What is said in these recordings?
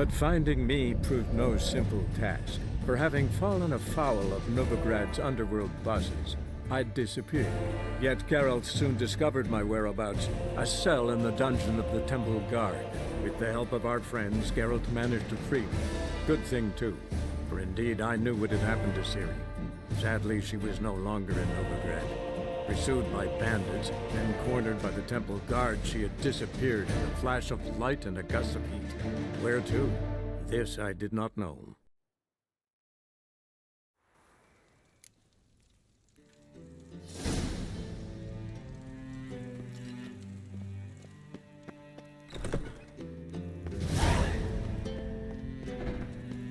But finding me proved no simple task. For having fallen afoul of Novigrad's underworld bosses, I'd disappeared. Yet Geralt soon discovered my whereabouts, a cell in the dungeon of the Temple Guard. With the help of our friends, Geralt managed to free me. Good thing, too, for indeed I knew what had happened to Ciri. Sadly, she was no longer in Novigrad. Pursued by bandits, then cornered by the Temple Guard, she had disappeared in a flash of light and a gust of heat. Where to? This I did not know.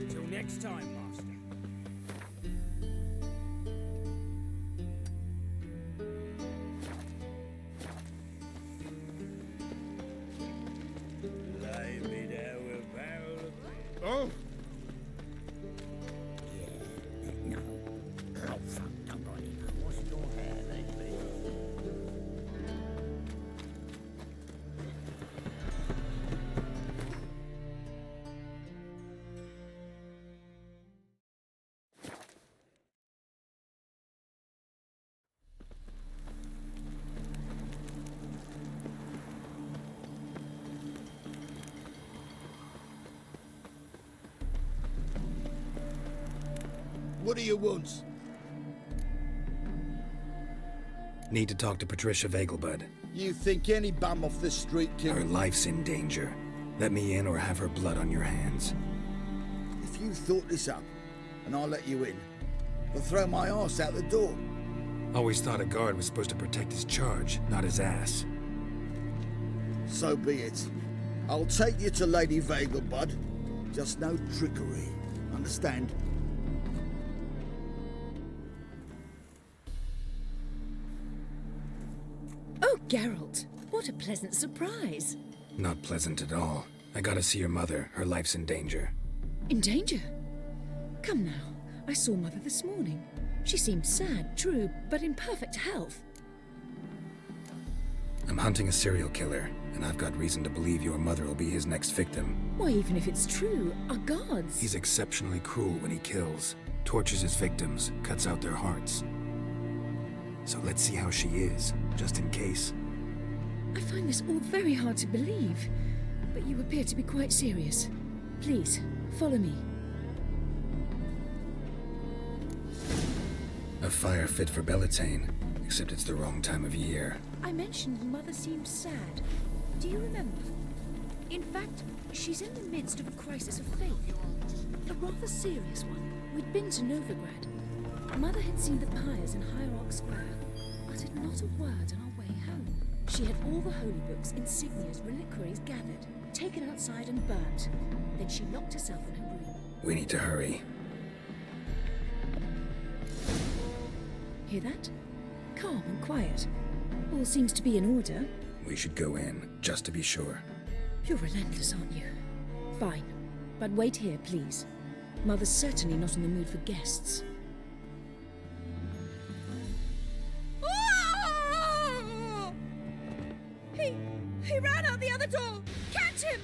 Till next time, Master. Lay me down with a barrel of... Oh! Yeah, no. Oh, fuck, nobody knows. What's your hair lately? What do you want? Need to talk to Patricia Vegelbud. You think any bum off the street Her can... life's in danger. Let me in or have her blood on your hands. If you thought this up, and I'll let you in, I'll throw my arse out the door. Always thought a guard was supposed to protect his charge, not his ass. So be it. I'll take you to Lady Vegelbud. Just no trickery. Understand? Oh, Geralt, what a pleasant surprise. Not pleasant at all. I gotta see your mother. Her life's in danger. In danger? Come now, I saw Mother this morning. She seemed sad, true, but in perfect health. I'm hunting a serial killer, and I've got reason to believe your mother will be his next victim. Why, even if it's true, our guards... He's exceptionally cruel when he kills, tortures his victims, cuts out their hearts. So let's see how she is, just in case. I find this all very hard to believe, but you appear to be quite serious. Please, follow me. A fire fit for Bellatane, except it's the wrong time of year. I mentioned Mother seemed sad. Do you remember? In fact, she's in the midst of a crisis of faith. A rather serious one. We'd been to Novigrad. Mother had seen the pyres in Hierarch Square, uttered not a word on our way home. She had all the holy books, insignias, reliquaries gathered, taken outside and burnt. Then she locked herself in her room. We need to hurry. Hear that? Calm and quiet. All seems to be in order. We should go in, just to be sure. You're relentless, aren't you? Fine. But wait here, please. Mother's certainly not in the mood for guests. He ran out the other door! Catch him!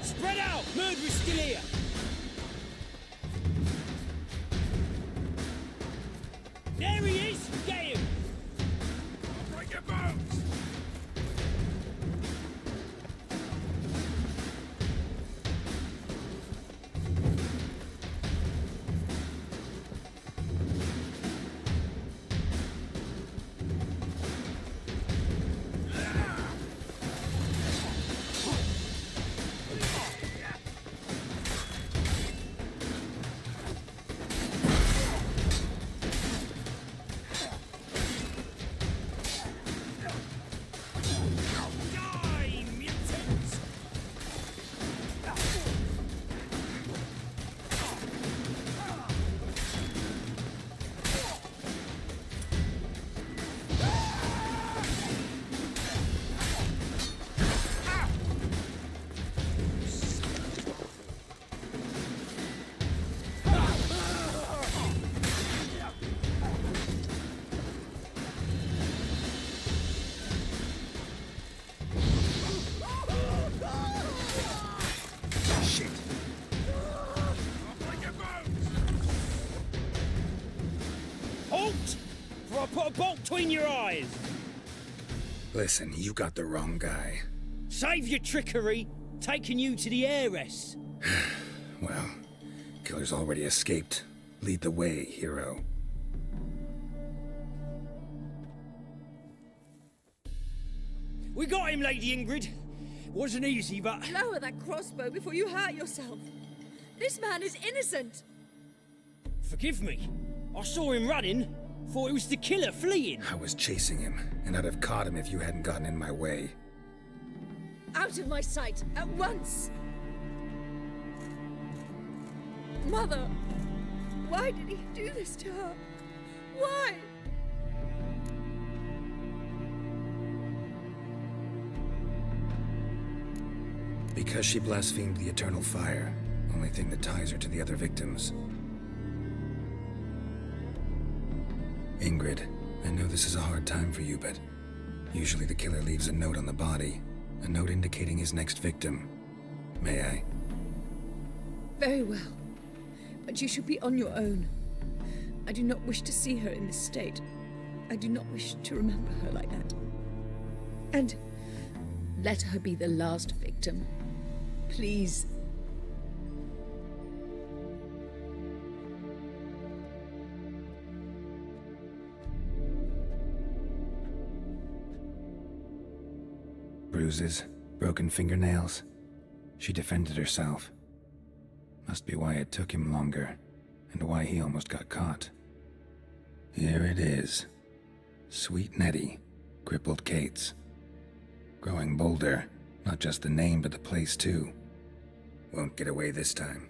Spread out! Murderer's still here! There he is! Get him! I'll break your bones! between your eyes. Listen, you got the wrong guy. Save your trickery. Taking you to the heiress. Well, killer's already escaped. Lead the way, hero. We got him, Lady Ingrid. Wasn't easy, but... Lower that crossbow before you hurt yourself. This man is innocent. Forgive me. I saw him running. Thought it was the killer fleeing. I was chasing him, and I'd have caught him if you hadn't gotten in my way. Out of my sight, at once! Mother, why did he do this to her? Why? Because she blasphemed the eternal fire. Only thing that ties her to the other victims. Ingrid, I know this is a hard time for you, but usually the killer leaves a note on the body. A note indicating his next victim. May I? Very well. But you should be on your own. I do not wish to see her in this state. I do not wish to remember her like that. And let her be the last victim. Please. Bruises, broken fingernails. She defended herself. Must be why it took him longer, and why he almost got caught. Here it is. Sweet Nettie, crippled Kate's. Growing bolder, not just the name but the place too. Won't get away this time.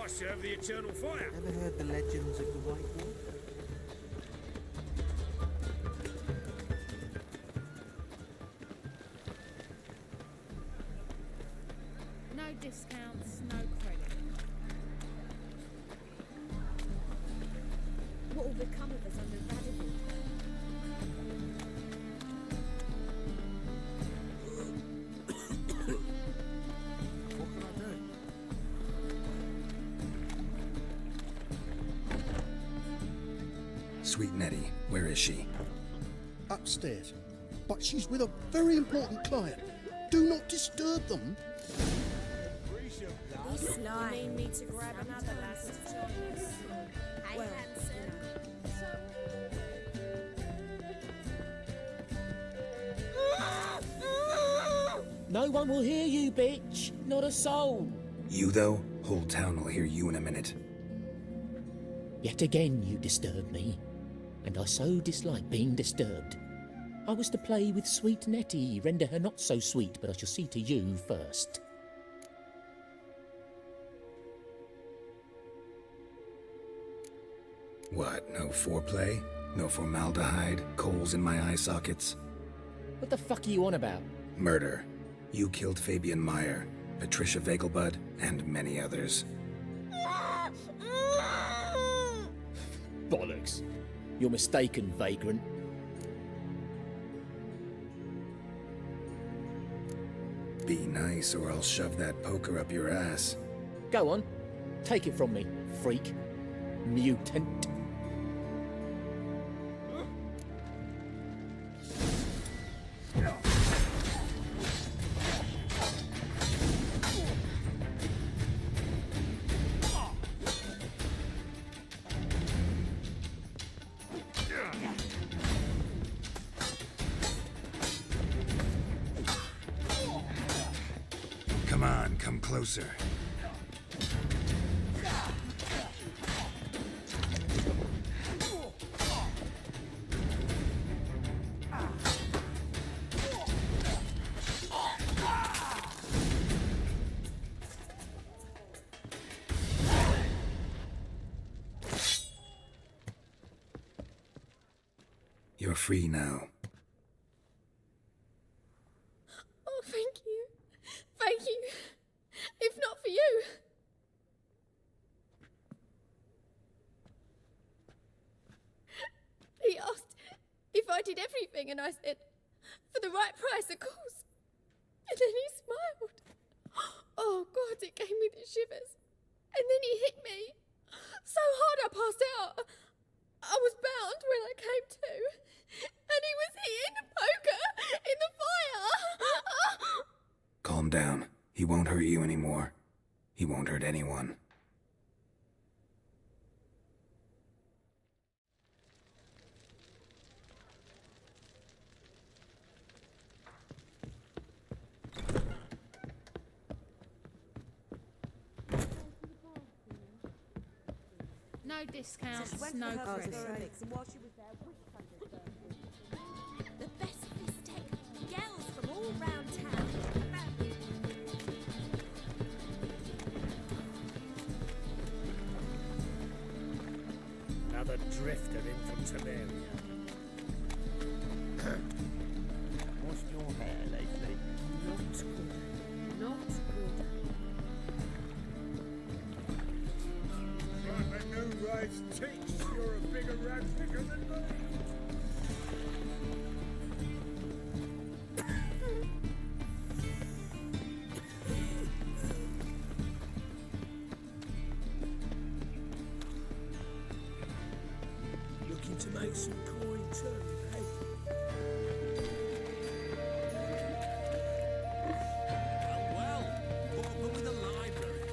I serve the eternal fire. Ever heard the legends of the White Wolf? No discounts, no credit. What will become of us under Radical? What can I do? Sweet Nettie, where is she? Upstairs. But she's with a very important client. Do not disturb them. You need me to grab another lass to join us? Hey, handsome. No one will hear you, bitch. Not a soul. You though? Whole town will hear you in a minute. Yet again you disturb me, and I so dislike being disturbed. I was to play with sweet Nettie, render her not so sweet, but I shall see to you first. What, no foreplay? No formaldehyde? Coals in my eye sockets? What the fuck are you on about? Murder. You killed Fabian Meyer, Patricia Vegelbud, and many others. Bollocks. You're mistaken, vagrant. Be nice or I'll shove that poker up your ass. Go on. Take it from me, freak. Mutant. Come closer. You're free now. Oh, thank you. Thank you. If not for you. He asked if I did everything, and I said, for the right price, of course. And then he smiled. Oh, God, it gave me the shivers. And then he hit me. So hard I passed out. I was bound when I came to. And he was hitting the poker in the fire. Calm down. He won't hurt you anymore. He won't hurt anyone. No discounts, no credit. The best mistake. Girls from all round town. Another drifter in from Siberia. What's your hair lately? Not good. Not good. Right, the new ride's teach. You're a bigger rat picker than me. Looking to make some coin too, eh? Well, put a book in the library.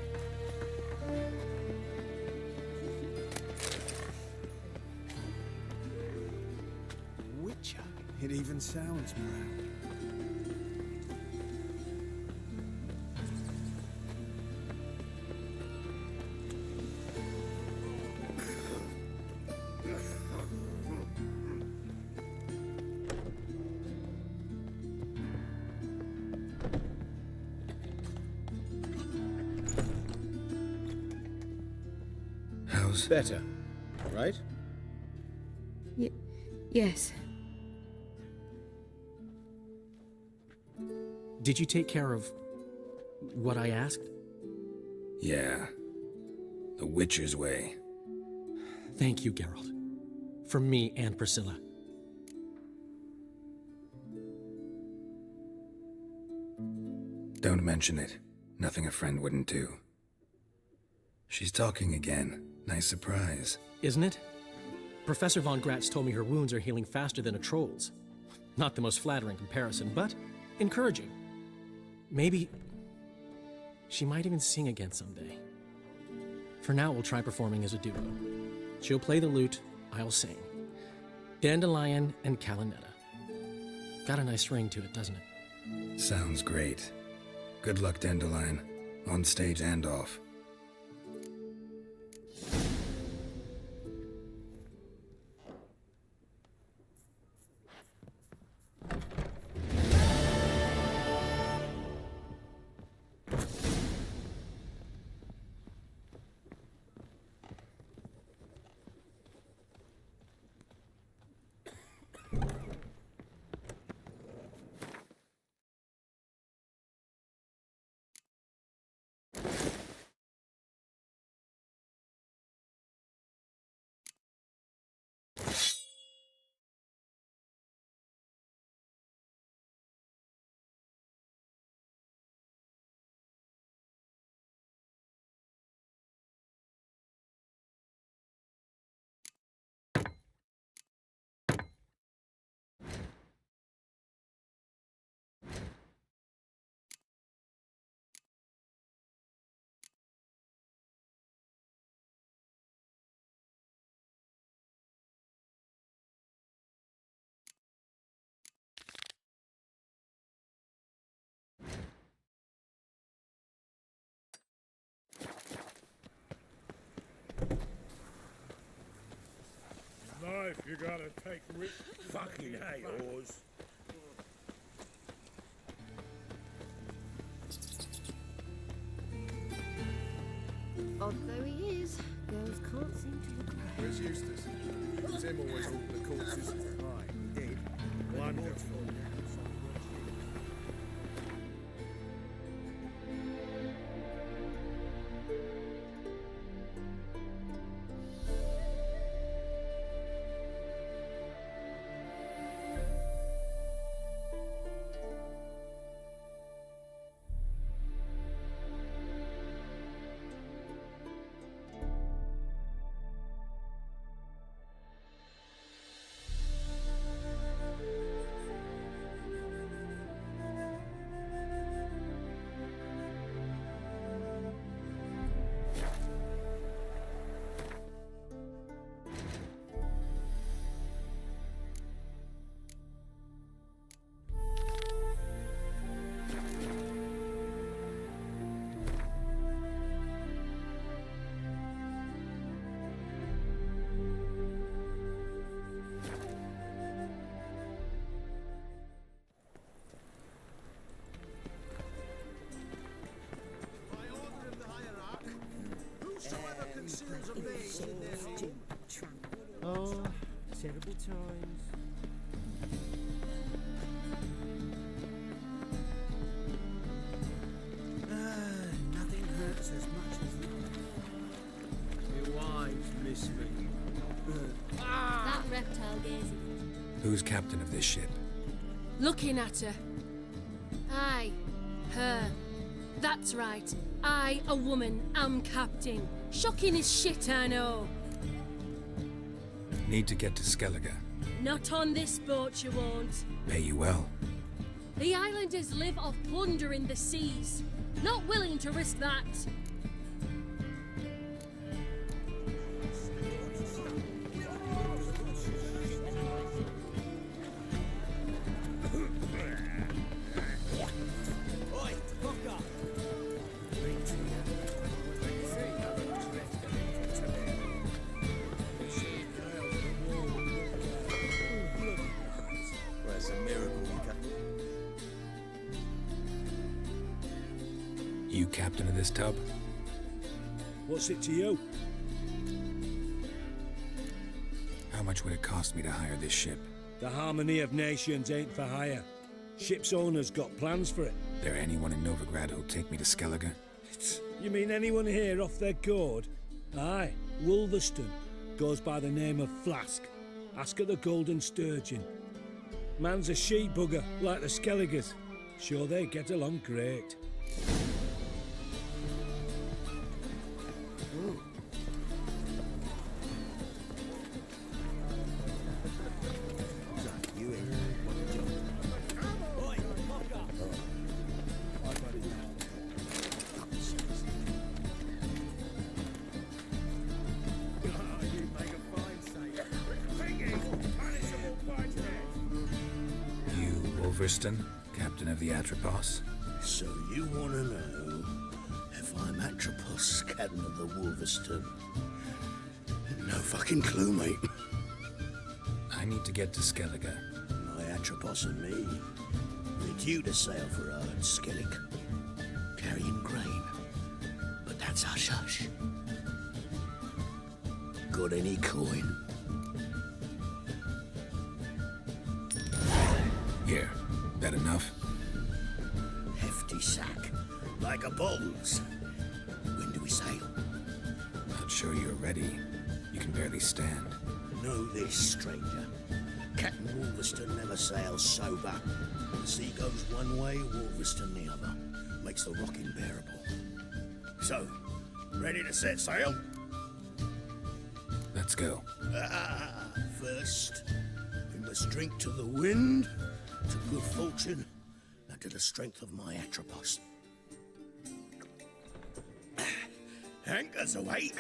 Witcher. It even sounds proud. How's... Better, right? Yes. Did you take care of what I asked? Yeah. The Witcher's way. Thank you, Geralt. From me and Priscilla. Don't mention it. Nothing a friend wouldn't do. She's talking again. Nice surprise. Isn't it? Professor von Gratz told me her wounds are healing faster than a troll's. Not the most flattering comparison, but encouraging. Maybe she might even sing again someday. For now, we'll try performing as a duo. She'll play the lute, I'll sing. Dandelion and Calinetta. Got a nice ring to it, doesn't it? Sounds great. Good luck, Dandelion. On stage and off. life you gotta take risks. Fucking hey, Oz. Odd though he is, girls can't seem to look right. Where's Eustace? Tim always ordered the corpses. Right, he did. Wonderful. Oh, terrible times. Nothing hurts as much as love. Your wives miss me. That reptile gazing. Who's captain of this ship? Looking at her. Aye, her. That's right. I, a woman, am captain. Shocking as shit, I know. Need to get to Skellig. Not on this boat, you won't. Pay you well. The islanders live off plunder in the seas. Not willing to risk that. You captain of this tub? What's it to you? How much would it cost me to hire this ship? The harmony of nations ain't for hire. Ship's owner's got plans for it. There anyone in Novigrad who'll take me to Skellig? You mean anyone here off their gourd? Aye, Wolverston. Goes by the name of Flask. Ask at the Golden Sturgeon. Man's a sheep bugger, like the Skelligers. Sure they get along great. Wolverston, captain of the Atropos. So you want to know if I'm Atropos, captain of the Wolverston? No fucking clue, mate. I need to get to Skellig. My Atropos and me, we're due to sail for Ard Skellig, carrying grain. But that's hush-hush. Got any coin? Here, that enough? Hefty sack, like a bull's. When do we sail? Not sure you're ready. You can barely stand. Know this, stranger. Captain Wolverston never sails sober. The sea goes one way, Wolverston the other. Makes the rocking bearable. So, ready to set sail? Let's go. First, we must drink to the wind, to good fortune, and to the strength of my Atropos. Anchors away.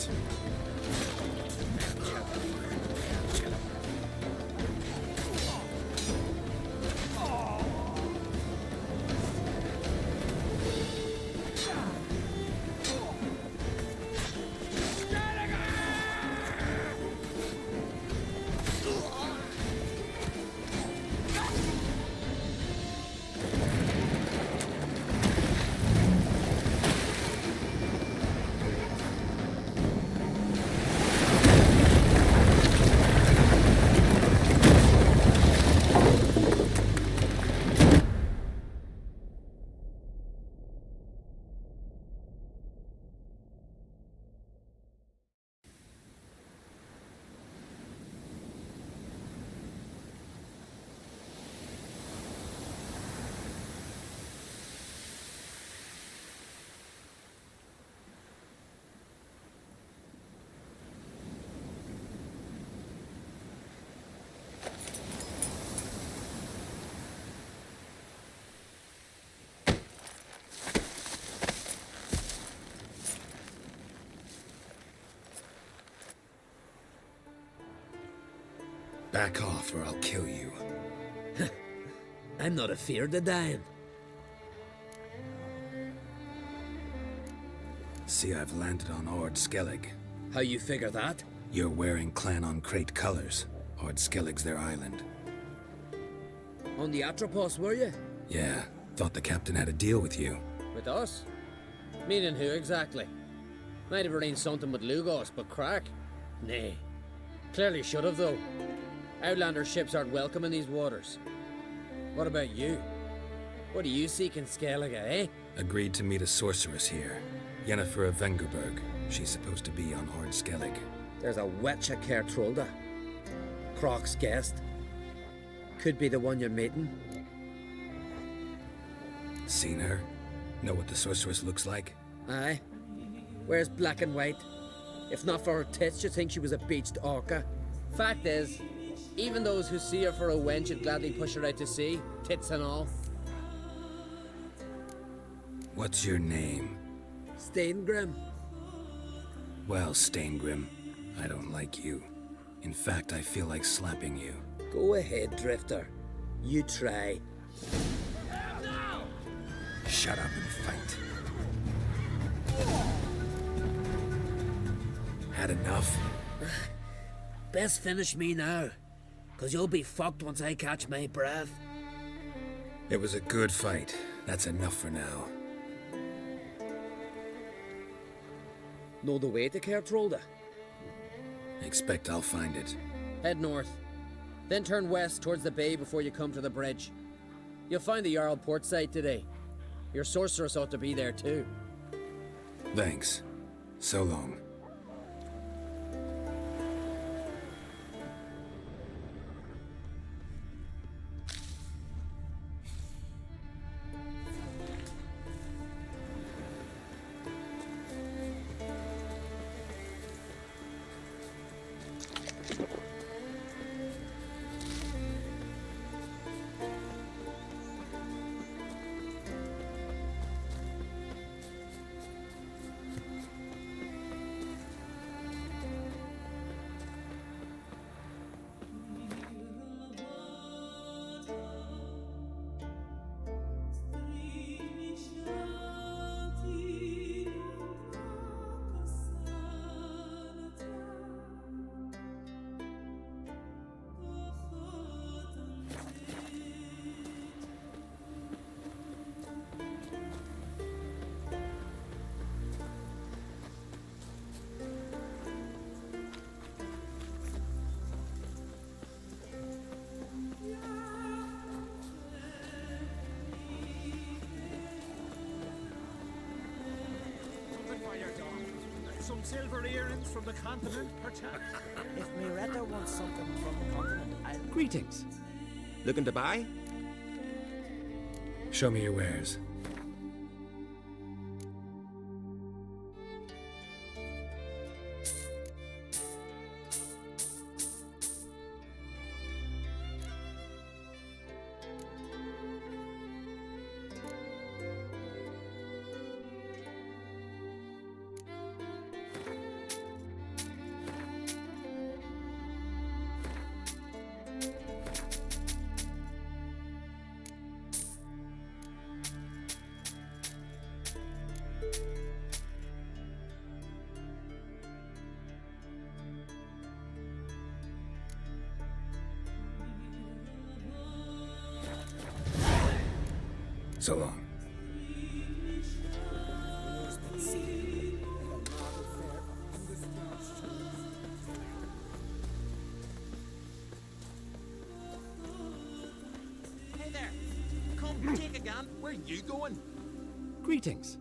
it. Back off or I'll kill you. I'm not afeard of dying. See, I've landed on Ard Skellig. How you figure that? You're wearing Clan on Crate colors. Ard Skellig's their island. On the Atropos, were you? Yeah, thought the captain had a deal with you. With us? Meaning who exactly? Might have arranged something with Lugos, but Crach? Nay. Clearly should have, though. Outlander ships aren't welcome in these waters. What about you? What do you seek in Skellige, eh? Agreed to meet a sorceress here. Yennefer of Vengerberg. She's supposed to be on Ard Skellig. There's a witch at Kertrolda. Crach's guest. Could be the one you're meeting. Seen her? Know what the sorceress looks like? Aye. Wears black and white. If not for her tits, you'd think she was a beached orca. Fact is, even those who see her for a wench would gladly push her out to sea, tits and all. What's your name? Steingrim. Well, Steingrim, I don't like you. In fact, I feel like slapping you. Go ahead, Drifter. You try. Shut up and fight. Had enough? Best finish me now, 'cause you'll be fucked once I catch my breath. It was a good fight. That's enough for now. Know the way to Kertrolda? Expect I'll find it. Head north, then turn west towards the bay before you come to the bridge. You'll find the Jarl port site today. Your sorceress ought to be there too. Thanks. So long. Some silver earrings from the continent, perchance? If Miretta wants something from the continent, I'll... Greetings. Looking to buy? Show me your wares. So long. Hey there. Come take a gun. Where you going? Greetings.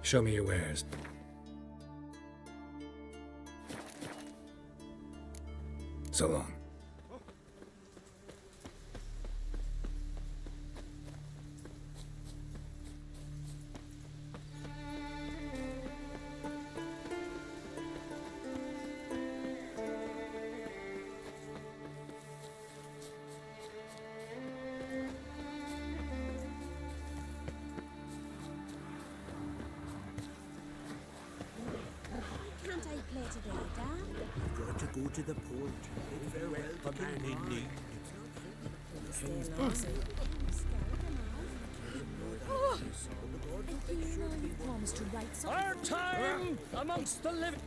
Show me your wares. So long. Can't I play today, Dad? You've got to go to the port. Bid farewell to man in need. Oh! And you know you promised to write something. Our time amongst the living.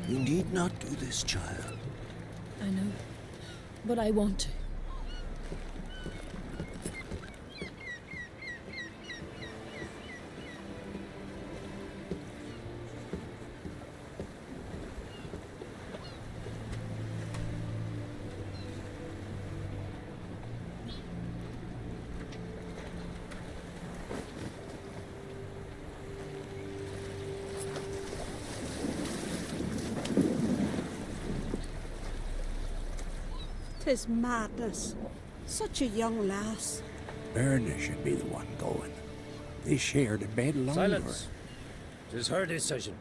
You need not do this, child. I know, but I want to. Tis madness. Such a young lass. Erna should be the one going. They shared a bed longer. Silence. 'Tis her decision.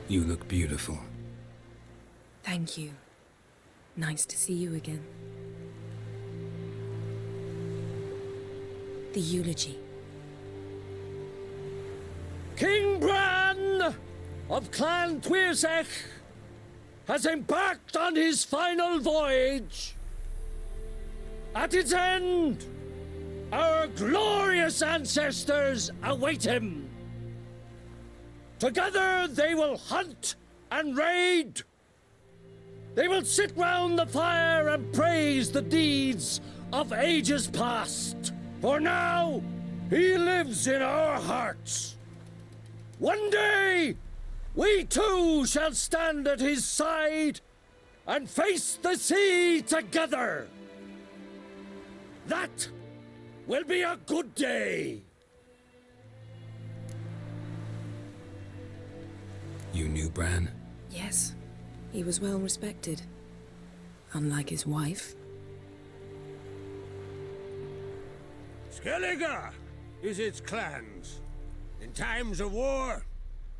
You look beautiful. Thank you. Nice to see you again. The eulogy. King Bran of Clan Tuirsech has embarked on his final voyage. At its end, our glorious ancestors await him. Together they will hunt and raid. They will sit round the fire and praise the deeds of ages past. For now, he lives in our hearts. One day, we too shall stand at his side and face the sea together. That will be a good day. You knew Bran? Yes, he was well respected. Unlike his wife. Skellig is its clans. In times of war,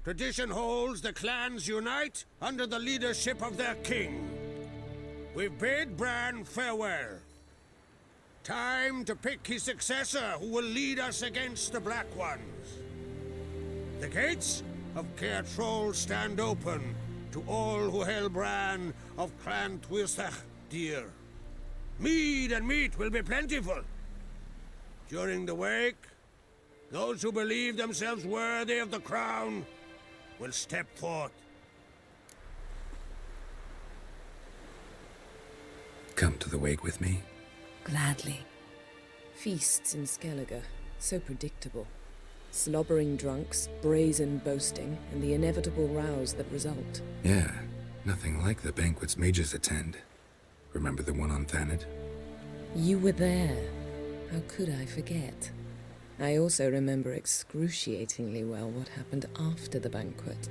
tradition holds the clans unite under the leadership of their king. We've bid Bran farewell. Time to pick his successor who will lead us against the Black Ones. The gates of Caer Troll stand open to all who hail Bran of Clan Twisach dear. Mead and meat will be plentiful. During the wake, those who believe themselves worthy of the crown will step forth. Come to the wake with me? Gladly. Feasts in Skellig, so predictable. Slobbering drunks, brazen boasting, and the inevitable rows that result. Yeah, nothing like the banquets mages attend. Remember the one on Thanedd? You were there. How could I forget? I also remember excruciatingly well what happened after the banquet.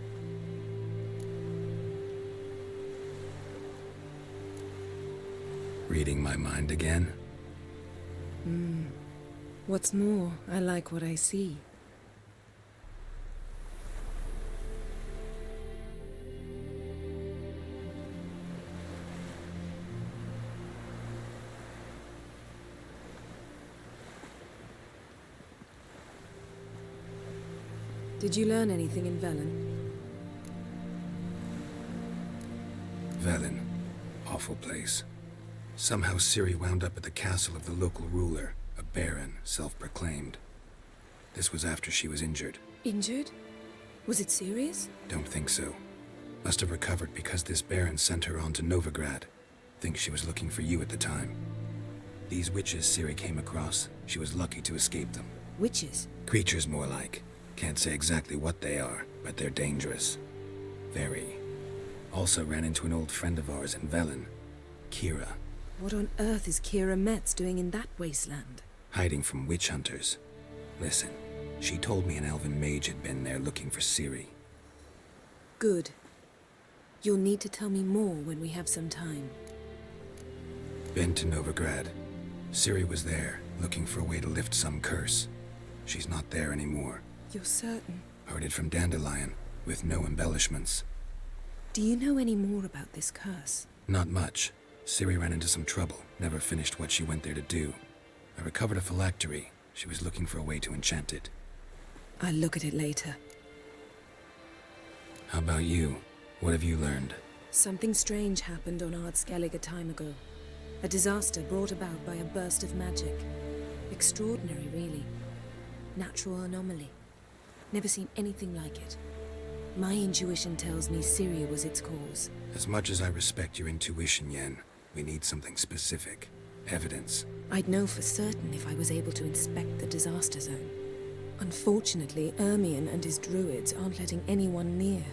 Reading my mind again? What's more, I like what I see. Did you learn anything in Velen? Velen. Awful place. Somehow Ciri wound up at the castle of the local ruler, a baron, self-proclaimed. This was after she was injured. Injured? Was it serious? Don't think so. Must have recovered because this baron sent her on to Novigrad. Think she was looking for you at the time. These witches Ciri came across, she was lucky to escape them. Witches? Creatures more like. Can't say exactly what they are, but they're dangerous. Very. Also ran into an old friend of ours in Velen, Kira. What on earth is Kira Metz doing in that wasteland? Hiding from witch hunters. Listen, she told me an elven mage had been there looking for Ciri. Good. You'll need to tell me more when we have some time. Been to Novigrad. Ciri was there, looking for a way to lift some curse. She's not there anymore. You're certain? Heard it from Dandelion, with no embellishments. Do you know any more about this curse? Not much. Ciri ran into some trouble, never finished what she went there to do. I recovered a phylactery. She was looking for a way to enchant it. I'll look at it later. How about you? What have you learned? Something strange happened on Ard Skellig a time ago. A disaster brought about by a burst of magic. Extraordinary, really. Natural anomaly. Never seen anything like it. My intuition tells me Ciri was its cause. As much as I respect your intuition, Yen, we need something specific. Evidence. I'd know for certain if I was able to inspect the disaster zone. Unfortunately, Ermion and his druids aren't letting anyone near.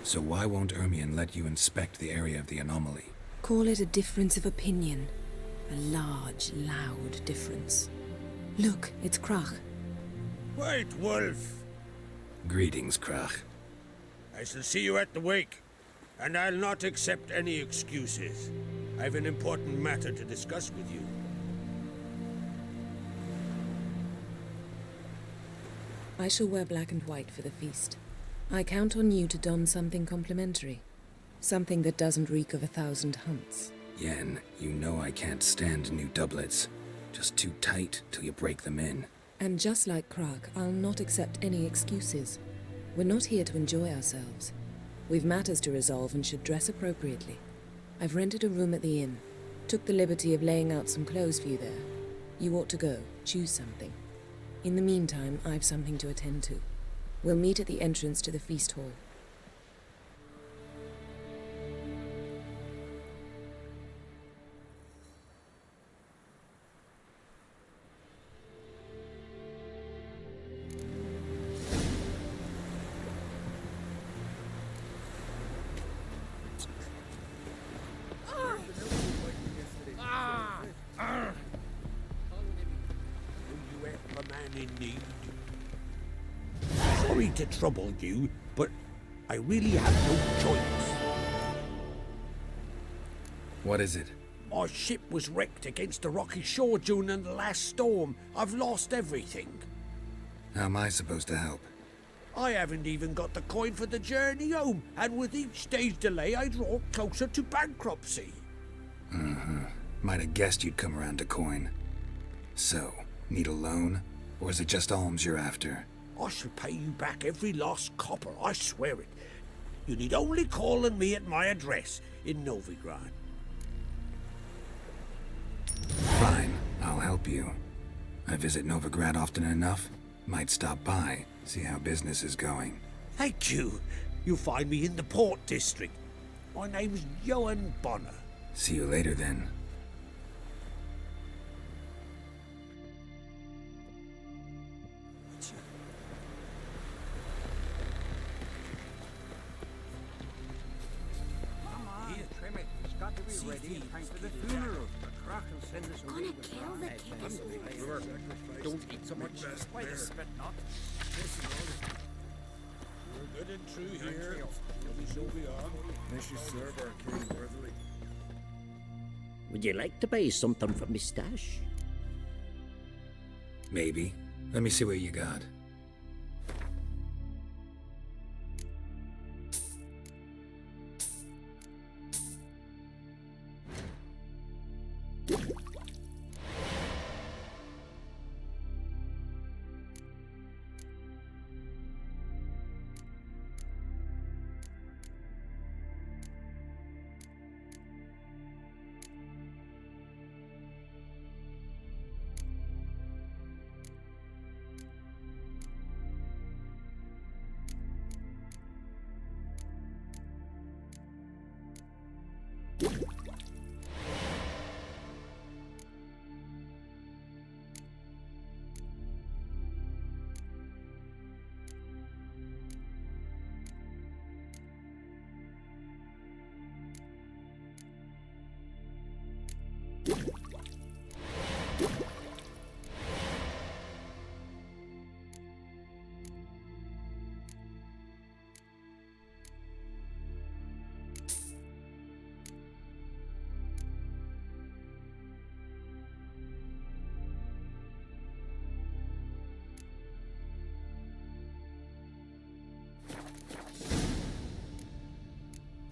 So why won't Ermion let you inspect the area of the anomaly? Call it a difference of opinion. A large, loud difference. Look, it's Crach. White Wolf! Greetings, Crach. I shall see you at the wake, and I'll not accept any excuses. I've an important matter to discuss with you. I shall wear black and white for the feast. I count on you to don something complimentary. Something that doesn't reek of 1,000 hunts. Yen, you know I can't stand new doublets. Just too tight till you break them in. And just like Crach, I'll not accept any excuses. We're not here to enjoy ourselves. We've matters to resolve and should dress appropriately. I've rented a room at the inn. Took the liberty of laying out some clothes for you there. You ought to go. Choose something. In the meantime, I've something to attend to. We'll meet at the entrance to the feast hall. Sorry to trouble you, but I really have no choice. What is it? Our ship was wrecked against the rocky shore during the last storm. I've lost everything. How am I supposed to help? I haven't even got the coin for the journey home, and with each day's delay, I draw closer to bankruptcy. Might have guessed you'd come around to coin. So, need a loan? Or is it just alms you're after? I shall pay you back every lost copper, I swear it. You need only call on me at my address in Novigrad. Fine, I'll help you. I visit Novigrad often enough. Might stop by, see how business is going. Thank you. You'll find me in the Port District. My name's Johan Bonner. See you later then. Here, trim it. It's got to be ready in time for the funeral. The Crach will send us a Gonna kill the kid. Don't eat so much. Wait a spit not. We're good and true here. We shall be on. May she serve our king worthily. Would you like to buy something from me stash? Maybe. Let me see what you got.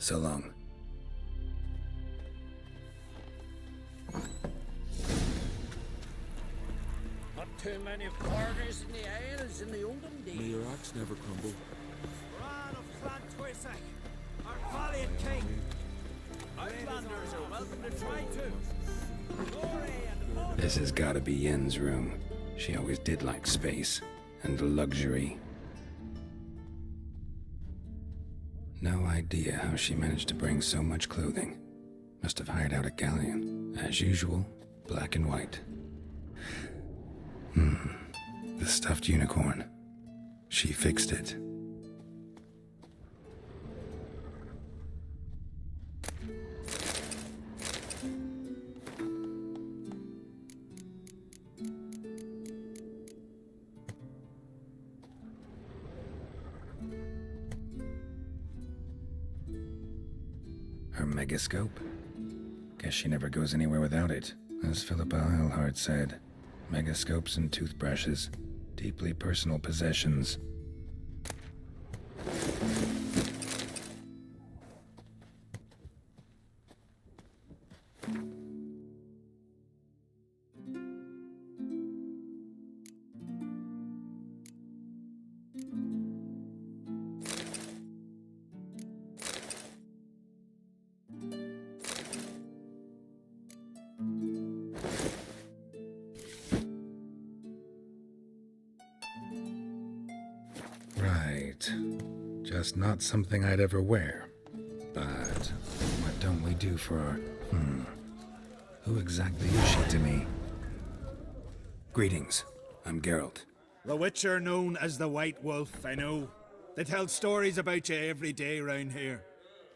So long. Not too many foreigners in the Isles in the olden days. May your axe never crumble. Ran of Clan Twisek, our valiant king. Outlanders are welcome to try too. Glory and This has gotta be Yen's room. She always did like space and luxury. No idea how she managed to bring so much clothing. Must have hired out a galleon. As usual, black and white. The stuffed unicorn. She fixed it. Her megascope? Guess she never goes anywhere without it. As Philippa Eilhart said, megascopes and toothbrushes, deeply personal possessions. Right. Just not something I'd ever wear. But what don't we do for our... Who exactly is she to me? Greetings. I'm Geralt. The Witcher known as the White Wolf, I know. They tell stories about you every day round here.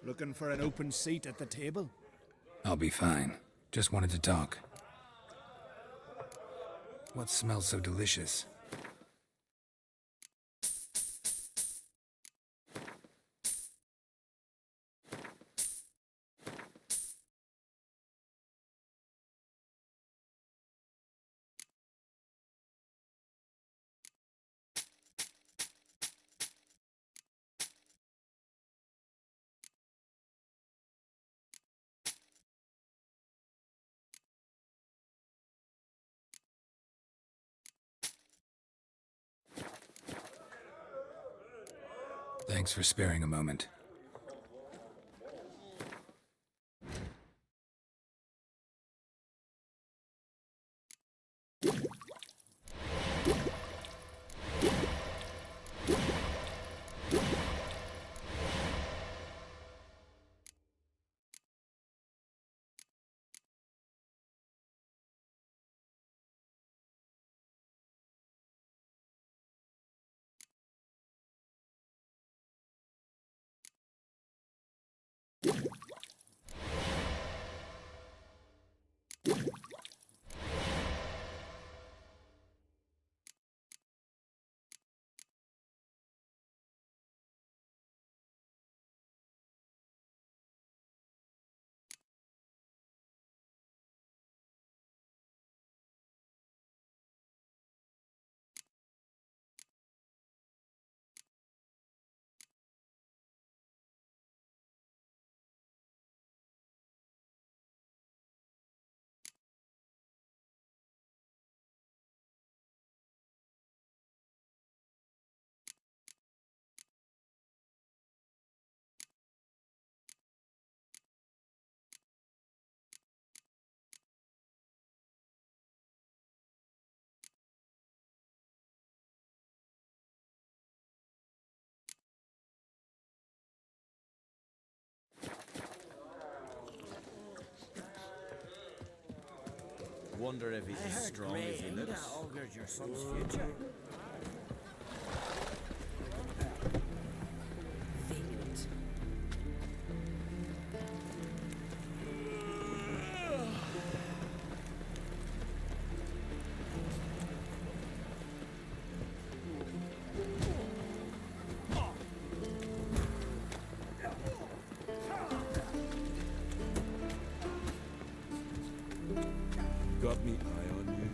Looking for an open seat at the table? I'll be fine. Just wanted to talk. What smells so delicious? Thanks for sparing a moment. Wonder if he's as strong as he looks. augurs your son's future. Vacant. Got me eye on you.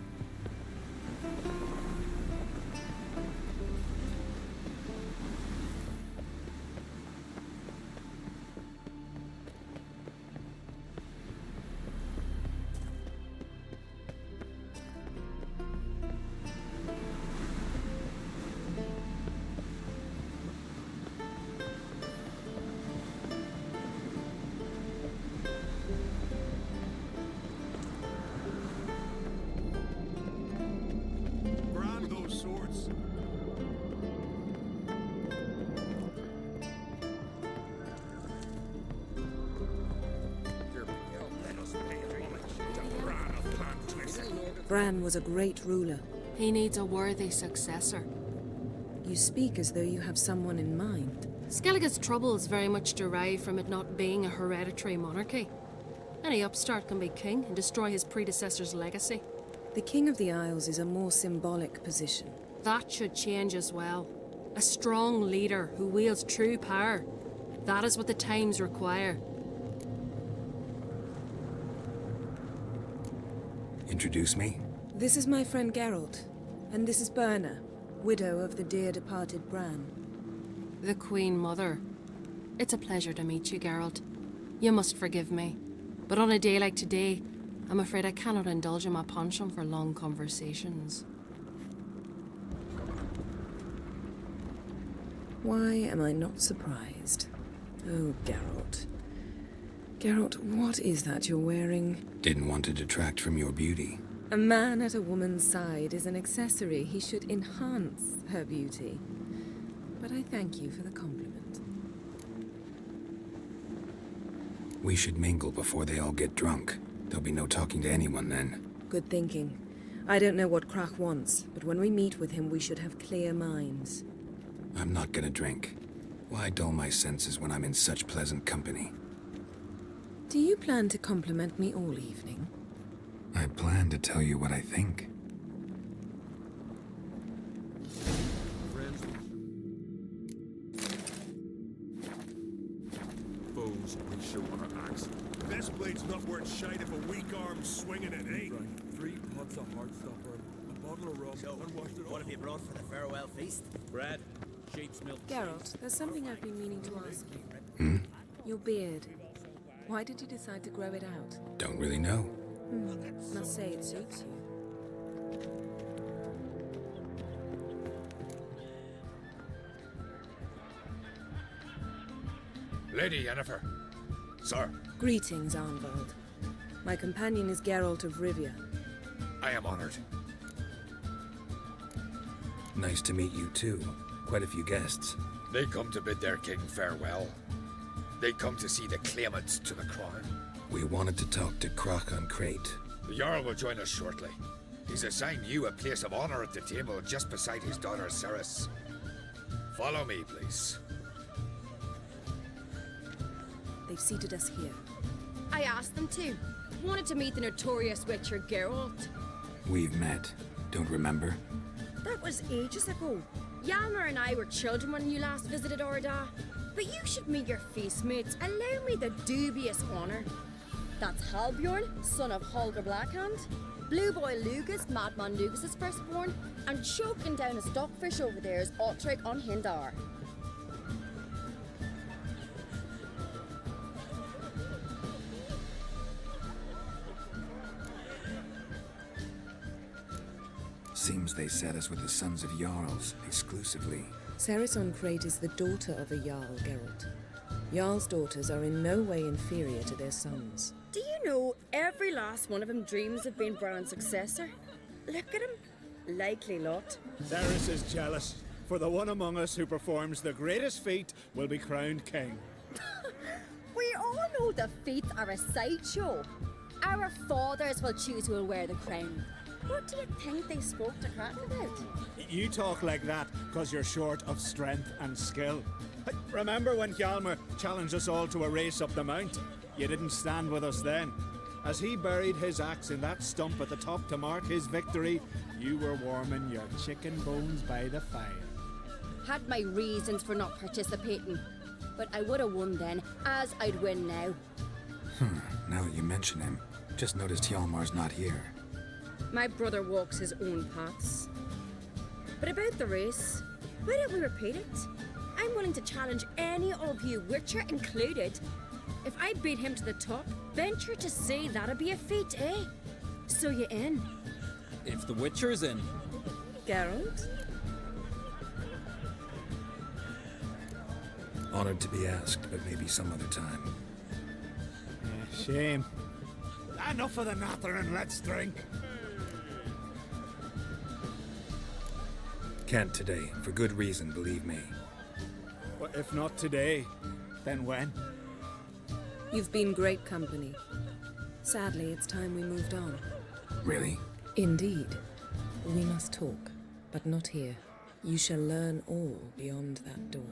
Brand those swords. Bran was a great ruler. He needs a worthy successor. You speak as though you have someone in mind. Skellig's troubles very much derive from it not being a hereditary monarchy. Any upstart can be king and destroy his predecessor's legacy. The King of the Isles is a more symbolic position. That should change as well. A strong leader who wields true power. That is what the times require. Introduce me? This is my friend Geralt, and this is Berna, widow of the dear departed Bran. The Queen Mother. It's a pleasure to meet you, Geralt. You must forgive me, but on a day like today, I'm afraid I cannot indulge in my penchant for long conversations. Why am I not surprised? Oh, Geralt. Geralt, what is that you're wearing? Didn't want to detract from your beauty. A man at a woman's side is an accessory. He should enhance her beauty. But I thank you for the compliment. We should mingle before they all get drunk. There'll be no talking to anyone then. Good thinking. I don't know what Crach wants, but when we meet with him, we should have clear minds. I'm not gonna drink. Why dull my senses when I'm in such pleasant company? Do you plan to compliment me all evening? I plan to tell you what I think. Friends. Bows we show our axe. Best blade's not worth shite if a weak arm's swinging it, eh? Right, 3 pots of Heartstopper, a bottle of rum, and washed it What have you brought for the farewell feast? Bread, sheep's milk. Geralt, there's something I've been meaning to ask you. Hmm? Your beard. Why did you decide to grow it out? Don't really know. Must say it suits you. Lady Yennefer. Sir, Greetings, Arnvald. My companion is Geralt of Rivia. I am honored. Nice to meet you too. Quite a few guests. They come to bid their king farewell. They come to see the claimants to the crown. We wanted to talk to Crach on Crate. The Jarl will join us shortly. He's assigned you a place of honor at the table just beside his daughter Ceres. Follow me, please. They've seated us here. I asked them to. Wanted to meet the notorious witcher Geralt. We've met. Don't remember? That was ages ago. Hjalmar and I were children when you last visited Arda. But you should meet your feast mates. Allow me the dubious honor. That's Halbjorn, son of Holger Blackhand. Blue Boy Lugus, Madman Lugus' firstborn. And choking down a stockfish over there is Otrek on Hindar. Seems they set us with the sons of Jarls, exclusively. Ceres on Crate is the daughter of a Jarl, Geralt. Jarl's daughters are in no way inferior to their sons. Do you know every last one of them dreams of being Bran's successor? Look at him. Likely lot. Ceres is jealous, for the one among us who performs the greatest feat will be crowned king. We all know the feats are a sideshow. Our fathers will choose who will wear the crown. What do you think they spoke to Crach about? You talk like that because you're short of strength and skill. But remember when Hjalmar challenged us all to a race up the mount? You didn't stand with us then. As he buried his axe in that stump at the top to mark his victory, you were warming your chicken bones by the fire. Had my reasons for not participating. But I would have won then, as I'd win now. Now that you mention him, just noticed Hjalmar's not here. My brother walks his own paths. But about the race, why don't we repeat it? I'm willing to challenge any of you, Witcher included. If I beat him to the top, venture to say that'd be a feat, eh? So you in? If the Witcher's in. Geralt? Honored to be asked, but maybe some other time. Shame. Enough of the nattering, let's drink. Can't today, for good reason, believe me. But if not today, then when? You've been great company. Sadly, it's time we moved on. Really? Indeed. We must talk, but not here. You shall learn all beyond that door.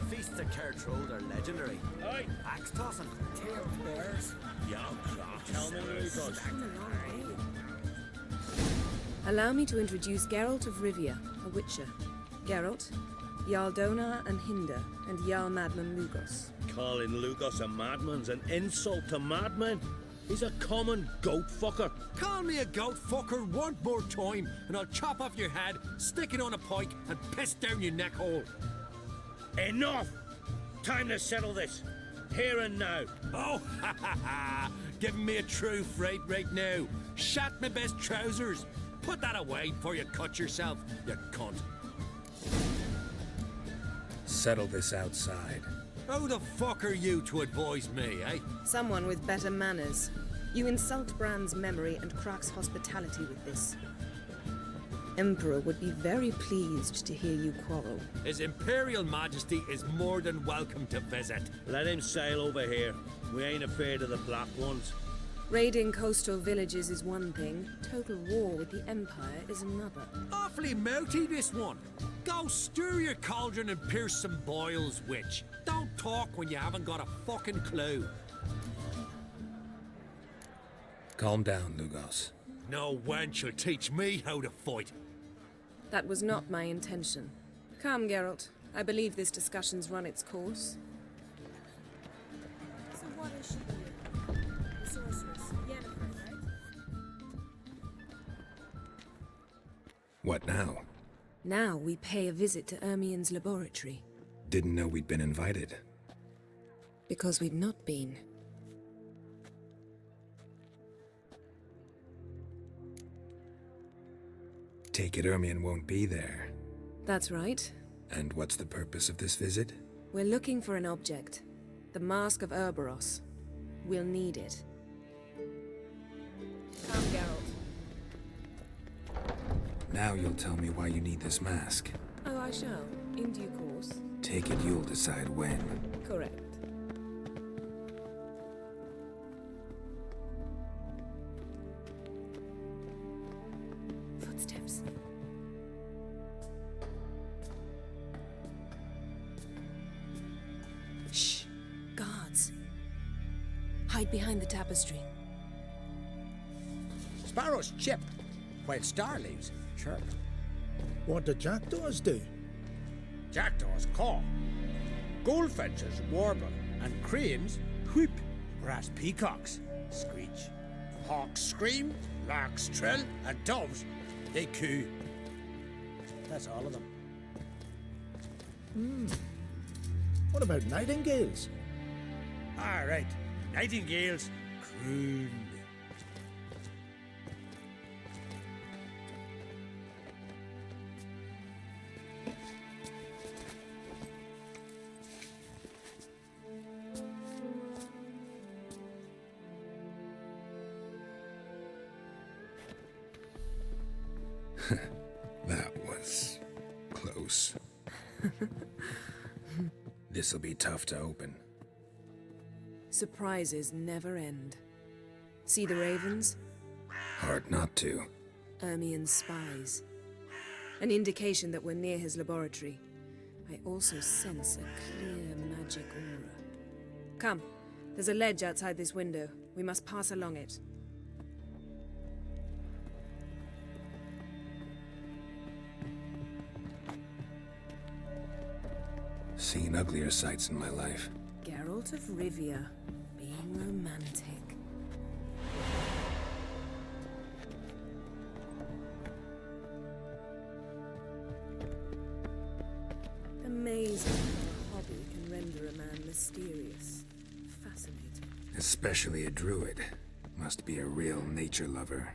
Feasts of Kertrold are legendary. Aye. Axe tossing, tail bears, young crocks. Allow me to introduce Geralt of Rivia, a Witcher. Geralt, Jarl Donar and Hinder, and Jarl Madman Lugos. Calling Lugos a madman's an insult to madmen. He's a common goat fucker. Call me a goat fucker one more time, and I'll chop off your head, stick it on a pike, and piss down your neck hole. Enough! Time to settle this. Here and now. Oh, ha ha ha! Giving me a true fright right now. Shat my best trousers. Put that away before you cut yourself, you cunt. Settle this outside. Who the fuck are you to advise me, eh? Someone with better manners. You insult Bran's memory and Crach's hospitality with this. Emperor would be very pleased to hear you quarrel. His Imperial Majesty is more than welcome to visit. Let him sail over here. We ain't afraid of the Black Ones. Raiding coastal villages is one thing. Total war with the Empire is another. Awfully mouty, this one. Go stir your cauldron and pierce some boils, witch. Don't talk when you haven't got a fucking clue. Calm down, Lugos. No wench will teach me how to fight. That was not my intention. Come, Geralt. I believe this discussion's run its course. So what is she here? The sorceress, Yennefer, right? What now? Now we pay a visit to Ermien's laboratory. Didn't know we'd been invited. Because we'd not been. take it Ermion won't be there. That's right. And what's the purpose of this visit? We're looking for an object. The Mask of Ouroboros. We'll need it. Come, Geralt. Now you'll tell me why you need this mask. Oh, I shall. In due course. Take it you'll decide when. Correct. Footsteps. Shh. Guards. Hide behind the tapestry. Sparrows chip, while starlings chirp. What do jackdaws do? Jackdaws caw. Goldfinches warble, and cranes whoop, whereas peacocks screech. Hawks scream, larks trill, and doves, they coo. That's all of them. What about nightingales? All right, nightingales croon. That was close. This'll be tough to open. Surprises never end. See the ravens? Hard not to. Ermion's spies. An indication that we're near his laboratory. I also sense a clear magic aura. Come, there's a ledge outside this window. We must pass along it. Seen uglier sights in my life. Geralt of Rivia, being romantic. Amazing how a hobby can render a man mysterious. Fascinating. Especially a druid. Must be a real nature lover.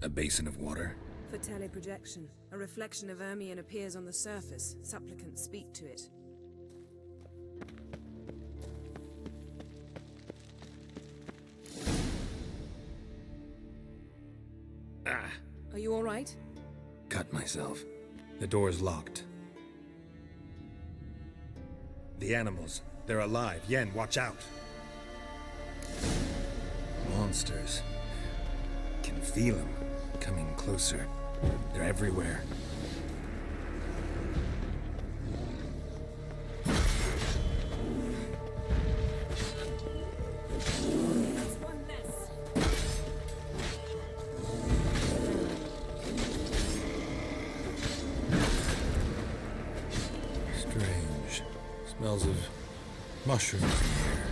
A basin of water? For teleprojection, a reflection of Ermion appears on the surface. Supplicants speak to it. Ah! Are you all right? Cut myself. The door's locked. The animals. They're alive. Yen, watch out! Monsters. Can feel them. Coming closer. They're everywhere. Strange. Smells of mushrooms in here.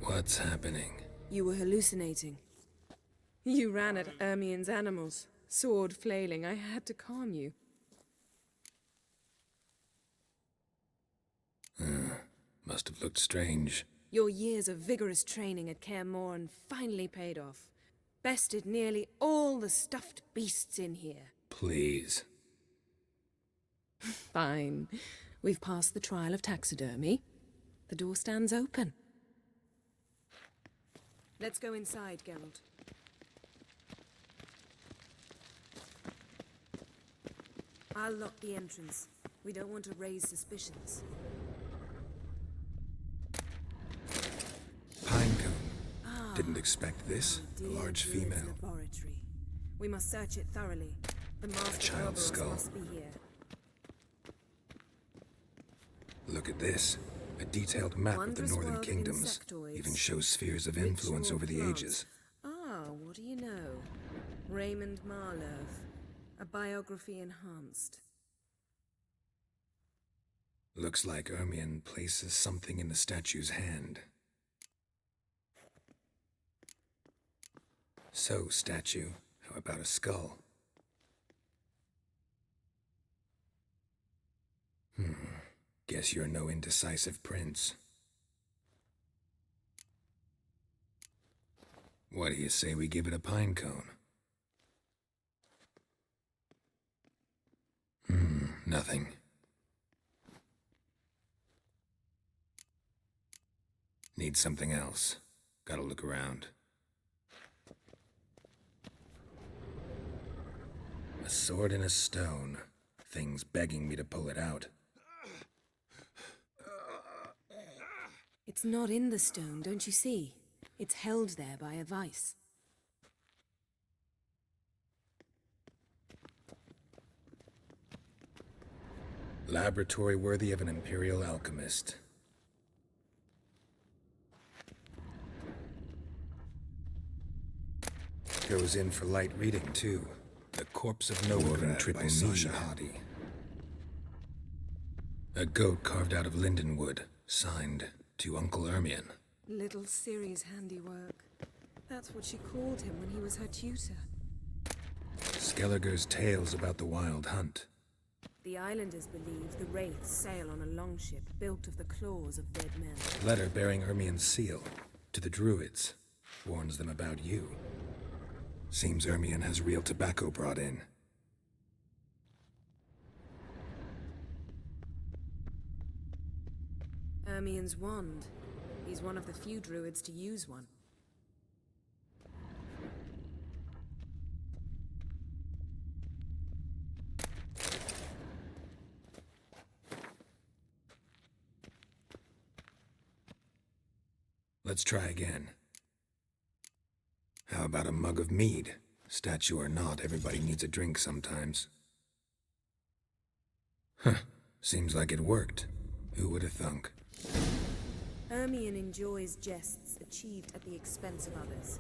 What's happening? You were hallucinating. You ran at Ermion's animals, sword flailing. I had to calm you. Must have looked strange. Your years of vigorous training at Kaer Morhen finally paid off. Bested nearly all the stuffed beasts in here. Please. Fine. We've passed the trial of taxidermy. The door stands open. Let's go inside, Geralt. I'll lock the entrance. We don't want to raise suspicions. Pinecone. Didn't expect this. A large female. Laboratory. We must search it thoroughly. The master child's Ouroboros skull. must be here. Look at this. A detailed map of the Wondrous northern world of kingdoms. insectoids. Even shows spheres of influence Ritual over the plants. ages. Ah, what do you know? Raymond Marlowe. A biography enhanced. Looks like Ermion places something in the statue's hand. So, statue, how about a skull? Guess you're no indecisive prince. What do you say we give it a pine cone? Nothing. Need something else. Gotta look around. A sword and a stone. Thing's begging me to pull it out. It's not in the stone, don't you see? It's held there by a vice. Laboratory worthy of an imperial alchemist. Goes in for light reading, too. The corpse of Novigrad triple by Sasha Hadi. A goat carved out of lindenwood, signed to Uncle Ermion. Little Ciri's handiwork. That's what she called him when he was her tutor. Skelliger's tales about the wild hunt. The islanders believe the wraiths sail on a longship built of the claws of dead men. Letter bearing Ermion's seal to the druids. Warns them about you. Seems Ermion has real tobacco brought in. Ermion's wand. He's one of the few druids to use one. Let's try again. How about a mug of mead? Statue or not, everybody needs a drink sometimes. Huh. Seems like it worked. Who would have thunk? Ermion enjoys jests achieved at the expense of others.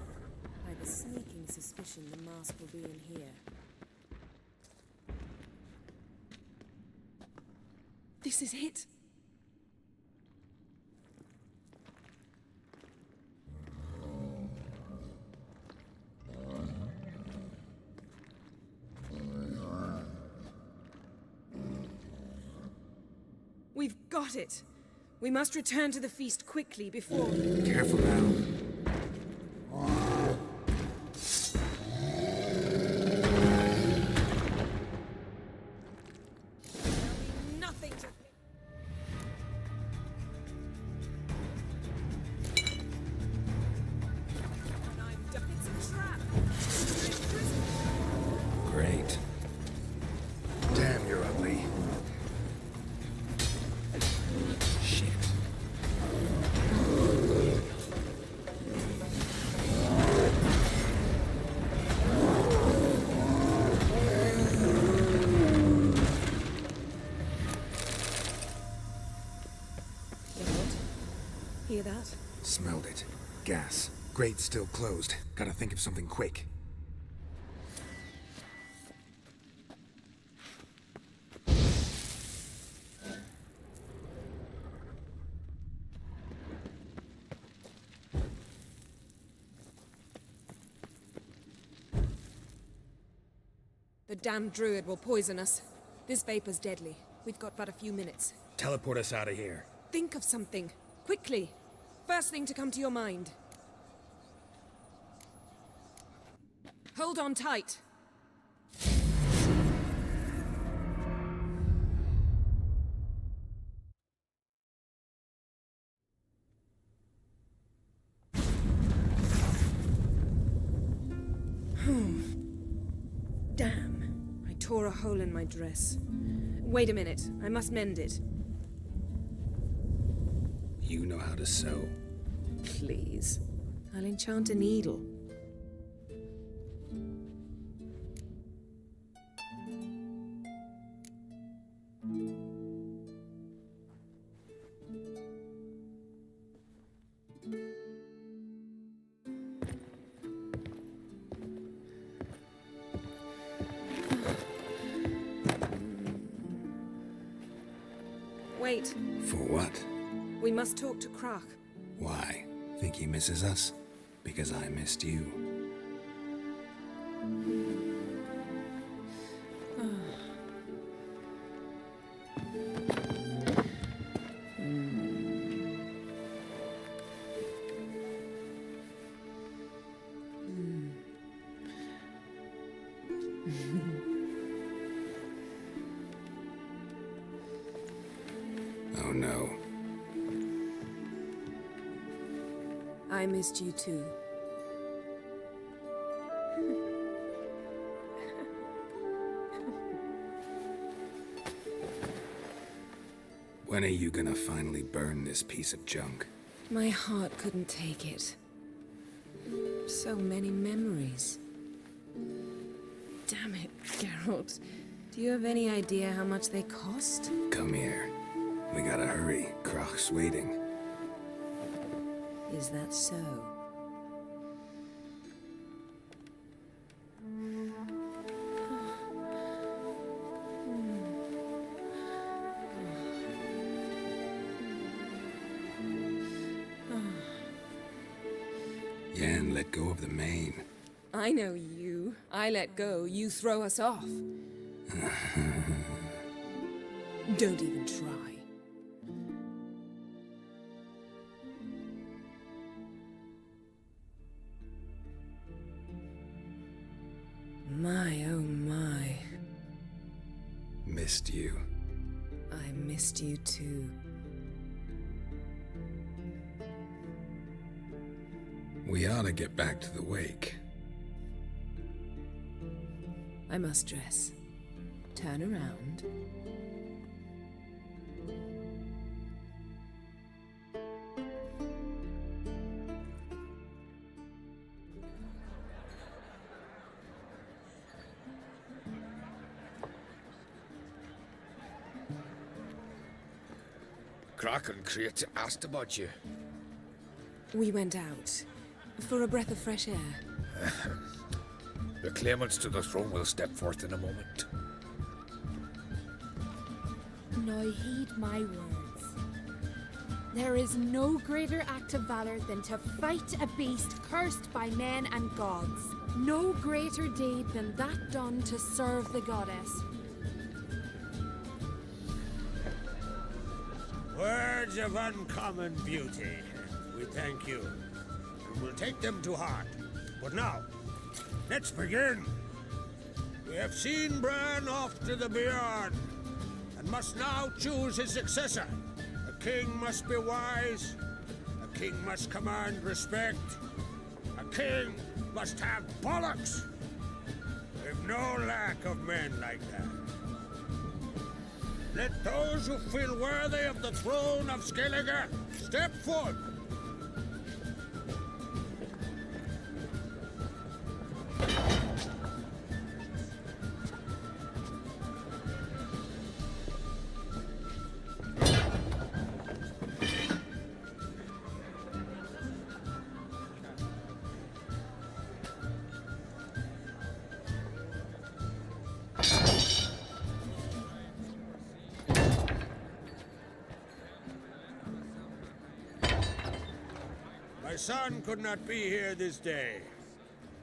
I have a sneaking suspicion the mask will be in here. This is it! We've got it! We must return to the feast quickly before... Careful now. Nothing to... I'm done. It's a trap! Great. Damn, you're ugly. Shit. Hear that? Smelled it. Gas. Grate still closed. Gotta think of something quick. The damned druid will poison us. This vapor's deadly. We've got but a few minutes. Teleport us out of here. Think of something. Quickly. First thing to come to your mind. Hold on tight. Damn. I tore a hole in my dress. Wait a minute. I must mend it. You know how to sew. Please. I'll enchant a needle. Wait, For what? we must talk to Crach. Why? Think he misses us? Because I missed you. Oh no. I missed you too. When are you gonna finally burn this piece of junk? My heart couldn't take it. So many memories. Damn it, Geralt. Do you have any idea how much they cost? Come here. We gotta hurry. Crach's waiting. Is that so? Yen, let go of the mane. I know you. I let go, you throw us off. Don't even try. My, oh my. Missed you. I missed you too. We ought to get back to the wake. I must dress. Turn around. Crach and Crach asked about you. We went out. For a breath of fresh air. The claimants to the throne will step forth in a moment. Now heed my words. There is no greater act of valor than to fight a beast cursed by men and gods. No greater deed than that done to serve the goddess. Words of uncommon beauty. We thank you. And we'll take them to heart. But now, let's begin. We have seen Bran off to the beyond, and must now choose his successor. A king must be wise. A king must command respect. A king must have bollocks. We've no lack of men like that. Let those who feel worthy of the throne of Skellig step forth. My son could not be here this day.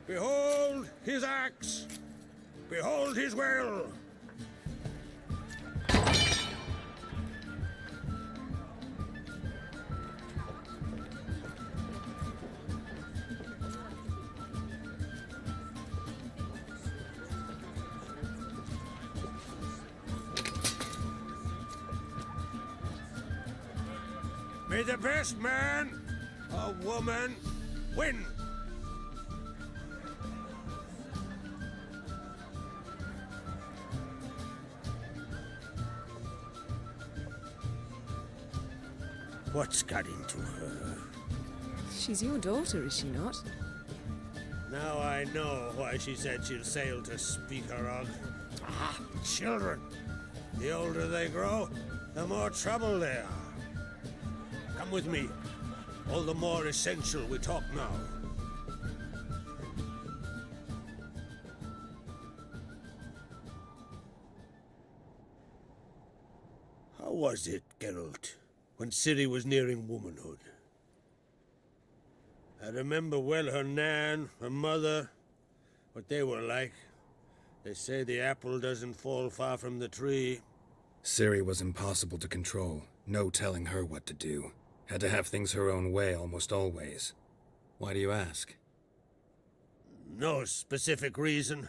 Behold his axe. Behold his will. May the best man or woman win. What's got into her? She's your daughter, is she not? Now I know why she said she'll sail to speak her of. Ah, children. The older they grow, the more trouble they are. Come with me. All the more essential we talk now. How How was it, Geralt, when Ciri was nearing womanhood? I remember well her nan, her mother, what they were like. They say the apple doesn't fall far from the tree. Ciri was impossible to control. No telling her what to do. Had to have things her own way almost always. Why do you ask? No specific reason.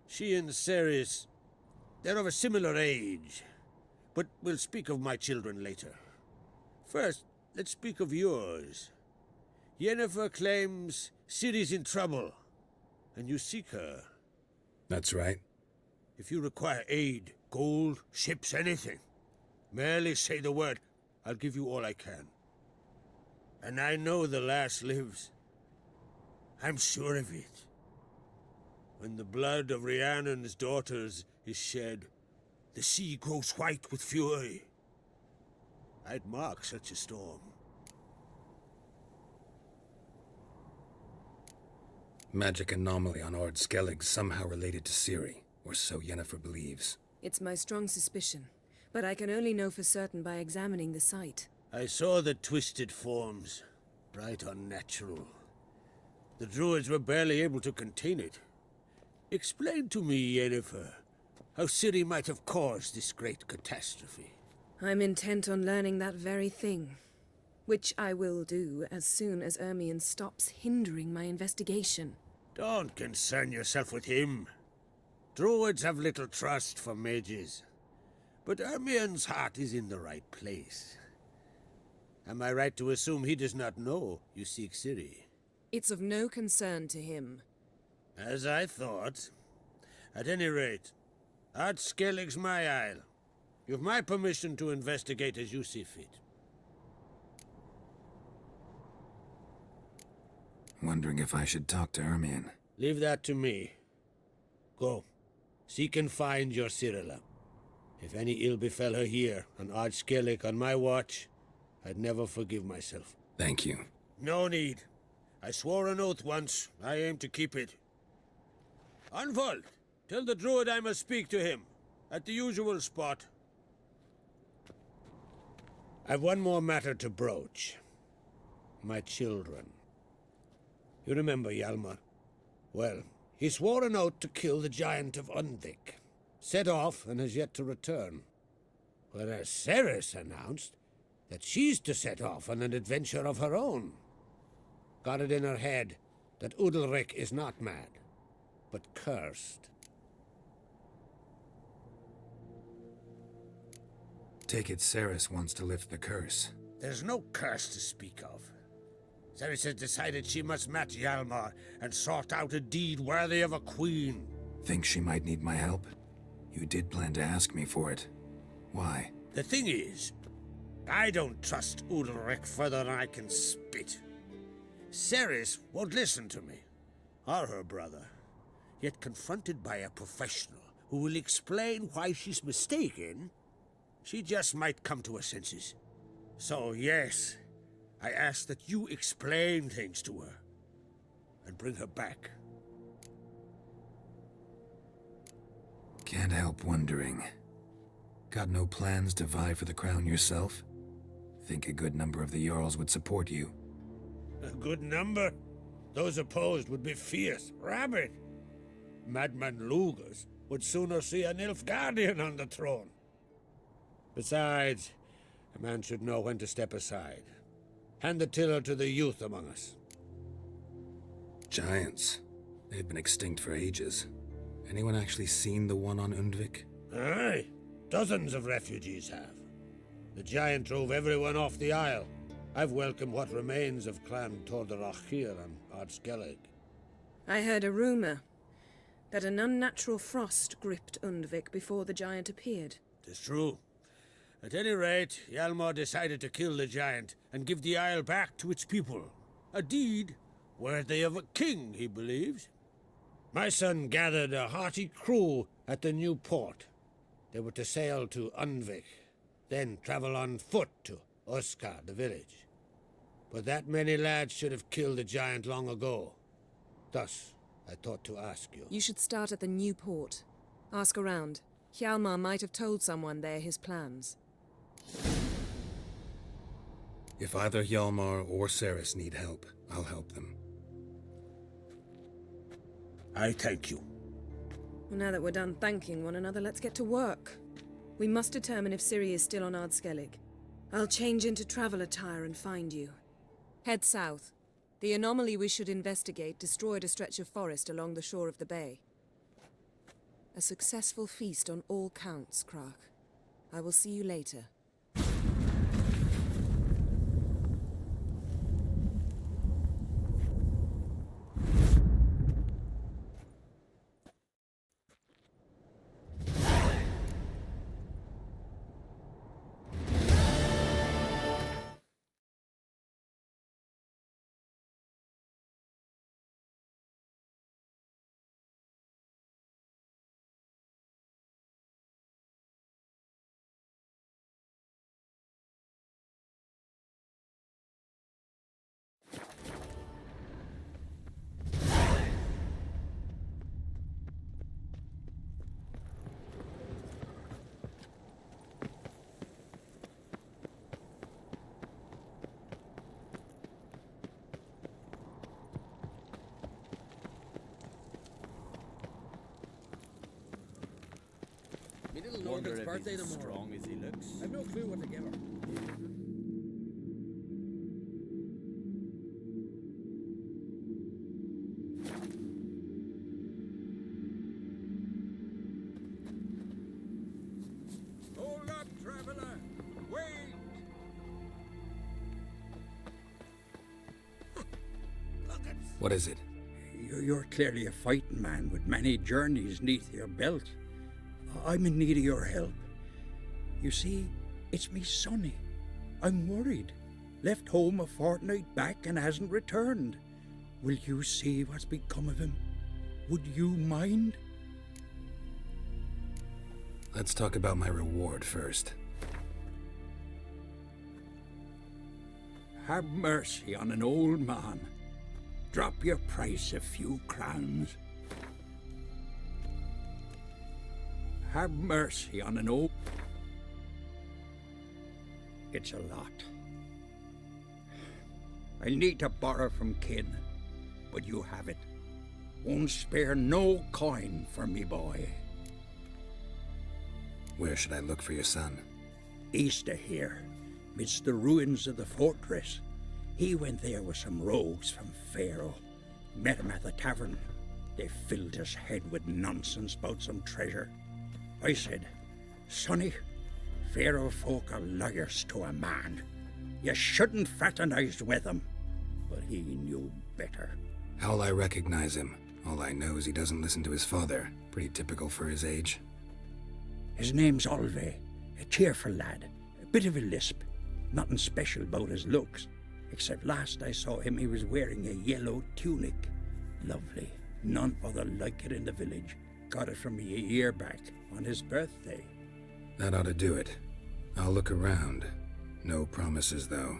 She and Ceres, they're of a similar age. But we'll speak of my children later. First, let's speak of yours. Yennefer claims Ciri's in trouble, and you seek her. That's right. If you require aid, gold, ships, anything, merely say the word. I'll give you all I can. And I know the lass lives. I'm sure of it. When the blood of Rhiannon's daughters is shed, the sea grows white with fury. I'd mark such a storm. Magic anomaly on Ard Skellig somehow related to Ciri, or so Yennefer believes. It's my strong suspicion, but I can only know for certain by examining the site. I saw the twisted forms. Right unnatural. The druids were barely able to contain it. Explain to me, Yennefer, how Ciri might have caused this great catastrophe. I'm intent on learning that very thing, which I will do as soon as Ermion stops hindering my investigation. Don't concern yourself with him. Druids have little trust for mages. But Ermion's heart is in the right place. Am I right to assume he does not know you seek Ciri? It's of no concern to him. As I thought. At any rate, Ard Skellig's my isle. You've my permission to investigate as you see fit. Wondering if I should talk to Ermion. Leave that to me. Go. Seek and find your Cirilla. If any ill befell her here, on Ard Skellig on my watch, I'd never forgive myself. Thank you. No need. I swore an oath once. I aim to keep it. Unfold! Tell the druid I must speak to him. At the usual spot. I've one more matter to broach. My children. You remember Hjalmar? Well, he swore an oath to kill the giant of Undvik. Set off and has yet to return. Whereas Ceres announced that she's to set off on an adventure of her own. Got it in her head that Udalric is not mad, but cursed. Take it Ceres wants to lift the curse. There's no curse to speak of. Ceres has decided she must match Hjalmar and sort out a deed worthy of a queen. Think she might need my help? You did plan to ask me for it. Why? The thing is, I don't trust Udalric further than I can spit. Ceres won't listen to me, or her brother. Yet confronted by a professional who will explain why she's mistaken, she just might come to her senses. So yes, I ask that you explain things to her and bring her back. Can't help wondering. Got no plans to vie for the crown yourself? Think a good number of the Jarls would support you. A good number? Those opposed would be fierce, rabid. Madman Lugas would sooner see an Nilfgaardian on the throne. Besides, a man should know when to step aside. Hand the tiller to the youth among us. Giants. They've been extinct for ages. Anyone actually seen the one on Undvik? Aye. Dozens of refugees have. The giant drove everyone off the isle. I've welcomed what remains of Clan Tordarach here on Ard Skellig. I heard a rumor that an unnatural frost gripped Undvik before the giant appeared. 'Tis true. At any rate, Hjalmar decided to kill the giant and give the isle back to its people. A deed worthy of a king, he believes. My son gathered a hearty crew at the new port. They were to sail to Undvik, then travel on foot to Oskar, the village. But that many lads should have killed the giant long ago. Thus, I thought to ask you. You should start at the new port. Ask around. Hjalmar might have told someone they're his plans. If either Hjalmar or Ceres need help, I'll help them. I thank you. Well, now that we're done thanking one another, let's get to work. We must determine if Ciri is still on Ard Skellig. I'll change into travel attire and find you. Head south. The anomaly we should investigate destroyed a stretch of forest along the shore of the bay. A successful feast on all counts, Crach. I will see you later. Me little Norman's birthday tomorrow. Strong as he looks. I've no clue what to give her. Hold up, traveler! Wait! What is it? You're clearly a fighting man with many journeys neath your belt. I'm in need of your help. You see, it's me Sonny. I'm worried. Left home a fortnight back and hasn't returned. Will you see what's become of him? Would you mind? Let's talk about my reward first. Have mercy on an old man. Drop your price a few crowns. Have mercy on an old... It's a lot. I need to borrow from kin, but you have it. Won't spare no coin for me boy. Where should I look for your son? East of here, midst the ruins of the fortress. He went there with some rogues from Pharaoh. Met him at the tavern. They filled his head with nonsense about some treasure. I said, Sonny, Pharaoh folk are liars to a man. You shouldn't fraternize with them. But he knew better. How'll I recognize him? All I know is he doesn't listen to his father. Pretty typical for his age. His name's Olve, a cheerful lad. A bit of a lisp. Nothing special about his looks. Except last I saw him, he was wearing a yellow tunic. Lovely. None other like it in the village. Got it from me a year back, on his birthday. That ought to do it. I'll look around. No promises, though.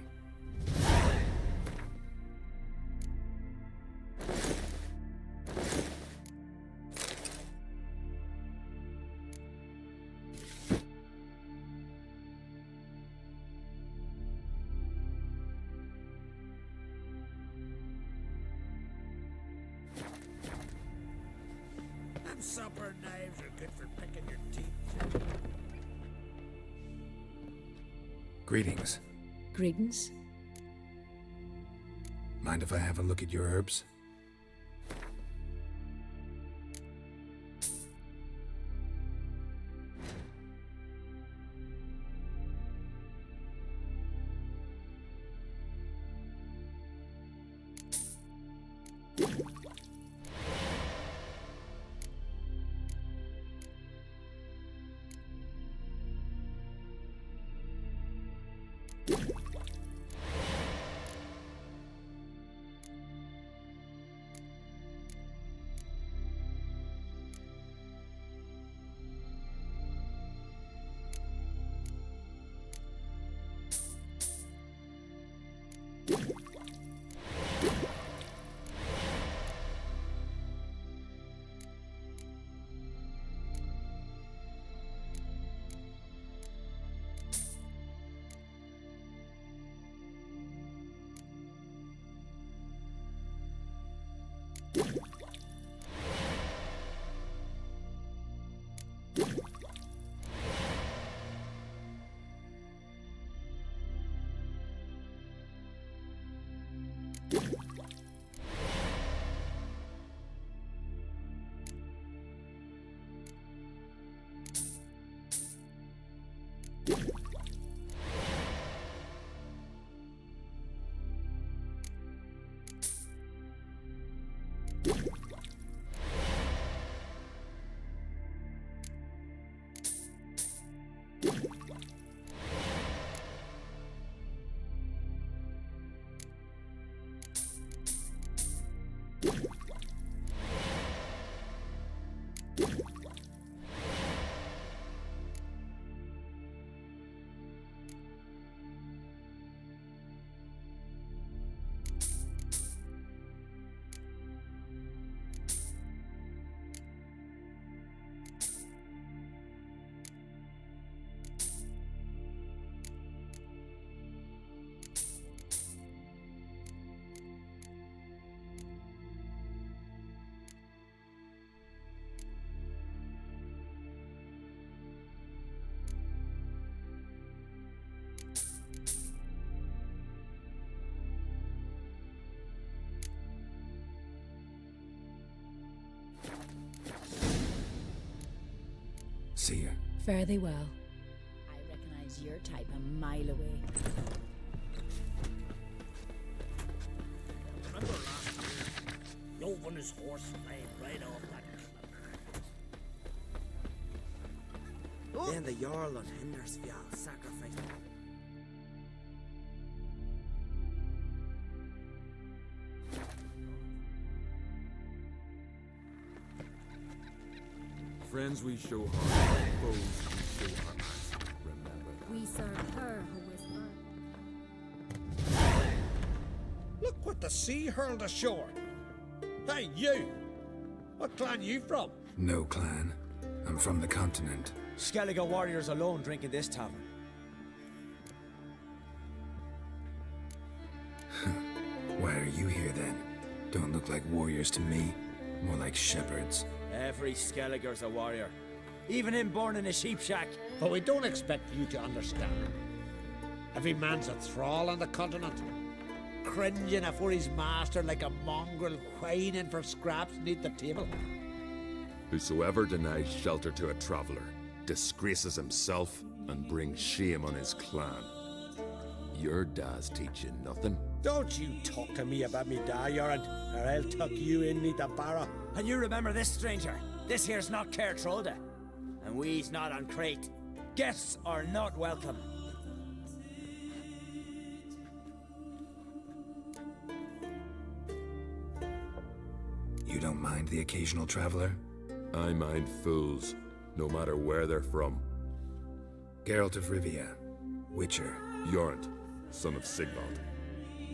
Them supper knives are good for picking your teeth. Greetings. Greetings. Mind if I have a look at your herbs? See ya. Fare thee well. I recognize your type a mile away. Remember last year? Yov on his horse flying right off that cliff. Then the Jarl on Hindersfjall sacrificed. Friends we show heart, foes we show hearts. Remember that. We serve her who is Look what the sea hurled ashore. Hey, you! What clan you from? No clan. I'm from the continent. Skellig warriors alone drink in this tavern. Why are you here then? Don't look like warriors to me. More like shepherds. Every Skelliger's a warrior. Even him born in a sheep shack. But we don't expect you to understand. Every man's a thrall on the continent. Cringing afore his master like a mongrel whining for scraps neath the table. Whosoever denies shelter to a traveler disgraces himself and brings shame on his clan. Your dad's teaching nothing. Don't you talk to me about me da, Yoran, or I'll tuck you in neath the barrow. And you remember this, stranger. This here's not Cair Trolda. And we's not on Crate. Guests are not welcome. You don't mind the occasional traveler? I mind fools, no matter where they're from. Geralt of Rivia, Witcher. Jornt, son of Sigvald.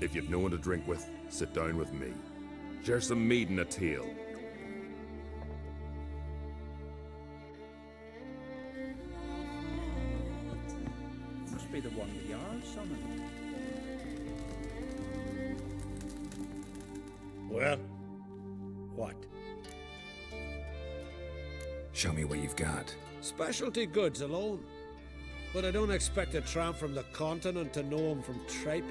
If you've no one to drink with, sit down with me. Share some mead and a tale. Must be the one the Jarl summoned. Well, what? Show me what you've got. Specialty goods alone. But I don't expect a tramp from the continent to know him from tripe.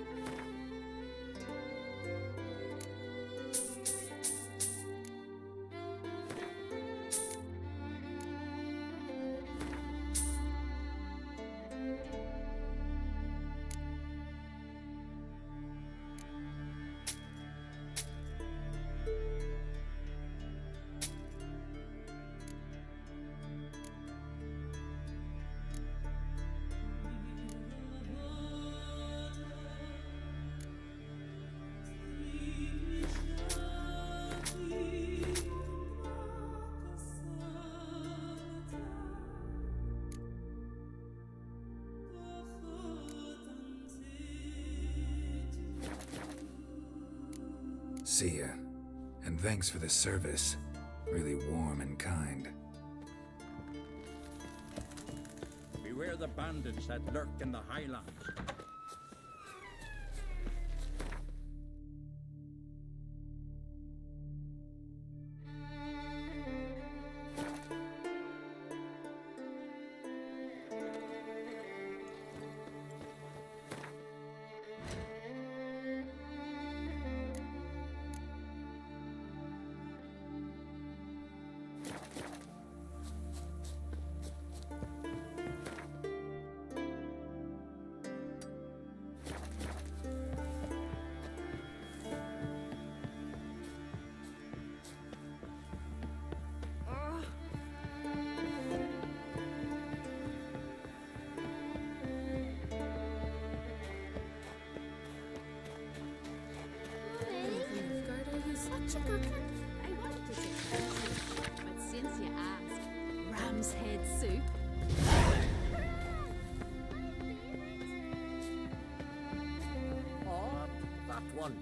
See ya. And thanks for the service. Really warm and kind. Beware the bandits that lurk in the highlands. Such a good one. I wanted to say but since you asked, ram's head soup. Oh, that one.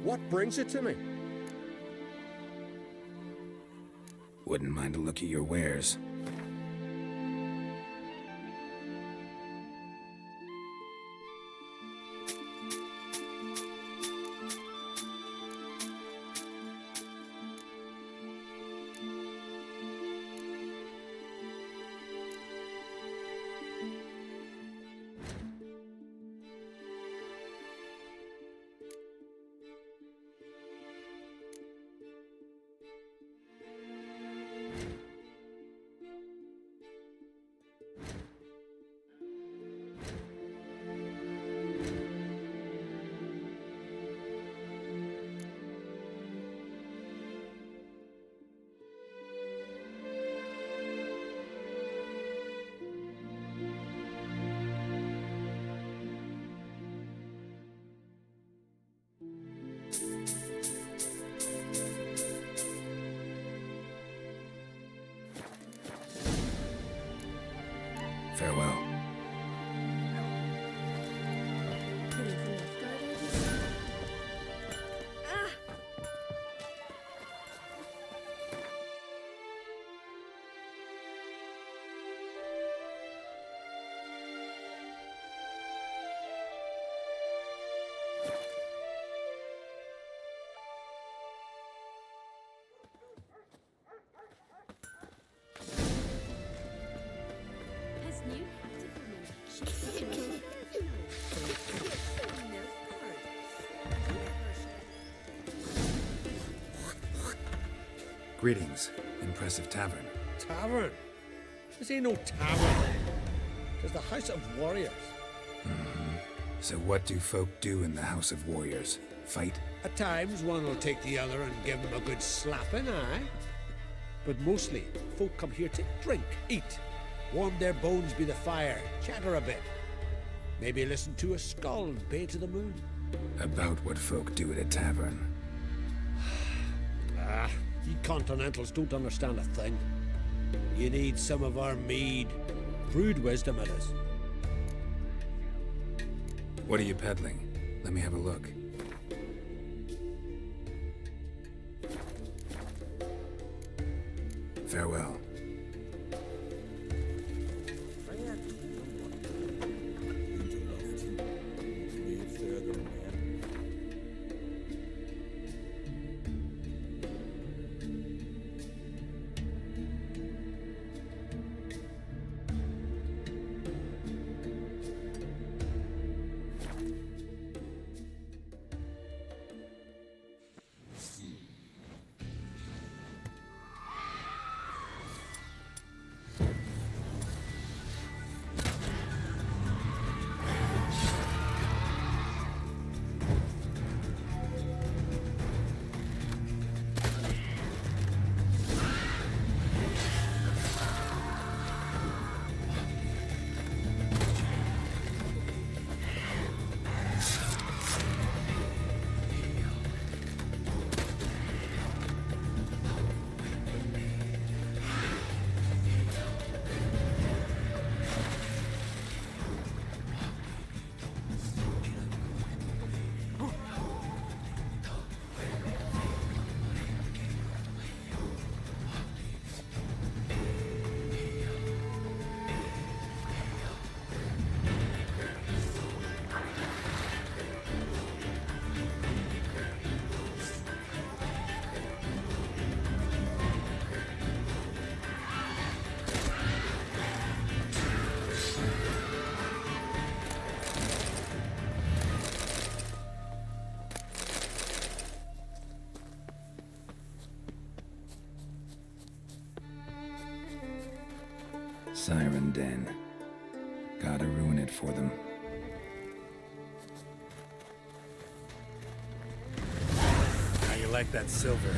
What brings it to me? Wouldn't mind a look at your wares. Farewell. Greetings, impressive tavern. Tavern? This ain't no tavern. It's the House of Warriors. So what do folk do in the House of Warriors? Fight? At times, one will take the other and give them a good slapping, aye. But mostly, folk come here to drink, eat, warm their bones by the fire, chatter a bit. Maybe listen to a skull and bay to the moon. About what folk do at a tavern. You Continentals don't understand a thing. You need some of our mead. Brewed wisdom it is. What are you peddling? Let me have a look. Farewell. Siren Den. Gotta ruin it for them. How you like that silver?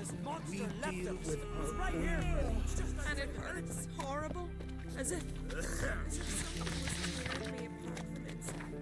this monster left him. It's right here. And it hurts horrible, as if someone was tearing me apart from inside.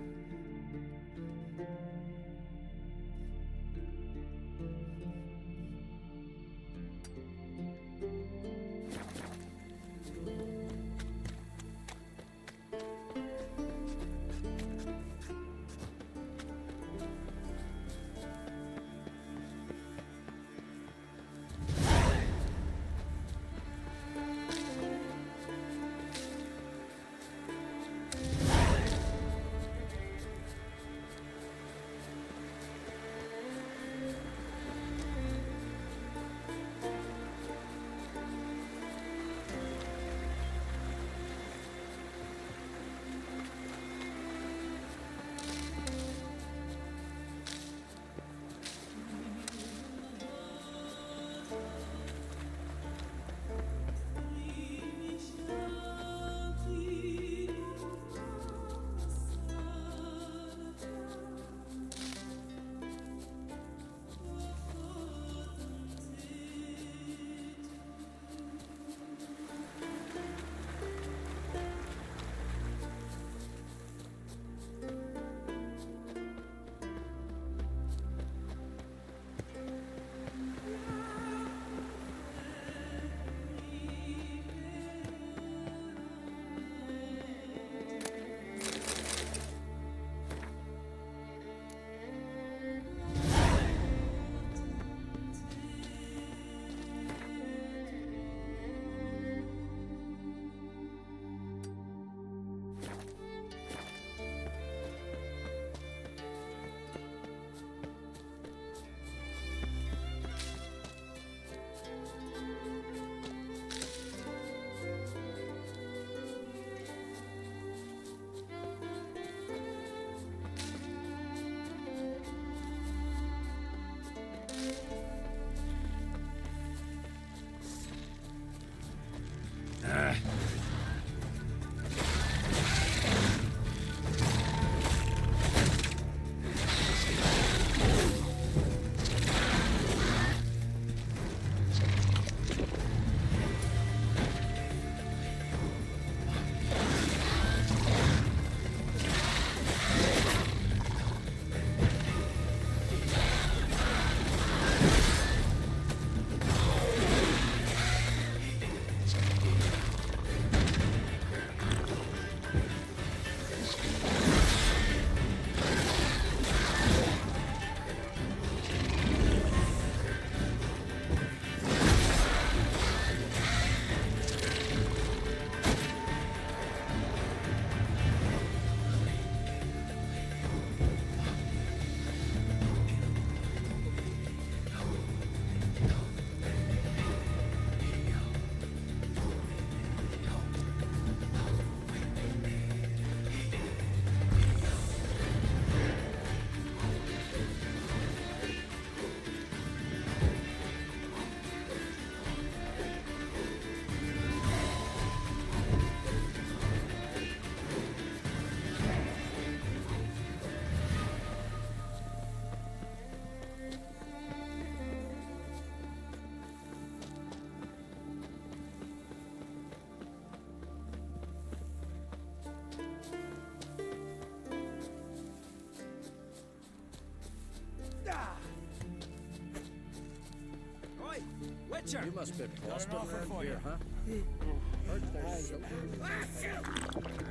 Witcher! You must be busted Got an offer around for here, you. huh? Heard there's so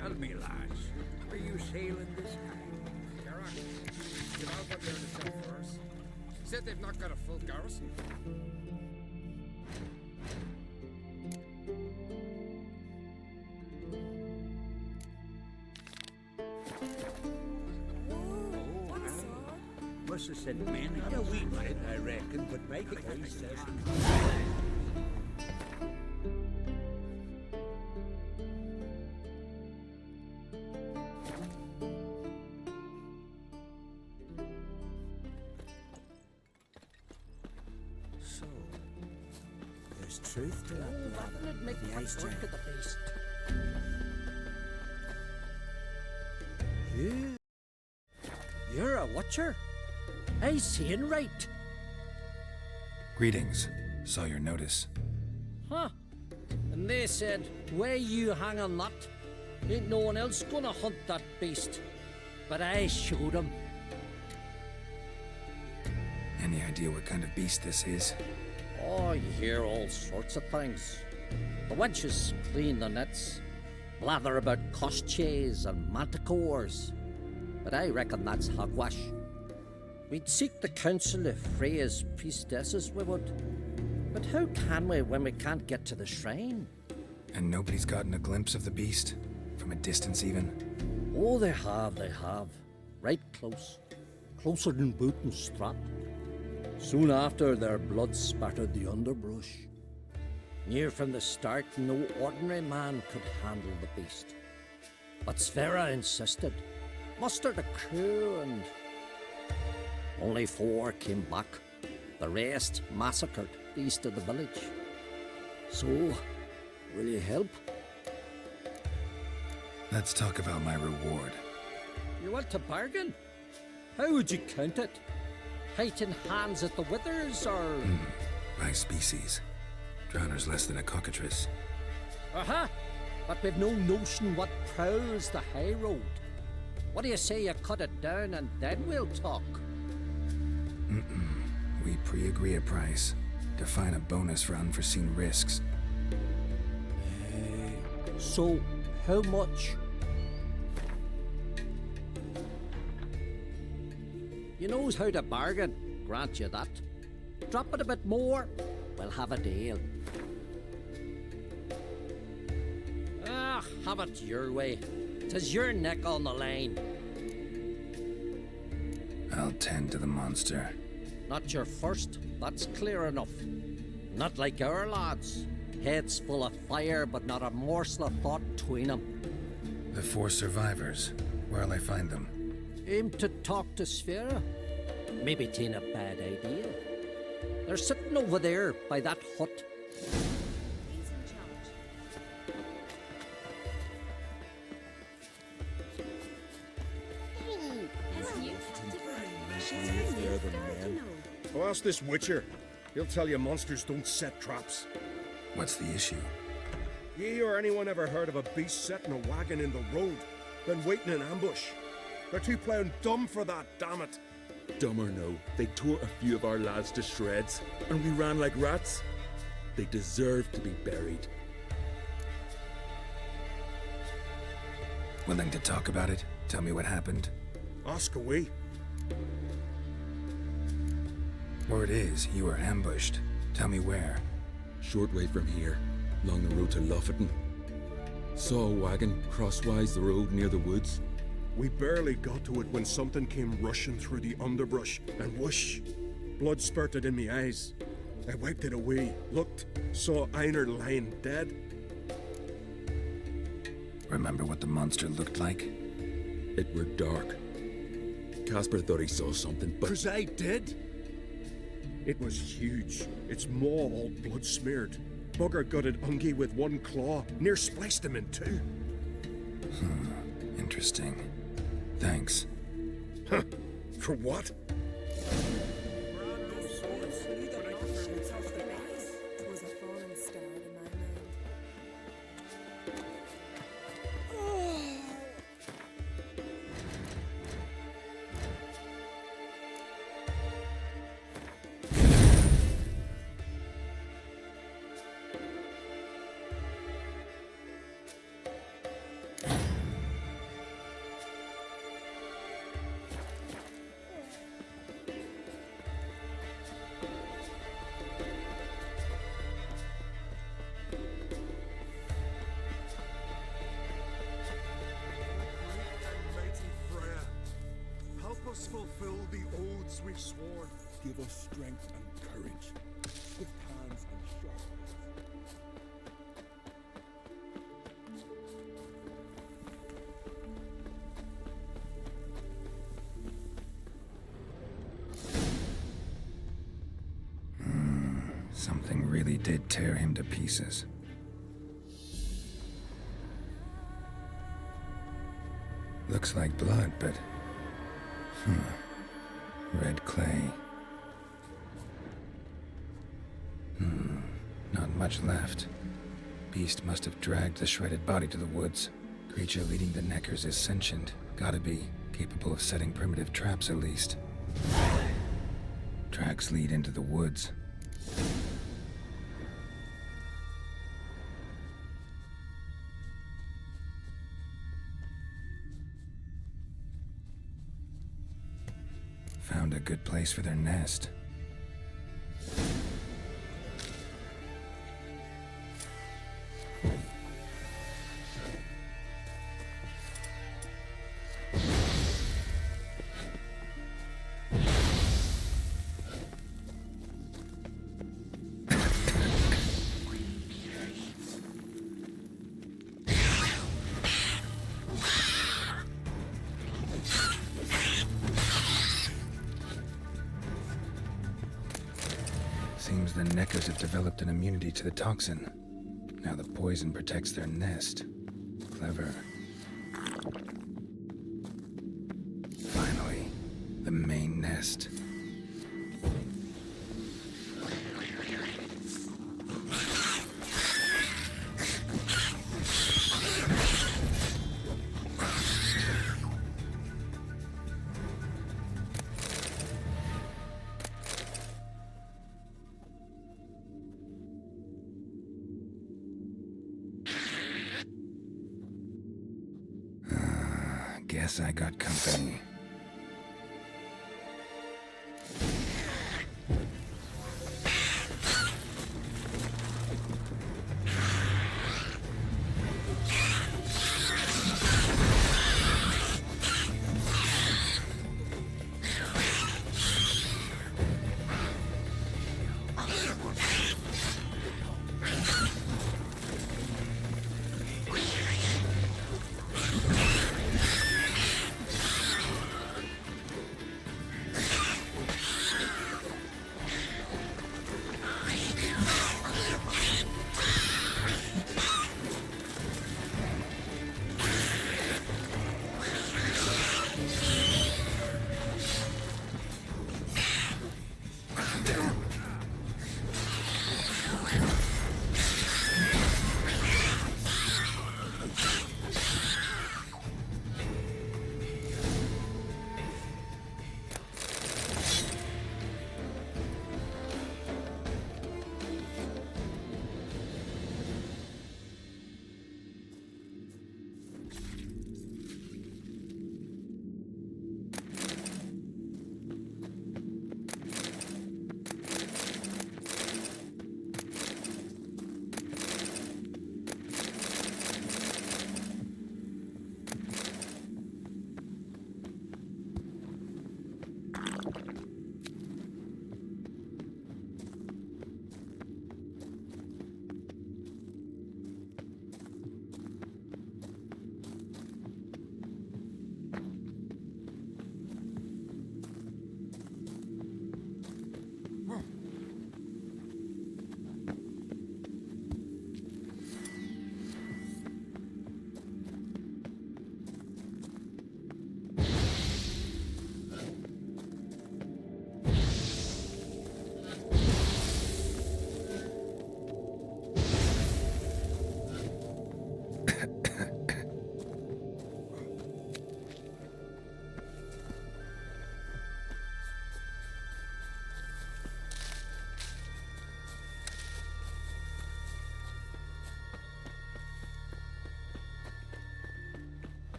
Tell me, lads, are you sailing this time? Crach, get out what they're in the town for us. He said they've not got a full garrison. Must have sent men and a wee bit, I reckon, but make it he says. So, there's truth to that that'll make the ice work giant. of the beast. You're a watcher? I seeing right. Greetings. Saw your notice. Huh? And they said, where you hang on that? Ain't no one else gonna hunt that beast. But I showed 'em. Any idea what kind of beast this is? Oh, you hear all sorts of things. The wenches clean the nets, blather about koshches and manticores. But I reckon that's hogwash. We'd seek the counsel of Freya's priestesses, we would. But how can we when we can't get to the shrine? And nobody's gotten a glimpse of the beast? From a distance, even? Oh, they have, they have. Right close. Closer than boot and strap. Soon after, their blood spattered the underbrush. Near from the start, no ordinary man could handle the beast. But Sverre insisted. Mustered a crew and... Only 4 came back. The rest massacred east of the village. So, will you help? Let's talk about my reward. You want to bargain? How would you count it? Height in hands at the withers, or...? By species. Drowner's less than a cockatrice. Aha! But we've no notion what prowls the high road. What do you say you cut it down and then we'll talk? We pre-agree a price. Define a bonus for unforeseen risks. So, how much? You knows how to bargain, grant you that. Drop it a bit more, we'll have a deal. Ah, have it your way. 'Tis your neck on the line. I'll tend to the monster. Not your first, that's clear enough. Not like our lads. Heads full of fire, but not a morsel of thought between them. The 4 survivors. Where'll I find them? Aim to talk to Sverre? Maybe 'tain't a bad idea. They're sitting over there by that hut. They're the men. Oh, ask this Witcher. He'll tell you monsters don't set traps. What's the issue? Ye or anyone ever heard of a beast setting a wagon in the road, then waiting in ambush? They're too plowing dumb for that, damn it. Dumb or no, they tore a few of our lads to shreds, and we ran like rats. They deserve to be buried. Willing to talk about it? Tell me what happened? Ask away. Word is, you were ambushed. Tell me where. Short way from here, along the road to Lofferton. Saw a wagon crosswise the road near the woods. We barely got to it when something came rushing through the underbrush, and whoosh! Blood spurted in me eyes. I wiped it away, looked, saw Einar lying dead. Remember what the monster looked like? It were dark. Casper thought he saw something, but... 'Cause I did! It was huge. Its maw all blood smeared. Bugger gutted Ungi with one claw, near spliced him in 2. Interesting. Thanks. Huh? For what? Help us fulfill the oaths we've sworn. Give us strength and courage. Swift hands and sharp. Something really did tear him to pieces. Looks like blood, but... red clay. much left. Beast must have dragged the shredded body to the woods. Creature leading the Neckers is sentient. Gotta be. Capable of setting primitive traps, at least. Tracks lead into the woods. Found a good place for their nest. Seems the Neckers have developed an immunity to the toxin. Now the poison protects their nest. Clever. Finally, the main nest. Guess I got company.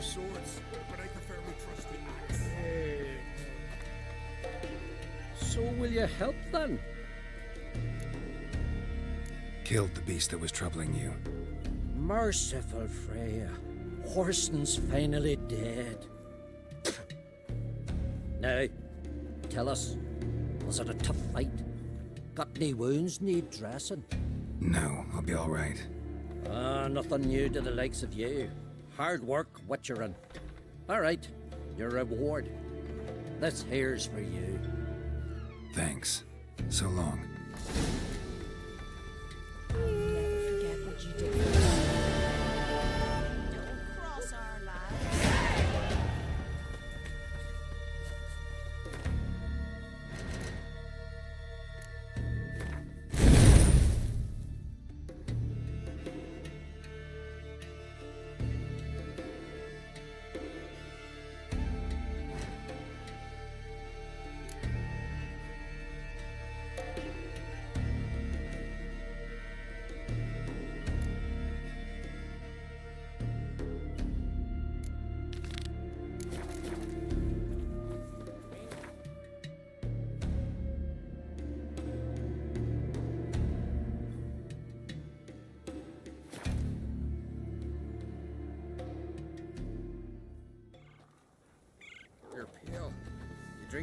Swords, but I prefer my trusty axe. So will you help then? Killed the beast that was troubling you. Merciful Freya. Horston's finally dead. Now, tell us, was it a tough fight? Got any wounds need dressing? No, I'll be all right. Nothing new to the likes of you. Hard work, Witcherin. All right, your reward. This here's for you. Thanks. So long. Never forget what you did. Don't cross our line.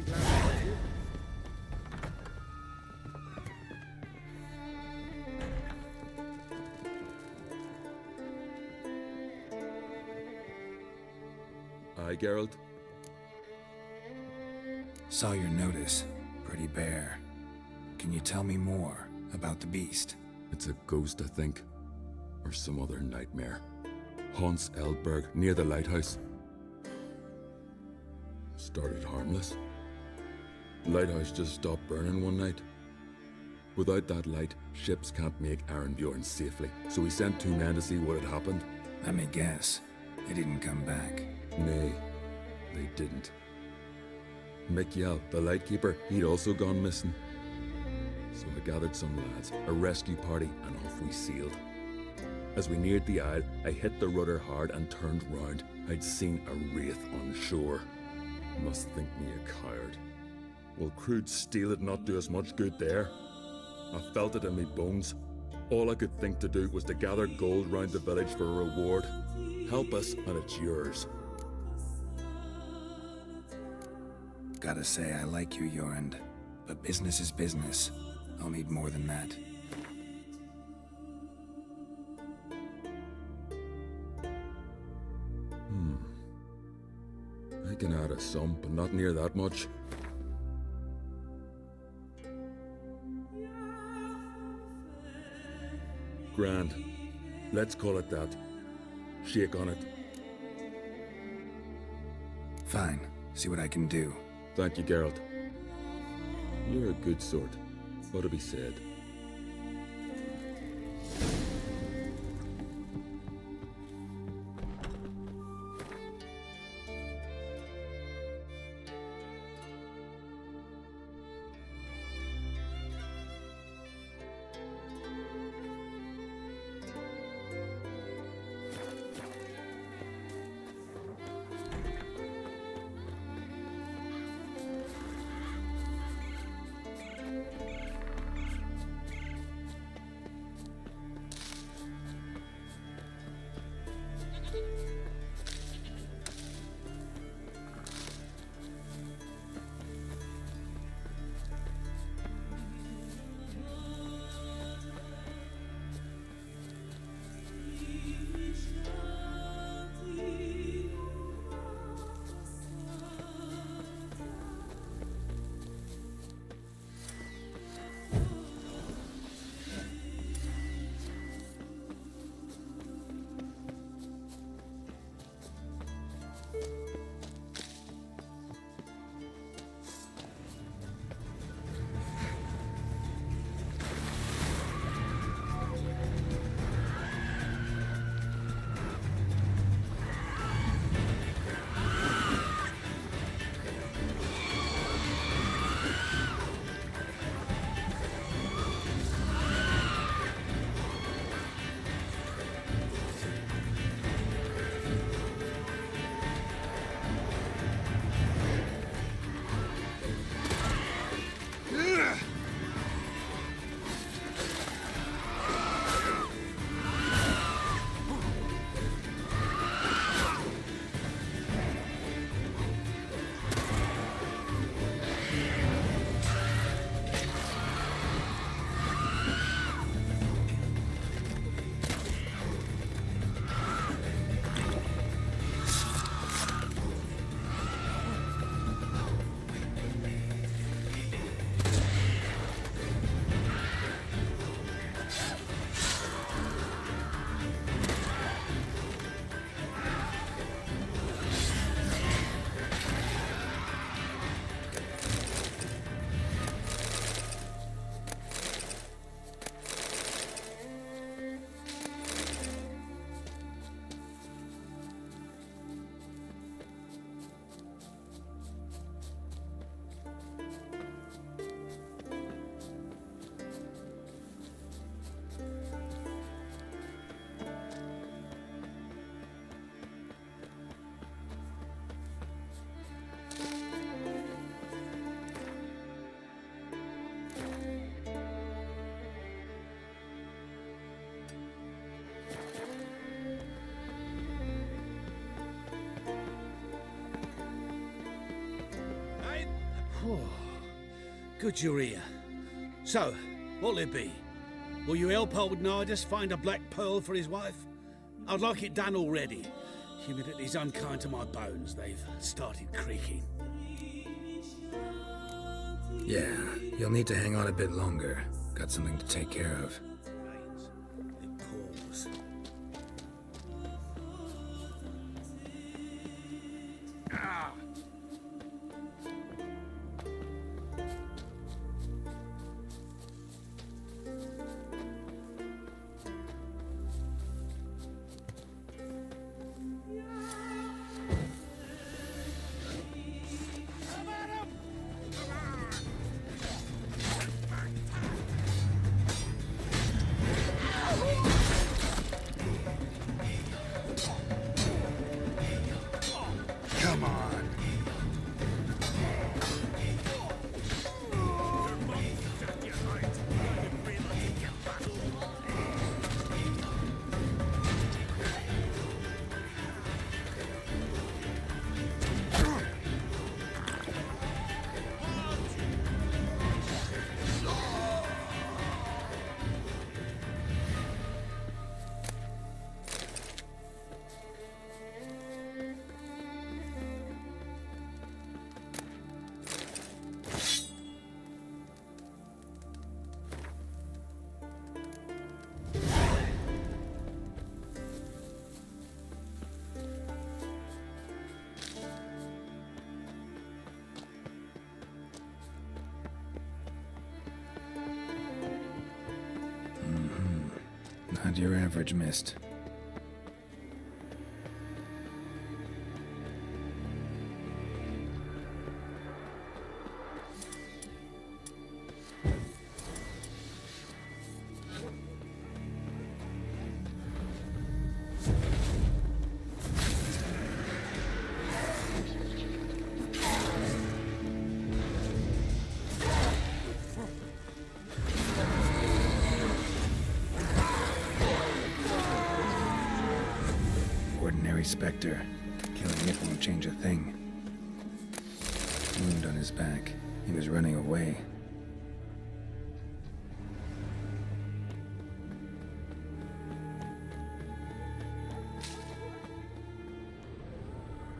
drink last night. Aye, Geralt? Saw your notice. Pretty bare. Can you tell me more about the beast? It's a ghost, I think. Or some other nightmare. Haunts Eldberg, near the lighthouse. Started harmless. Lighthouse just stopped burning one night. Without that light, ships can't make Arenbjorn safely, so we sent 2 men to see what had happened. Let me guess. They didn't come back. Nay, they didn't. Mikjal, the lightkeeper, he'd also gone missing. So I gathered some lads, a rescue party, and off we sailed. As we neared the isle, I hit the rudder hard and turned round. I'd seen a wraith on shore. Must think me a coward. Will crude steel it not do us much good there? I felt it in me bones. All I could think to do was to gather gold round the village for a reward. Help us, and it's yours. Gotta say, I like you, Jorund. But business is business. I'll need more than that. I can add a sum, but not near that much. Grand. Let's call it that. Shake on it. Fine. See what I can do. Thank you, Geralt. You're a good sort. Ought to be said. Oh, good you're here. So, what'll it be? Will you help old Nidus find a black pearl for his wife? I'd like it done already. Humidity's unkind to my bones. They've started creaking. Yeah, you'll need to hang on a bit longer. Got something to take care of. It pours. Ah! Come on. Not your average mist. Ordinary specter. Killing it won't change a thing. Wound on his back. He was running away.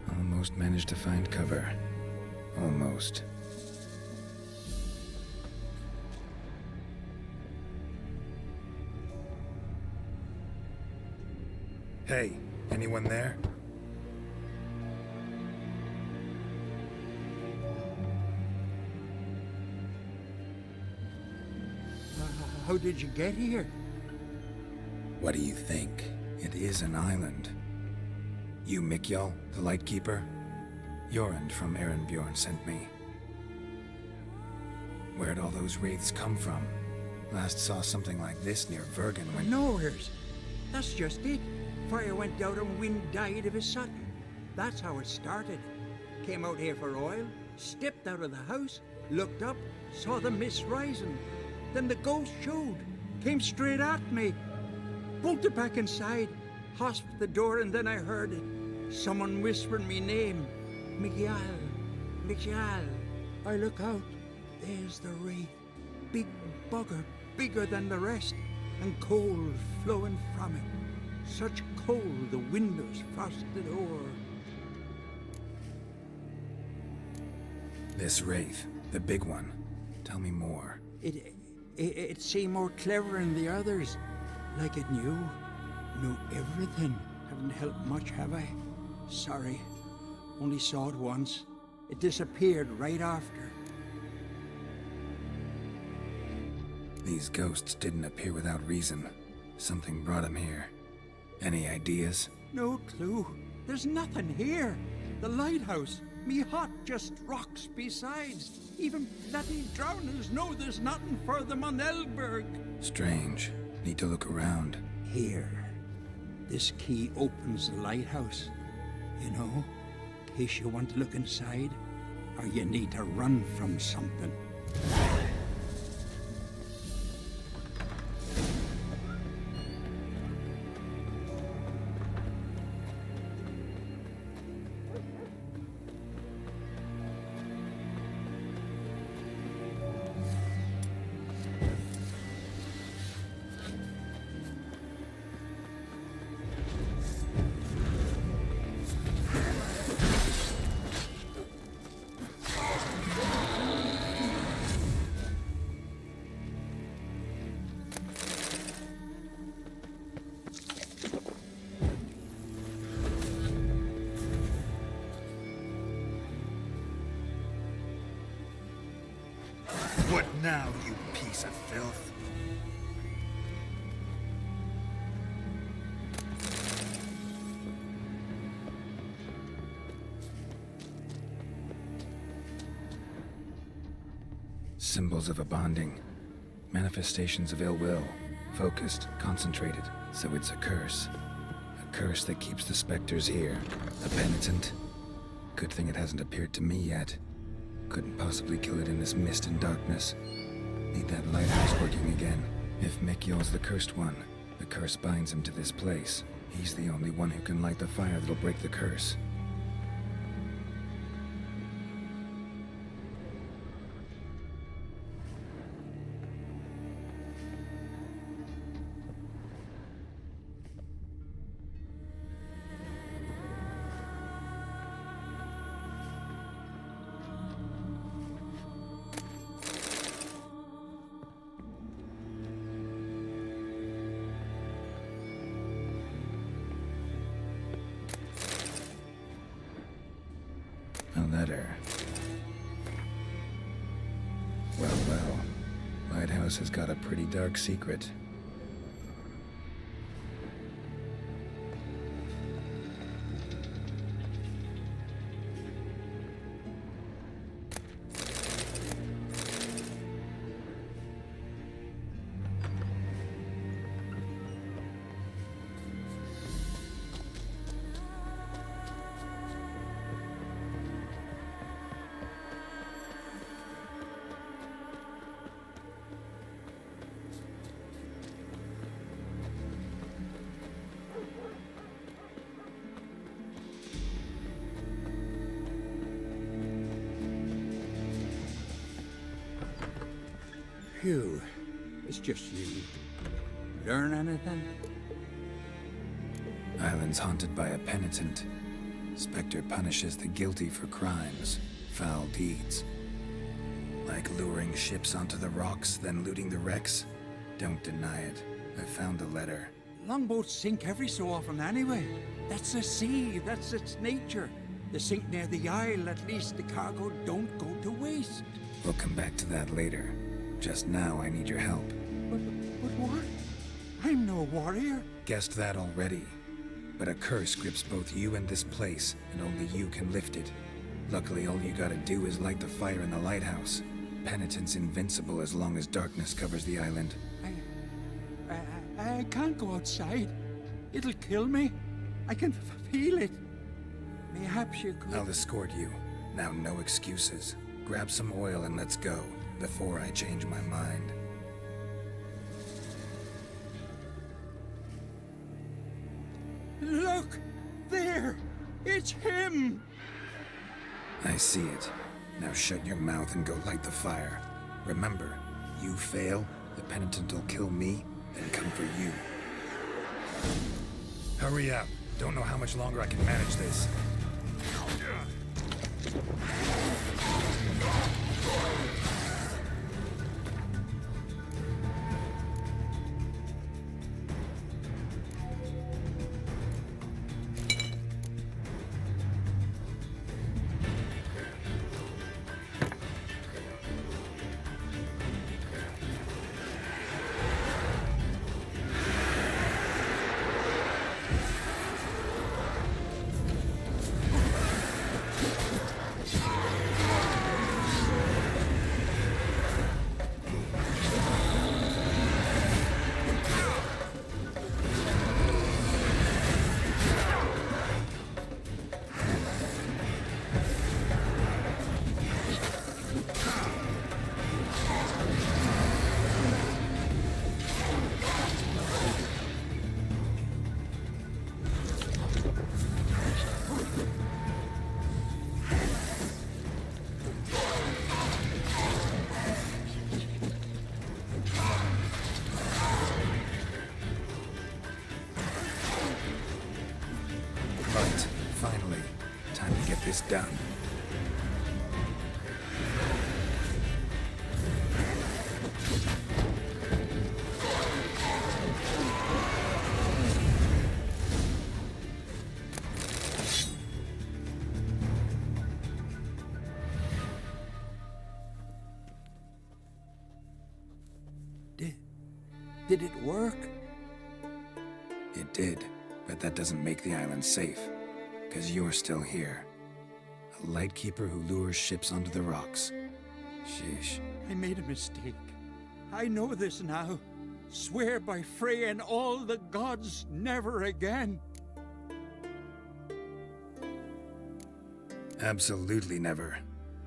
Almost managed to find cover. Almost. Hey, anyone there? How did you get here? What do you think? It is an island. You Mikjal, the Lightkeeper? Jorund from Erenbjorn sent me. Where'd all those wraiths come from? Last saw something like this near Vergen when... Nowheres. That's just it. Fire went out and wind died of his sudden. That's how it started. Came out here for oil, stepped out of the house, looked up, saw the mist rising. Then the ghost showed, came straight at me. Bolted back inside, hosped the door, and then I heard it. Someone whispered me name. Mikjal, Mikjal. I look out, there's the wraith. Big bugger, bigger than the rest, and cold flowing from it. Such cold the windows frosted o'er. This wraith, the big one. Tell me more. It seemed more clever than the others. Like it knew everything. Haven't helped much, have I? Sorry. Only saw it once. It disappeared right after. These ghosts didn't appear without reason. Something brought them here. Any ideas? No clue. There's nothing here. The lighthouse. Me hut just rocks besides. Even bloody drowners know there's nothing for them on Elberg. Strange. Need to look around. Here. This key opens the lighthouse. You know, in case you want to look inside, or you need to run from something. now, you piece of filth. Symbols of a bonding. Manifestations of ill will. Focused, concentrated. So it's a curse. A curse that keeps the specters here. A penitent. Good thing it hasn't appeared to me yet. Couldn't possibly kill it in this mist and darkness. Need that lighthouse working again. If Mikyol's the cursed one, the curse binds him to this place. He's the only one who can light the fire that'll break the curse. A letter. Well, well. Lighthouse has got a pretty dark secret. Phew, it's just you. Learn anything? Island's haunted by a penitent. Spectre punishes the guilty for crimes, foul deeds. Like luring ships onto the rocks, then looting the wrecks. Don't deny it. I found the letter. Longboats sink every so often anyway. That's the sea, that's its nature. They sink near the isle, at least the cargo don't go to waste. We'll come back to that later. Just now, I need your help. But what? I'm no warrior. Guessed that already. But a curse grips both you and this place, and only you can lift it. Luckily, all you gotta do is light the fire in the lighthouse. Penitent's invincible as long as darkness covers the island. I can't go outside. It'll kill me. I can feel it. Perhaps you could... I'll escort you. Now, no excuses. Grab some oil and let's go, before I change my mind. Look! There! It's him! I see it. Now shut your mouth and go light the fire. Remember, you fail, the penitent will kill me, then come for you. Hurry up. Don't know how much longer I can manage this. Right, finally. Time to get this done. Did it work? It did, but that doesn't make the island safe. Because you're still here. A lightkeeper who lures ships onto the rocks. Sheesh. I made a mistake. I know this now. Swear by Frey and all the gods, never again. Absolutely never.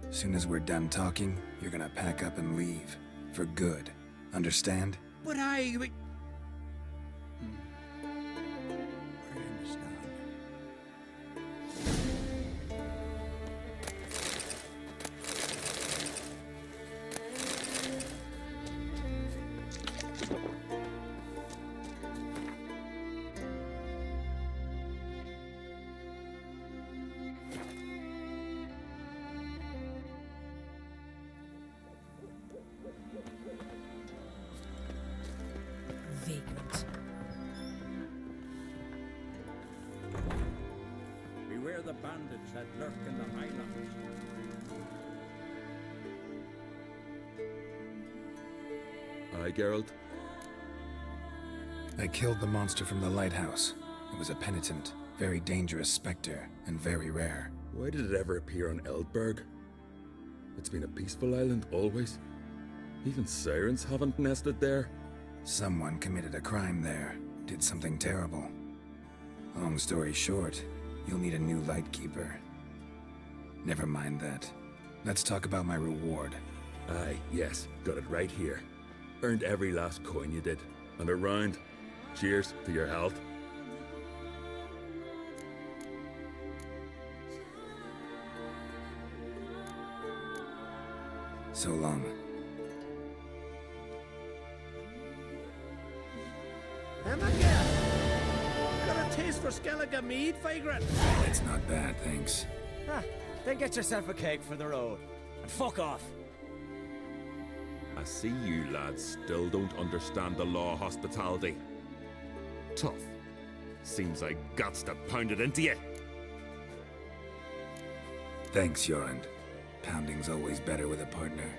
Soon as we're done talking, you're gonna pack up and leave. For good. Understand? But I understand. Vagrant. Beware the bandits that lurk in the highlands. Aye, Geralt? I killed the monster from the lighthouse. It was a penitent, very dangerous specter, and very rare. Why did it ever appear on Eldberg? It's been a peaceful island always. Even sirens haven't nested there. Someone committed a crime there, did something terrible. Long story short, you'll need a new lightkeeper. Never mind that. Let's talk about my reward. Aye, yes, got it right here. Earned every last coin you did. And a round. Cheers to your health. So long. Emma again! Got a taste for Skellig mead, vagrant? It's not bad, thanks. Ah, then get yourself a cake for the road. And fuck off. I see you lads still don't understand the law of hospitality. Tough. Seems like guts to pound it into you. Thanks, Jorund. Pounding's always better with a partner.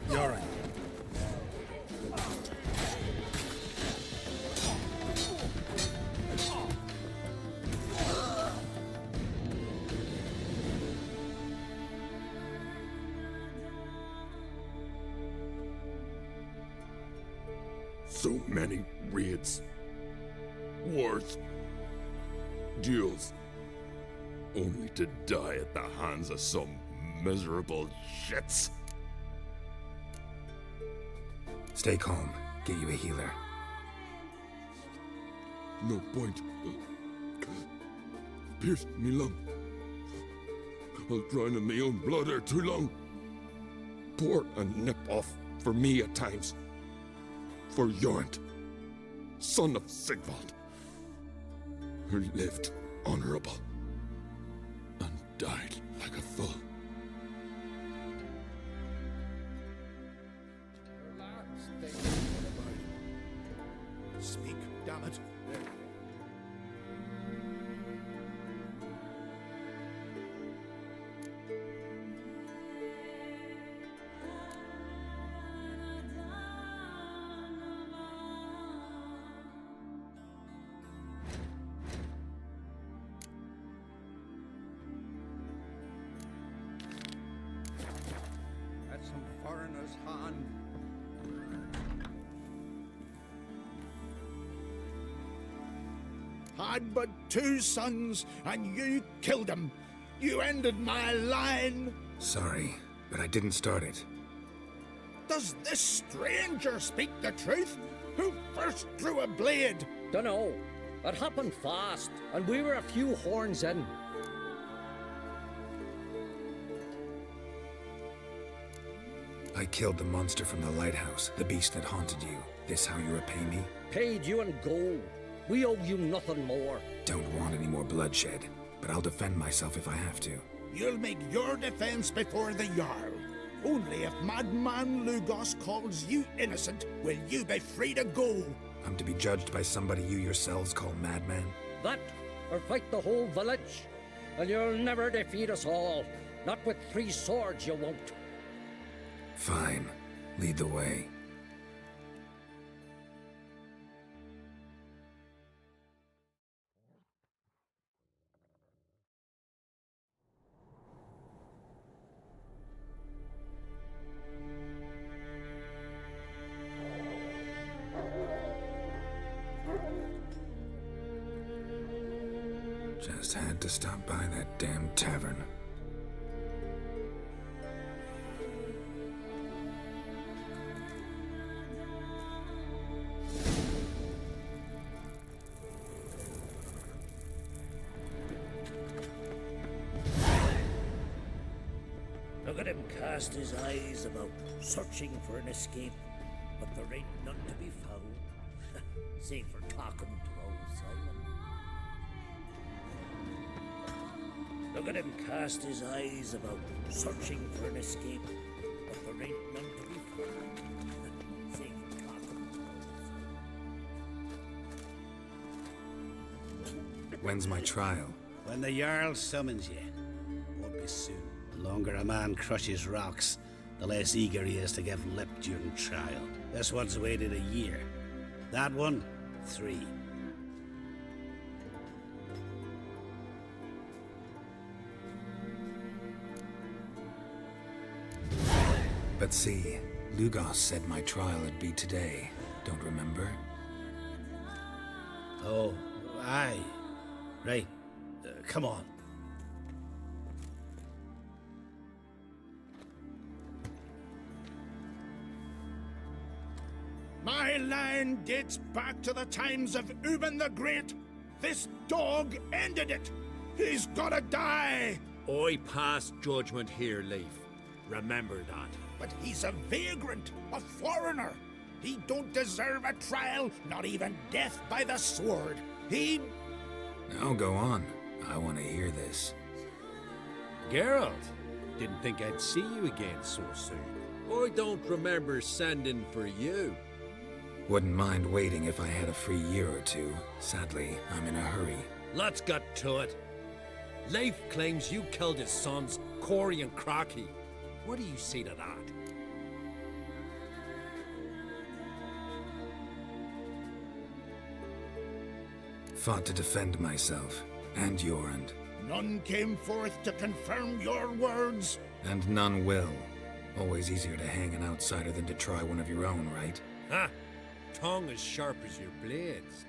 Jorund. So many raids. Wars. Duels. Only to die at the hands of some miserable shits. Stay calm. Get you a healer. No point. Pierced me lung. I'll drown in my own blood ere too long. Pour a nip off for me at times. For Jorund, son of Sigvald, who lived honorable and died like a fool. Speak, damn it. At some foreigner's hand. Had but 2 sons, and you killed them. You ended my line. Sorry, but I didn't start it. Does this stranger speak the truth? Who first drew a blade? Dunno. It happened fast, and we were a few horns in. I killed the monster from the lighthouse, the beast that haunted you. This how you repay me? Paid you in gold. We owe you nothing more. Don't want any more bloodshed, but I'll defend myself if I have to. You'll make your defense before the Jarl. Only if Madman Lugos calls you innocent will you be free to go. I'm to be judged by somebody you yourselves call madman? That, or fight the whole village, and you'll never defeat us all. Not with 3 swords, you won't. Fine. Lead the way. Just had to stop by that damn tavern. Look at him cast his eyes about, searching for an escape, but there ain't none to be found. Save for talking to old Simon. Look at him cast his eyes about, searching for an escape, but there ain't none to be found. Save for talking to old Simon. When's my trial? When the Jarl summons you. Won't be soon. The longer a man crushes rocks, the less eager he is to give lip during trial. This one's waited a year. That one, 3. But see, Lugos said my trial would be today. Don't remember? Oh, aye. Right. Come on. My line dates back to the times of Ubin the Great. This dog ended it. He's gotta die. I pass judgment here, Leif. Remember that. But he's a vagrant, a foreigner. He don't deserve a trial, not even death by the sword. He... Now go on. I want to hear this. Geralt, didn't think I'd see you again so soon. I don't remember sending for you. Wouldn't mind waiting if I had a free year or 2. Sadly, I'm in a hurry. Let's get to it. Leif claims you killed his sons, Corey and Crach. What do you say to that? Fought to defend myself, and Jorund. None came forth to confirm your words. And none will. Always easier to hang an outsider than to try one of your own, right? Ha! Tongue as sharp as your blades.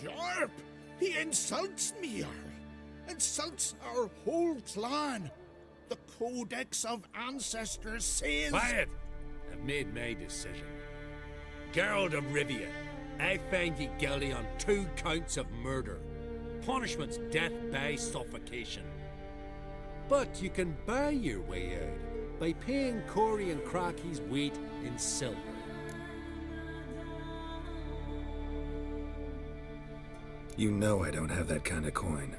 Sharp? He insults me, Jarl. Insults our whole clan. The Codex of Ancestors says... Quiet! I've made my decision. Geralt of Rivia, I find ye guilty on 2 counts of murder. Punishment's death by suffocation. But you can buy your way out by paying Corey and Crach's weight in silver. You know I don't have that kind of coin.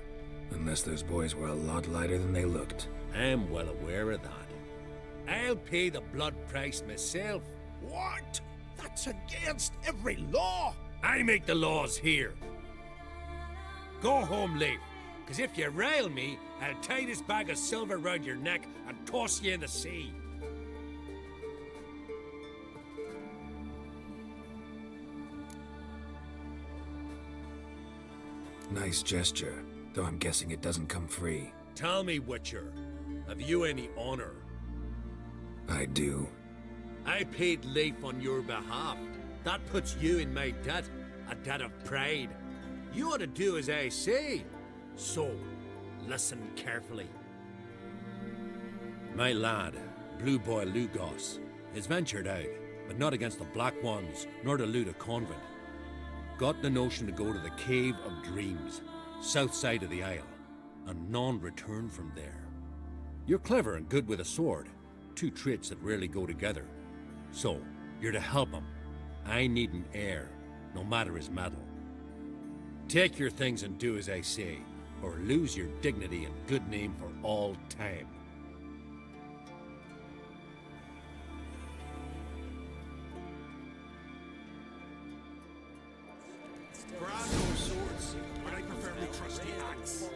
Unless those boys were a lot lighter than they looked. I'm well aware of that. I'll pay the blood price myself. What? That's against every law. I make the laws here. Go home, Leif, because if you rile me, I'll tie this bag of silver round your neck and toss you in the sea. Nice gesture, though I'm guessing it doesn't come free. Tell me, Witcher, have you any honor? I do. I paid Leif on your behalf. That puts you in my debt, a debt of pride. You ought to do as I say. So, listen carefully. My lad, Blue Boy Lugos, has ventured out, but not against the Black Ones, nor to loot a convent. Got the notion to go to the Cave of Dreams, south side of the Isle, and none return from there. You're clever and good with a sword, 2 traits that rarely go together. So, you're to help him. I need an heir, no matter his mettle. Take your things and do as I say, or lose your dignity and good name for all time. trusty axe.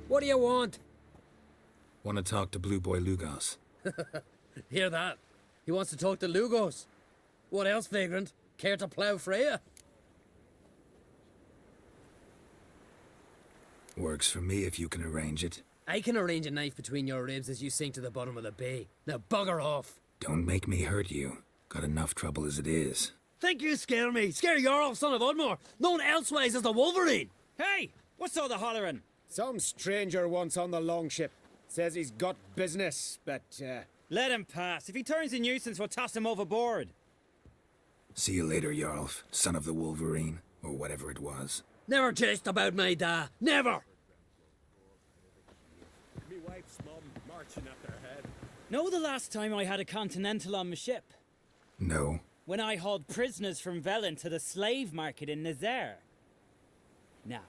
What do you want? Want to talk to Blue Boy Lugos. Hear that? He wants to talk to Lugos. What else, vagrant? Care to plough Freya? Works for me if you can arrange it. I can arrange a knife between your ribs as you sink to the bottom of the bay. Now bugger off. Don't make me hurt you. Got enough trouble as it is. Think you scare me? Scare Jarl, son of Udmore, known elsewise as the Wolverine. Hey, what's all the hollering? Some stranger once on the longship. Says he's got business, but, Let him pass. If he turns a nuisance, we'll toss him overboard. See you later, Jarl, son of the Wolverine, or whatever it was. Never jest about my da. Never! Me wife's mum marching at their head. Know the last time I had a Continental on my ship? No. When I hauled prisoners from Velen to the slave market in Nazaire. Now,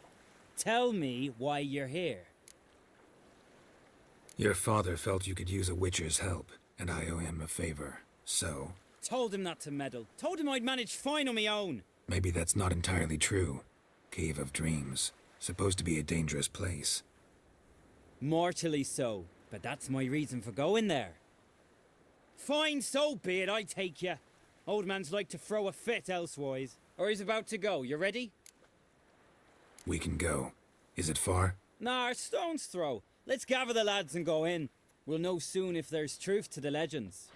tell me why you're here. Your father felt you could use a witcher's help, and I owe him a favor. So, Told him not to meddle. Told him I'd manage fine on my own. Maybe that's not entirely true. Cave of Dreams. Supposed to be a dangerous place. Mortally so, but that's my reason for going there. Fine, so be it, I take you. Old man's like to throw a fit elsewise. Or he's about to go, you ready? We can go. Is it far? Nah, stone's throw. Let's gather the lads and go in. We'll know soon if there's truth to the legends.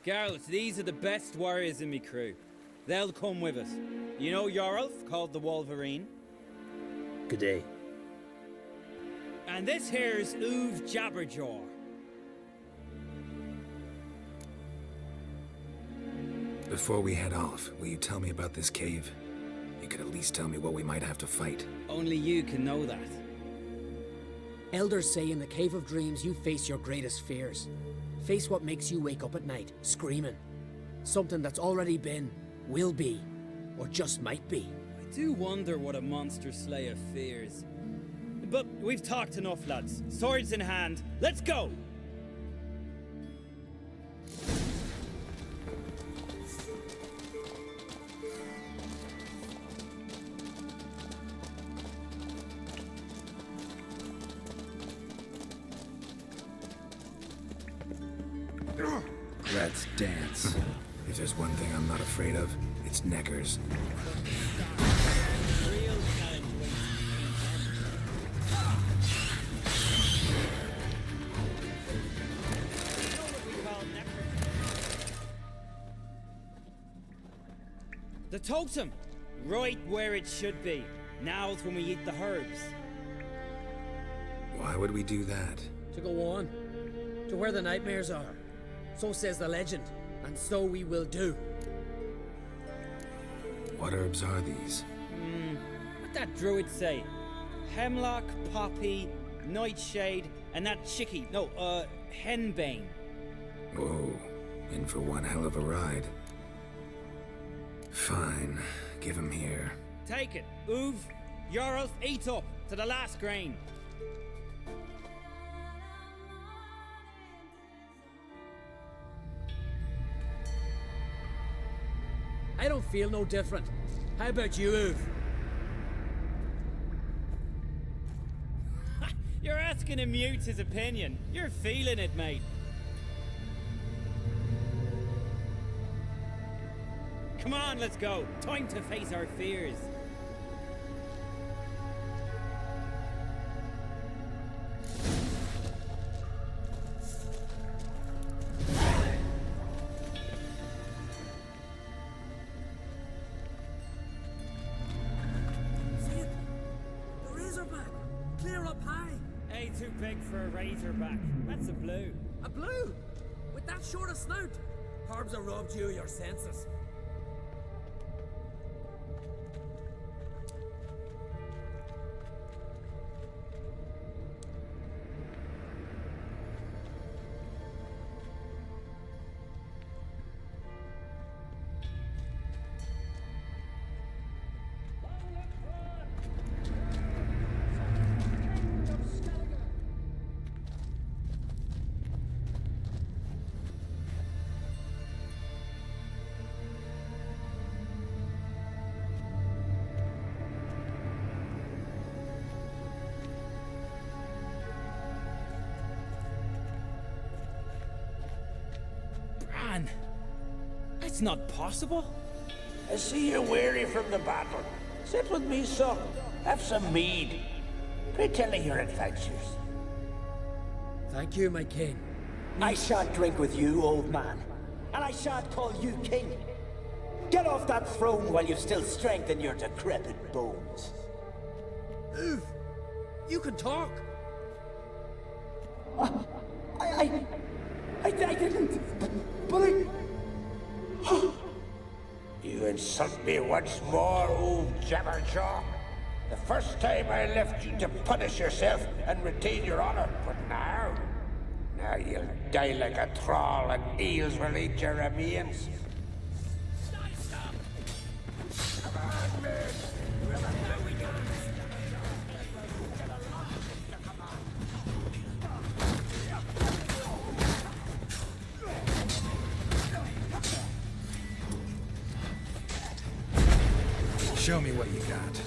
Girls, these are the best warriors in me crew. They'll come with us. You know Yorulf, called the Wolverine? Good day. And this here's Uv Jabberjaw. Before we head off, will you tell me about this cave? You could at least tell me what we might have to fight. Only you can know that. Elders say in the Cave of Dreams you face your greatest fears. Face what makes you wake up at night, screaming. Something that's already been, will be, or just might be. I do wonder what a monster slayer fears. But we've talked enough, lads. Swords in hand, let's go! Let's dance. If there's one thing I'm not afraid of, it's neckers. The totem! Right where it should be. Now's when we eat the herbs. Why would we do that? To go on. To where the nightmares are. So says the legend. And so we will do. What herbs are these? What that druid say? Hemlock, poppy, nightshade, and that henbane. Whoa, in for one hell of a ride. Fine, give him here. Take it, Uv. Yorulf, eat up to the last grain. I don't feel no different. How about you, Uv? You're asking him mute his opinion. You're feeling it, mate. Come on, let's go. Time to face our fears. See it? The razorback! Clear up high! Ain't too big for a razorback. That's a blue. A blue? With that short a snout? Herbs have robbed you of your senses. That's not possible. I see you're weary from the battle. Sit with me, son. Have some mead. Pray tell me your adventures. Thank you, my king. I shan't drink with you, old man. And I shan't call you king. Get off that throne while you've still strength in your decrepit bones. Uv, you can talk. I didn't. But I... You insult me once more, old Jabberjaw. The first time I left you to punish yourself and retain your honor, but now you'll die like a thrall and eels will eat your remains. Come on, miss. Show me what you got.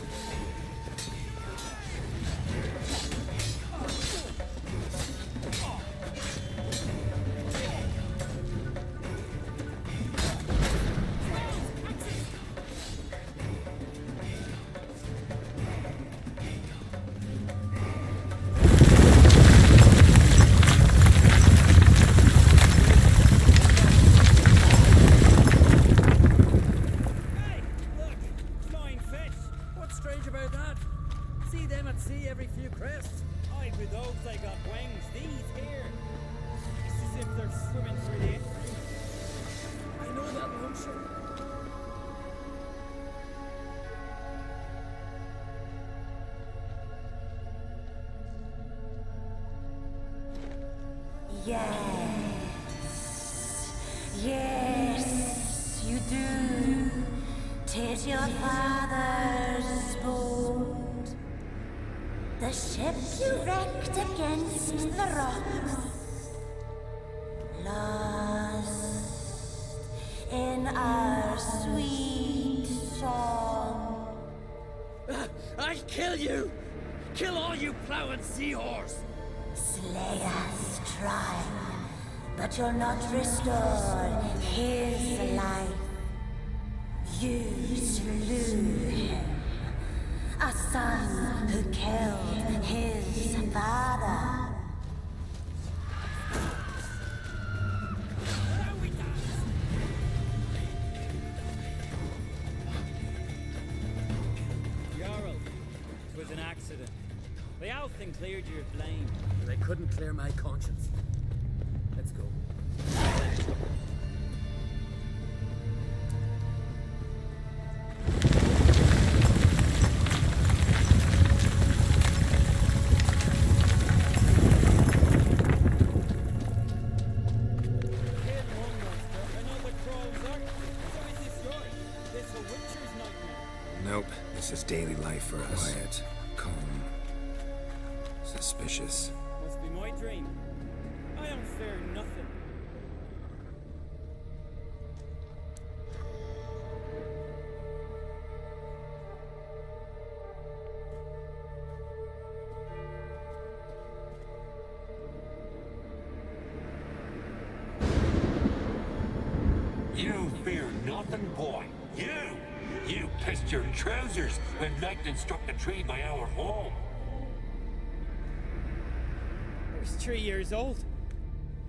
Yes, you do. 'Tis your father's boat. The ship you wrecked against the rocks. Lost in our sweet song. I'll kill you! Kill all you plowing seahorse! Slay us, try, but you'll not restore his life. You slew him, a son who killed his father. Jarl, it was an accident. The Althing cleared you of blame. They couldn't clear my conscience. Let's go. Nope, this is daily life for us. Quiet, calm, suspicious. Must be my dream. I don't fear nothing. You fear nothing, boy. You pissed your trousers when lightning struck the tree by our home. I was 3 years old.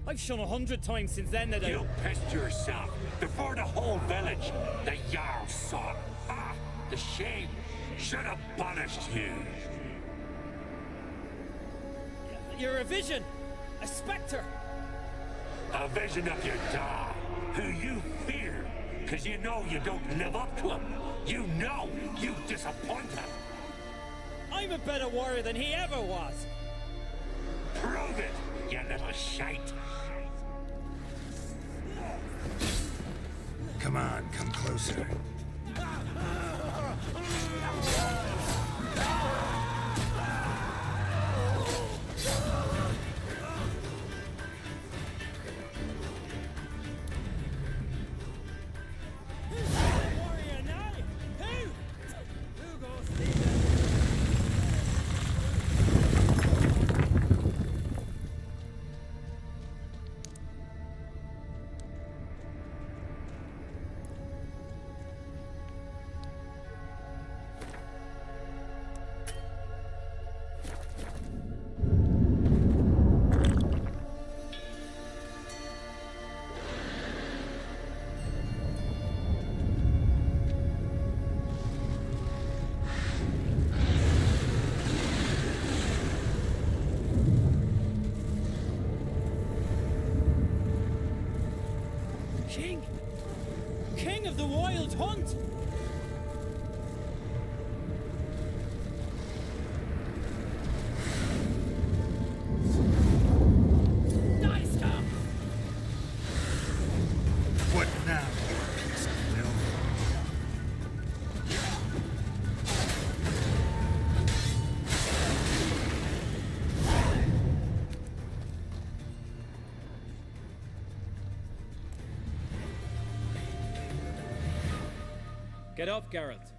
I've shone 100 times since then that You pissed yourself before the whole village. The Jarl saw it. Ah, the shame should have punished you. You're a vision! A spectre! A vision of your dad, who you fear, because you know you don't live up to him. You know you disappoint him. I'm a better warrior than he ever was! Prove it, you little shite. Come on, come closer. King of the Wild Hunt! What now, you piece of filth? Get up, Geralt.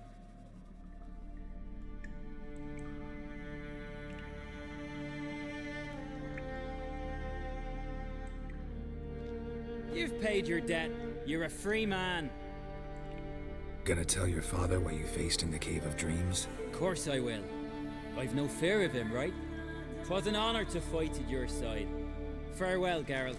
You've paid your debt. You're a free man. Gonna tell your father what you faced in the Cave of Dreams? Of course I will. I've no fear of him, right? 'Twas an honor to fight at your side. Farewell, Geralt.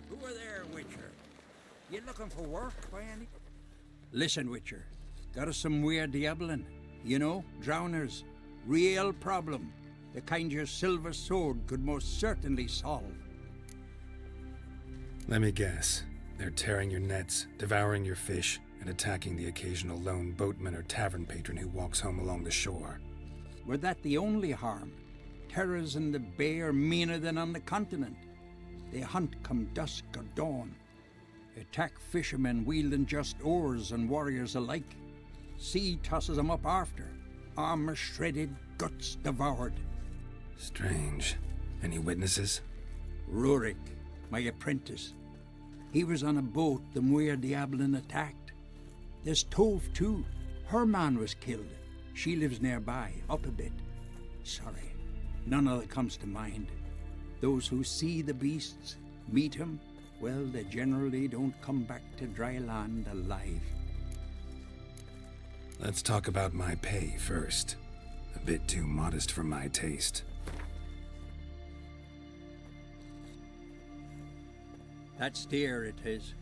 Who are there, Witcher? You looking for work by any? Listen, Witcher. Got us some weird diabling. You know, drowners. Real problem. The kind your silver sword could most certainly solve. Let me guess. They're tearing your nets, devouring your fish, and attacking the occasional lone boatman or tavern patron who walks home along the shore. Were that the only harm? Terrors in the bay are meaner than on the continent. They hunt come dusk or dawn. Attack fishermen wielding just oars and warriors alike. Sea tosses them up after. Armor shredded, guts devoured. Strange. Any witnesses? Rurik, my apprentice. He was on a boat the Muir Diablin attacked. There's Tove too. Her man was killed. She lives nearby, up a bit. Sorry, none other comes to mind. Those who see the beasts, meet him, well, they generally don't come back to dry land alive. Let's talk about my pay first. A bit too modest for my taste. That's dear, it is,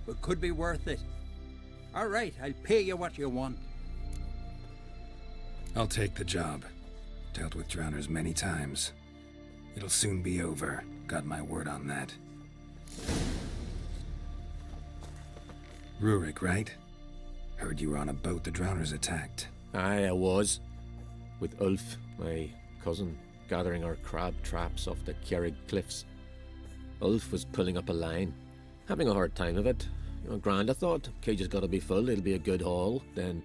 but could be worth it. All right, I'll pay you what you want. I'll take the job. Dealt with drowners many times. It'll soon be over. Got my word on that. Rurik, right? Heard you were on a boat the drowners attacked. Aye, I was. With Ulf, my cousin, gathering our crab traps off the Kjerrig cliffs. Ulf was pulling up a line, having a hard time of it. Grand, I thought. Cage has got to be full, it'll be a good haul. Then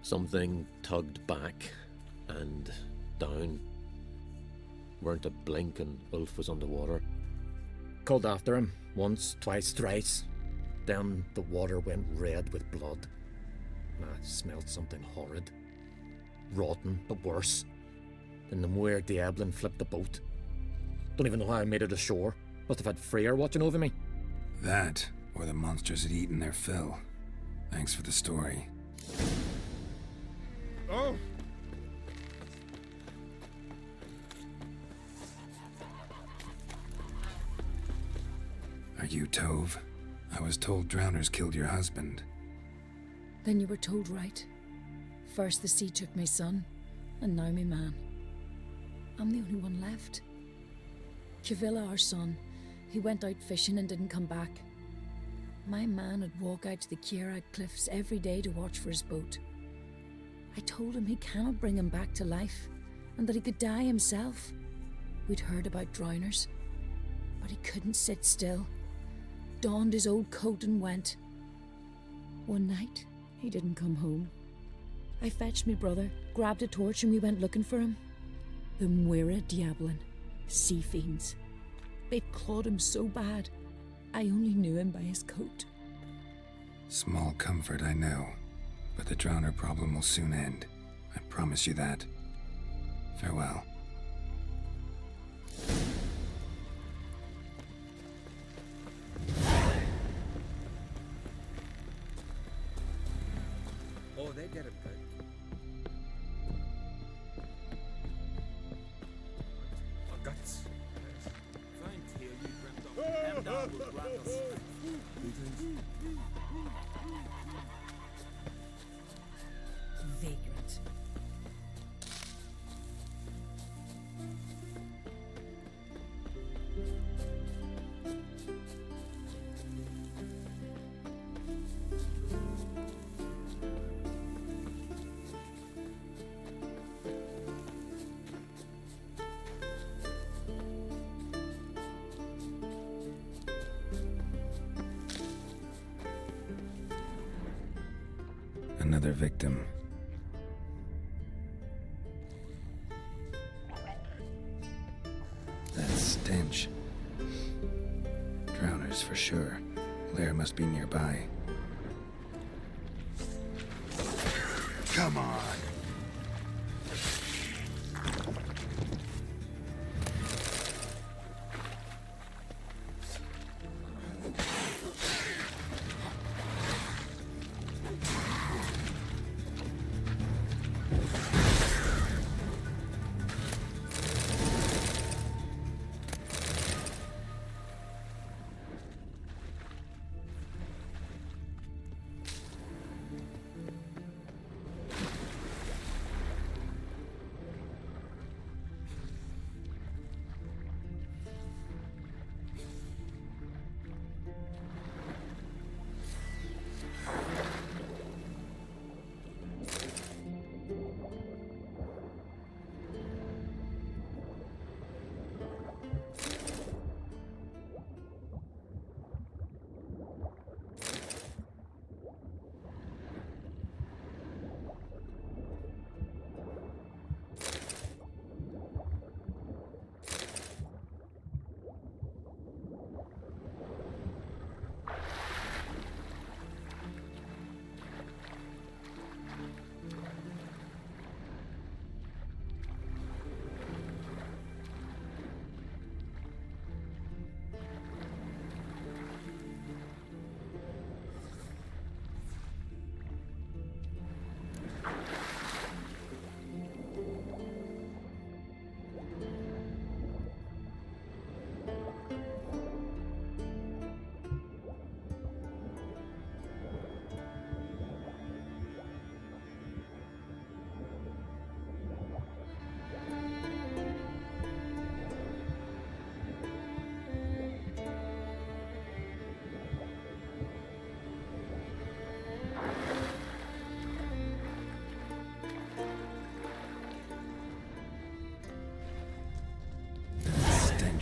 something tugged back and down. Weren't a blink and Ulf was underwater. Called after him, once, twice, thrice. Then the water went red with blood. I smelled something horrid. Rotten, but worse. Then the Muir Diablin flipped the boat. Don't even know how I made it ashore. Must have had Freyr watching over me. That, or the monsters had eaten their fill. Thanks for the story. Oh! Are you Tove? I was told drowners killed your husband. Then you were told right. First the sea took my son, and now my man. I'm the only one left. Kavilla, our son, he went out fishing and didn't come back. My man would walk out to the Kjerrig cliffs every day to watch for his boat. I told him he cannot bring him back to life, and that he could die himself. We'd heard about drowners, but he couldn't sit still. Donned his old coat and went. One night, he didn't come home. I fetched me brother, grabbed a torch, and we went looking for him. The Muir Diablin, sea fiends. They'd clawed him so bad, I only knew him by his coat. Small comfort, I know. But the drowner problem will soon end. I promise you that. Farewell. Oh, they get him good. Oh, guts. Fine tale you dreamt of. Them dog will grant us. Vagrant. Another victim. That stench. Drowners for sure. Lair must be nearby. Come on!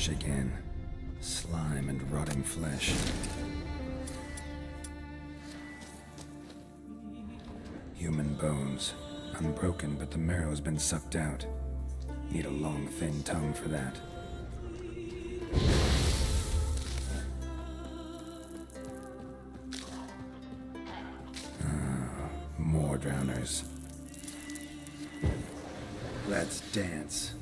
stench again. Slime and rotting flesh. Human bones. Unbroken, but the marrow's been sucked out. Need a long, thin tongue for that. More drowners. Let's dance.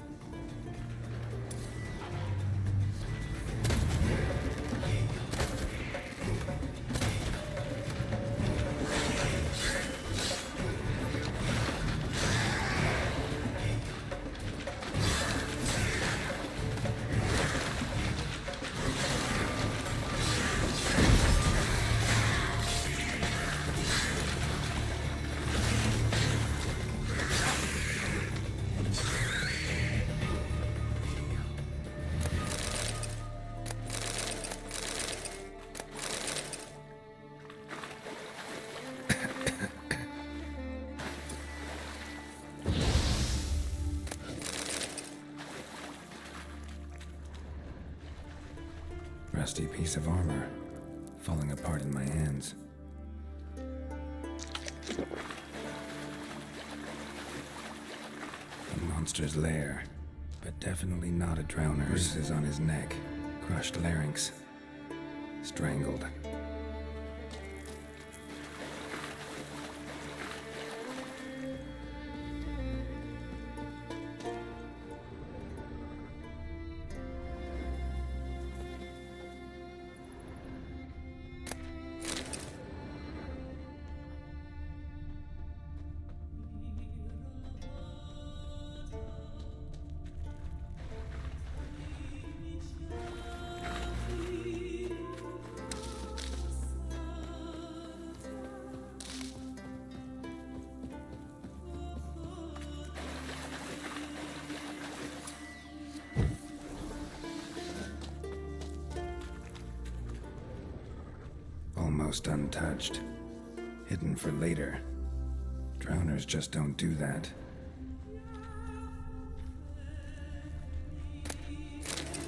Rusty piece of armor, falling apart in my hands. A monster's lair, but definitely not a drowner. Bruises on his neck, crushed larynx, strangled. Almost untouched. Hidden for later. Drowners just don't do that.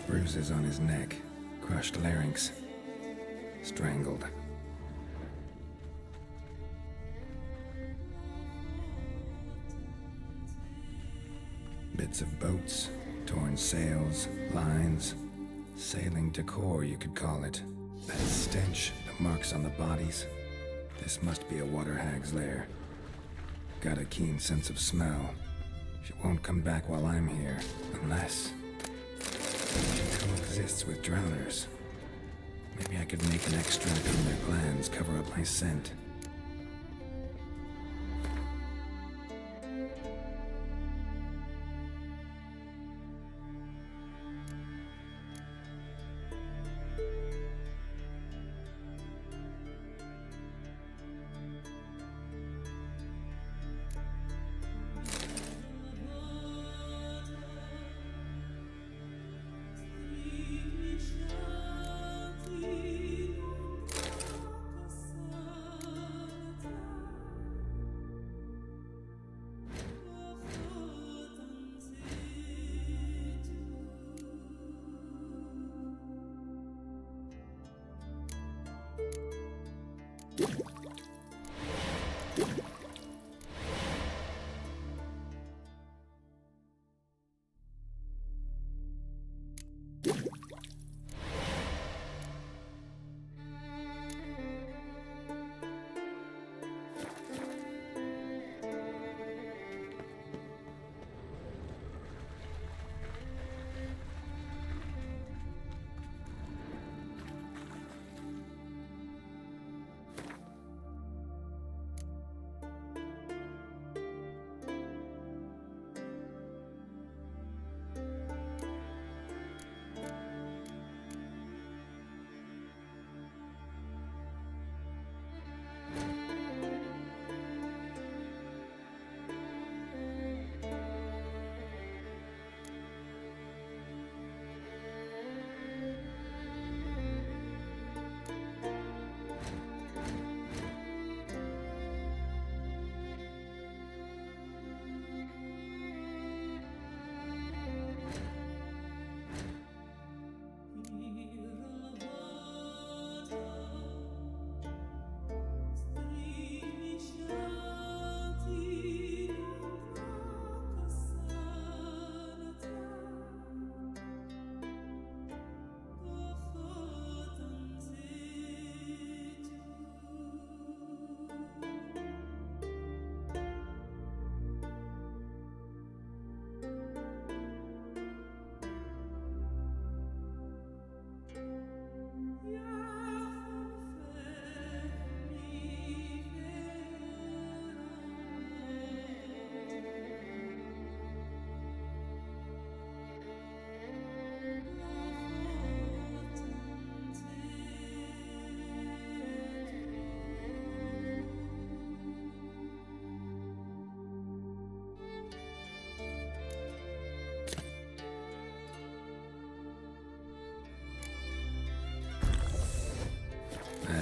Bruises on his neck, crushed larynx, strangled. Bits of boats, torn sails, lines, sailing decor, you could call it. That stench, the marks on the bodies. This must be a water hag's lair. Got a keen sense of smell. She won't come back while I'm here, unless she coexists with drowners. Maybe I could make an extract from their glands cover up my scent.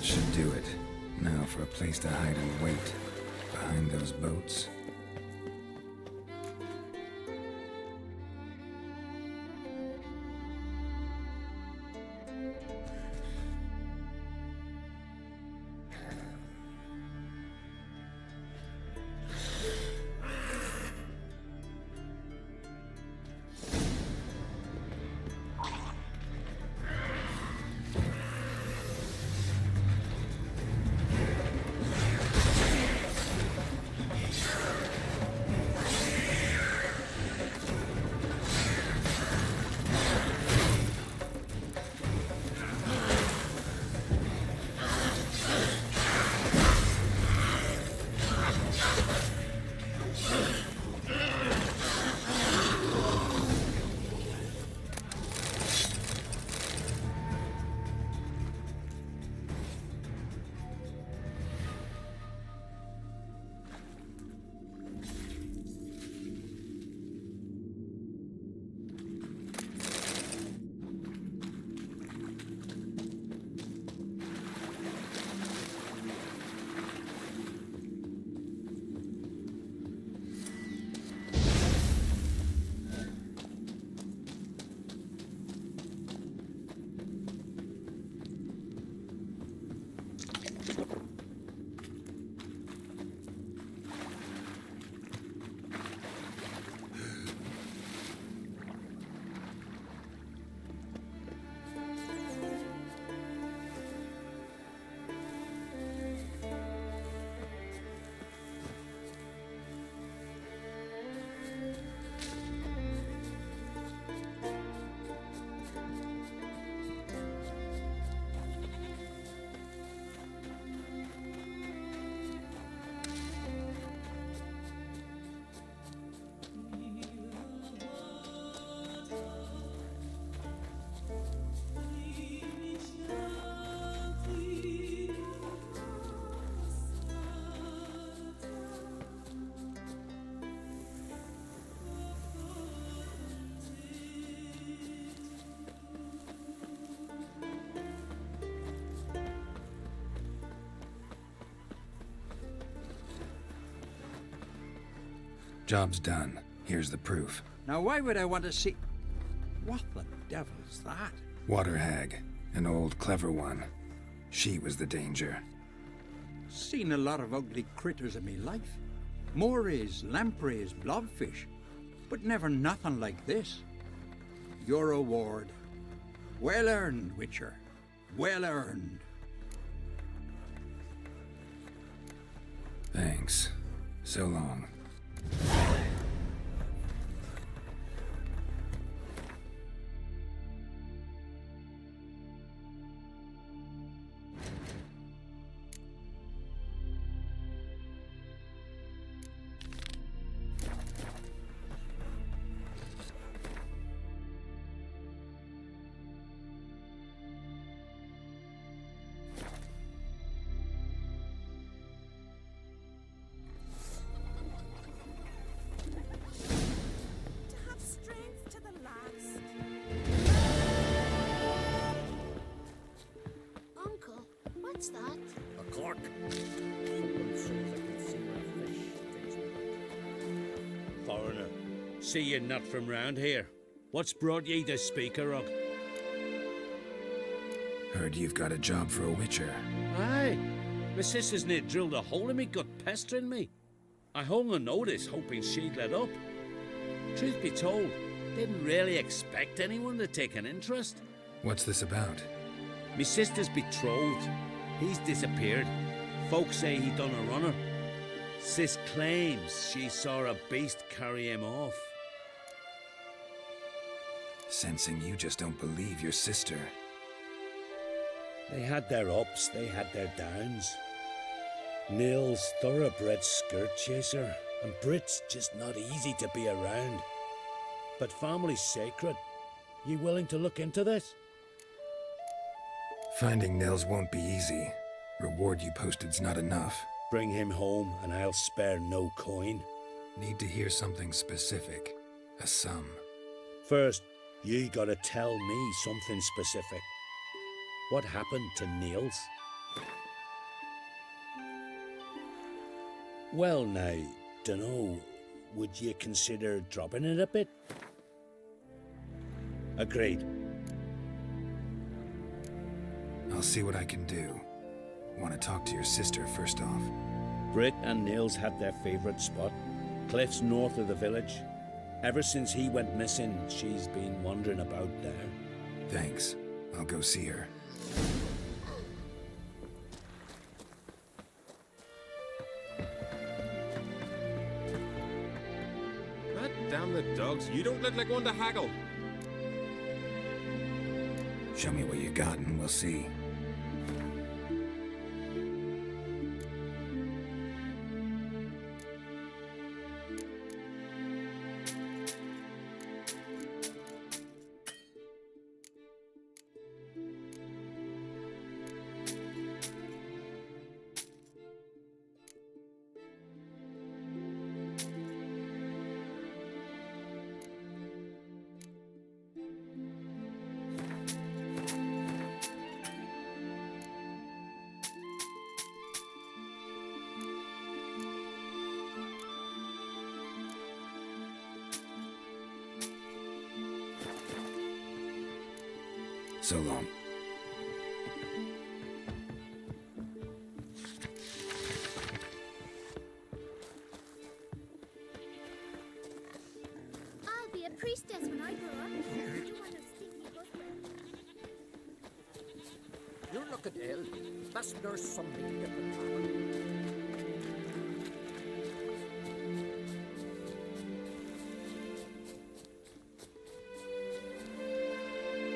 should do it. Now for a place to hide and wait. Behind those boats. Job's done. Here's the proof. Now, why would I want to see... What the devil's that? Water hag. An old, clever one. She was the danger. Seen a lot of ugly critters in me life. Morays, lampreys, blobfish. But never nothing like this. Your award. Well earned, Witcher. Well earned. Thanks. So long. What's that? A clock. Foreigner, see you not from round here. What's brought ye to Speaker Rock? Heard you've got a job for a witcher. Aye. My sister's near drilled a hole in me gut, pestering me. I hung a notice, hoping she'd let up. Truth be told, didn't really expect anyone to take an interest. What's this about? Me sister's betrothed. He's disappeared. Folks say he done a runner. Sis claims she saw a beast carry him off. Sensing you just don't believe your sister. They had their ups, they had their downs. Neil's thoroughbred skirt chaser, and Brit's just not easy to be around. But family's sacred. You willing to look into this? Finding Nils won't be easy. Reward you posted's not enough. Bring him home and I'll spare no coin. Need to hear something specific. A sum. First, you gotta tell me something specific. What happened to Niels? Well, now, dunno, would you consider dropping it a bit? Agreed. I'll see what I can do. Want to talk to your sister first off. Britt and Nils had their favourite spot, cliffs north of the village. Ever since he went missing, she's been wandering about there. Thanks. I'll go see her. God damn the dogs, you don't look like one to haggle. Show me what you got and we'll see. So long. I'll be a priestess when I grow up. I don't want a stinky husband. You look at Elle. Must nurse something different.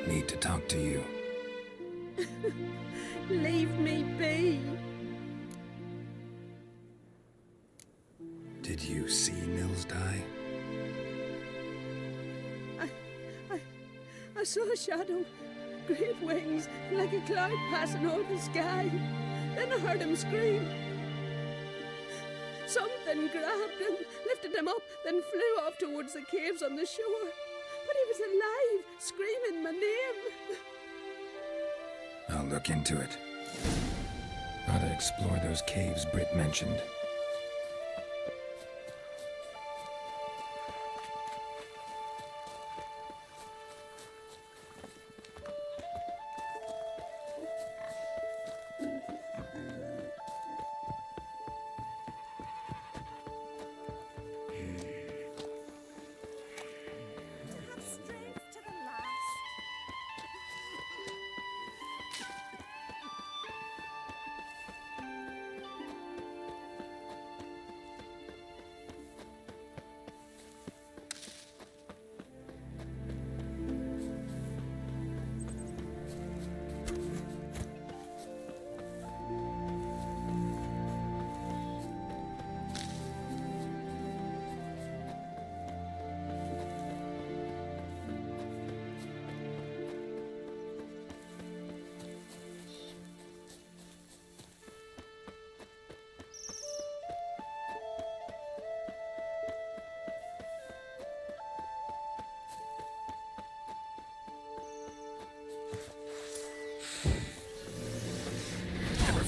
Need to talk to you. Leave me be. Did you see Nils die? I saw a shadow, great wings, like a cloud passing over the sky. Then I heard him scream. Something grabbed him, lifted him up, then flew off towards the caves on the shore. But he was alive, screaming my name. I'll look into it. Gotta explore those caves Britt mentioned.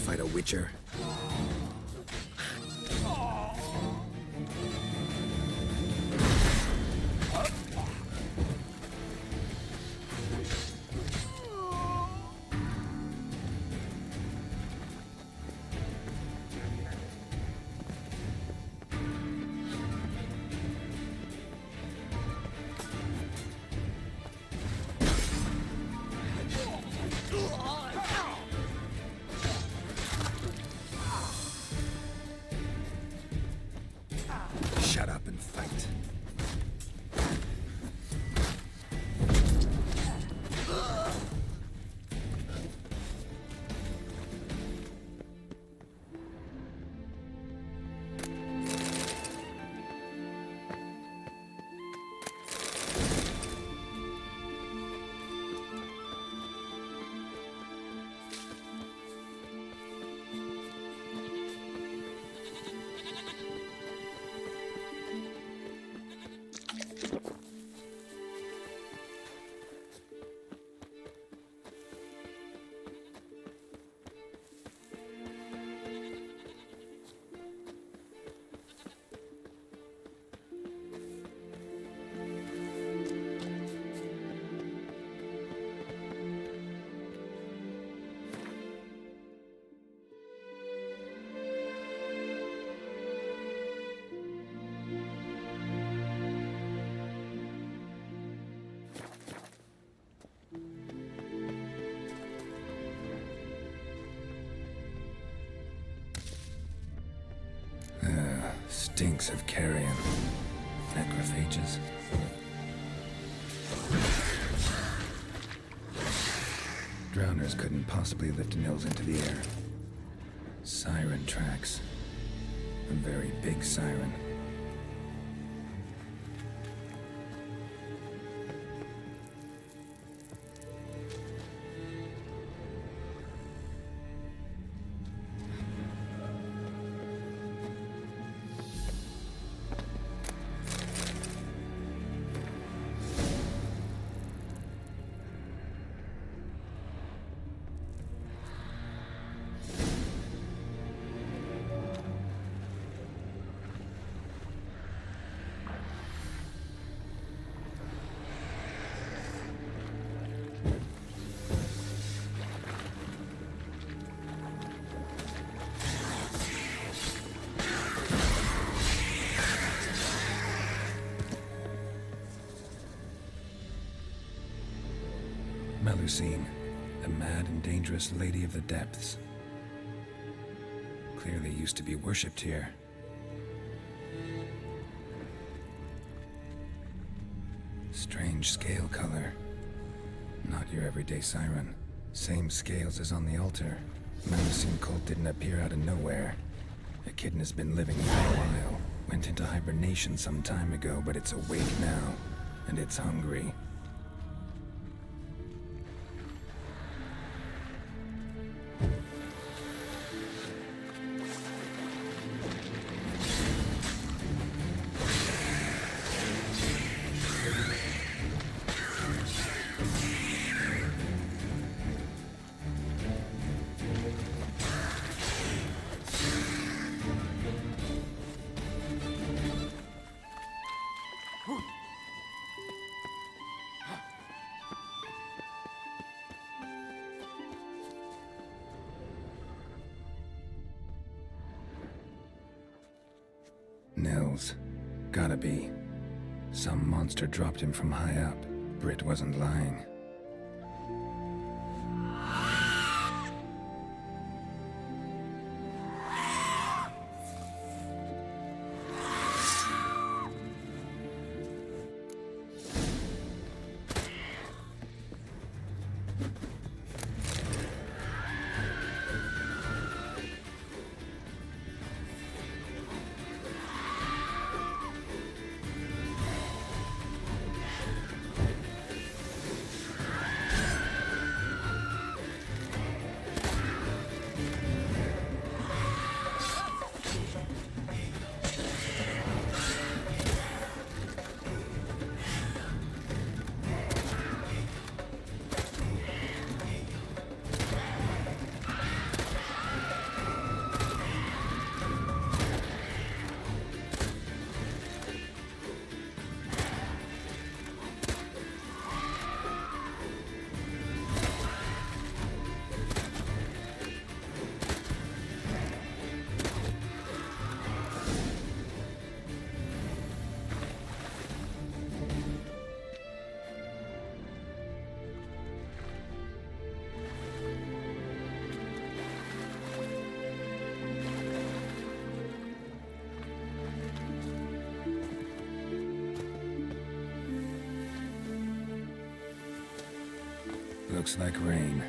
Fight a witcher. stinks of carrion. Necrophages. Drowners couldn't possibly lift Nils into the air. Siren tracks. A very big siren. Melusine, the mad and dangerous Lady of the Depths. Clearly used to be worshipped here. Strange scale color. Not your everyday siren. Same scales as on the altar. Melusine cult didn't appear out of nowhere. Echidna has been living for a while. Went into hibernation some time ago, but it's awake now, and it's hungry. Nils. Gotta be. Some monster dropped him from high up. Britt wasn't lying. Looks like rain.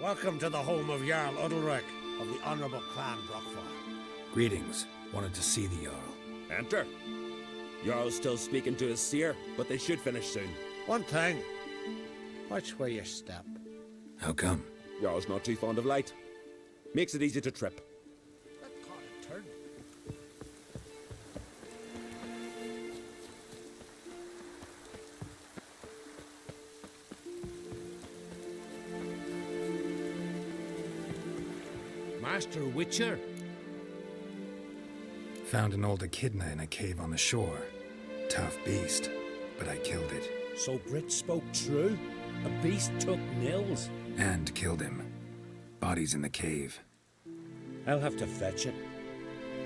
Welcome to the home of Jarl Udalric of the Honourable Clan Brockfire. Greetings. Wanted to see the Jarl. Enter. Jarl's still speaking to his seer, but they should finish soon. One thing. Watch where you step. How come? Jarl's not too fond of light. Makes it easy to trip. That caught a turn. Master Witcher? Found an old echidna in a cave on the shore. Tough beast, but I killed it. So Brit spoke true? A beast took Nils? And killed him. Body's in the cave. I'll have to fetch it.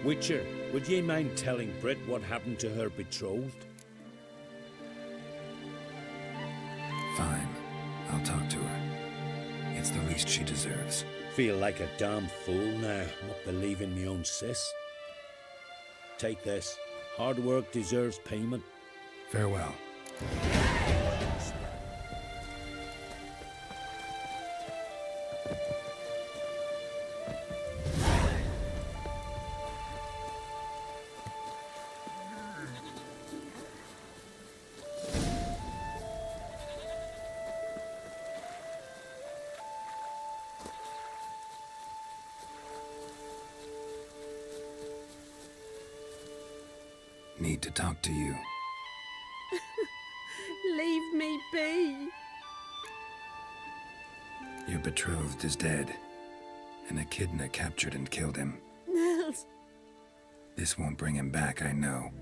Witcher, would ye mind telling Brit what happened to her betrothed? Fine. I'll talk to her. It's the least she deserves. Feel like a damn fool now, not believing me own sis. Take this. Hard work deserves payment. Farewell. Need to talk to you. Leave me be. Your betrothed is dead. An echidna captured and killed him. Nils. This won't bring him back, I know.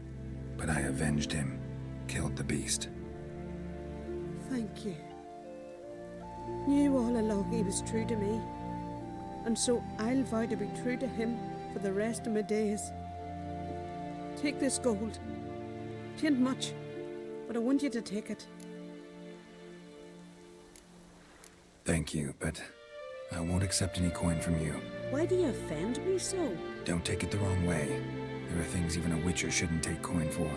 But I avenged him. Killed the beast. Thank you. Knew all along he was true to me. And so I'll vow to be true to him for the rest of my days. Take this gold. 'Tain't much, but I want you to take it. Thank you, but I won't accept any coin from you. Why do you offend me so? Don't take it the wrong way. There are things even a witcher shouldn't take coin for.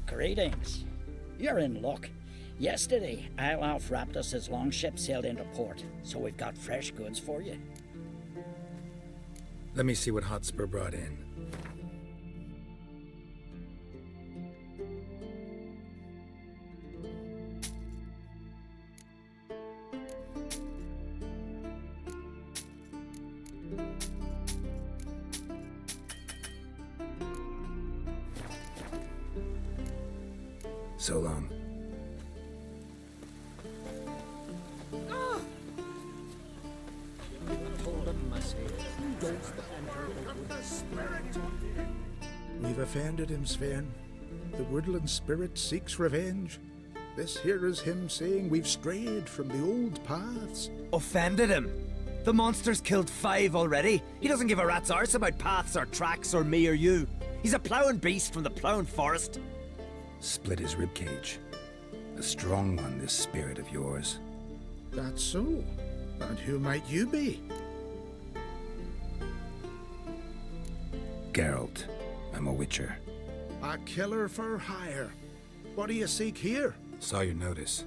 Greetings. You're in luck. Yesterday, Eilaf rapped us his longship sailed into port, so we've got fresh goods for you. Let me see what Hotspur brought in. So long. offended him, Sven. The woodland spirit seeks revenge. This here is him saying we've strayed from the old paths. Offended him? The monster's killed 5 already. He doesn't give a rat's arse about paths or tracks or me or you. He's a ploughing beast from the ploughing forest. Split his ribcage. A strong one, this spirit of yours. That's so. And who might you be? Geralt. I'm a witcher. A killer for hire. What do you seek here? Saw your notice.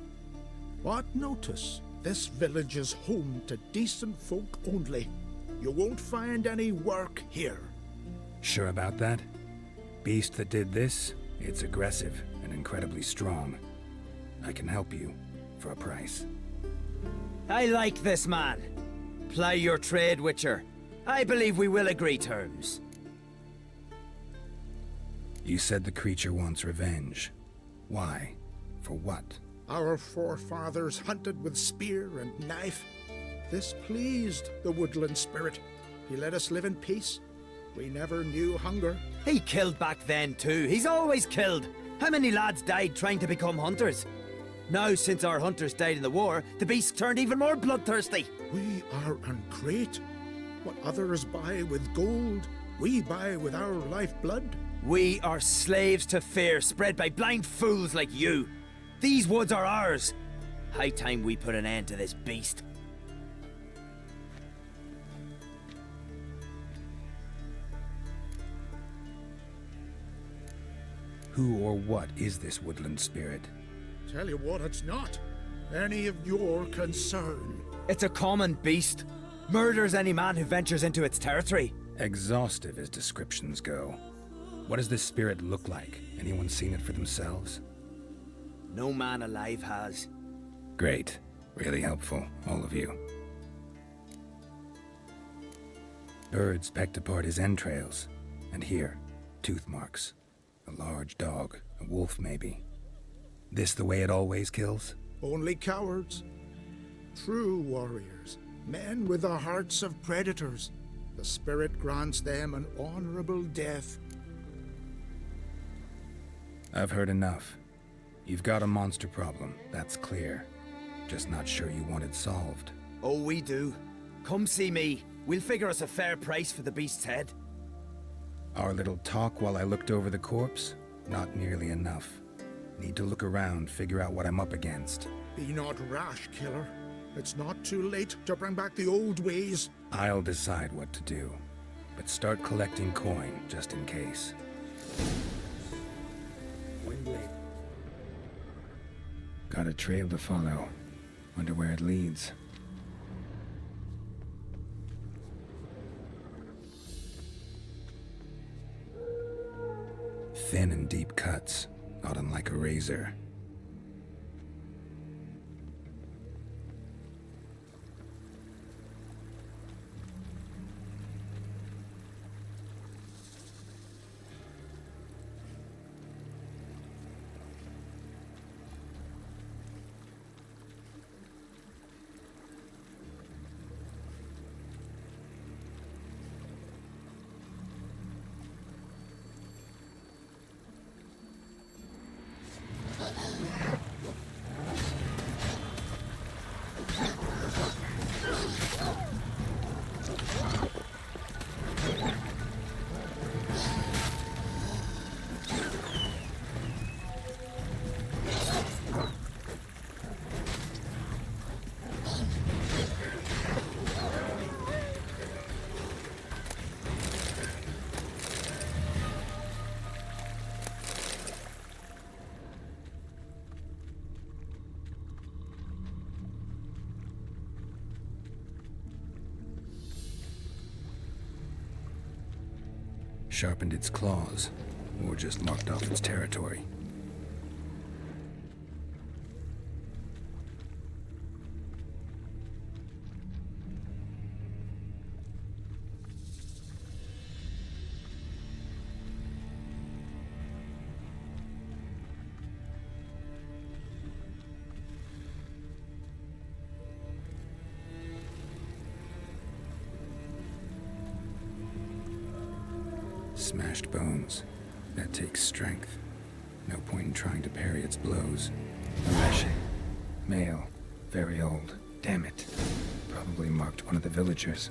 What notice? This village is home to decent folk only. You won't find any work here. Sure about that? Beast that did this, it's aggressive and incredibly strong. I can help you for a price. I like this man. Ply your trade, Witcher. I believe we will agree terms. You said the creature wants revenge. Why? For what? Our forefathers hunted with spear and knife. This pleased the woodland spirit. He let us live in peace. We never knew hunger. He killed back then too. He's always killed. How many lads died trying to become hunters? Now, since our hunters died in the war, the beast turned even more bloodthirsty. We are ungreat. What others buy with gold, we buy with our lifeblood. We are slaves to fear spread by blind fools like you. These woods are ours. High time we put an end to this beast. Who or what is this woodland spirit? Tell you what, it's not any of your concern. It's a common beast. Murders any man who ventures into its territory. Exhaustive as descriptions go. What does this spirit look like? Anyone seen it for themselves? No man alive has. Great. Really helpful, all of you. Birds pecked apart his entrails. And here, tooth marks. A large dog, a wolf maybe. This the way it always kills? Only cowards. True warriors. Men with the hearts of predators. The spirit grants them an honorable death. I've heard enough. You've got a monster problem, that's clear. Just not sure you want it solved. Oh, we do. Come see me. We'll figure us a fair price for the beast's head. Our little talk while I looked over the corpse? Not nearly enough. Need to look around, figure out what I'm up against. Be not rash, killer. It's not too late to bring back the old ways. I'll decide what to do. But start collecting coin, just in case. Got a trail to follow. Wonder where it leads. Thin and deep cuts, not unlike a razor. Sharpened its claws, or just marked off its territory. Smashed bones. takes strength. No point in trying to parry its blows. A Leshen. Male. Very old. Damn it. Probably marked one of the villagers.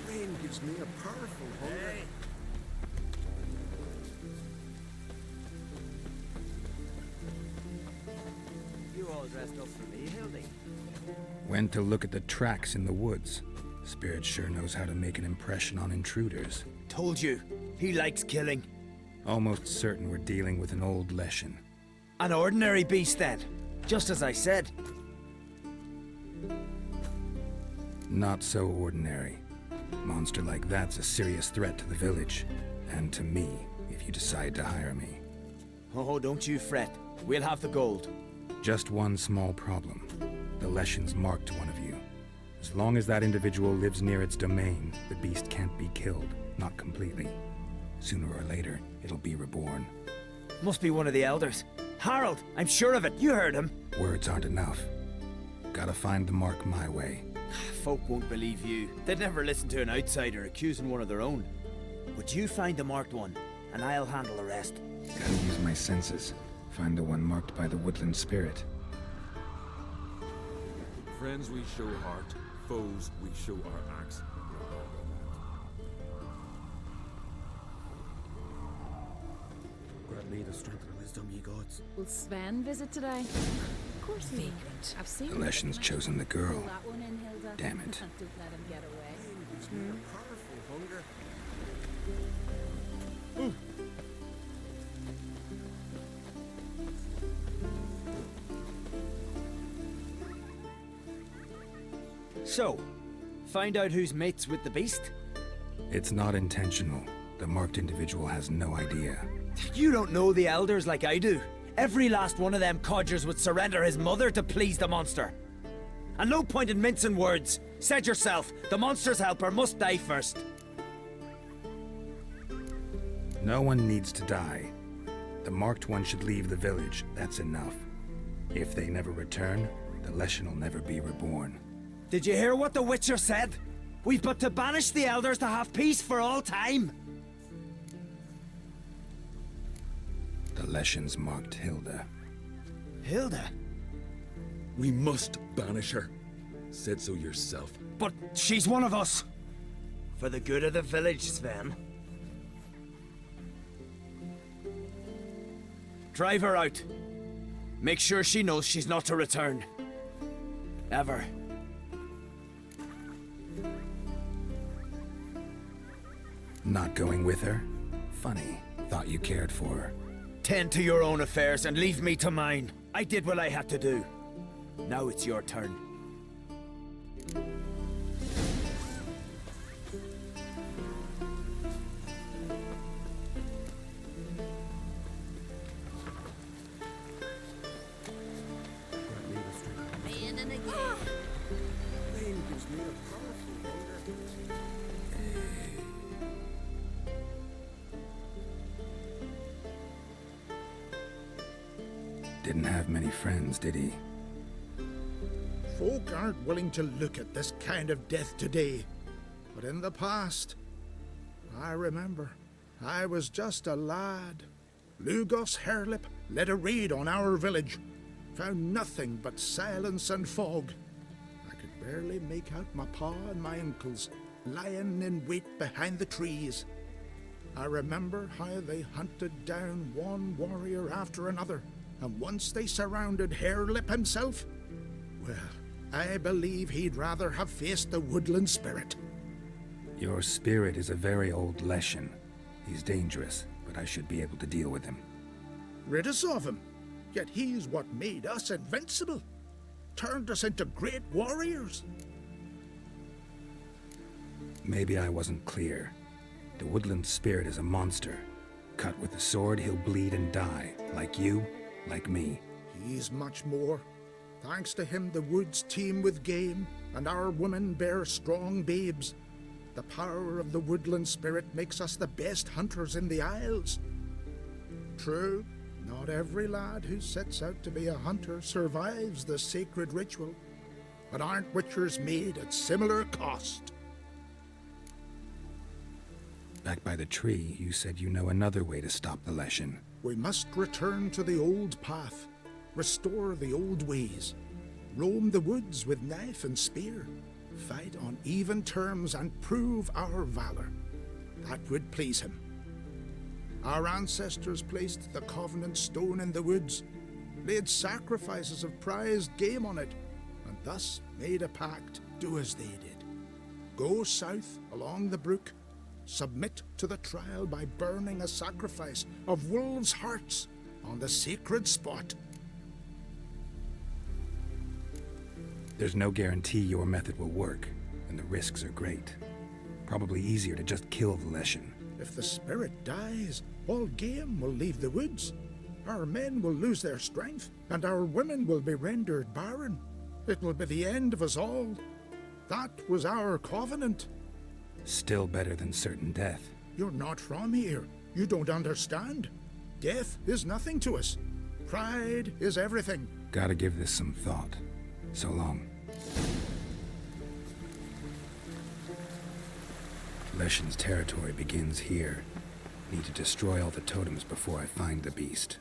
Rain gives me a powerful hunger. You all dressed up for me, Hildy? Went to look at the tracks in the woods. Spirit sure knows how to make an impression on intruders. Told you, he likes killing. Almost certain we're dealing with an old Leshen. An ordinary beast then, just as I said. Not so ordinary. Monster like that's a serious threat to the village. And to me, if you decide to hire me. Oh, don't you fret. We'll have the gold. Just one small problem. The Leshen's marked one of you. As long as that individual lives near its domain, the beast can't be killed. Not completely. Sooner or later, it'll be reborn. Must be one of the elders. Harold, I'm sure of it. You heard him. Words aren't enough. Gotta find the mark my way. Folk won't believe you. They'd never listen to an outsider accusing one of their own. But you find the marked one, and I'll handle the rest. Gotta use my senses. Find the one marked by the woodland spirit. Friends we show heart, foes we show our axe. Grant me the strength and wisdom, ye gods. Will Sven visit today? Of course he will. I've seen The Leshen's chosen the girl. Pull that one in, Hilda. Damn it. Don't let him get away. Powerful hunger. So, find out who's mates with the beast? It's not intentional. The marked individual has no idea. You don't know the elders like I do. Every last one of them codgers would surrender his mother to please the monster. And no point in mincing words. Said yourself, the monster's helper must die first. No one needs to die. The marked one should leave the village, that's enough. If they never return, the Leshen will never be reborn. Did you hear what the Witcher said? We've but to banish the elders to have peace for all time. The Leshen's marked Hilda. Hilda? We must banish her. Said so yourself. But she's one of us. For the good of the village, Sven. Drive her out. Make sure she knows she's not to return. Ever. Not going with her? Funny. Thought you cared for her. Tend to your own affairs and leave me to mine. I did what I had to do. Now it's your turn. Man and again. Rain gives me a powerful hunger. Didn't have many friends, did he? Folk aren't willing to look at this kind of death today. But in the past, I remember, I was just a lad. Lugos Hairlip led a raid on our village. Found nothing but silence and fog. I could barely make out my pa and my uncles lying in wait behind the trees. I remember how they hunted down one warrior after another, and once they surrounded Harelip himself, well, I believe he'd rather have faced the woodland spirit. Your spirit is a very old Leshen. He's dangerous, but I should be able to deal with him. Rid us of him, yet he's what made us invincible, turned us into great warriors. Maybe I wasn't clear. The woodland spirit is a monster. Cut with a sword, he'll bleed and die, like you, like me. He's much more. Thanks to him, the woods teem with game, and our women bear strong babes. The power of the woodland spirit makes us the best hunters in the Isles. True, not every lad who sets out to be a hunter survives the sacred ritual, but aren't witchers made at similar cost? Back by the tree, you said you know another way to stop the Leshen. We must return to the old path, restore the old ways, roam the woods with knife and spear, fight on even terms and prove our valor. That would please him. Our ancestors placed the Covenant Stone in the woods, laid sacrifices of prized game on it, and thus made a pact, do as they did. Go south along the brook, submit to the trial by burning a sacrifice of wolves' hearts on the sacred spot. There's no guarantee your method will work, and the risks are great. Probably easier to just kill the Leshen. If the spirit dies, all game will leave the woods. Our men will lose their strength, and our women will be rendered barren. It will be the end of us all. That was our covenant. Still better than certain death. You're not from here. You don't understand. Death is nothing to us. Pride is everything. Gotta give this some thought. So long. Leshen's territory begins here. Need to destroy all the totems before I find the beast.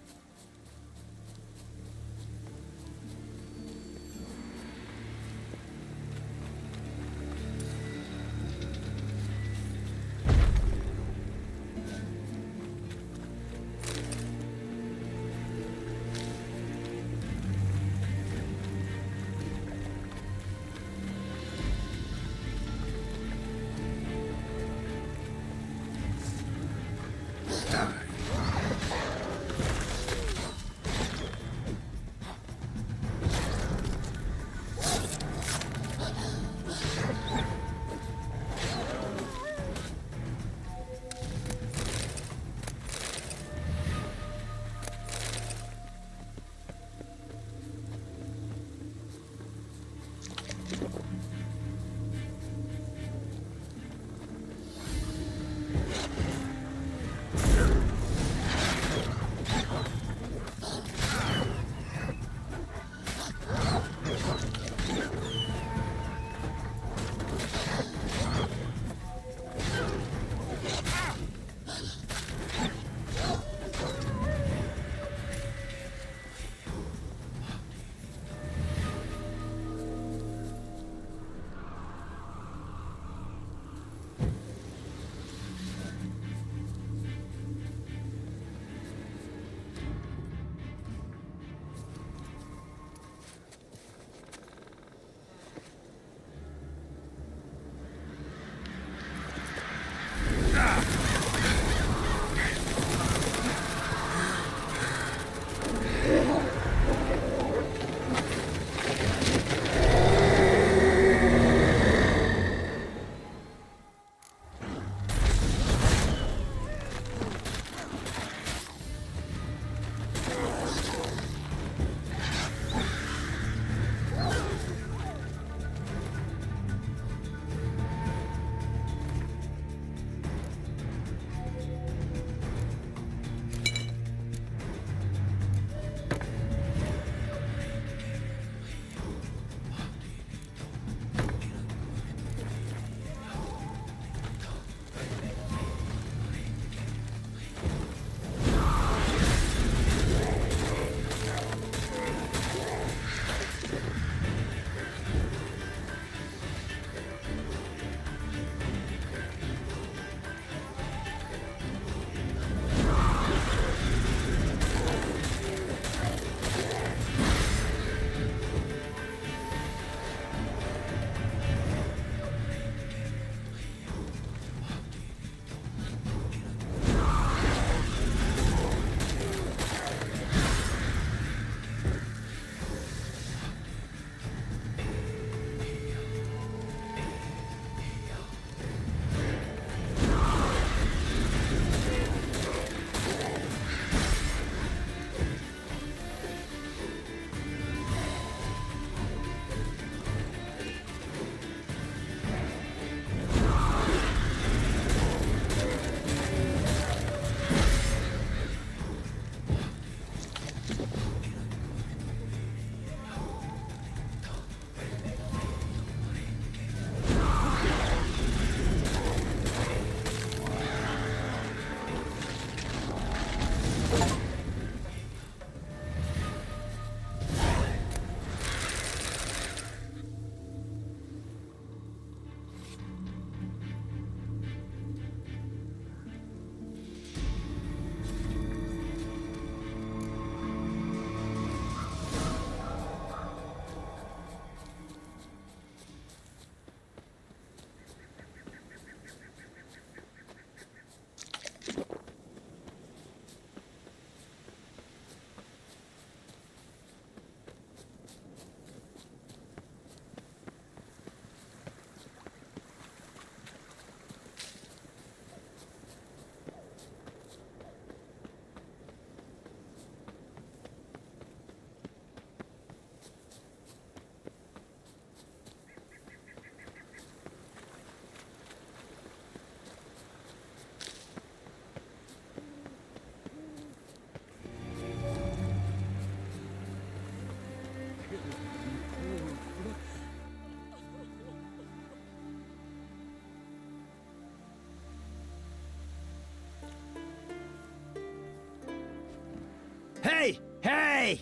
Hey! Hey!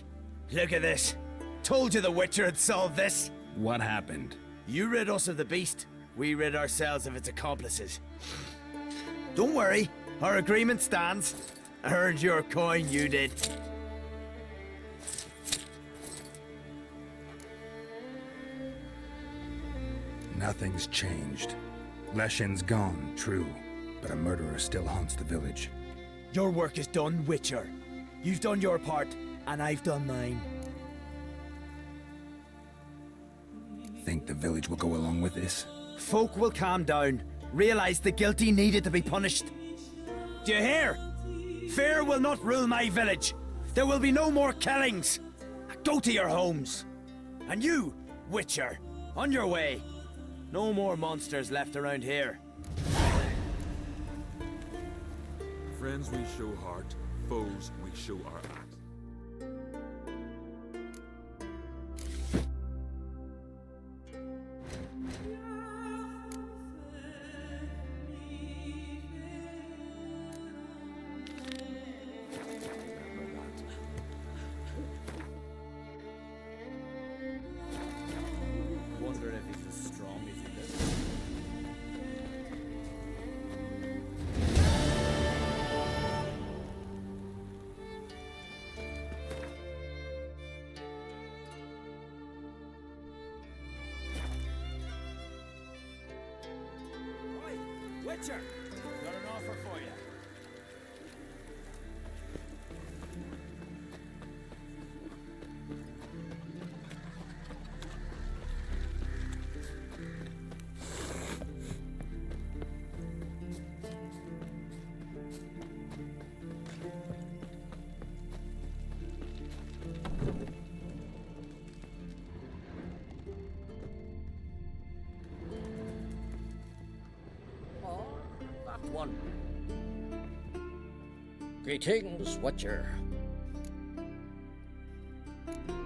Look at this. Told you the Witcher had solved this. What happened? You rid us of the beast. We rid ourselves of its accomplices. Don't worry. Our agreement stands. I earned your coin, you did. Nothing's changed. Leshin's gone, true, but a murderer still haunts the village. Your work is done, Witcher. You've done your part, and I've done mine. Think the village will go along with this? Folk will calm down, realize the guilty needed to be punished. Do you hear? Fear will not rule my village. There will be no more killings. Go to your homes. And you, Witcher, on your way. No more monsters left around here. Friends we show heart, foes we show our act. Wonder if he's as strong as he looks. Oi, Witcher! Got an offer for you. That one. Greetings, Witcher.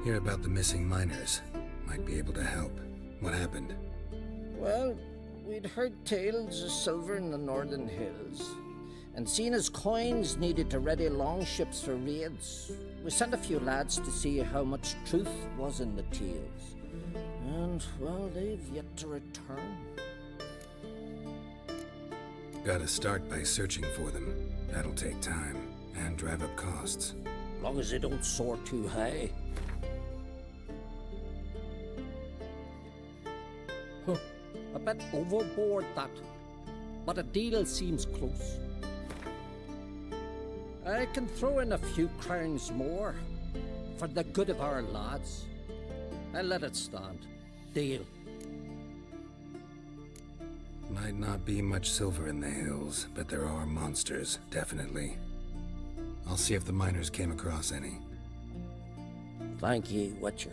Hear about the missing miners. Might be able to help. What happened? Well, we'd heard tales of silver in the northern hills, and seen as coins needed to ready longships for raids. We sent a few lads to see how much truth was in the tales. And, well, they've yet to return. Gotta start by searching for them. That'll take time, and drive up costs. Long as they don't soar too high. Huh, a bit overboard, that. But a deal seems close. I can throw in a few crowns more, for the good of our lads. I'll let it stand. Deal. Might not be much silver in the hills, but there are monsters, definitely. I'll see if the miners came across any. Thank ye, Witcher.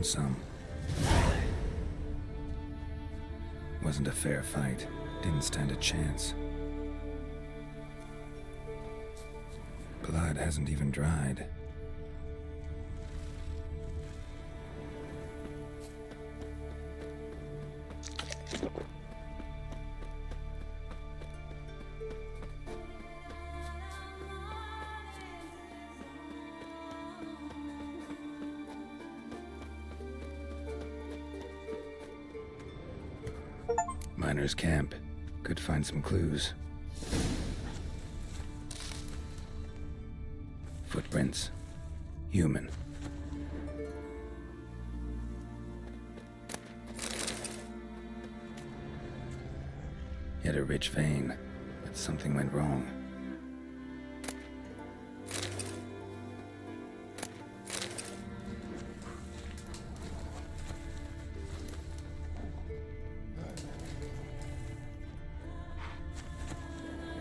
some. Wasn't a fair fight. Didn't stand a chance. Blood hasn't even dried. Miners' camp. Could find some clues. Footprints. Human. Yet a rich vein, but something went wrong.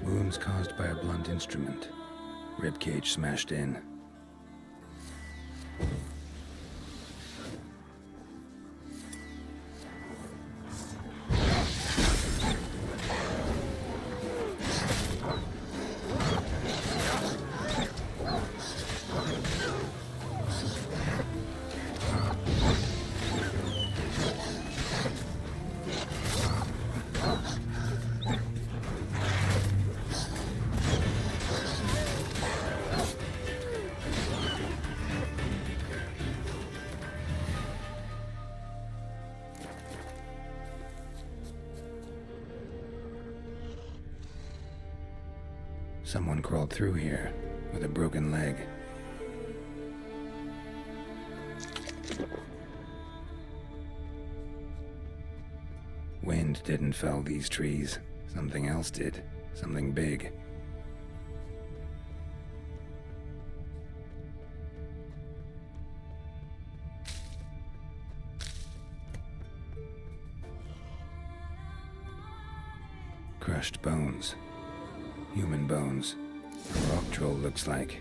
Wounds caused by a blunt instrument. Ribcage smashed in. Someone crawled through here with a broken leg. Wind didn't fell these trees. Something else did. Something big. Crushed bones. Human bones. A rock troll looks like.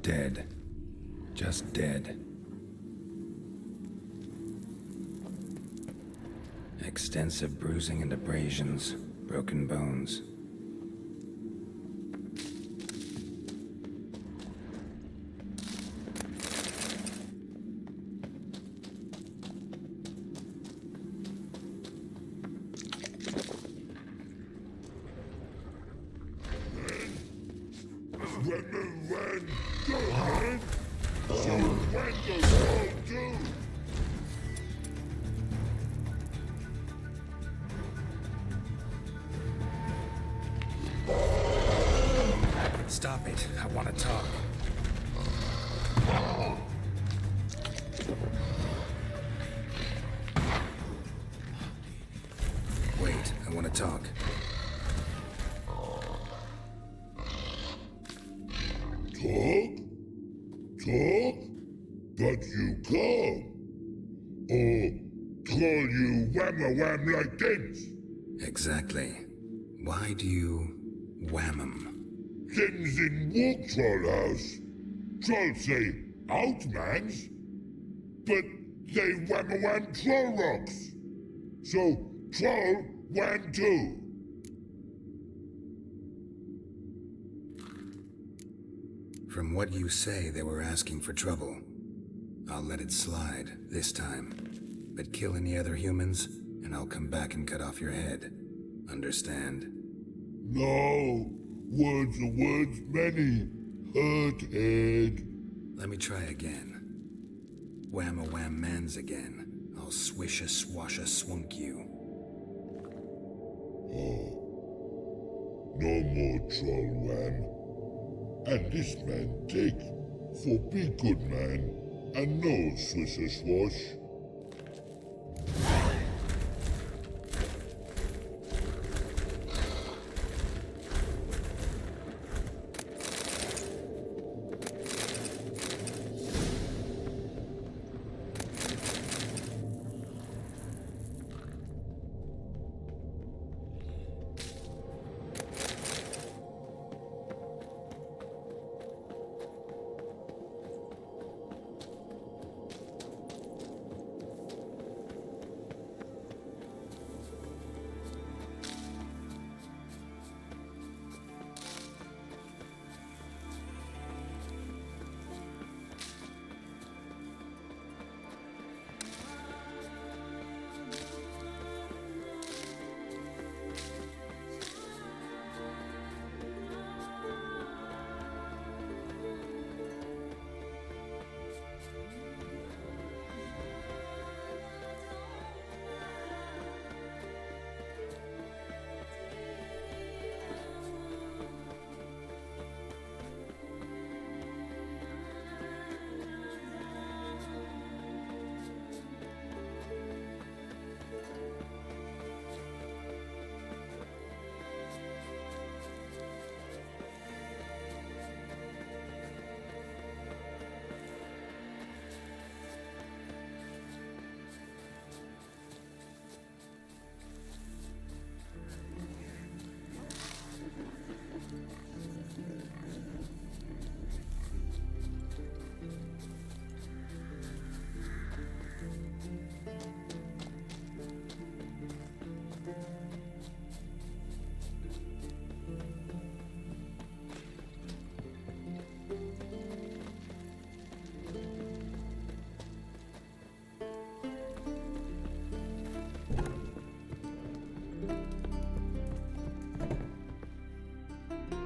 Dead. Just dead. Extensive bruising and abrasions. Broken bones. Stop it. I want to talk. Wait, I want to talk. Talk? Talk? But you come. Or call you wham-a-wham like this? Exactly. Why do you wham 'em? Things in walk troll house. Trolls say outmans, but they wham-a-wham troll rocks. So troll wham too. From what you say, they were asking for trouble. I'll let it slide this time. But kill any other humans, and I'll come back and cut off your head. Understand? No. Words are words many. Hurt head. Let me try again. Wham-a-wham mans again. I'll swish-a-swash-a swunk you. Oh. No more troll wham. And this man take. For be good man. And no swish-a-swash.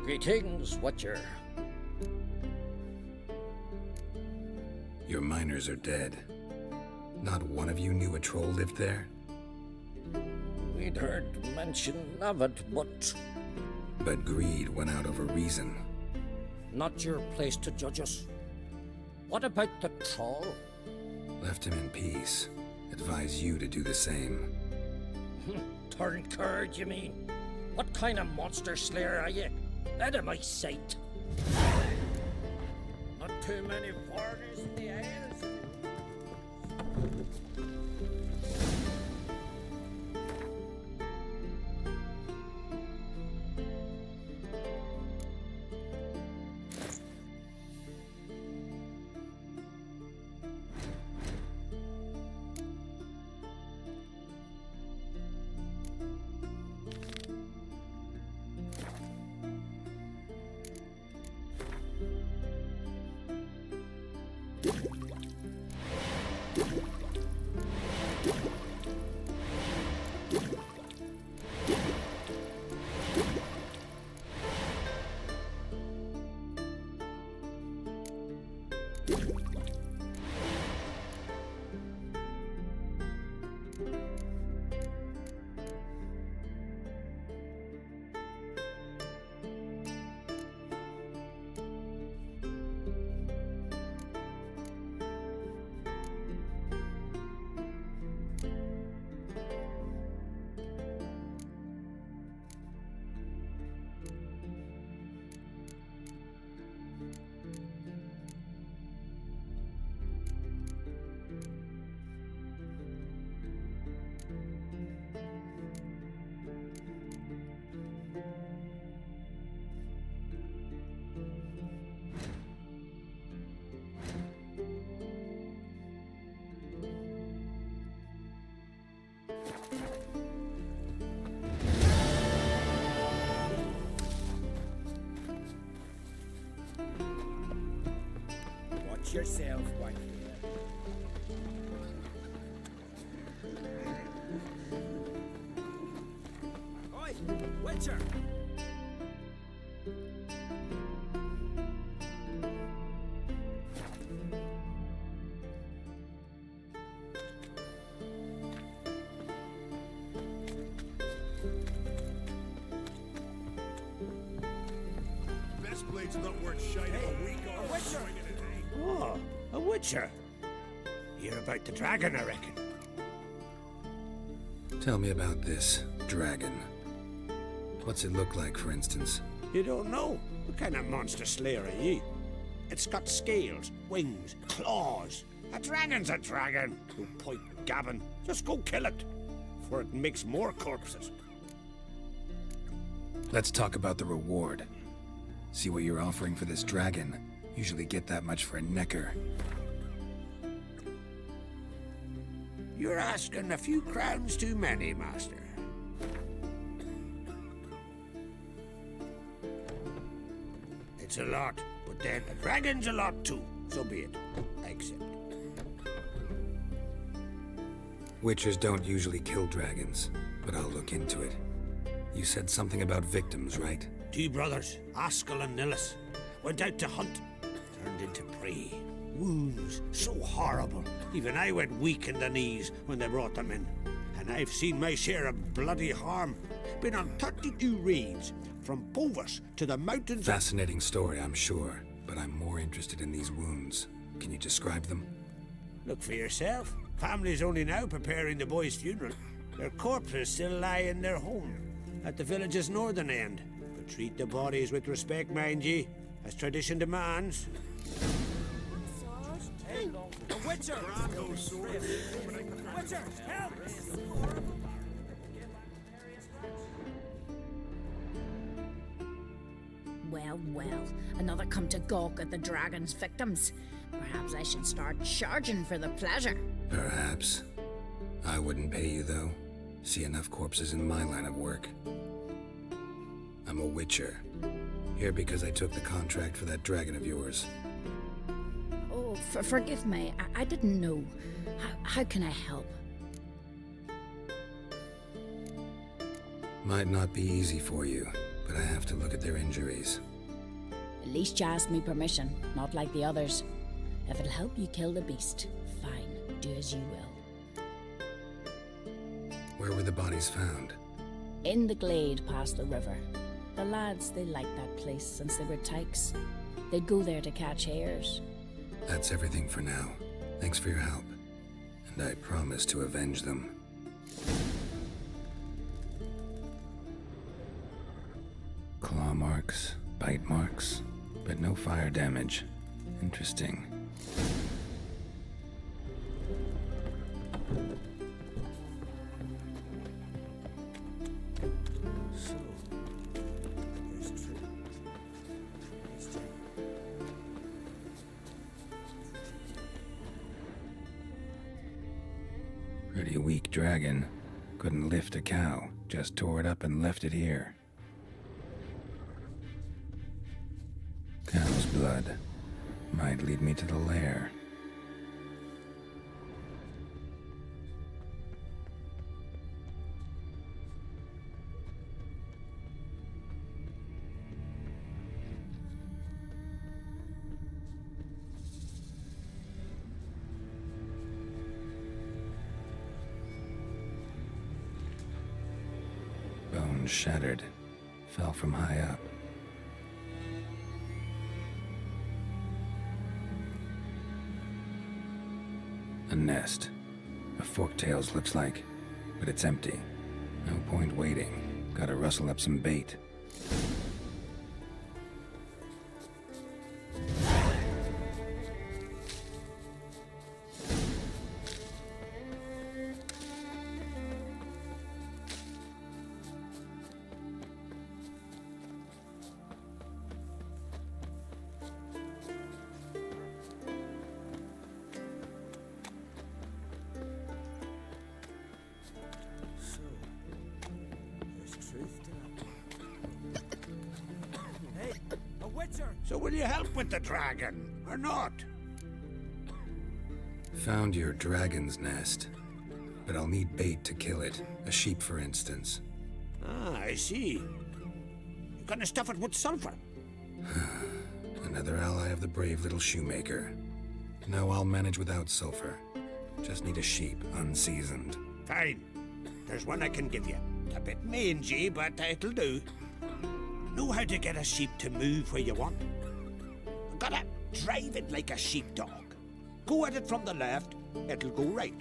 Greetings, Witcher. Your miners are dead. Not one of you knew a troll lived there? We'd heard mention of it, but But greed went out over reason. not your place to judge us. What about the troll? Left him in peace. Advise you to do the same. Turn curd, you mean? What kind of monster slayer are you? Out of my sight. Not too many foreigners in the Isles. Watch yourself, White. Oi, Witcher! Best blade's not worth shining a week on. Witcher! Oh, a Witcher. Hear about the dragon, I reckon. Tell me about this dragon. What's it look like, for instance? You don't know? What kind of monster slayer are ye? It's got scales, wings, claws. A dragon's a dragon. No point gabbing. Just go kill it, for it makes more corpses. Let's talk about the reward. See what you're offering for this dragon. Usually get that much for a necker. You're asking a few crowns too many, master. It's a lot, but then a dragon's a lot too. So be it. I accept. Witchers don't usually kill dragons, but I'll look into it. You said something about victims, right? Two brothers, Askel and Nillis, went out to hunt. Turned into prey. Wounds so horrible. Even I went weak in the knees when they brought them in. And I've seen my share of bloody harm. Been on 32 raids, from Povus to the mountains. Fascinating story, I'm sure, but I'm more interested in these wounds. Can you describe them? Look for yourself. Family's only now preparing the boy's funeral. Their corpses still lie in their home, at the village's northern end. But treat the bodies with respect, mind ye, as tradition demands. Hey, a Witcher! Witcher, help! Well, well, another come to gawk at the dragon's victims. Perhaps I should start charging for the pleasure. Perhaps. I wouldn't pay you, though. See enough corpses in my line of work. I'm a witcher. Here because I took the contract for that dragon of yours. Oh, forgive me. I didn't know. How can I help? Might not be easy for you, but I have to look at their injuries. At least you asked me permission, not like the others. If it'll help you kill the beast, fine, do as you will. Where were the bodies found? In the glade past the river. The lads, they liked that place since they were tykes. They'd go there to catch hares. That's everything for now. Thanks for your help. And I promise to avenge them. Claw marks, bite marks, but no fire damage. Interesting. Pretty weak dragon. Couldn't lift a cow, just tore it up and left it here. Cow's blood. Might lead me to the lair. Bones shattered. Fell from high up. A nest. A forktails looks like, but it's empty. No point waiting. Gotta rustle up some bait. So will you help with the dragon, or not? Found your dragon's nest, but I'll need bait to kill it. A sheep, for instance. Ah, I see. You're gonna stuff it with sulfur. Another ally of the brave little shoemaker. No, I'll manage without sulfur. Just need a sheep, unseasoned. Fine. There's one I can give you. A bit mangy, but it'll do. Know how to get a sheep to move where you want. Gotta drive it like a sheepdog. Go at it from the left, it'll go right.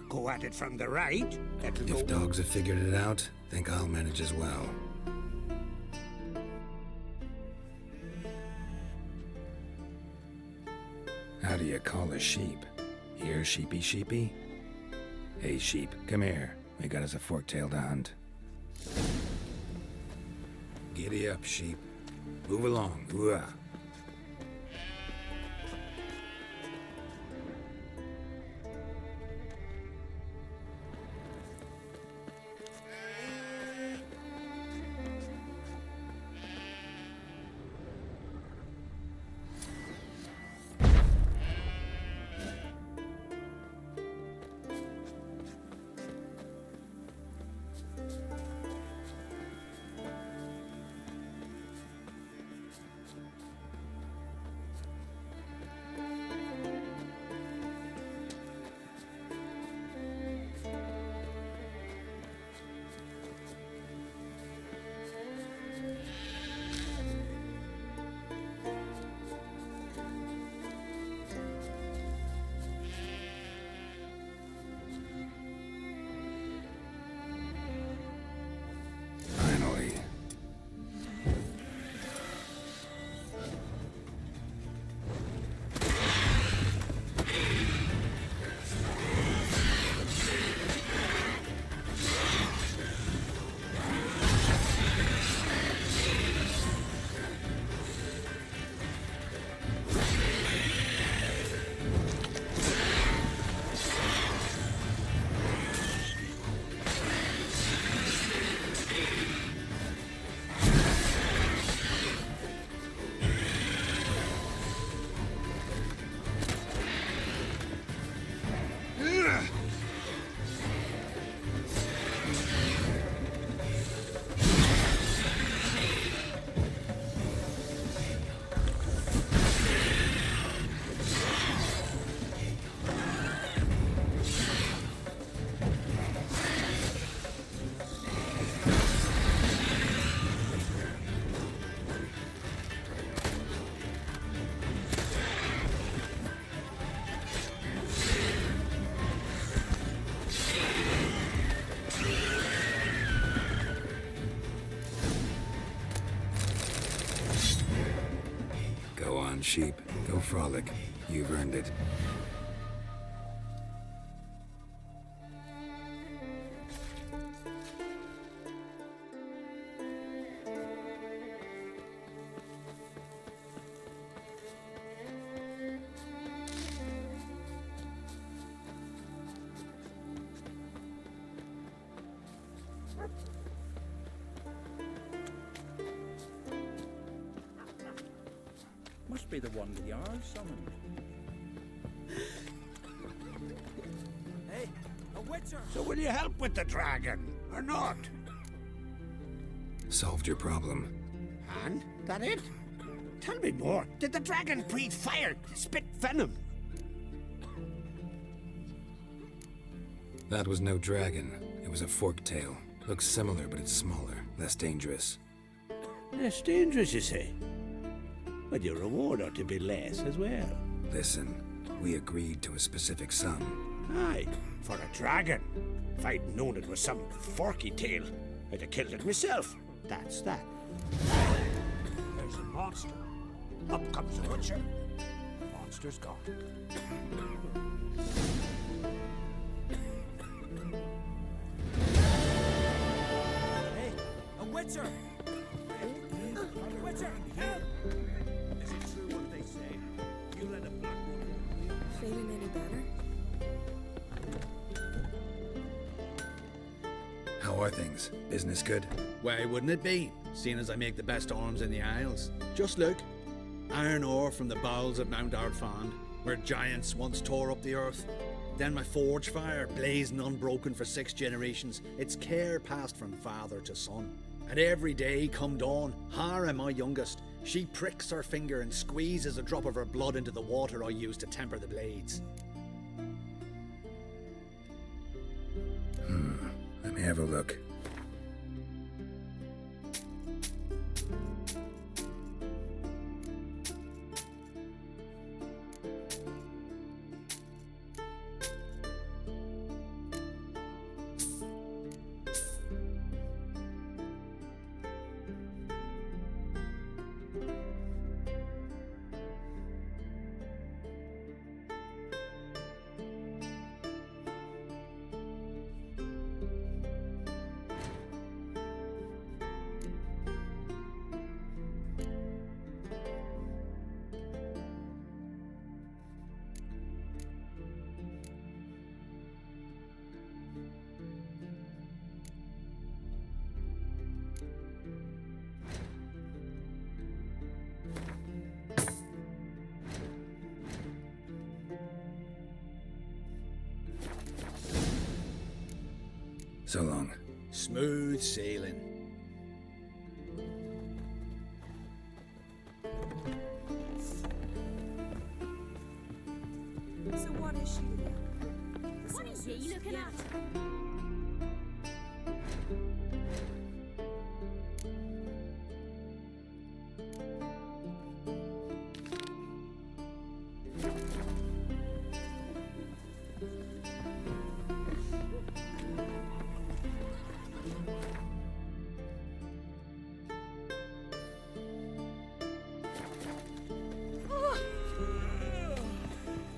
Go at it from the right, it'll go... If dogs have figured it out, think I'll manage as well. How do you call a sheep? Here, sheepy sheepy? Hey sheep, come here. We got us a fork-tailed hound. Giddy up, sheep. Move along. Ooh-ah. sheep. Go frolic. You've earned it. Must be the one the Ard summoned. Hey, a witcher! So will you help with the dragon, or not? Solved your problem. And? That it? Tell me more. Did the dragon breathe fire, spit venom? That was no dragon. It was a forktail. Looks similar, but it's smaller, less dangerous. Less dangerous, you say? But your reward ought to be less as well. Listen, we agreed to a specific sum. Aye, for a dragon. If I'd known it was some forky tail, I'd have killed it myself. That's that. There's a monster. Up comes the butcher. The monster's gone. Hey, a witcher! A witcher! Help! Is it true what they say? You let a black woman... Feeling any better? How are things? Business good? Why wouldn't it be, seeing as I make the best arms in the Isles? Just look. Iron ore from the bowels of Mount Ardfand, where giants once tore up the earth. Then my forge fire, blazing unbroken for 6 generations, its care passed from father to son. And every day come dawn, Hara, my youngest, she pricks her finger and squeezes a drop of her blood into the water I use to temper the blades. Let me have a look. So long. Smooth sailing. So what is she doing? What is he looking at?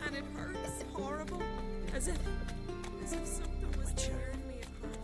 And it hurts horrible, as if something was tearing me across.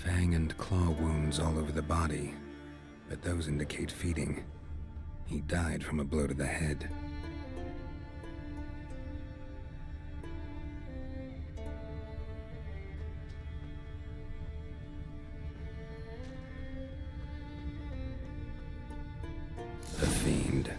Fang and claw wounds all over the body, but those indicate feeding. He died from a blow to the head. A fiend.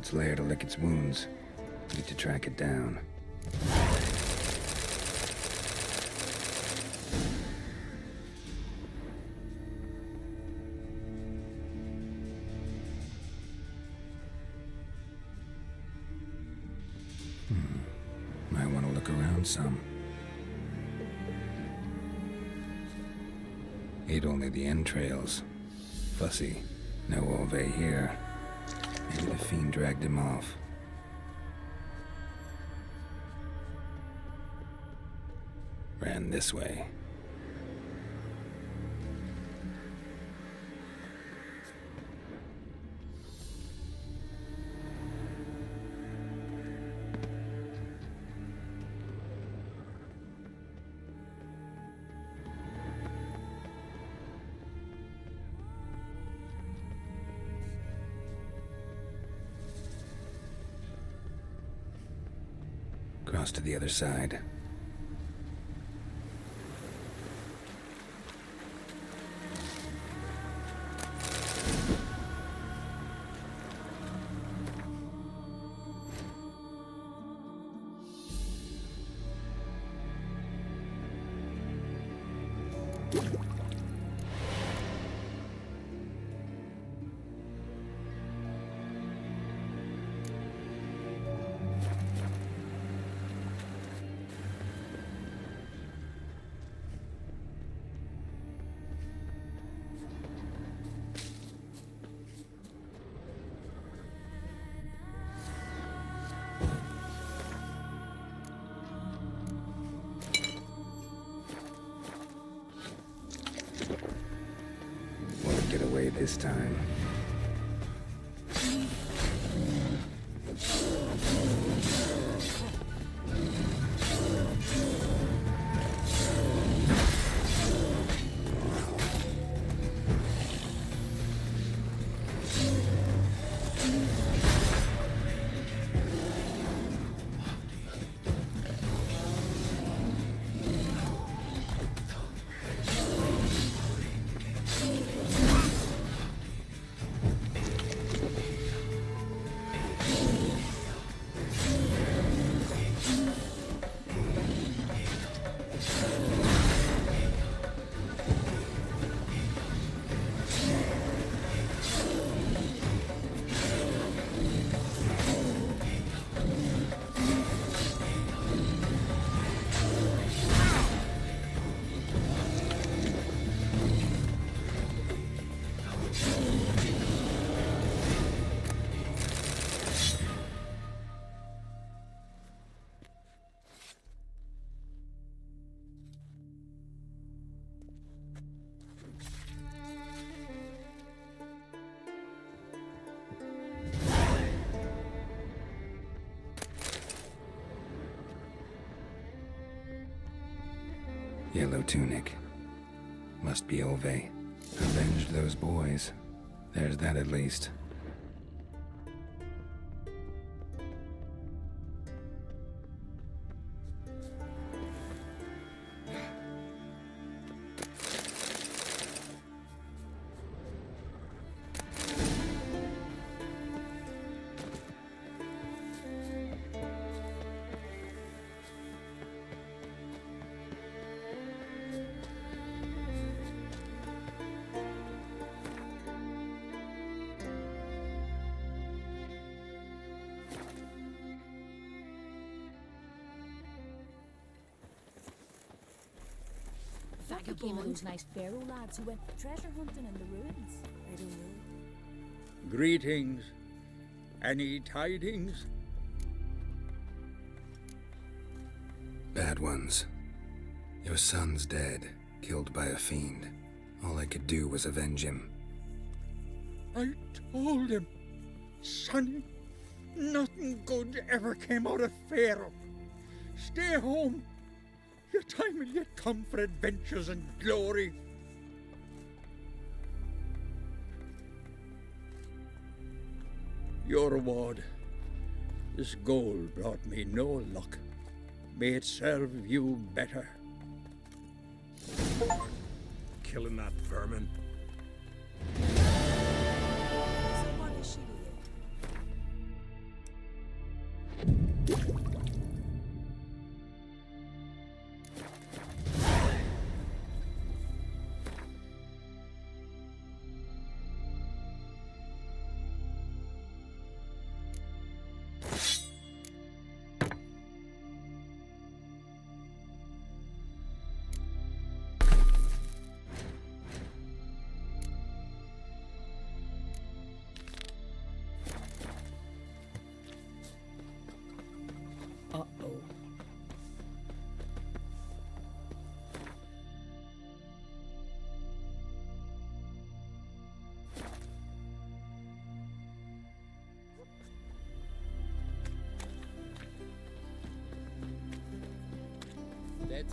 its lair to lick its wounds. Need to track it down. Might want to look around some. Ate only the entrails. Fussy. No Ove here. Maybe the fiend dragged him off. Ran this way. Cross to the other side. Won't get away this time. Yellow tunic. Must be Ove. Avenged those boys. There's that at least. Who came of those nice Pharaoh lads who went treasure hunting in the ruins? I don't know. Greetings. Any tidings? Bad ones. Your son's dead, killed by a fiend. All I could do was avenge him. I told him, Sonny, nothing good ever came out of Pharaoh. Stay home. Your time will yet come for adventures and glory. Your reward. This gold brought me no luck. May it serve you better. Killing that vermin. So what is she to you?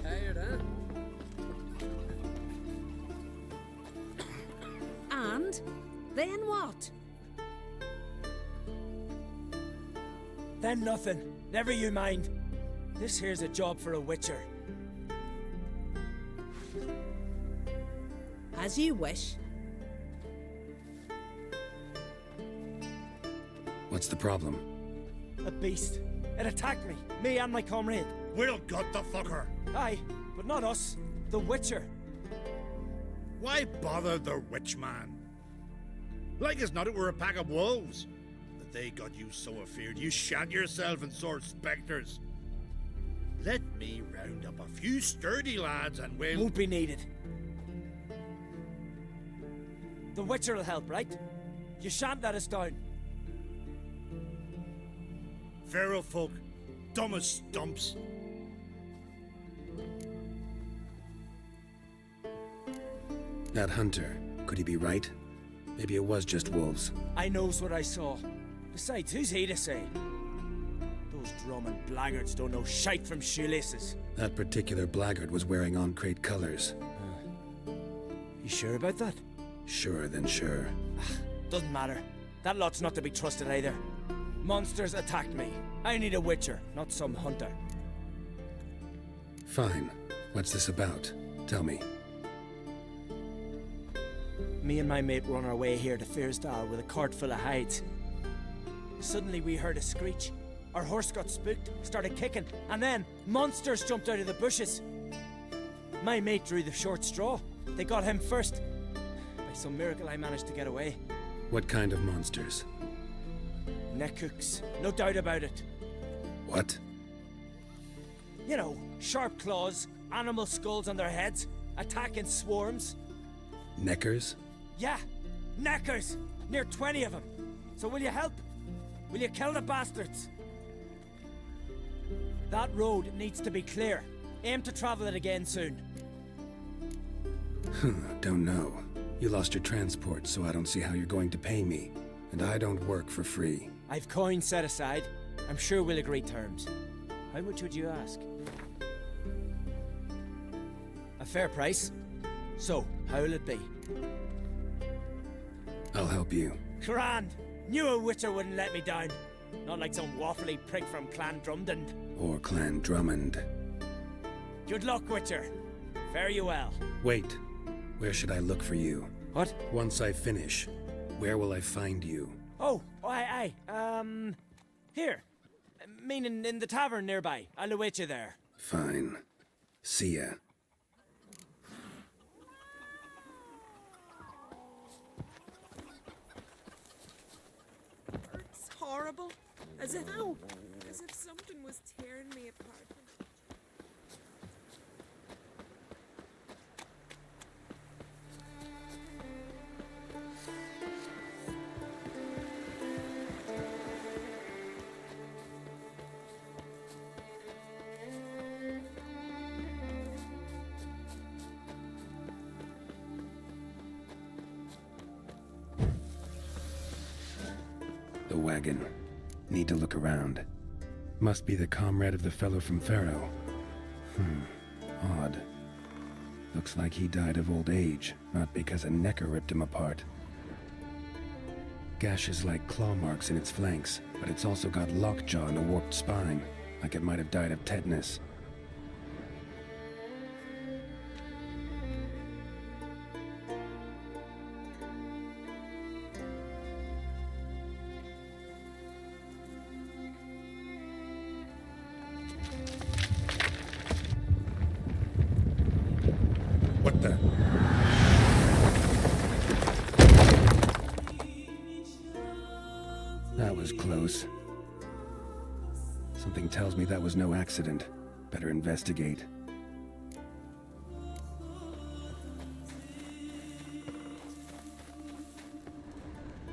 tired, huh? And then what? Then nothing. Never you mind. This here's a job for a witcher. As you wish. What's the problem? A beast. It attacked me and my comrade. We'll gut the fucker. Aye, but not us. The witcher. Why bother the witch man? Like as not it were a pack of wolves. That they got you so afeard you shat yourself and sore spectres. Let me round up a few sturdy lads and we'll... Won't be needed. The witcher will help, right? You shan't let us down. Feral folk, dumb as stumps. That hunter, could he be right? Maybe it was just wolves. I knows what I saw. Besides, who's he to say? Those drumming blackguards don't know shite from shoelaces. That particular blackguard was wearing on-crate colors. You sure about that? Sure than sure. Doesn't matter. That lot's not to be trusted either. Monsters attacked me. I need a witcher, not some hunter. Fine. What's this about? Tell me. Me and my mate were on our way here to Fyrsdal with a cart full of hides. Suddenly we heard a screech. Our horse got spooked, started kicking, and then monsters jumped out of the bushes. My mate drew the short straw. They got him first. By some miracle I managed to get away. What kind of monsters? Neckhooks, no doubt about it. What? You know, sharp claws, animal skulls on their heads, attack in swarms. Neckers? Yeah, neckers! Near 20 of them. So will you help? Will you kill the bastards? That road needs to be clear. Aim to travel it again soon. Don't know. You lost your transport, so I don't see how you're going to pay me. And I don't work for free. I've coin set aside. I'm sure we'll agree terms. How much would you ask? A fair price? So, how'll it be? I'll help you. Grand! Knew a witcher wouldn't let me down. Not like some waffly prick from Clan Drumden. Or Clan Drummond. Good luck, witcher. Fare you well. Wait. Where should I look for you? What? Once I finish, where will I find you? Oh, aye. Here. Meaning in the tavern nearby. I'll await you there. Fine. See ya. It's horrible. As if something was tearing me apart. The wagon. Need to look around. Must be the comrade of the fellow from Pharaoh. Odd. Looks like he died of old age, not because a necker ripped him apart. Gashes like claw marks in its flanks, but it's also got lockjaw and a warped spine, like it might have died of tetanus. What the? That was close. Something tells me that was no accident. Better investigate.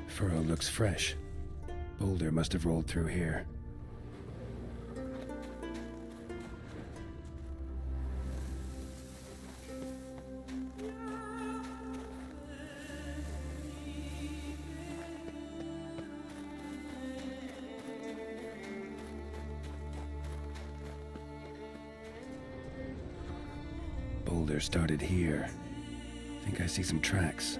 Furrow looks fresh. Boulder must have rolled through here. Boulder started here. Think I see some tracks.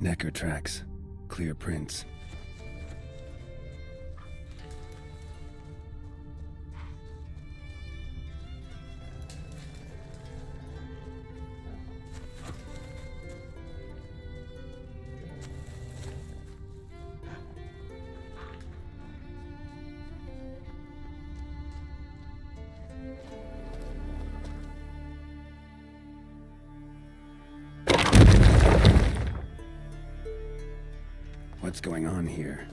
Necker tracks. Clear prints. What's going on here?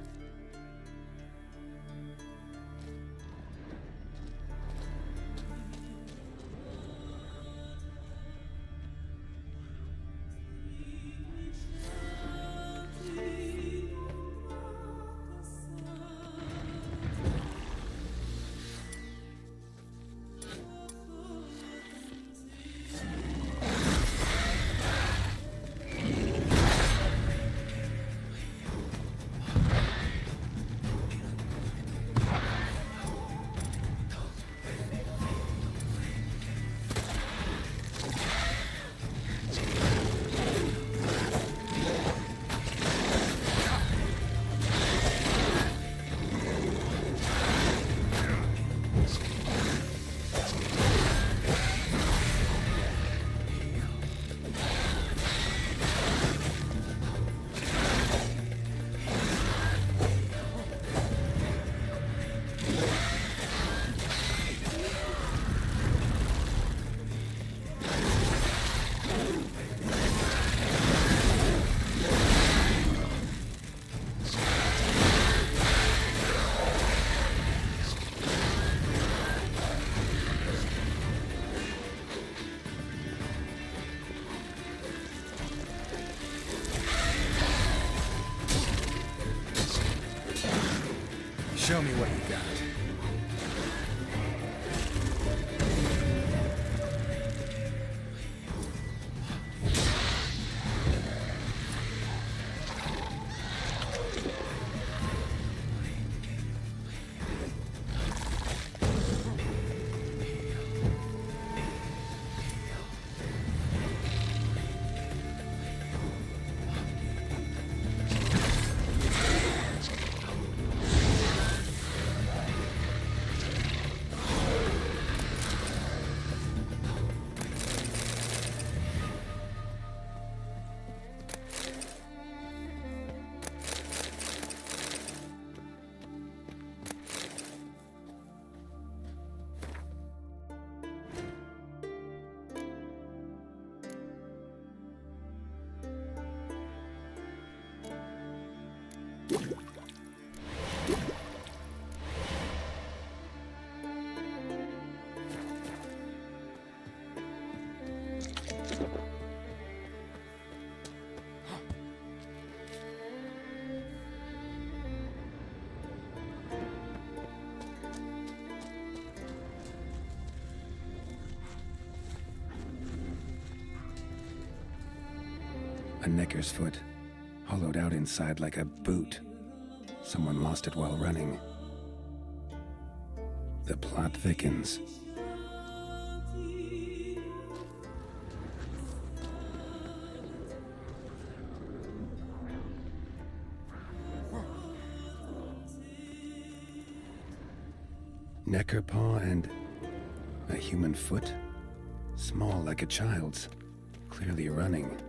Show me what you got. A necker's foot, hollowed out inside like a boot. Someone lost it while running. The plot thickens. Necker paw and a human foot? Small like a child's, clearly running.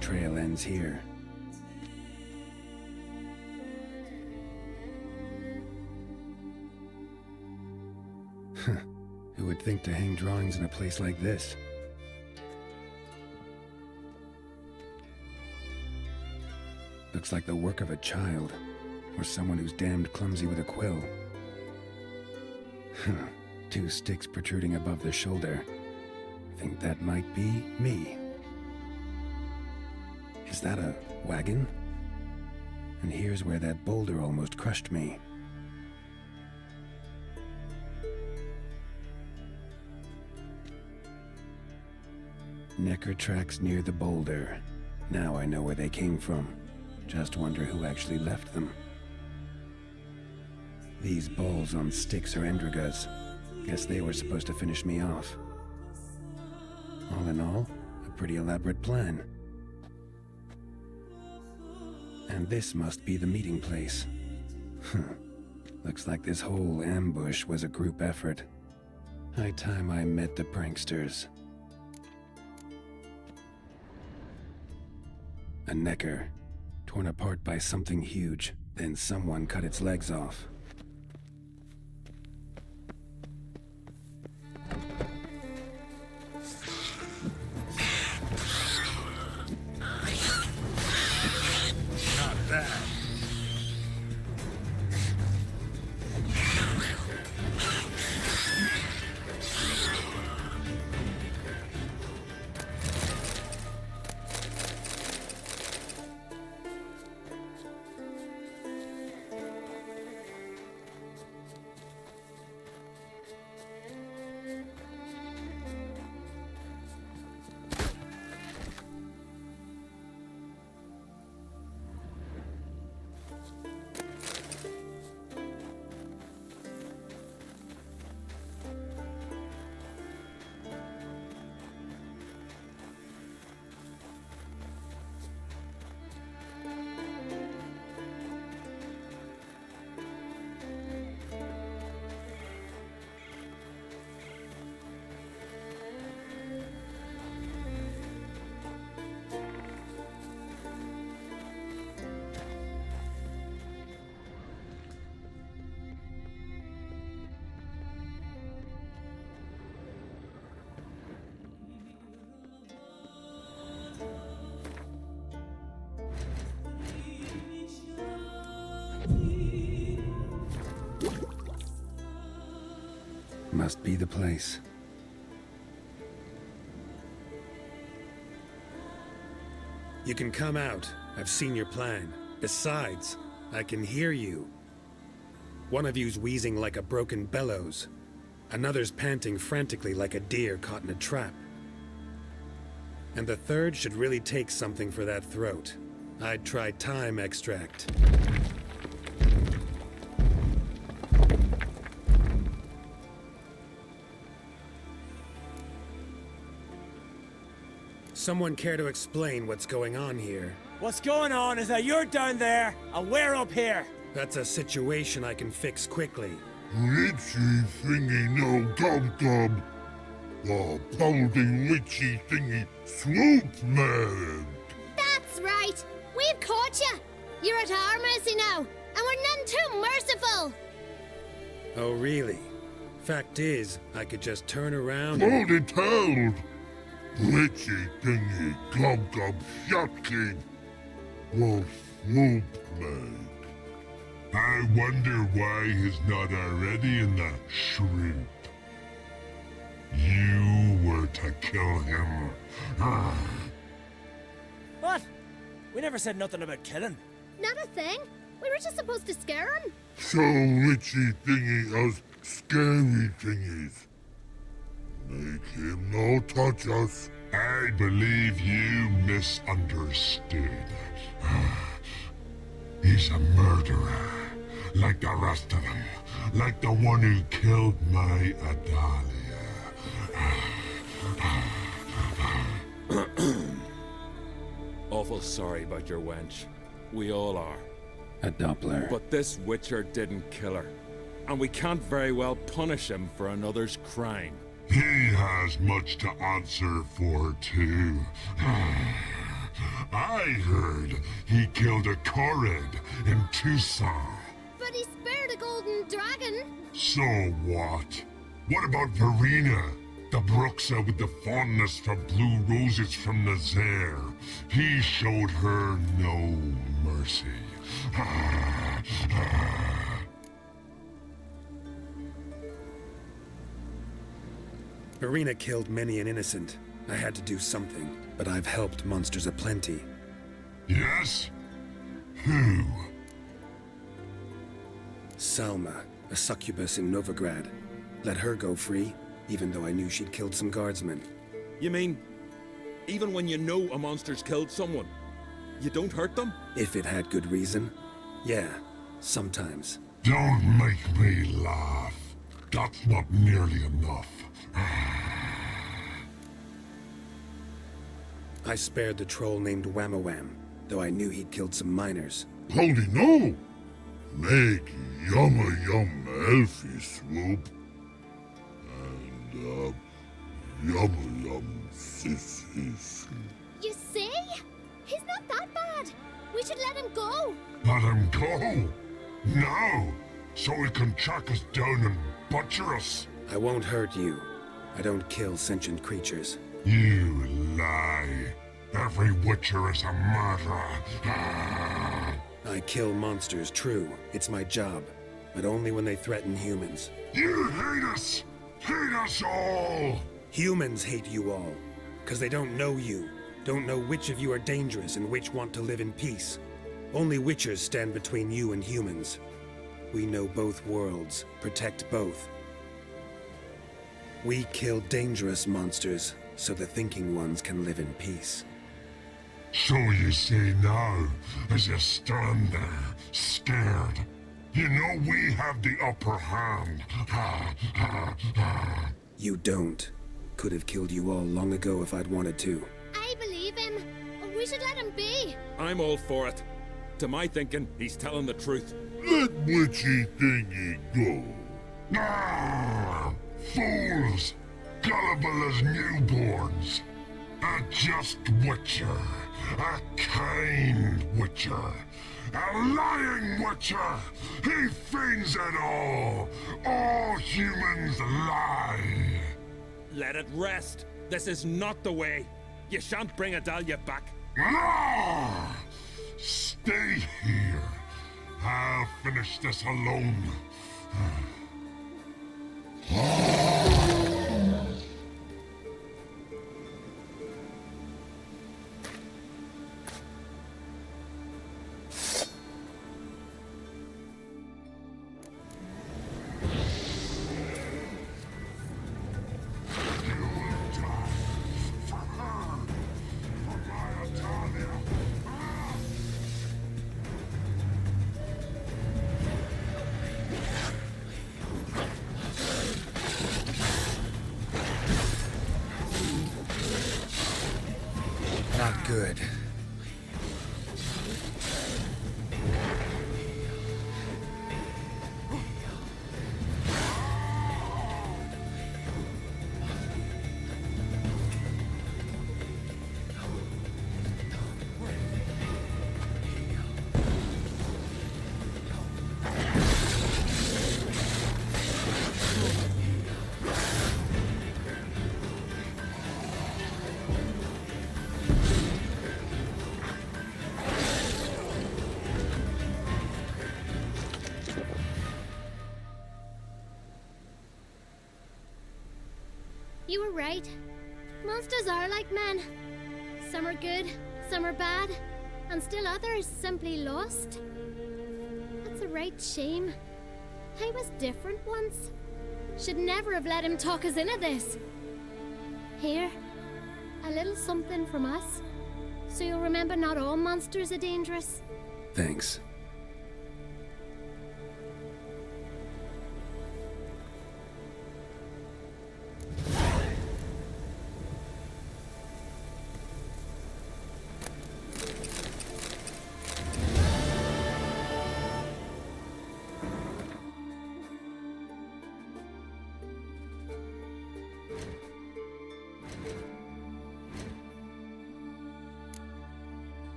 Trail ends here. Who would think to hang drawings in a place like this? Looks like the work of a child, or someone who's damned clumsy with a quill. 2 sticks protruding above the shoulder. Think that might be me. Is that a wagon? And here's where that boulder almost crushed me. Necker tracks near the boulder. Now I know where they came from. Just wonder who actually left them. These balls on sticks are Endrigas. Guess they were supposed to finish me off. All in all, a pretty elaborate plan. And this must be the meeting place. Looks like this whole ambush was a group effort. High time I met the pranksters. A Necker, torn apart by something huge, then someone cut its legs off. Not bad. Must be the place. You can come out. I've seen your plan. Besides, I can hear you. One of you's wheezing like a broken bellows. Another's panting frantically like a deer caught in a trap. And the third should really take something for that throat. I'd try thyme extract. Someone care to explain what's going on here? What's going on is that you're down there and we're up here. That's a situation I can fix quickly. Witchy thingy no gum-gum. The pounding witchy thingy swoop man. That's right. We've caught you. You're at our mercy now, and we're none too merciful. Oh, really? Fact is, I could just turn around Hold it held. Witchy thingy gum-gum shotking. Will swoop man. I wonder why he's not already in that shrimp. You were to kill him. What? We never said nothing about killing. Not a thing. We were just supposed to scare him. So witchy thingy us scary thingies. Make him no touch us. I believe you misunderstood. He's a murderer, like the rest of them. Like the one who killed my Adalia. Awful sorry about your wench. We all are. A Doppler. But this Witcher didn't kill her. And we can't very well punish him for another's crime. He has much to answer for, too. I heard he killed a Korred in Tucson. But he spared a golden dragon. So what? What about Verena? The Bruxa with the fondness for blue roses from Nazaire. He showed her no mercy. Verena killed many an innocent. I had to do something, but I've helped monsters aplenty. Yes? Who? Salma, a succubus in Novigrad. Let her go free, even though I knew she'd killed some guardsmen. You mean Even when you know a monster's killed someone, you don't hurt them? If it had good reason, yeah, sometimes. Don't make me laugh. That's not nearly enough. I spared the troll named Whamawam, though I knew he'd killed some miners. Holy no! Make yumma yum elfie swoop. And, yumma yum sissy. You see? He's not that bad. We should let him go. Let him go? Now! So he can track us down and butcher us. I won't hurt you. I don't kill sentient creatures. You lie. Every witcher is a murderer. I kill monsters, true. It's my job. But only when they threaten humans. You hate us! Hate us all! Humans hate you all. Because they don't know you. Don't know which of you are dangerous and which want to live in peace. Only witchers stand between you and humans. We know both worlds, protect both. We kill dangerous monsters, so the thinking ones can live in peace. So you say now, as you stand there, scared. You know we have the upper hand. You don't. Could have killed you all long ago if I'd wanted to. I believe him. We should let him be. I'm all for it. To my thinking, he's telling the truth. Let witchy thingy go. Fools! Gullible as newborns. A just witcher. A kind witcher. A lying witcher. He feigns it all. All humans lie. Let it rest. This is not the way. You shan't bring Adalia back. Stay here. I'll finish this alone. Not good. You were right. Monsters are like men. Some are good, some are bad, and still others simply lost. That's a right shame. I was different once. Should never have let him talk us into this. Here, a little something from us, so you'll remember not all monsters are dangerous. Thanks.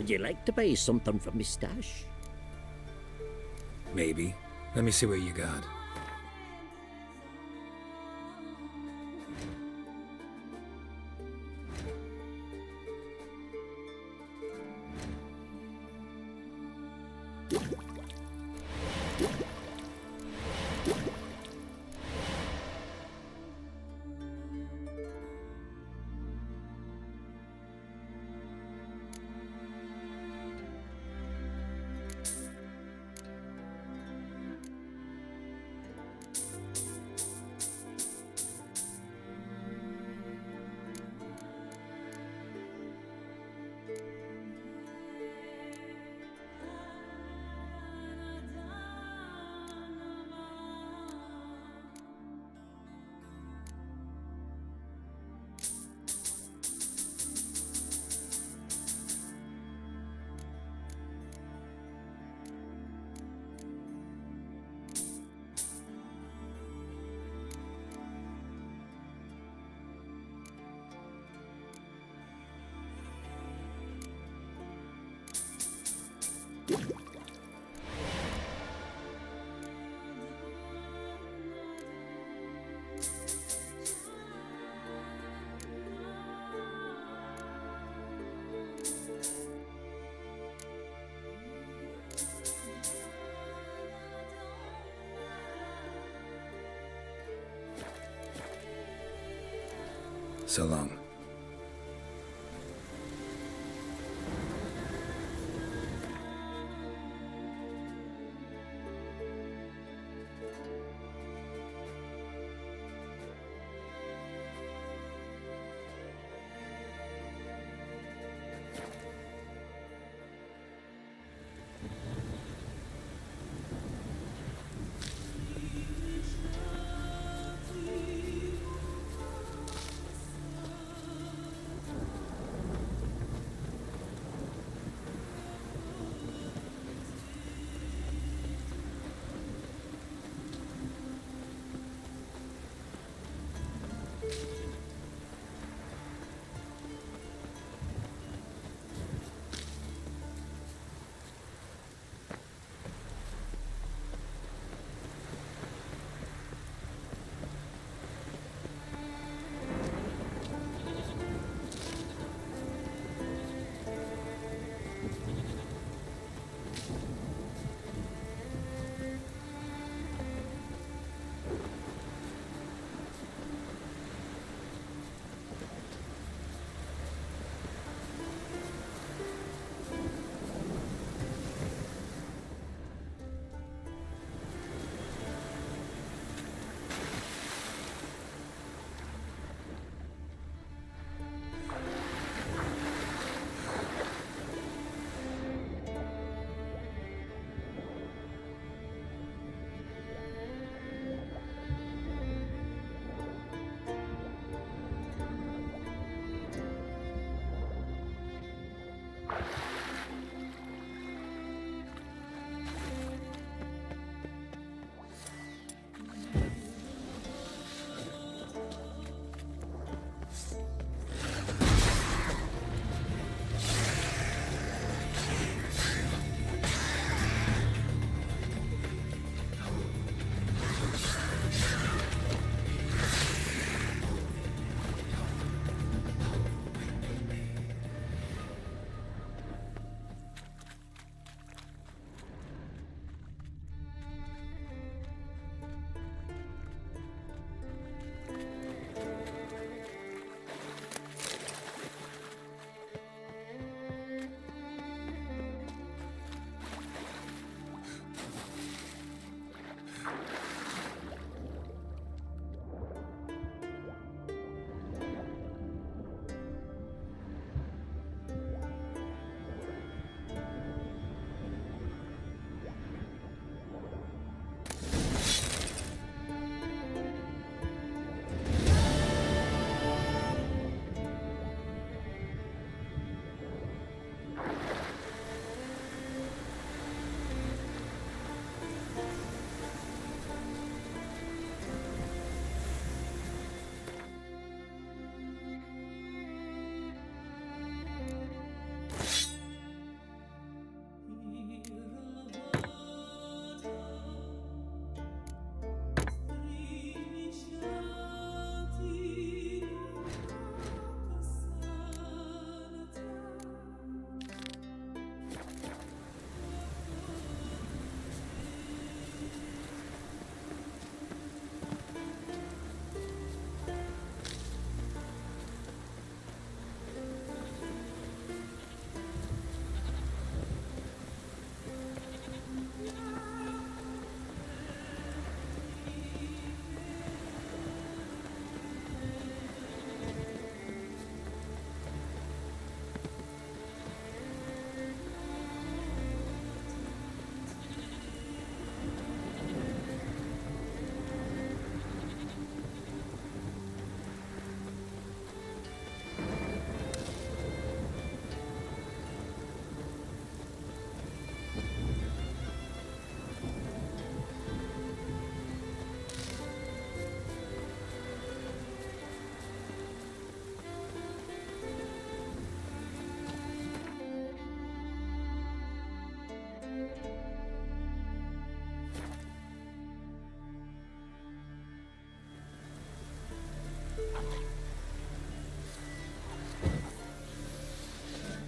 Would you like to buy something from me stash? Maybe. Let me see what you got. So long.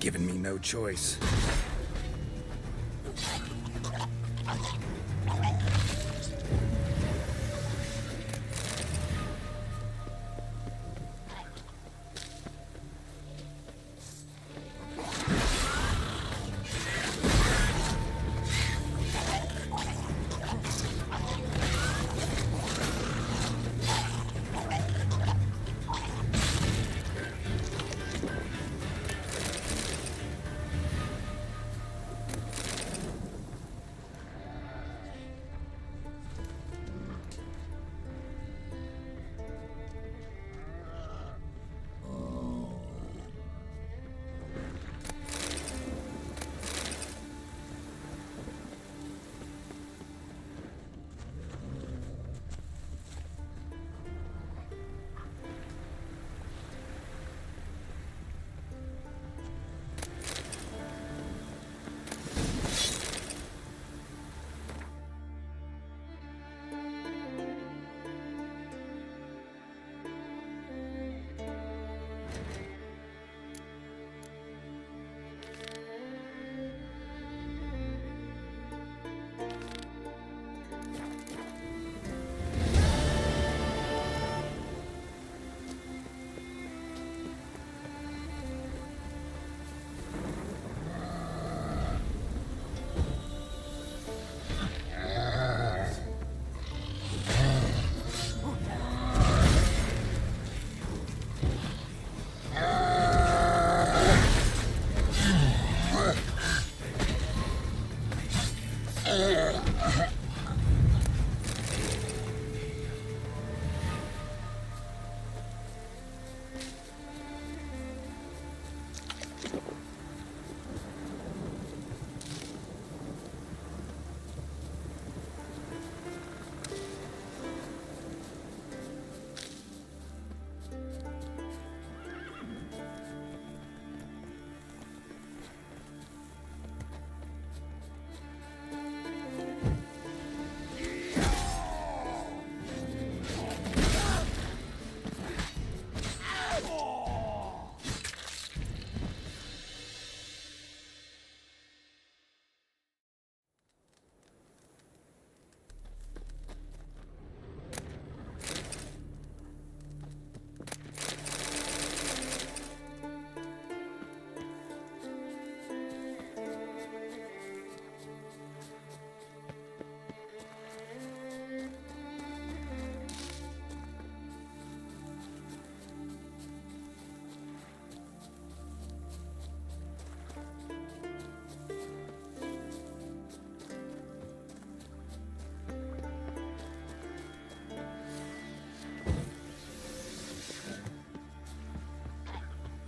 given me no choice.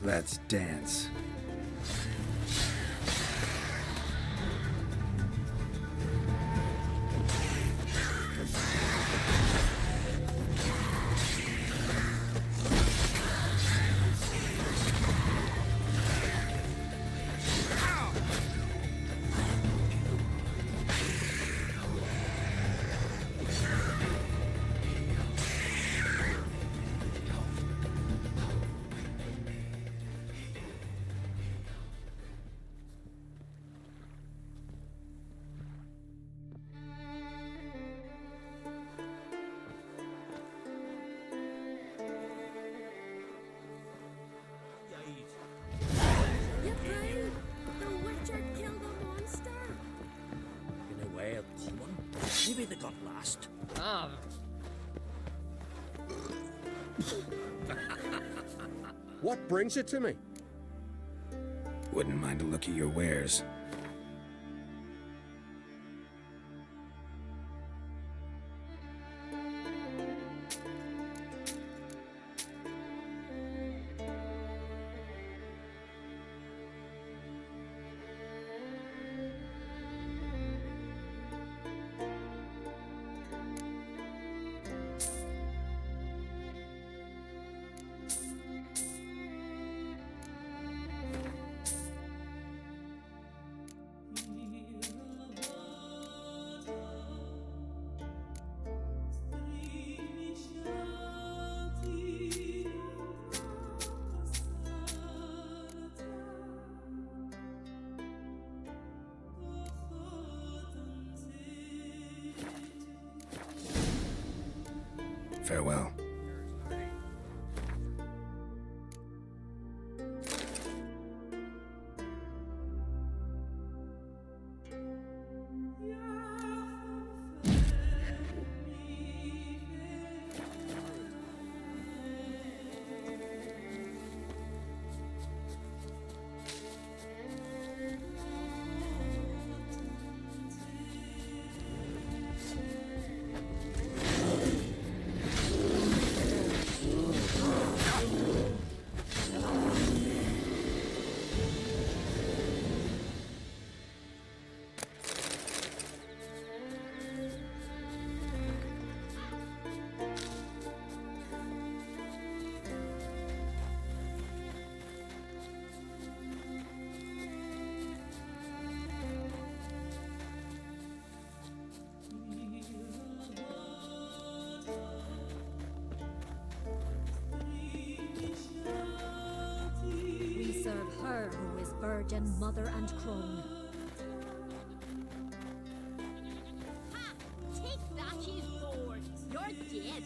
Let's dance. You fool! The Witcher killed the monster! In a way of common. Maybe they got lost. What brings it to me? Wouldn't mind a look at your wares. Farewell. We serve her who is virgin, mother, and crone. Take that, you Thor! You're dead!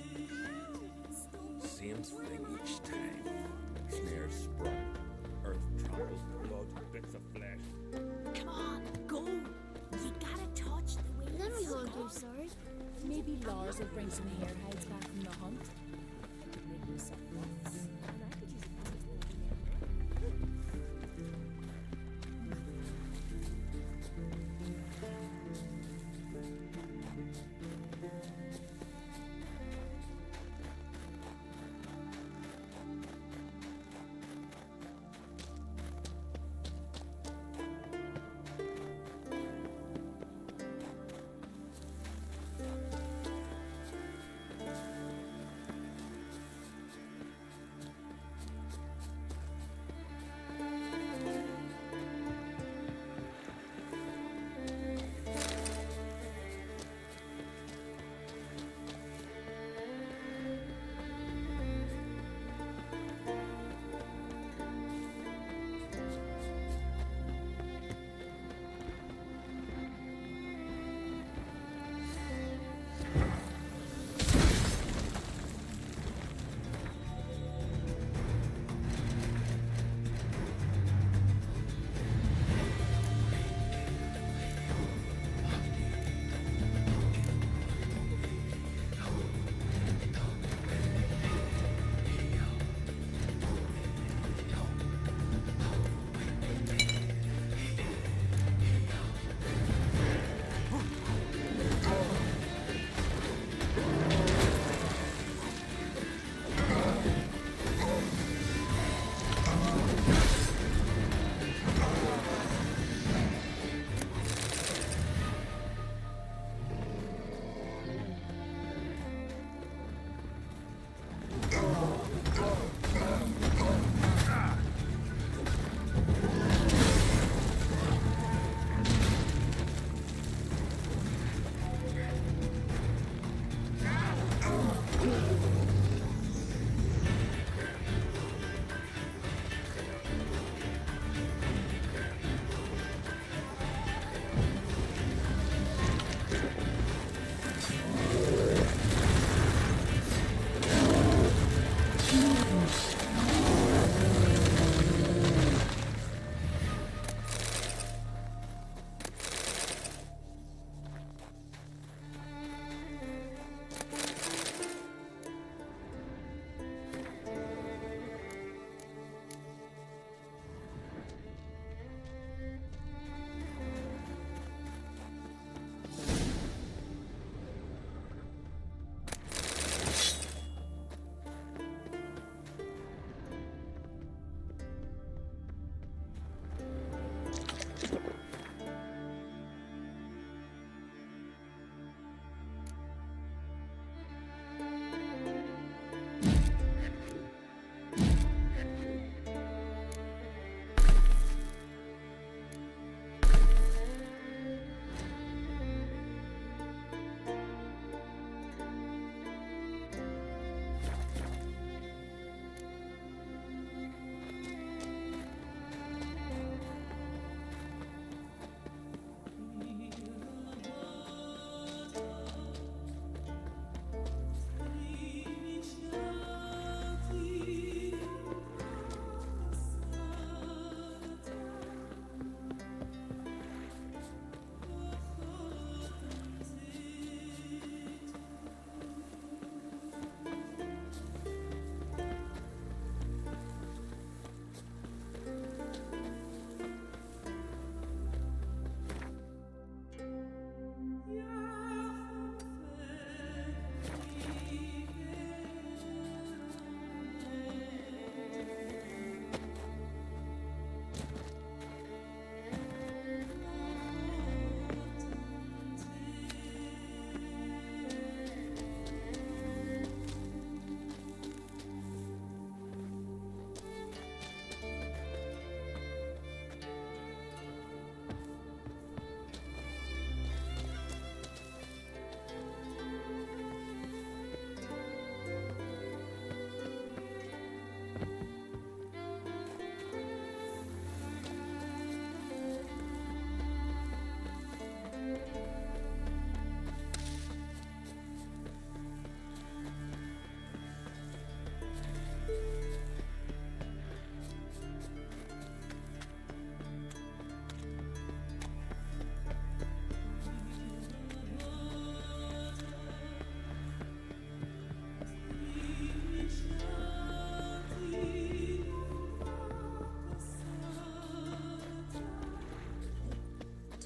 Same thing each time. Snare sprung, earth trampled, blood, bits of flesh. Come on, go! You gotta touch the wings. Let me hold you, sword. Maybe Lars will bring some hair hides back from the hunt. I could make you some nuts, and I could use a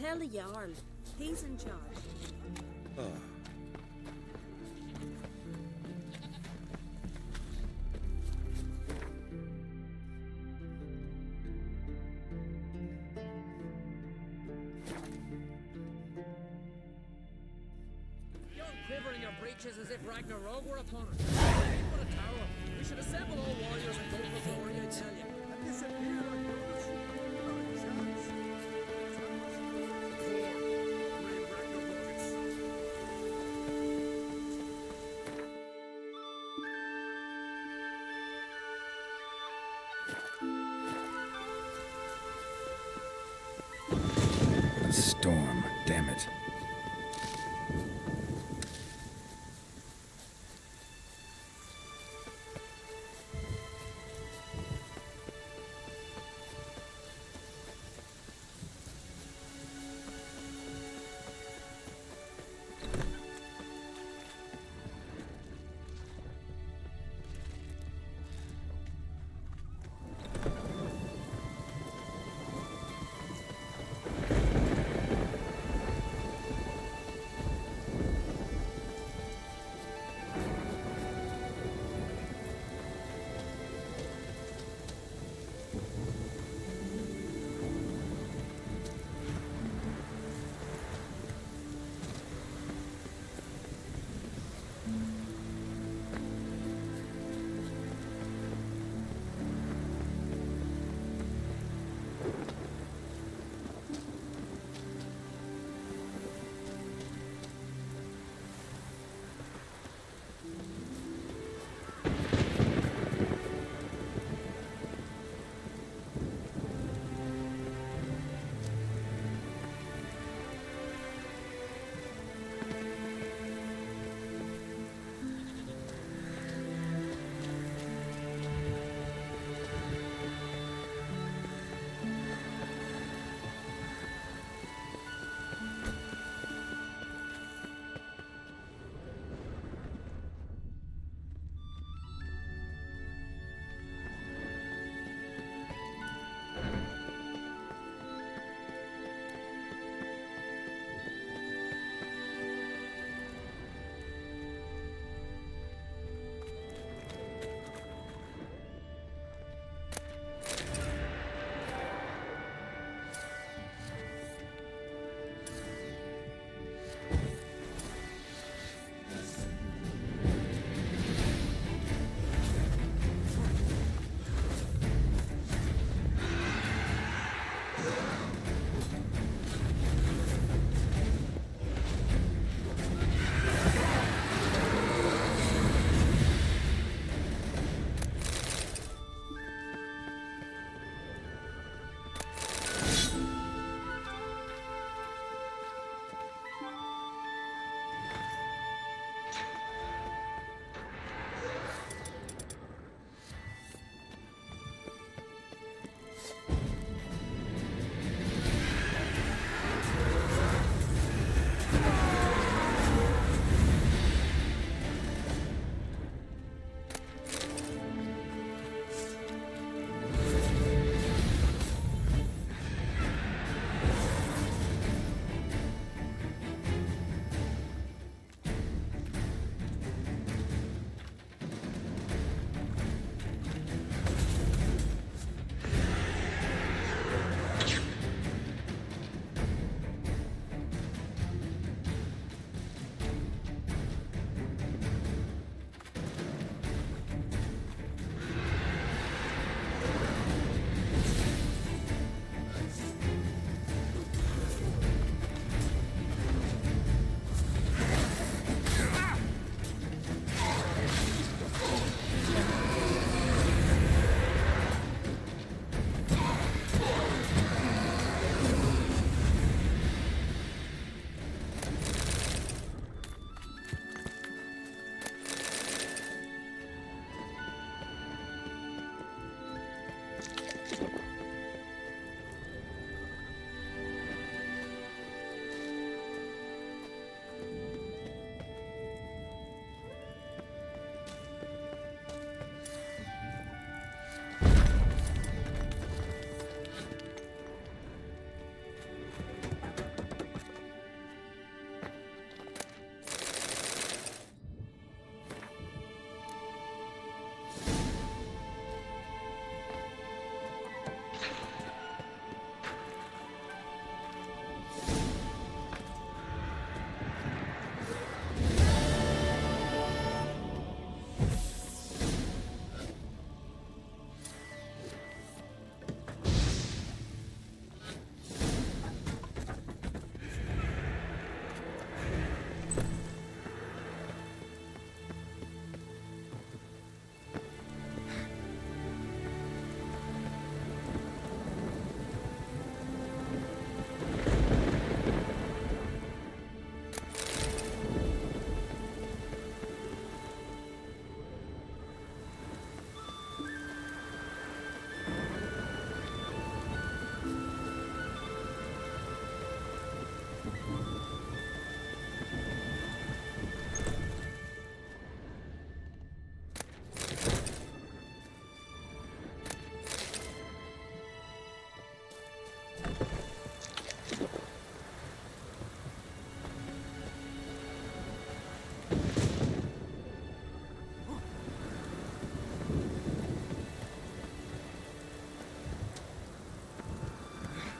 Tell the Jarl. He's in charge. Ah. You're quivering your breeches as if Ragnarok were upon us. What a tower! We should assemble all warriors and go for glory, I tell you. And disappear like those. A storm, damn it.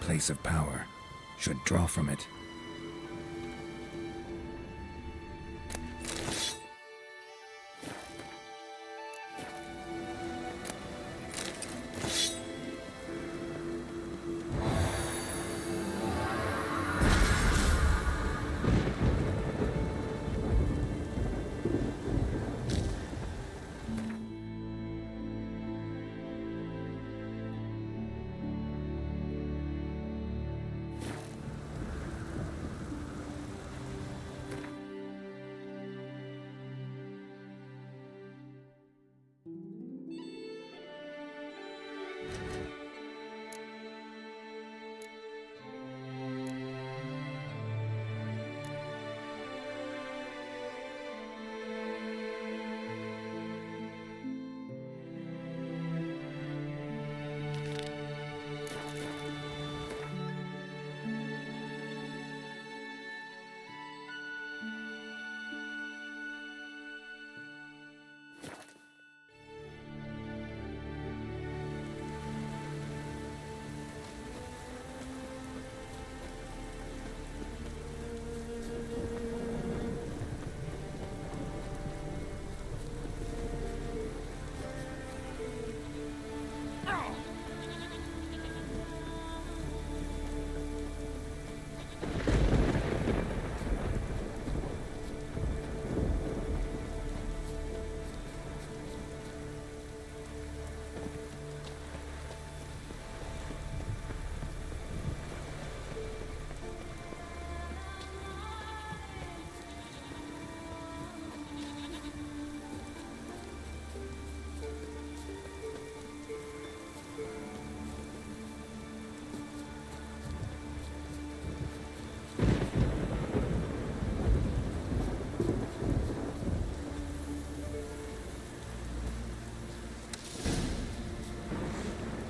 place of power, should draw from it.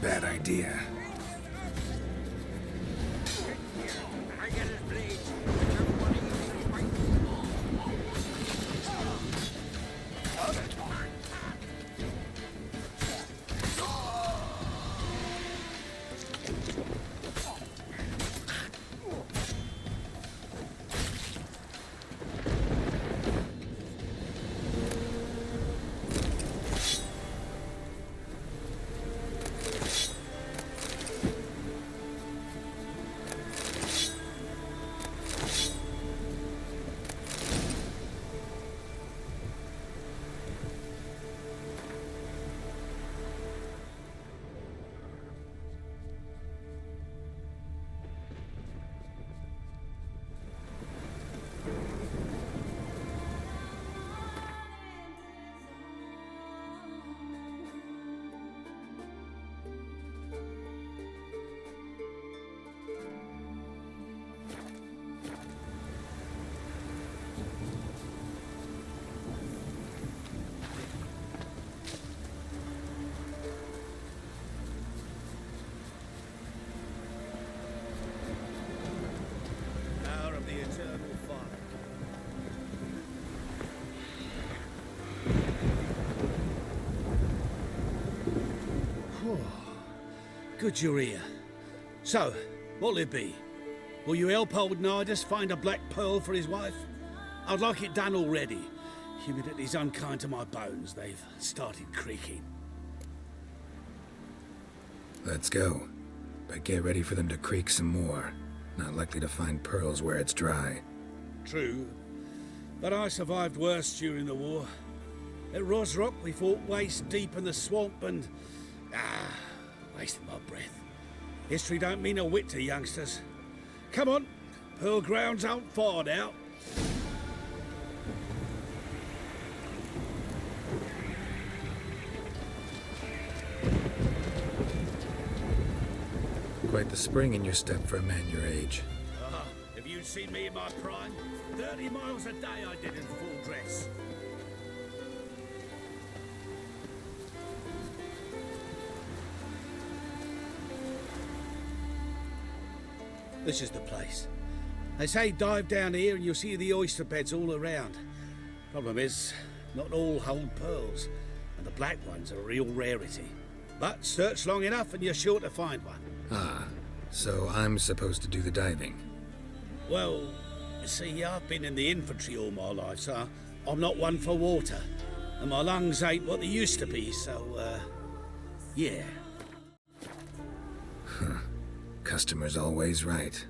Bad idea. Good you're here. So, what'll it be? Will you help old Nidus find a black pearl for his wife? I'd like it done already. Humidity's unkind to my bones. They've started creaking. Let's go. But get ready for them to creak some more. Not likely to find pearls where it's dry. True. But I survived worse during the war. At Rosrock, we fought waist deep in the swamp and... wasting my breath. History don't mean a whit to youngsters. Come on, Pearl Grounds aren't far now. Quite the spring in your step for a man your age. Have you seen me in my prime? 30 miles a day I did in full dress. This is the place. They say dive down here and you'll see the oyster beds all around. Problem is, not all hold pearls, and the black ones are a real rarity. But search long enough and you're sure to find one. Ah, So I'm supposed to do the diving. Well, see, I've been in the infantry all my life, so I'm not one for water. And my lungs ain't what they used to be, so, yeah. Customer's always right.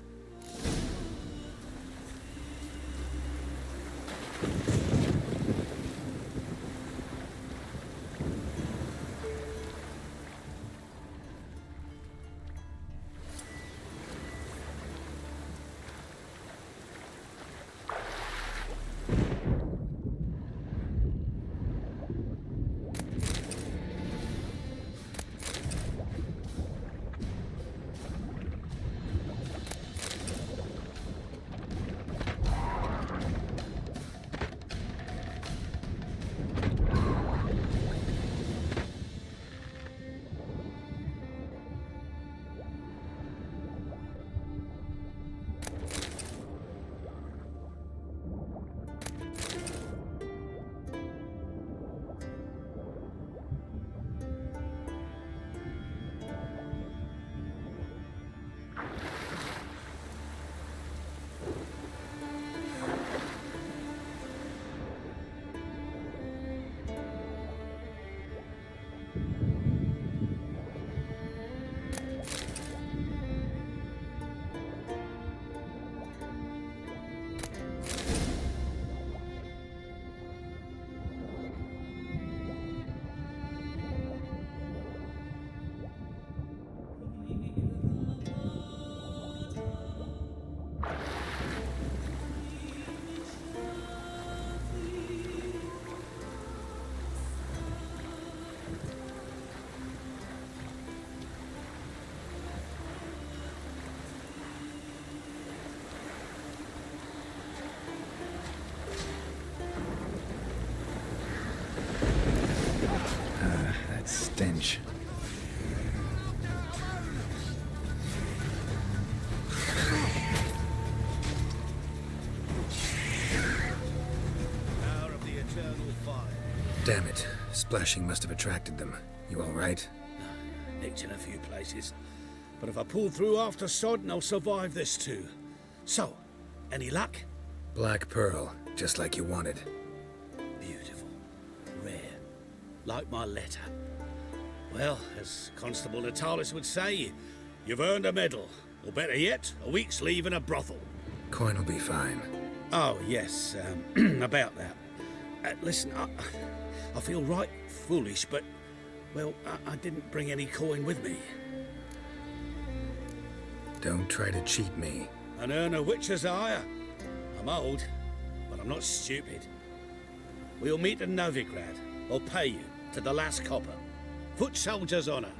Stench. Power of the eternal fire. Damn it. Splashing must have attracted them. You alright? Nicked in a few places. But if I pull through after Sodden, I'll survive this too. So, any luck? Black pearl, just like you wanted. Beautiful. Rare. Like my letter. Well, as Constable Natalis would say, you've earned a medal. Or better yet, a week's leave in a brothel. Coin will be fine. Oh, yes, about that. Listen, I feel right foolish, but, well, I didn't bring any coin with me. Don't try to cheat me. An earn a witcher's hire. I'm old, but I'm not stupid. We'll meet in Novigrad. I'll pay you to the last copper. Foot soldier's honor.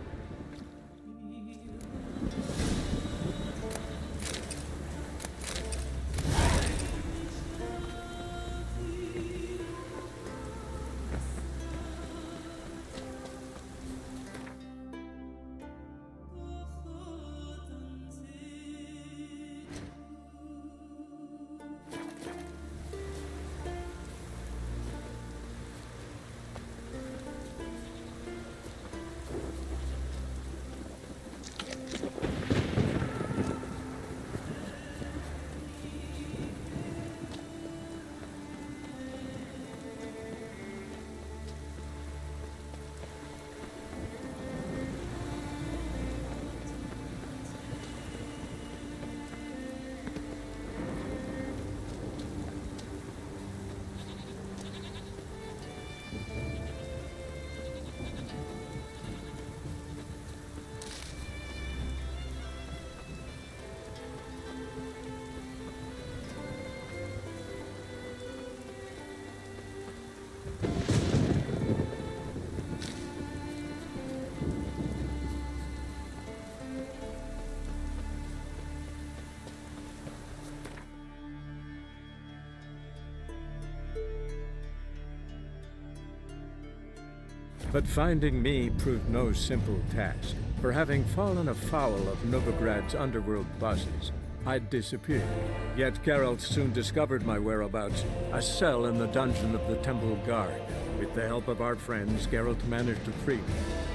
But finding me proved no simple task, for having fallen afoul of Novigrad's underworld bosses, I'd disappeared. Yet Geralt soon discovered my whereabouts, a cell in the dungeon of the Temple Guard. With the help of our friends, Geralt managed to free me.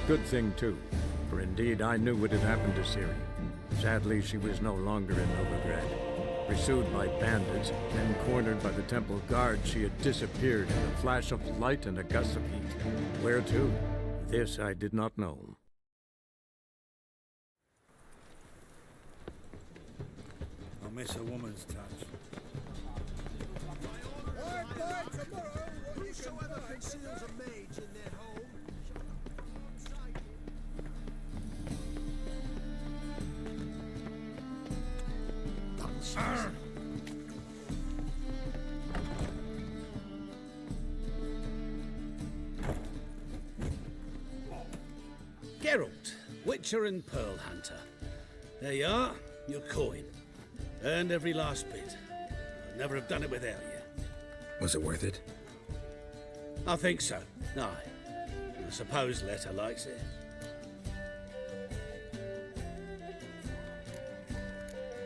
Good thing, too, for indeed I knew what had happened to Ciri. Sadly, she was no longer in Novigrad. Pursued by bandits, then cornered by the temple guard, she had disappeared in a flash of light and a gust of heat. Where to? This I did not know. I'll miss a woman's touch. Whosoever conceals a mage in their home Geralt, Witcher and Pearl Hunter. There you are, your coin. Earned every last bit. I'd never have done it without you. Was it worth it? I think so. Aye. I suppose Letta likes it.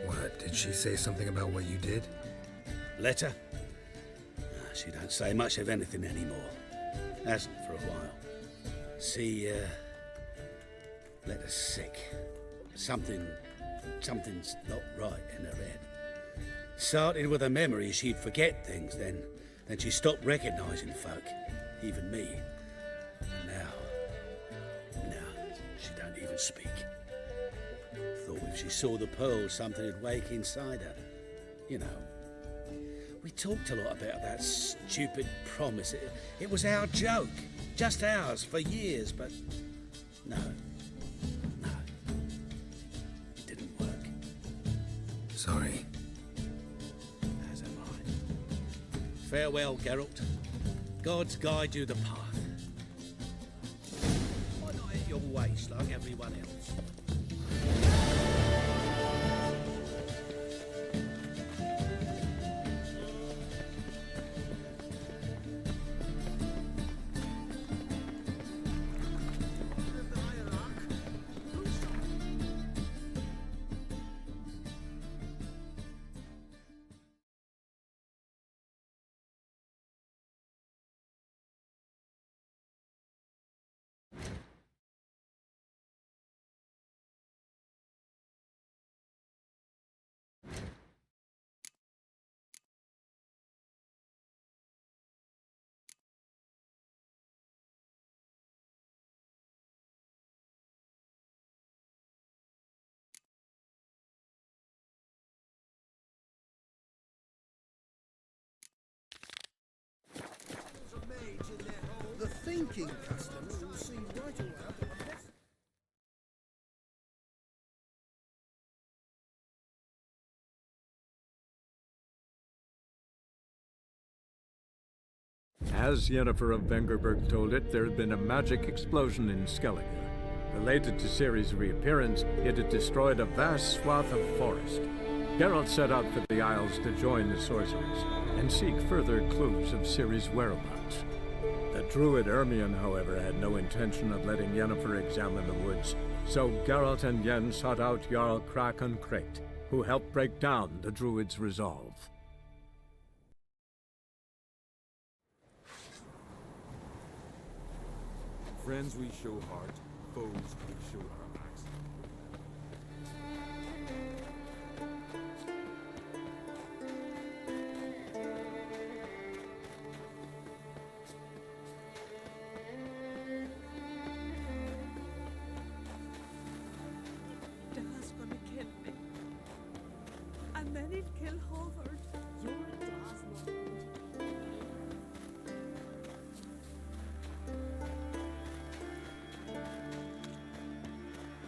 What, did she say something about what you did? Letta? She don't say much of anything anymore. Hasn't for a while. See, Letta's sick. Something's not right in her head. Started with her memory, she'd forget things, then she stopped recognising folk, even me. And now she don't even speak. Thought if she saw the pearl, something would wake inside her. You know, we talked a lot about that stupid promise. It was our joke, just ours for years, but no, it didn't work. Sorry. As am I. Farewell, Geralt. Gods guide you the path. Why not at your waist like everyone else? The thinking customer will see right away that the best. As Yennefer of Vengerberg told it, there had been a magic explosion in Skellig. Related to Ciri's reappearance, it had destroyed a vast swath of forest. Geralt set out for the Isles to join the sorcerers and seek further clues of Ciri's whereabouts. The druid Ermion, however, had no intention of letting Yennefer examine the woods, so Geralt and Yen sought out Jarl Crach and Crach, who helped break down the druid's resolve. Friends we show heart, foes we show our axe. Dad's gonna kill me. And then he'll kill Howard. You're Dad's lord.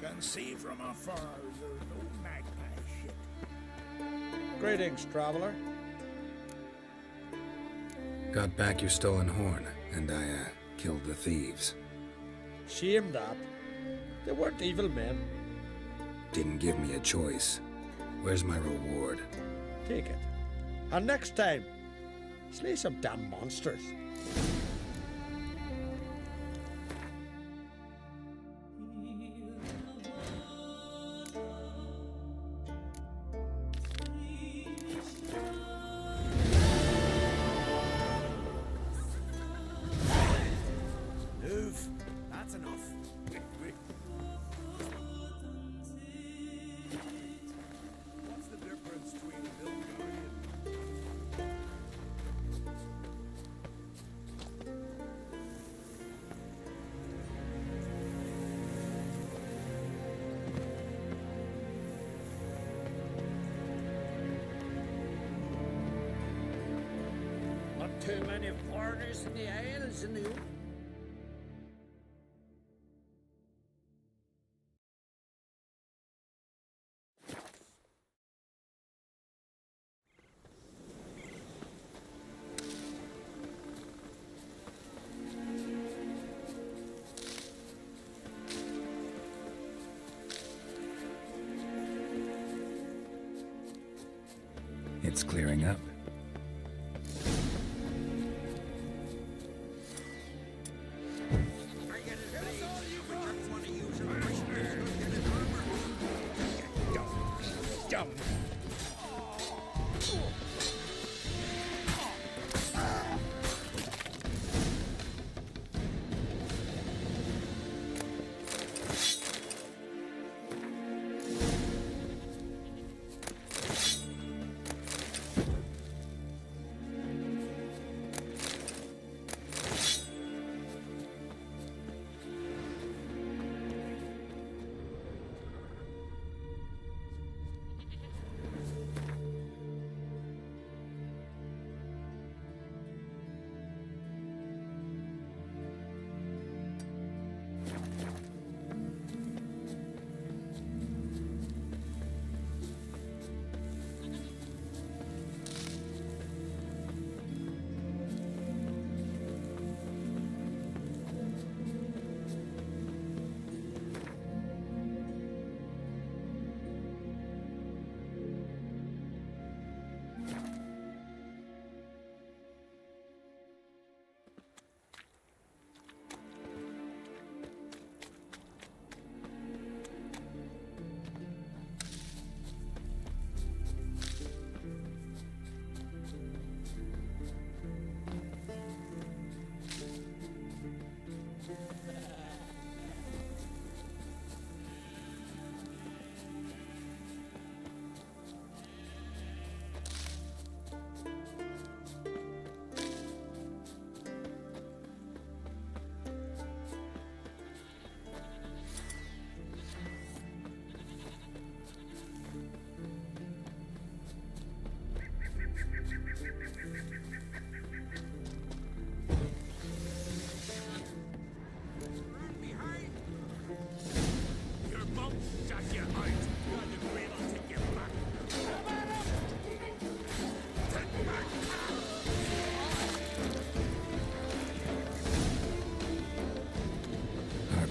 Can see from afar you're no magpie shit. Greetings, traveler. Got back your stolen horn, and I, killed the thieves. Shame that. They weren't evil men. Didn't give me a choice. Where's my reward? Take it. And next time, slay some damn monsters. Move. That's enough. Too many foreigners in the Isles in the It's clearing up.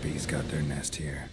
Harpies got their nest here.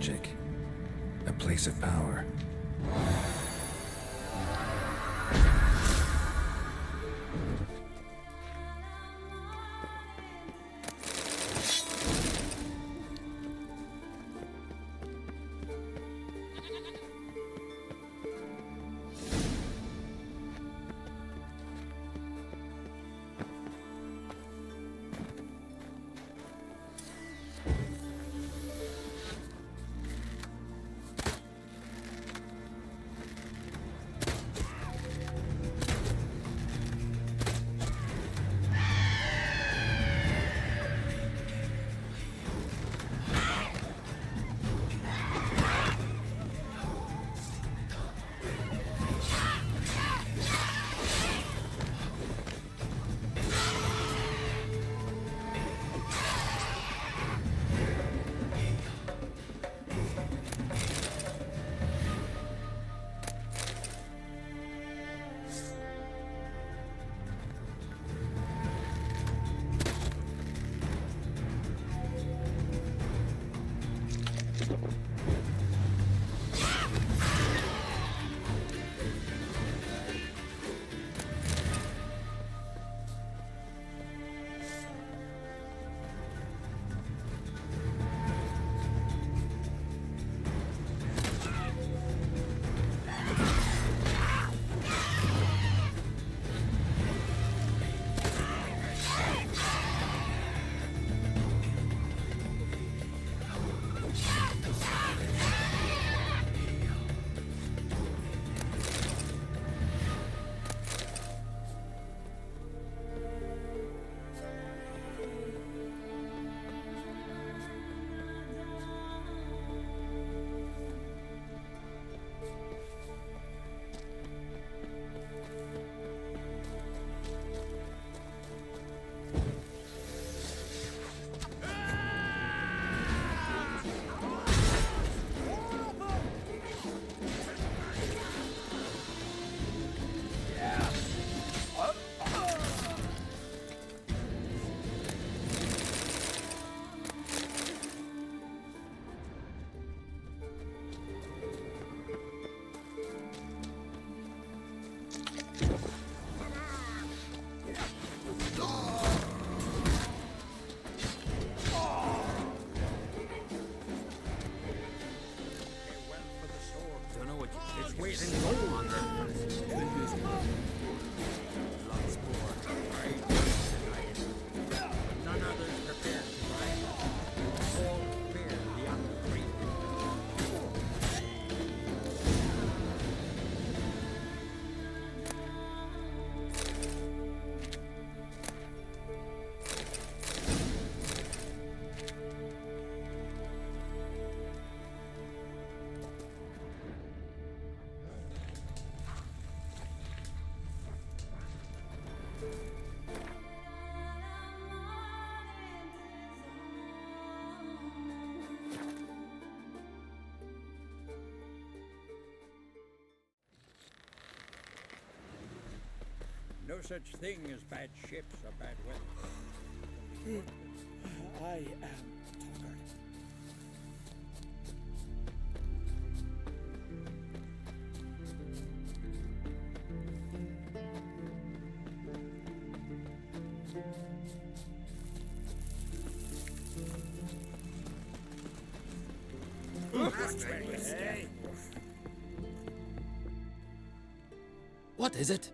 magic. A place of power. No such thing as bad ships or bad weather. I am tired. What is it?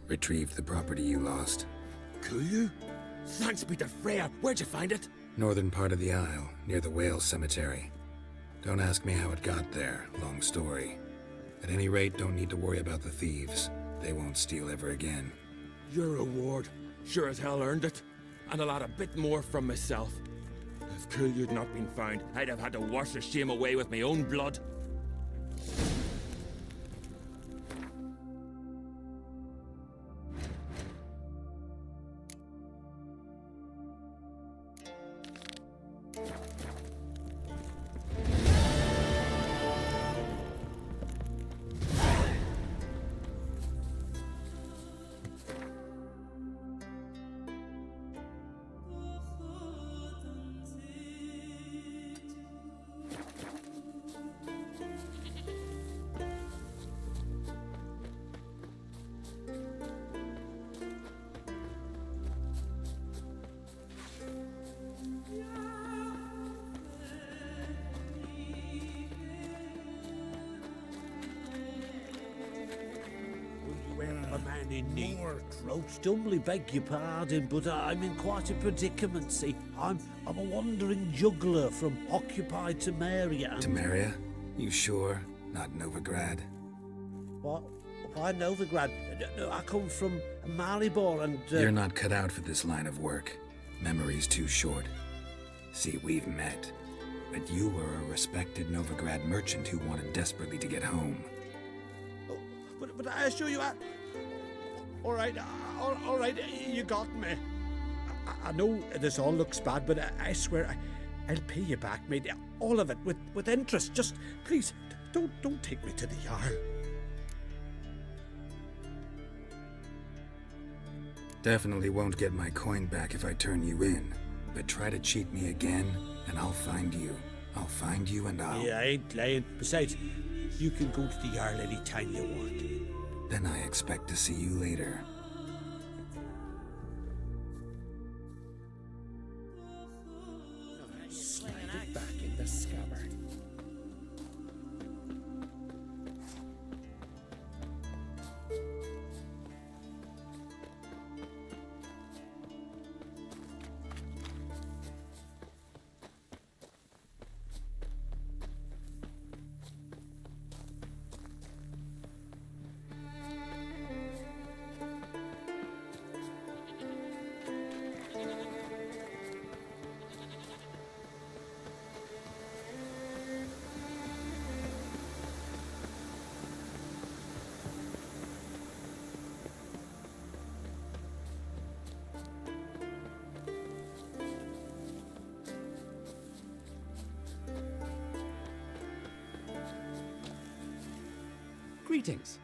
Retrieved the property you lost. Could you? Thanks be to Freya. Where'd you find it? Northern part of the Isle, near the whale cemetery. Don't ask me how it got there, long story. At any rate, don't need to worry about the thieves. They won't steal ever again. Your reward sure as hell earned it. And I'll add a bit more from myself. If Killiard not been found, I'd have had to wash the shame away with my own blood. in need. Most humbly beg your pardon, but I'm in quite a predicament, see. I'm a wandering juggler from occupied Temeria. Temeria? You sure? Not Novigrad? What? Why Novigrad? No, I come from Maribor and... You're not cut out for this line of work. Memory's too short. See, we've met. But you were a respected Novigrad merchant who wanted desperately to get home. Oh, but I assure you, all right, you got me. I know this all looks bad, but I swear I'll pay you back, mate. All of it, with interest. Just, please, don't take me to the Jarl. Definitely won't get my coin back if I turn you in. But try to cheat me again, and I'll find you. I'll find you and I'll... Yeah, I ain't lying. Besides, you can go to the Jarl any time you want. Then I expect to see you later. Slide it back in the scabbard. Greetings.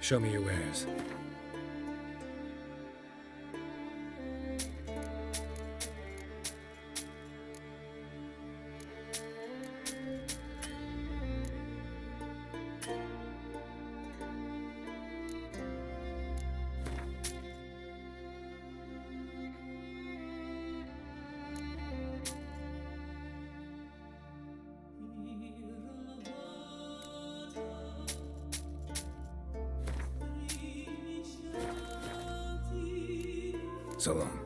Show me your wares. So long.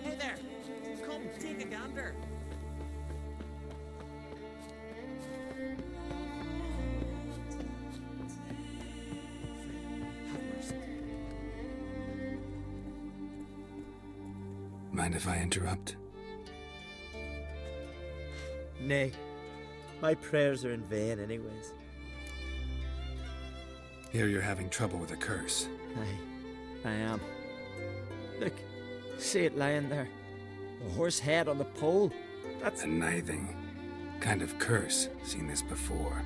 Hey there! Come, take a gander. Have mercy. Mind if I interrupt? Nay. My prayers are in vain anyways. Here you're having trouble with a curse. I am. Look, see it lying there. A horse head on the pole. That's a nithing kind of curse. Seen this before.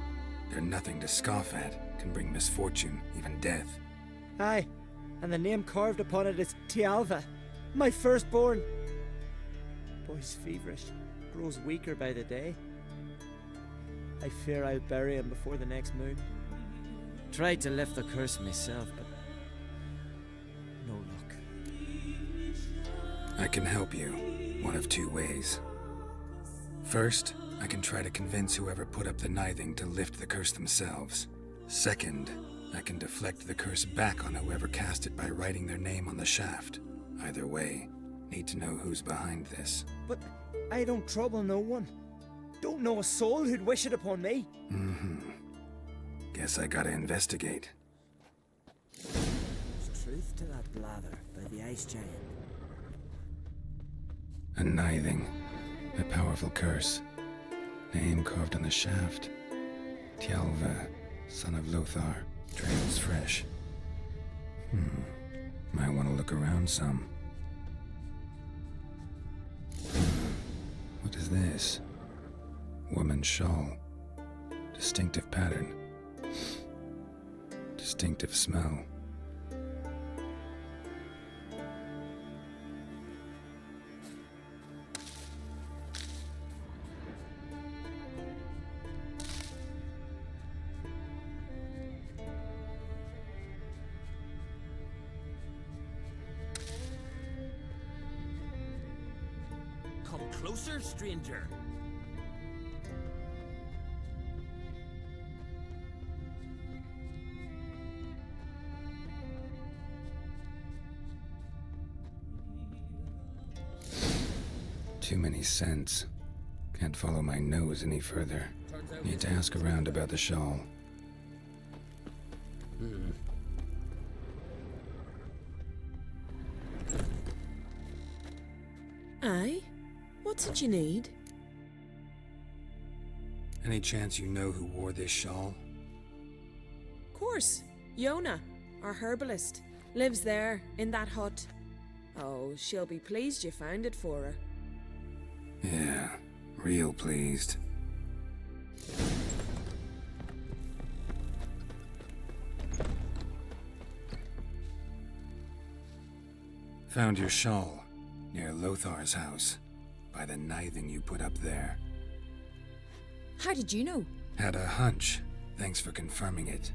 They're nothing to scoff at. Can bring misfortune, even death. Aye, and the name carved upon it is Tialva, my firstborn. Boy's feverish, grows weaker by the day. I fear I'll bury him before the next moon. Tried to lift the curse myself, but no luck. I can help you, one of two ways. First, I can try to convince whoever put up the nithing to lift the curse themselves. Second, I can deflect the curse back on whoever cast it by writing their name on the shaft. Either way, need to know who's behind this. But I don't trouble no one. Don't know a soul who'd wish it upon me. Guess I gotta investigate. There's truth to that blather by the ice giant. A nithing. A powerful curse. Name carved on the shaft. Tialva, son of Lothar. Trails fresh. Might want to look around some. What is this? Woman's shawl. Distinctive pattern. Distinctive smell. closer, stranger. Too many scents. Can't follow my nose any further. Need to ask around about the shawl. Aye? What's it you need? Any chance you know who wore this shawl? Course. Yona, our herbalist, lives there, in that hut. Oh, she'll be pleased you found it for her. Yeah, real pleased. Found your shawl near Lothar's house, by the knithing you put up there. How did you know? Had a hunch. Thanks for confirming it.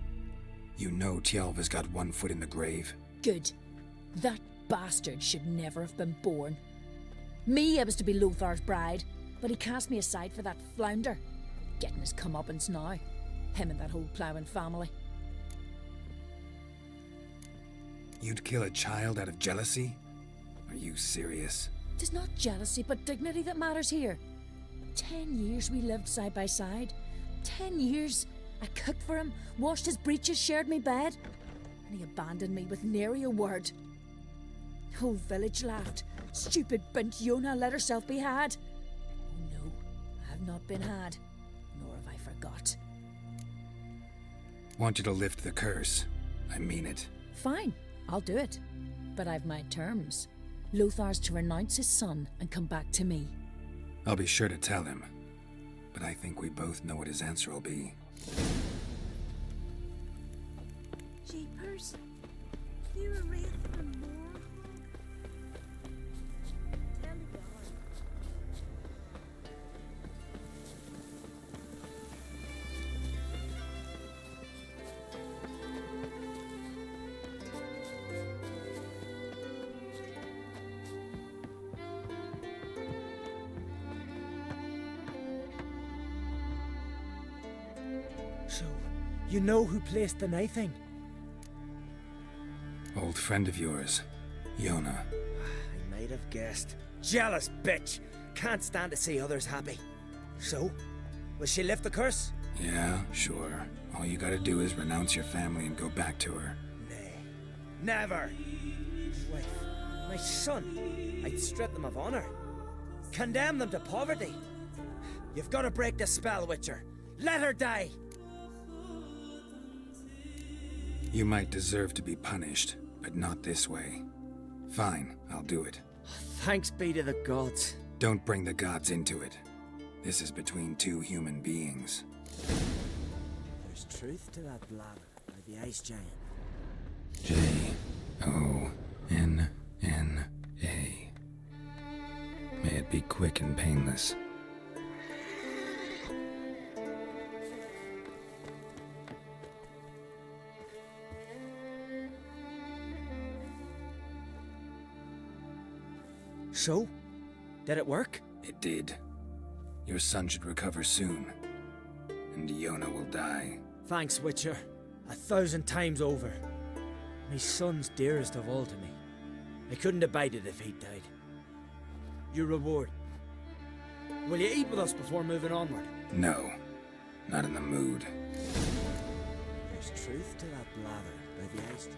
You know Tjalva's got one foot in the grave. Good. That bastard should never have been born. Me, I was to be Lothar's bride, but he cast me aside for that flounder. Getting his comeuppance now. Him and that whole ploughing family. You'd kill a child out of jealousy? Are you serious? Tis not jealousy, but dignity that matters here. 10 years we lived side by side. 10 years. I cooked for him, washed his breeches, shared me bed. And he abandoned me with nary a word. Whole village laughed. Stupid bint Yona let herself be had. Oh no, I have not been had, nor have I forgot. Want you to lift the curse. I mean it. Fine, I'll do it. But I've my terms. Lothar's to renounce his son and come back to me. I'll be sure to tell him. But I think we both know what his answer will be. Jeepers, you a wraith from more? Tell me God. So, you know who placed the knifing? Old friend of yours, Yona. I might have guessed. Jealous bitch! Can't stand to see others happy. So, will she lift the curse? Yeah, sure. All you gotta do is renounce your family and go back to her. Nay. Never! Wife, my son. I'd strip them of honor. Condemn them to poverty. You've got to break the spell, Witcher. Let her die! You might deserve to be punished, but not this way. Fine, I'll do it. Thanks be to the gods. Don't bring the gods into it. This is between two human beings. There's truth to that blabber by the ice giant. J-O-N-N-A. May it be quick and painless. So? Did it work? It did. Your son should recover soon. And Yona will die. Thanks, Witcher. 1,000 times over. My son's dearest of all to me. I couldn't abide it if he died. Your reward. Will you eat with us before moving onward? No. Not in the mood. There's truth to that blather by the ice.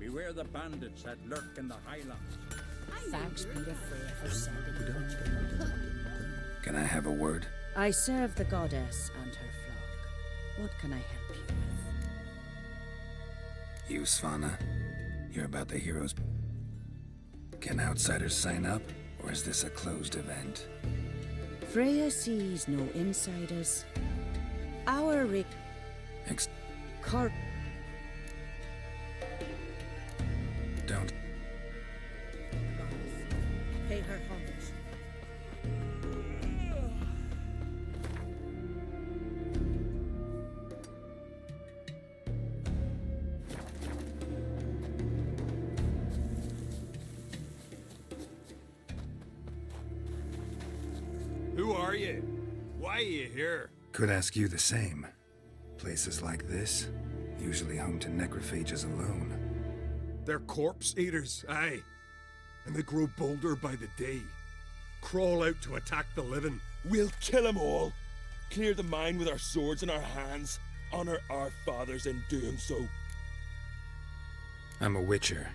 Beware the bandits that lurk in the highlands. Thanks be to Freya for sending you. Can I have a word? I serve the goddess and her flock. What can I help you with? You, Svanna? You're about the heroes. Can outsiders sign up, or is this a closed event? Freya sees no insiders. Our Don't. Pay her homage. Who are you? Why are you here? Could ask you the same. Places like this, usually home to necrophages alone. They're corpse eaters, aye. And they grow bolder by the day. Crawl out to attack the living. We'll kill them all. Clear the mine with our swords in our hands. Honor our fathers in doing so. I'm a witcher.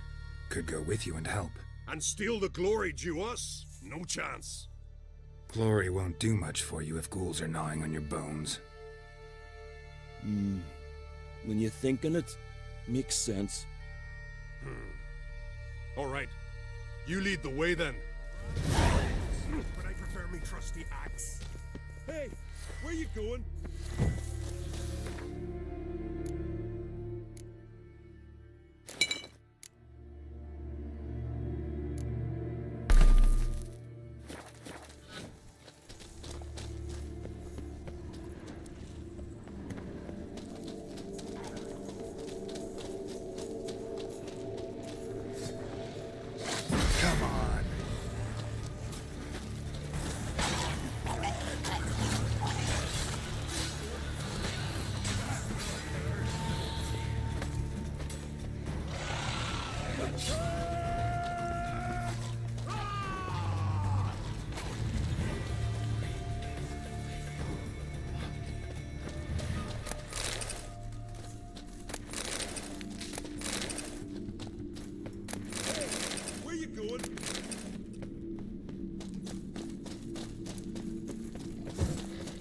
Could go with you and help. And steal the glory due us? No chance. Glory won't do much for you if ghouls are gnawing on your bones. When you think on it, makes sense. All right. You lead the way then. But I prefer me trusty axe. Hey, where you going? Come on. Where you going?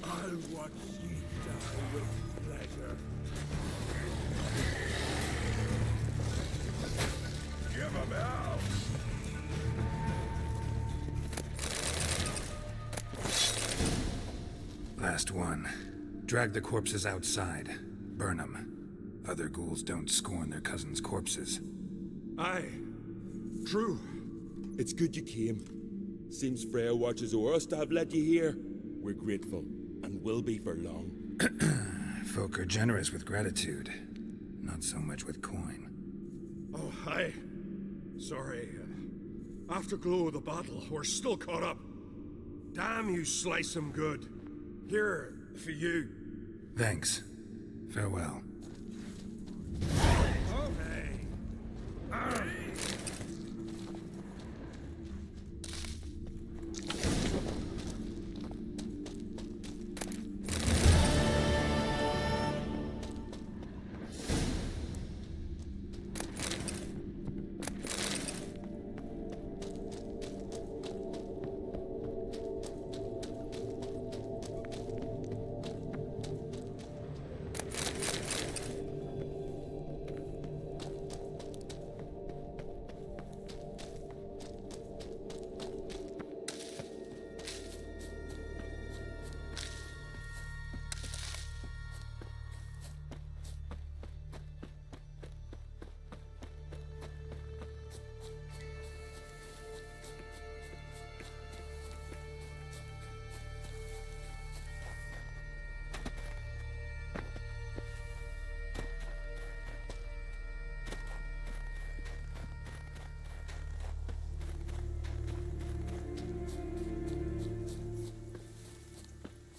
I'll watch ye die with pleasure. Give 'em hell! Last one. Drag the corpses outside. Burn them. Other ghouls don't scorn their cousins' corpses. Aye. True. It's good you came. Seems Freya watches over us to have led you here. We're grateful, and will be for long. Folk are generous with gratitude. Not so much with coin. Oh, aye. Sorry. Afterglow of the battle, we're still caught up. Damn, you slice 'em good. Here, for you. Thanks. Farewell. Okay.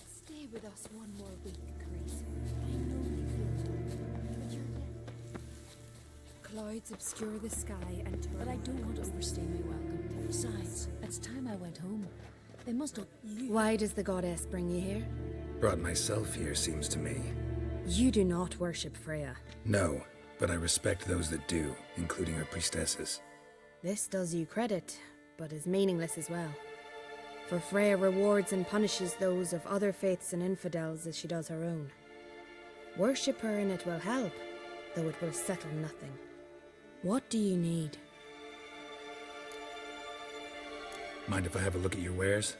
Stay with us one more week, Grace. I know you feel dark, but you're Clouds obscure the sky and turn. But I don't want to overstay my welcome. Besides, it's time I went home. They must have. Why does the goddess bring you here? Brought myself here, seems to me. You do not worship Freya. No, but I respect those that do, including her priestesses. This does you credit, but is meaningless as well. For Freya rewards and punishes those of other faiths and infidels as she does her own. Worship her and it will help, though it will settle nothing. What do you need? Mind if I have a look at your wares?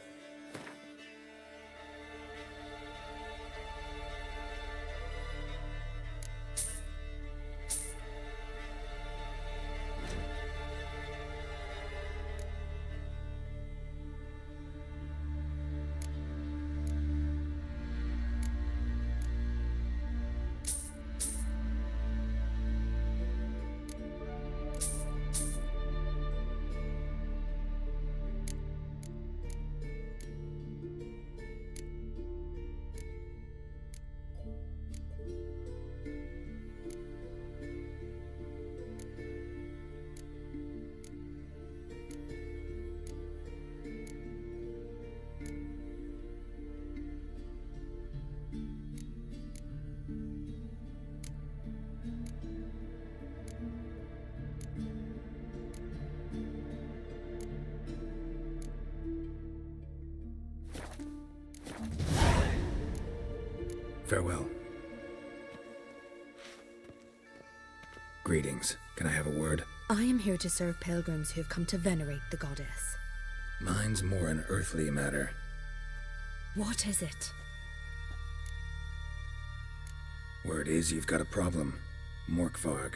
Farewell. Greetings. Can I have a word? I am here to serve pilgrims who have come to venerate the goddess. Mine's more an earthly matter. What is it? Word is you've got a problem. Morkvarg.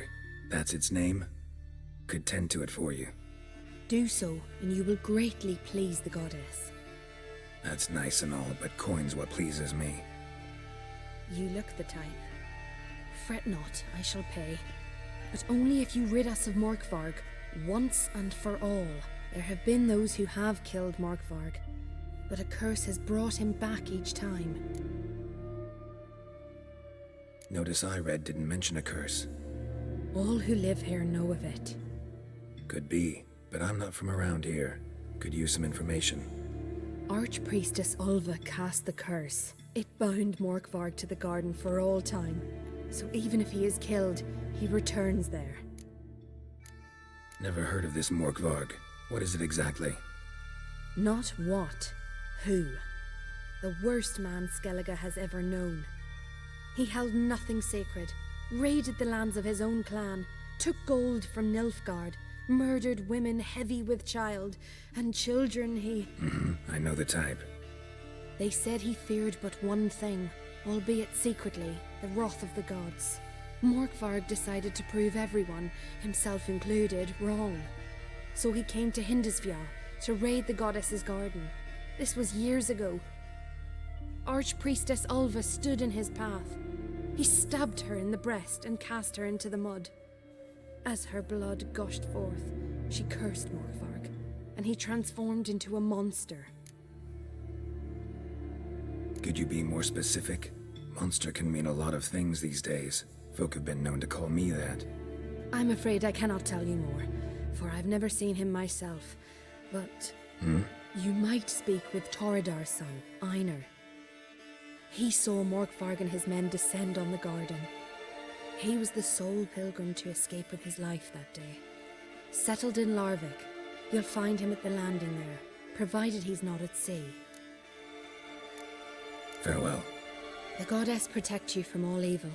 That's its name. Could tend to it for you. Do so, and you will greatly please the goddess. That's nice and all, but coin's what pleases me. You look the type. Fret not, I shall pay. But only if you rid us of Morkvarg, once and for all. There have been those who have killed Morkvarg, but a curse has brought him back each time. Notice I read didn't mention a curse. All who live here know of it. Could be, but I'm not from around here. Could use some information. Archpriestess Ulva cast the curse. It bound Morkvarg to the garden for all time. So even if he is killed, he returns there. Never heard of this Morkvarg. What is it exactly? Not what, who. The worst man Skellig has ever known. He held nothing sacred, raided the lands of his own clan, took gold from Nilfgaard, murdered women heavy with child, and children he... I know the type. They said he feared but one thing, albeit secretly, the wrath of the gods. Morkvarg decided to prove everyone, himself included, wrong. So he came to Hindisvia to raid the goddess's garden. This was years ago. Archpriestess Ulva stood in his path. He stabbed her in the breast and cast her into the mud. As her blood gushed forth, she cursed Morkvarg, and he transformed into a monster. Could you be more specific? Monster can mean a lot of things these days. Folk have been known to call me that. I'm afraid I cannot tell you more, for I've never seen him myself. But you might speak with Toradar's son, Einar. He saw Morkvarg and his men descend on the garden. He was the sole pilgrim to escape with his life that day. Settled in Larvik, you'll find him at the landing there, provided he's not at sea. Farewell. The goddess protect you from all evil.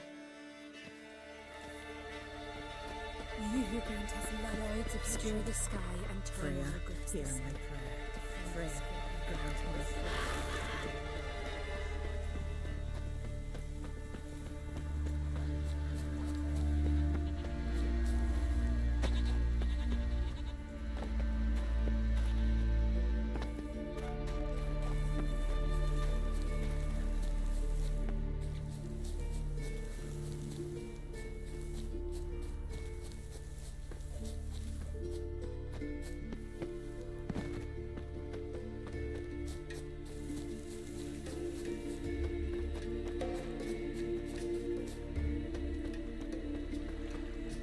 You who grant us clouds obscure the sky and turn Freya, our goods hear to my sun. prayer. Freya, grant my prayer.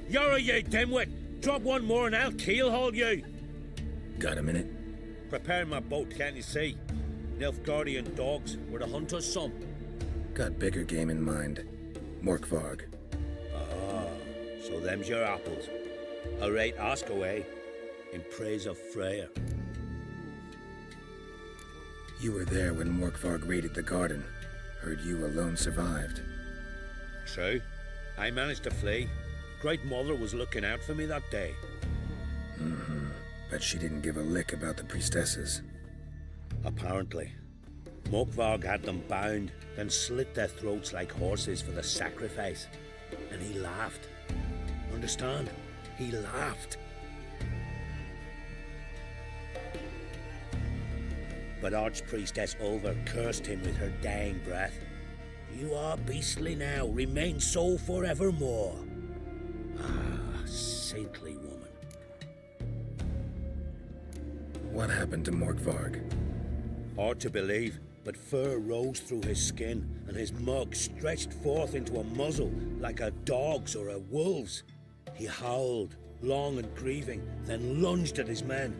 You're you dimwit! Drop one more and I'll keelhaul you! Got a minute? Preparing my boat, can't you see? Nilfgaardian dogs were the hunter's son. Got bigger game in mind. Morkvarg. Ah, So them's your apples. All right, ask away, in praise of Freya. You were there when Morkvarg raided the garden. Heard you alone survived. True. I managed to flee. Great Mother was looking out for me that day. Mm-hmm. But she didn't give a lick about the priestesses. Apparently. Morkvarg had them bound, then slit their throats like horses for the sacrifice. And he laughed. Understand? He laughed. But Archpriestess Ulver cursed him with her dying breath. You are beastly now, remain so forevermore. Ah, saintly woman. What happened to Morkvarg? Hard to believe, but fur rose through his skin, and his mug stretched forth into a muzzle like a dog's or a wolf's. He howled, long and grieving, then lunged at his men.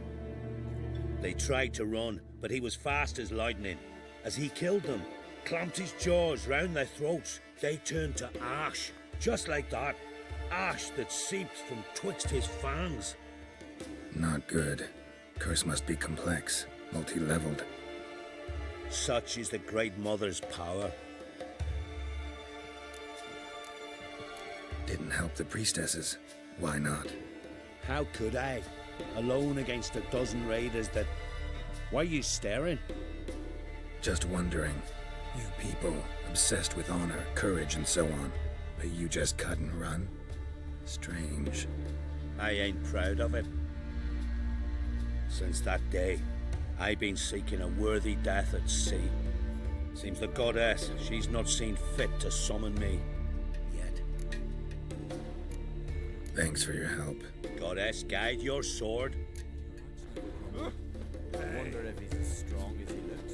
They tried to run, but he was fast as lightning. As he killed them, clamped his jaws round their throats, they turned to ash, just like that. Ash that seeped from twixt his fangs. Not good. Curse must be complex, multi-leveled. Such is the Great Mother's power. Didn't help the priestesses. Why not? How could I? Alone against a dozen raiders that... Why are you staring? Just wondering. You people, obsessed with honor, courage, and so on. But you just cut and run? Strange. I ain't proud of it. Since that day, I've been seeking a worthy death at sea. Seems the goddess, she's not seen fit to summon me. Yet. Thanks for your help. Goddess, guide your sword. I wonder if he's as strong as he looks.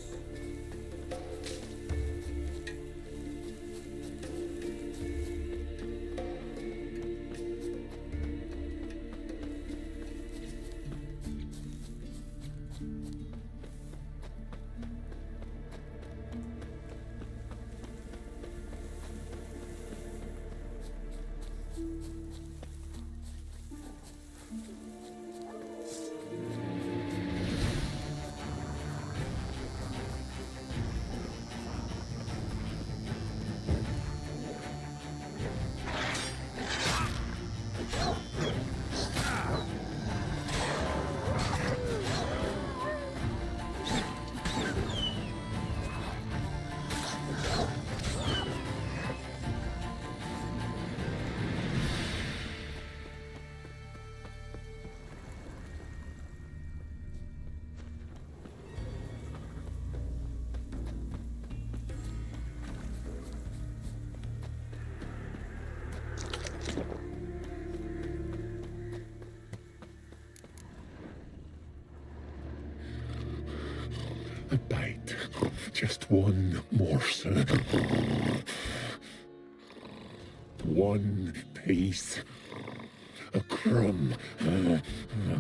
A bite. Just one morsel. One piece. A crumb.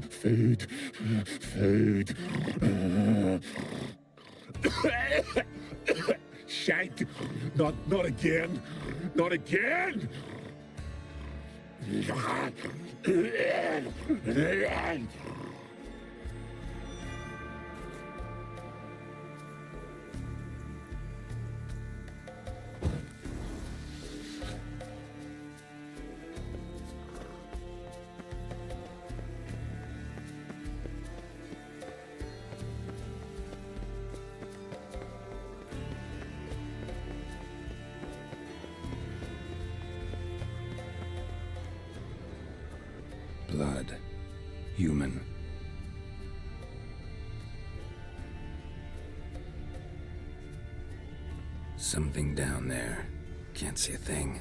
Food. Food. Shank. Not again. Not again. Blood. Human. Something down there. Can't see a thing.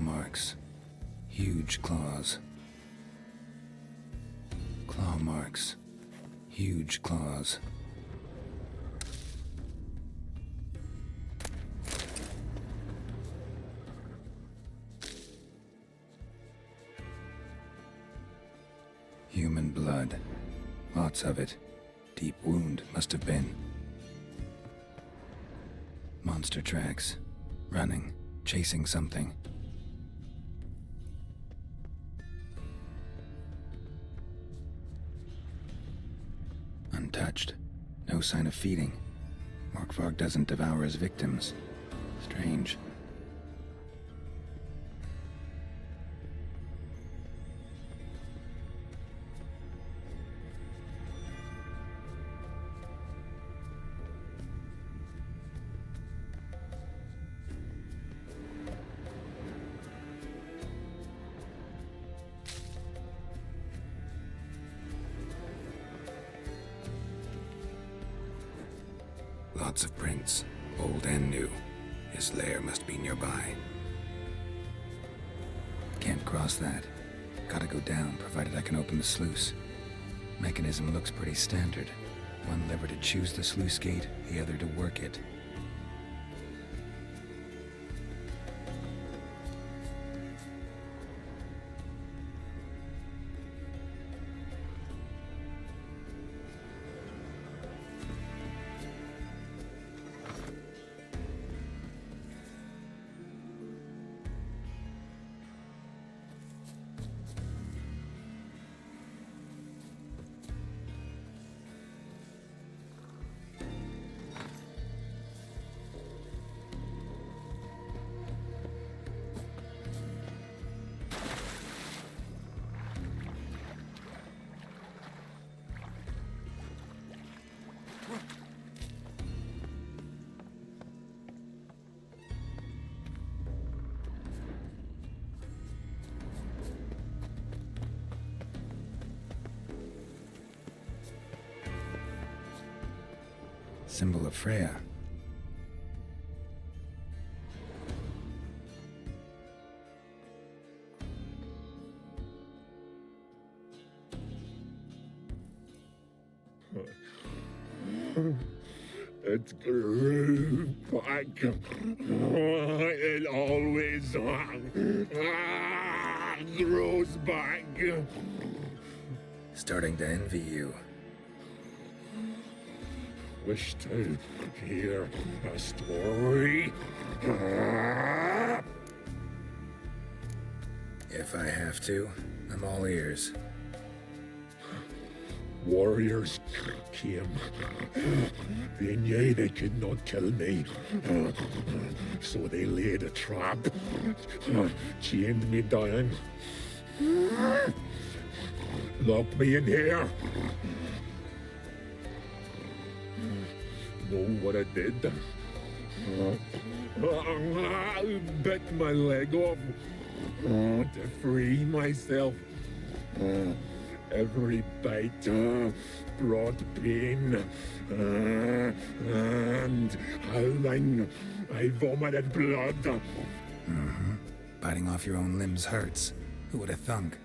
marks. Huge claws. Claw marks. Huge claws. Human blood. Lots of it. Deep wound must have been. Monster tracks. Running. Chasing something. Untouched. No sign of feeding. Morkvarg doesn't devour his victims. Strange. Lots of prints, old and new. His lair must be nearby. Can't cross that. Gotta go down, provided I can open the sluice. Mechanism looks pretty standard. One lever to choose the sluice gate, the other to work it. Symbol of Freya. It grew back. It always grows back. Starting to envy you. Wish to hear a story? If I have to, I'm all ears. Warriors came. They knew they could not kill me. So they laid a trap. Chained me down. Locked me in here. Know what I did? Bit my leg off to free myself. Every bite brought pain, and howling, I vomited blood. Mm-hmm. Biting off your own limbs hurts. Who would have thunk?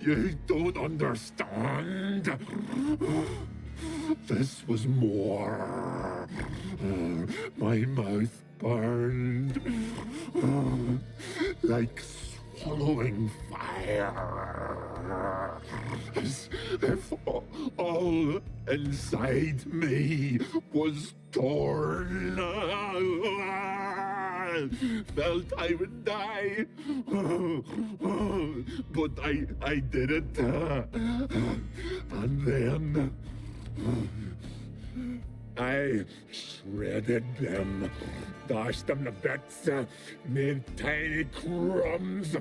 You don't understand. This was more. My mouth burned like swallowing fire. As if all inside me was torn. Felt I would die. But I did it. And then I shredded them, dashed them to bits, made tiny crumbs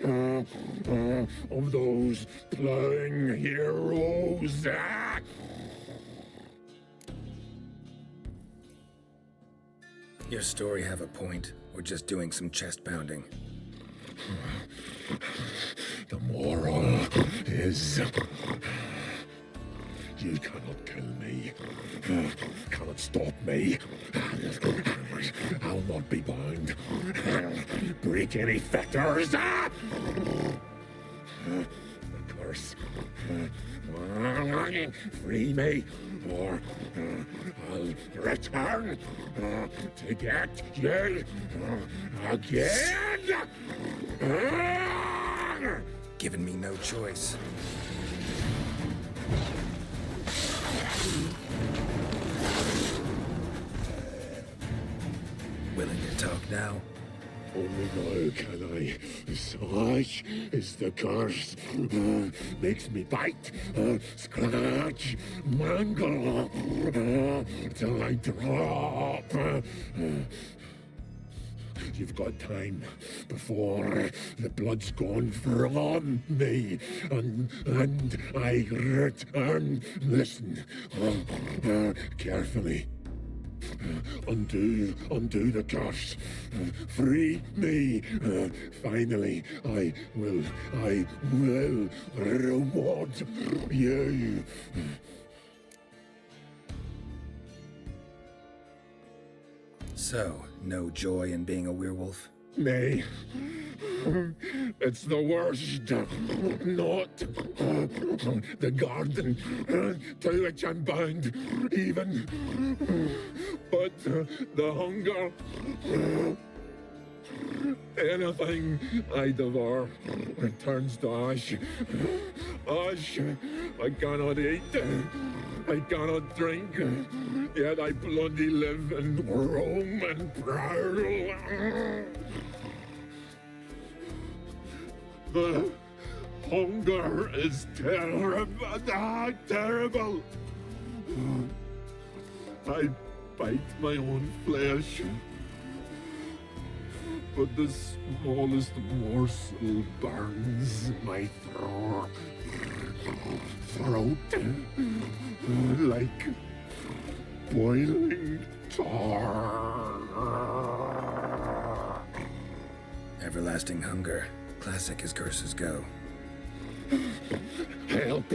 of those plowing heroes. Your story have a point, or just doing some chest pounding? The moral is You cannot kill me. Cannot stop me. I'll not be bound. Break any fetters. The curse. Free me, or I'll return to get you again. Given me no choice. Willing to talk now? Only now can I. Such is the curse. Makes me bite, scratch, mangle, till I drop. You've got time before the blood's gone from me, and I return. Listen, carefully. Undo the curse. Free me. Finally, I will reward you. So, no joy in being a werewolf? Nay. It's the worst. Not the garden to which I'm bound, even. But the hunger. Anything I devour returns to ash. Ash. I cannot eat. I cannot drink. Yet I bloody live and roam and prowl. The hunger is terrible. Terrible. I bite my own flesh. But the smallest morsel burns my throat like boiling tar. Everlasting hunger. Classic as curses go. Help,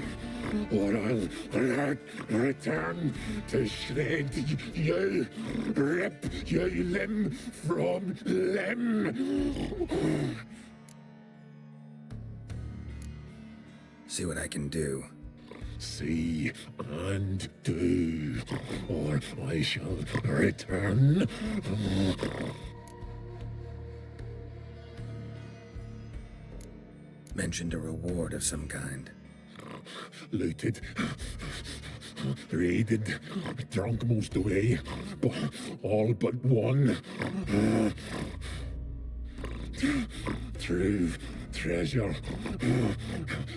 or I'll return to shred you, rip you limb from limb. See what I can do. See and do, or I shall return. Mentioned a reward of some kind. Looted, raided, drunk most away, but all but one. True treasure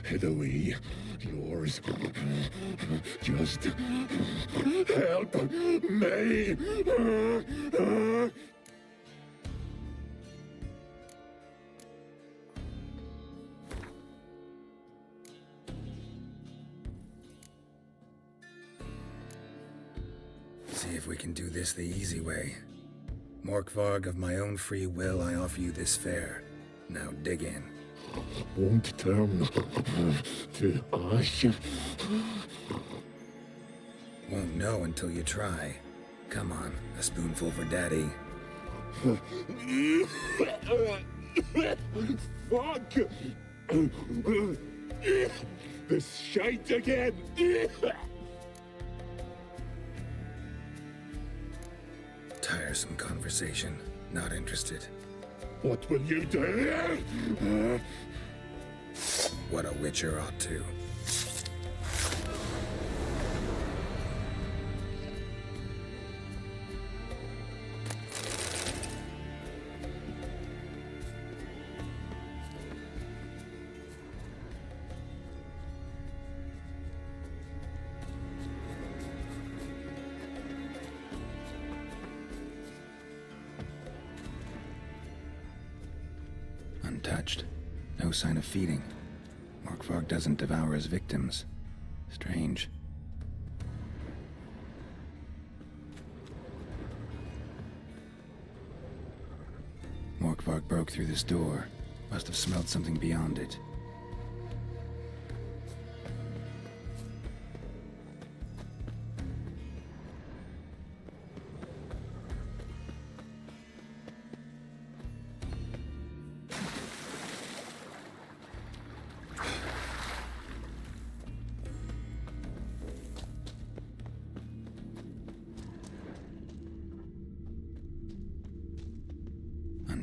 hid away. Yours. Just help me. See if we can do this the easy way. Morkvarg, of my own free will, I offer you this fare. Now dig in. Won't turn to ash. Won't know until you try. Come on, a spoonful for Daddy. Fuck! This shite again! Tiresome conversation. Not interested. What will you do? What a witcher ought to. Untouched. No sign of feeding. Morkvarg doesn't devour his victims. Strange. Morkvarg broke through this door. Must have smelled something beyond it.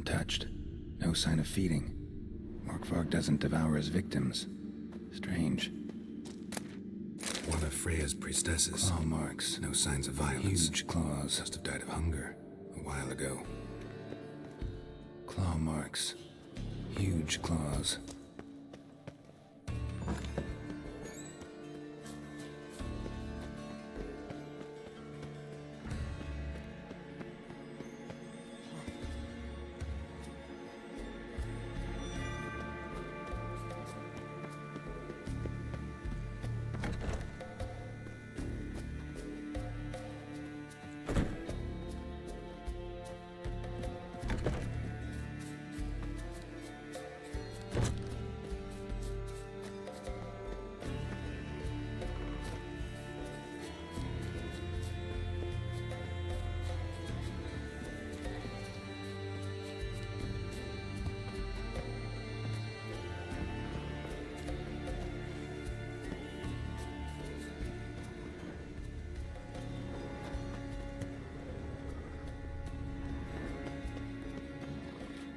untouched. No sign of feeding. Morkvarg doesn't devour his victims. Strange. One of Freya's priestesses. Claw marks. No signs of violence. Huge claws. Must have died of hunger a while ago. Claw marks. Huge claws.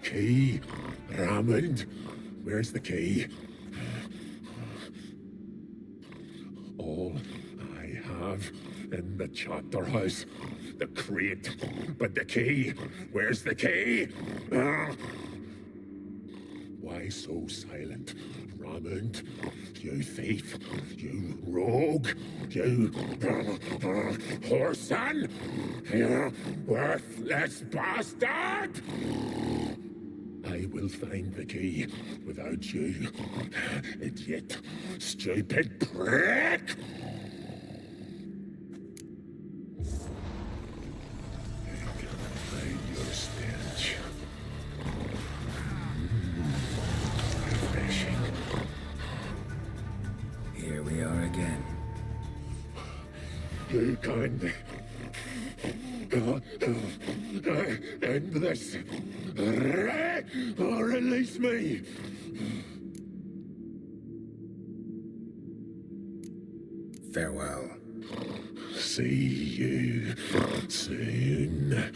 Key, Raymond, where's the key? All I have in the chapter house, the crate, but the key, where's the key? Why so silent, Raymond? You thief, you rogue, you whoreson, you worthless bastard! I will find the key without you, idiot, stupid prick! I can find your stench. Refreshing. Here we are again. You can end this, or release me. Farewell. See you soon.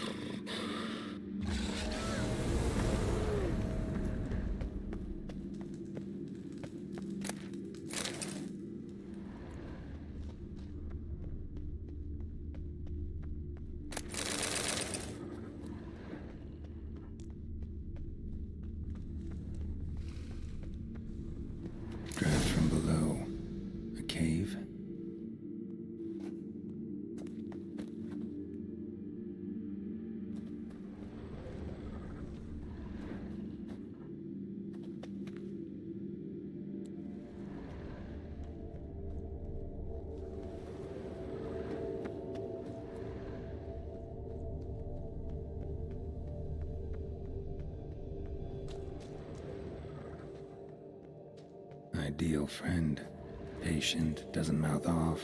Draft from below. A cave? Ideal friend. Patient, doesn't mouth off.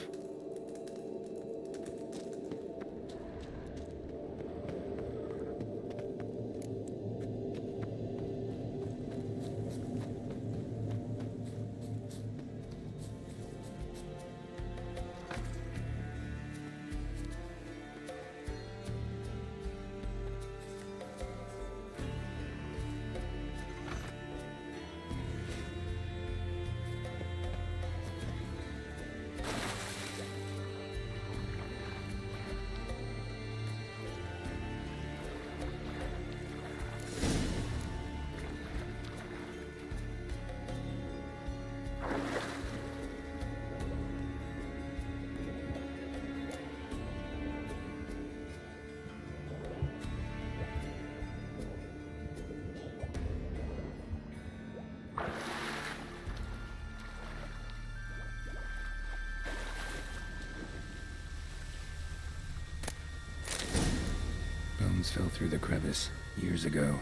Bones fell through the crevice years ago.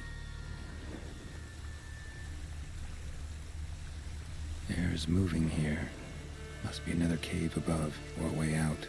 Air's moving here. Must be another cave above or a way out.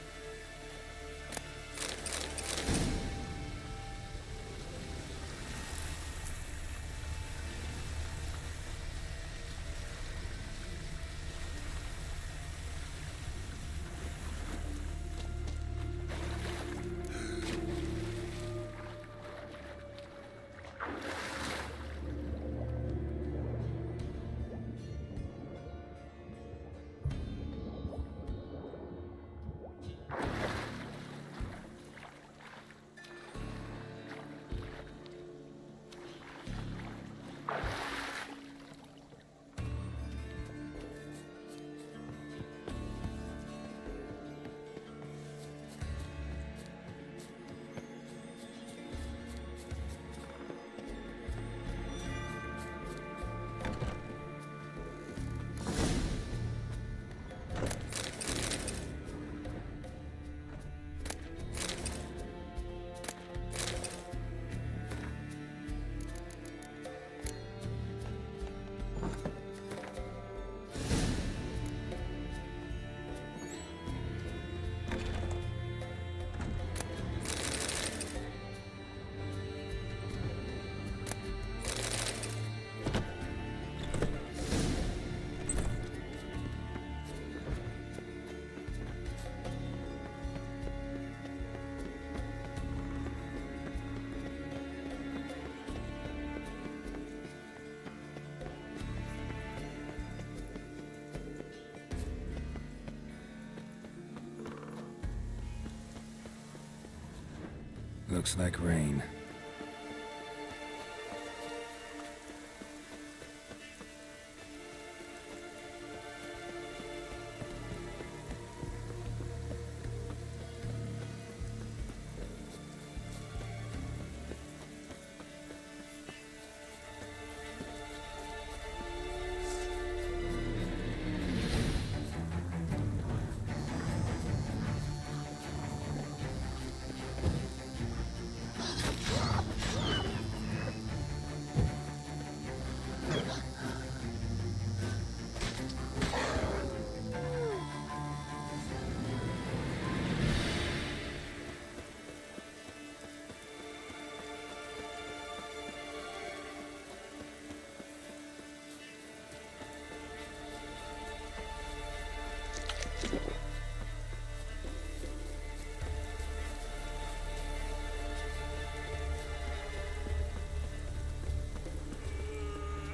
Looks like rain.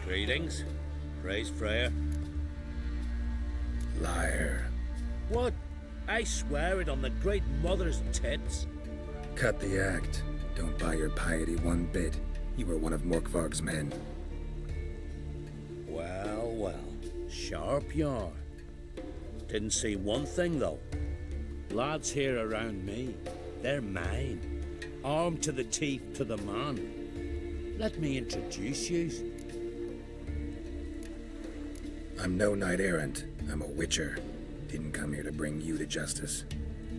Greetings. Praise Freya. Liar. What? I swear it on the Great Mother's tits. Cut the act. Don't buy your piety one bit. You were one of Morkvarg's men. Well, well. Sharp yarn. Didn't see one thing, though. Lads here around me, they're mine. Armed to the teeth to the man. Let me introduce you. I'm no knight-errant. I'm a witcher. Didn't come here to bring you to justice.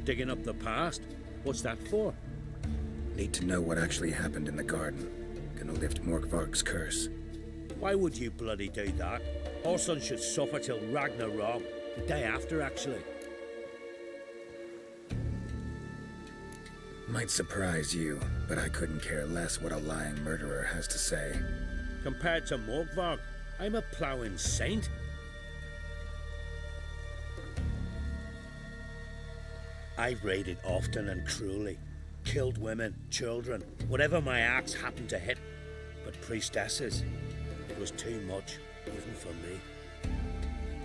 Digging up the past? What's that for? Need to know what actually happened in the garden. Gonna lift Morkvarg's curse. Why would you bloody do that? Our son should suffer till Ragnarok. The day after, actually. Might surprise you, but I couldn't care less what a lying murderer has to say. Compared to Morkvarg, I'm a ploughing saint. I've raided often and cruelly. Killed women, children, whatever my axe happened to hit. But priestesses, it was too much, even for me.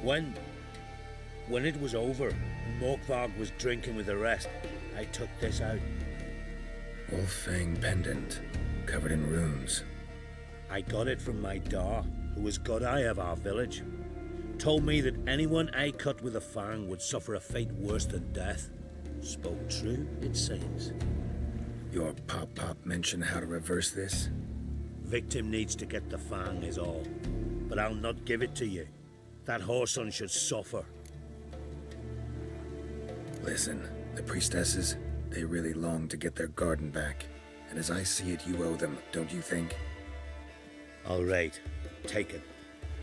When it was over, and Morkvarg was drinking with the rest, I took this out. Wolf-fang pendant, covered in runes. I got it from my da, who was god eye of our village. Told me that anyone I cut with a fang would suffer a fate worse than death. Spoke true, it seems. Your pop-pop mention how to reverse this? Victim needs to get the fang is all. But I'll not give it to you. That whoreson should suffer. Listen, the priestesses, they really long to get their garden back. And as I see it, you owe them, don't you think? All right, take it.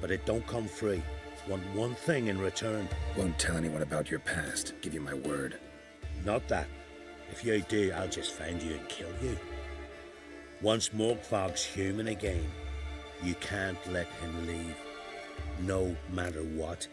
But it don't come free. Want one thing in return. Won't tell anyone about your past, give you my word. Not that. If you do, I'll just find you and kill you. Once Morkvarg's human again, you can't let him leave. No matter what.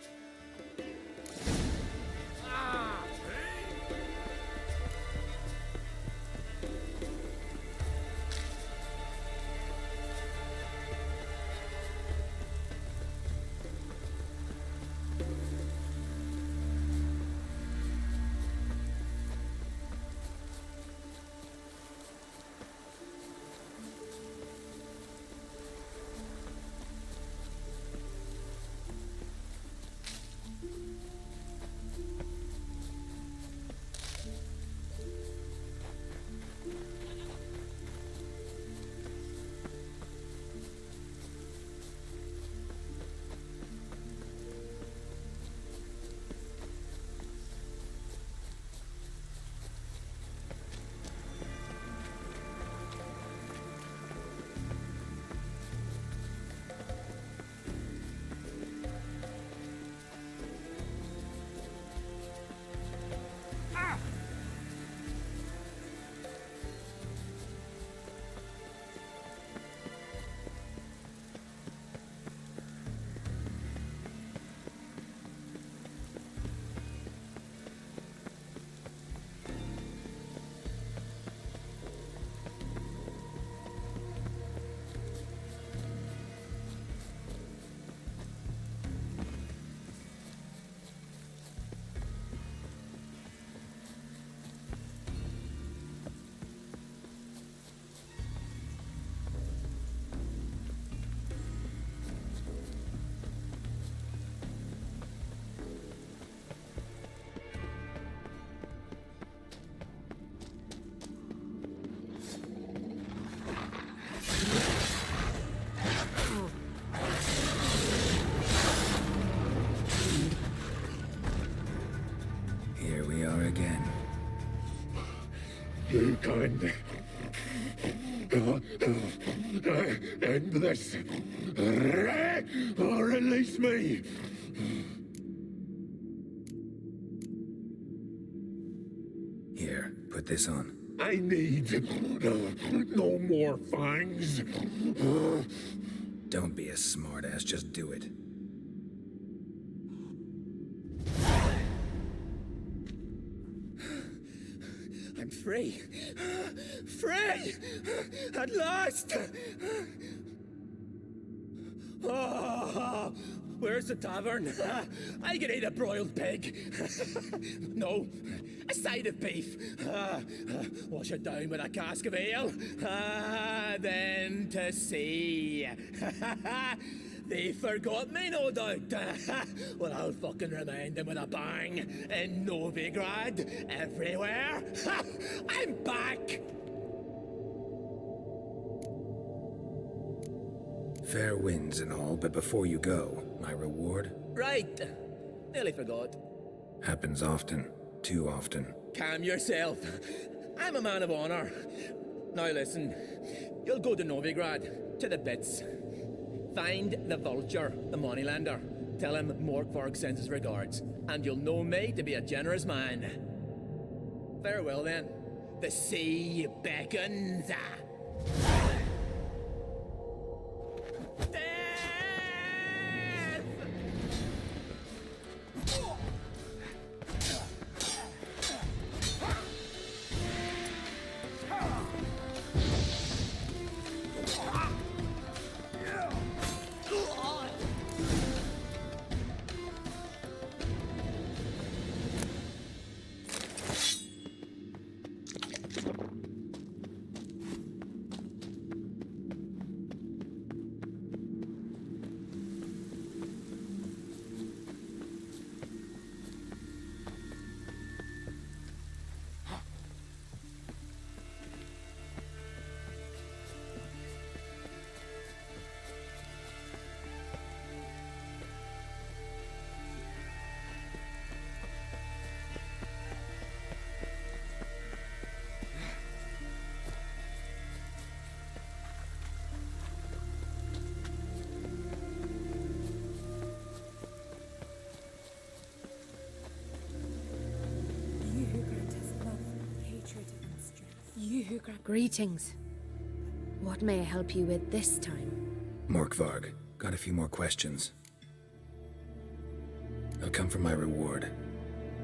Kind. End this. Or release me. Here, put this on. I need no more fangs. Don't be a smartass, just do it. I'm free. Free! At last! Oh, where's the tavern? I can eat a broiled pig. No, a side of beef. Wash it down with a cask of ale. Then to sea. They forgot me, no doubt. Well, I'll fucking remind them with a bang. In Novigrad, everywhere. I'm back! Fair winds and all, but before you go, my reward? Right. Nearly forgot. Happens often. Too often. Calm yourself. I'm a man of honor. Now listen. You'll go to Novigrad, to the bits. Find the vulture, the moneylender. Tell him Morkvarg sends his regards, and you'll know me to be a generous man. Farewell then. The sea beckons. Greetings. What may I help you with this time? Morkvarg, got a few more questions. I'll come for my reward.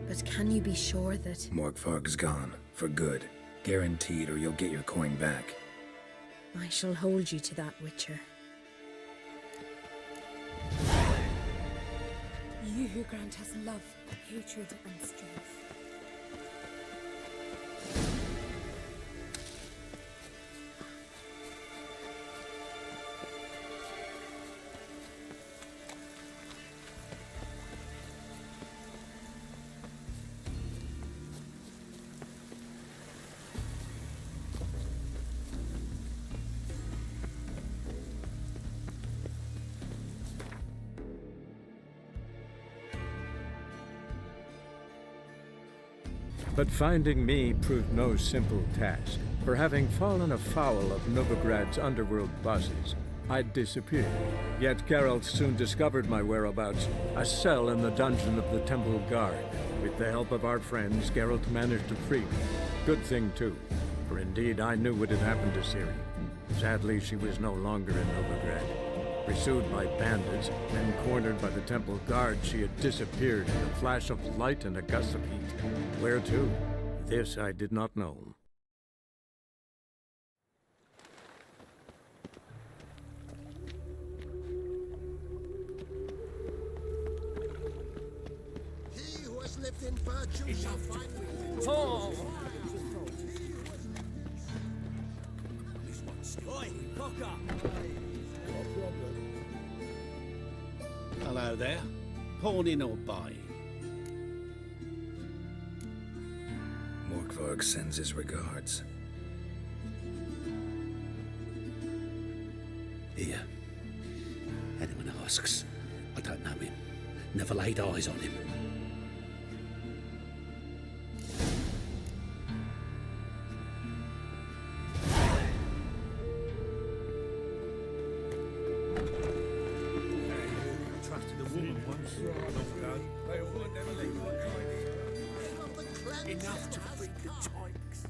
But can you be sure that... Morkvarg's gone, for good. Guaranteed, or you'll get your coin back. I shall hold you to that, Witcher. You who grant us love, hatred, and strength. But finding me proved no simple task, for having fallen afoul of Novigrad's underworld bosses, I'd disappeared. Yet Geralt soon discovered my whereabouts, a cell in the dungeon of the Temple Guard. With the help of our friends, Geralt managed to free me. Good thing, too, for indeed I knew what had happened to Ciri. Sadly, she was no longer in Novigrad. Pursued by bandits, then cornered by the Temple Guard, she had disappeared in a flash of light and a gust of heat. Where to? This I did not know. He who has lived in virtue shall find with Oh! Oi, cock up! Hello there. Pawning or buying? Morkvarg sends his regards. Here. Anyone asks, I don't know him. Never laid eyes on him. Enough to feed the tykes.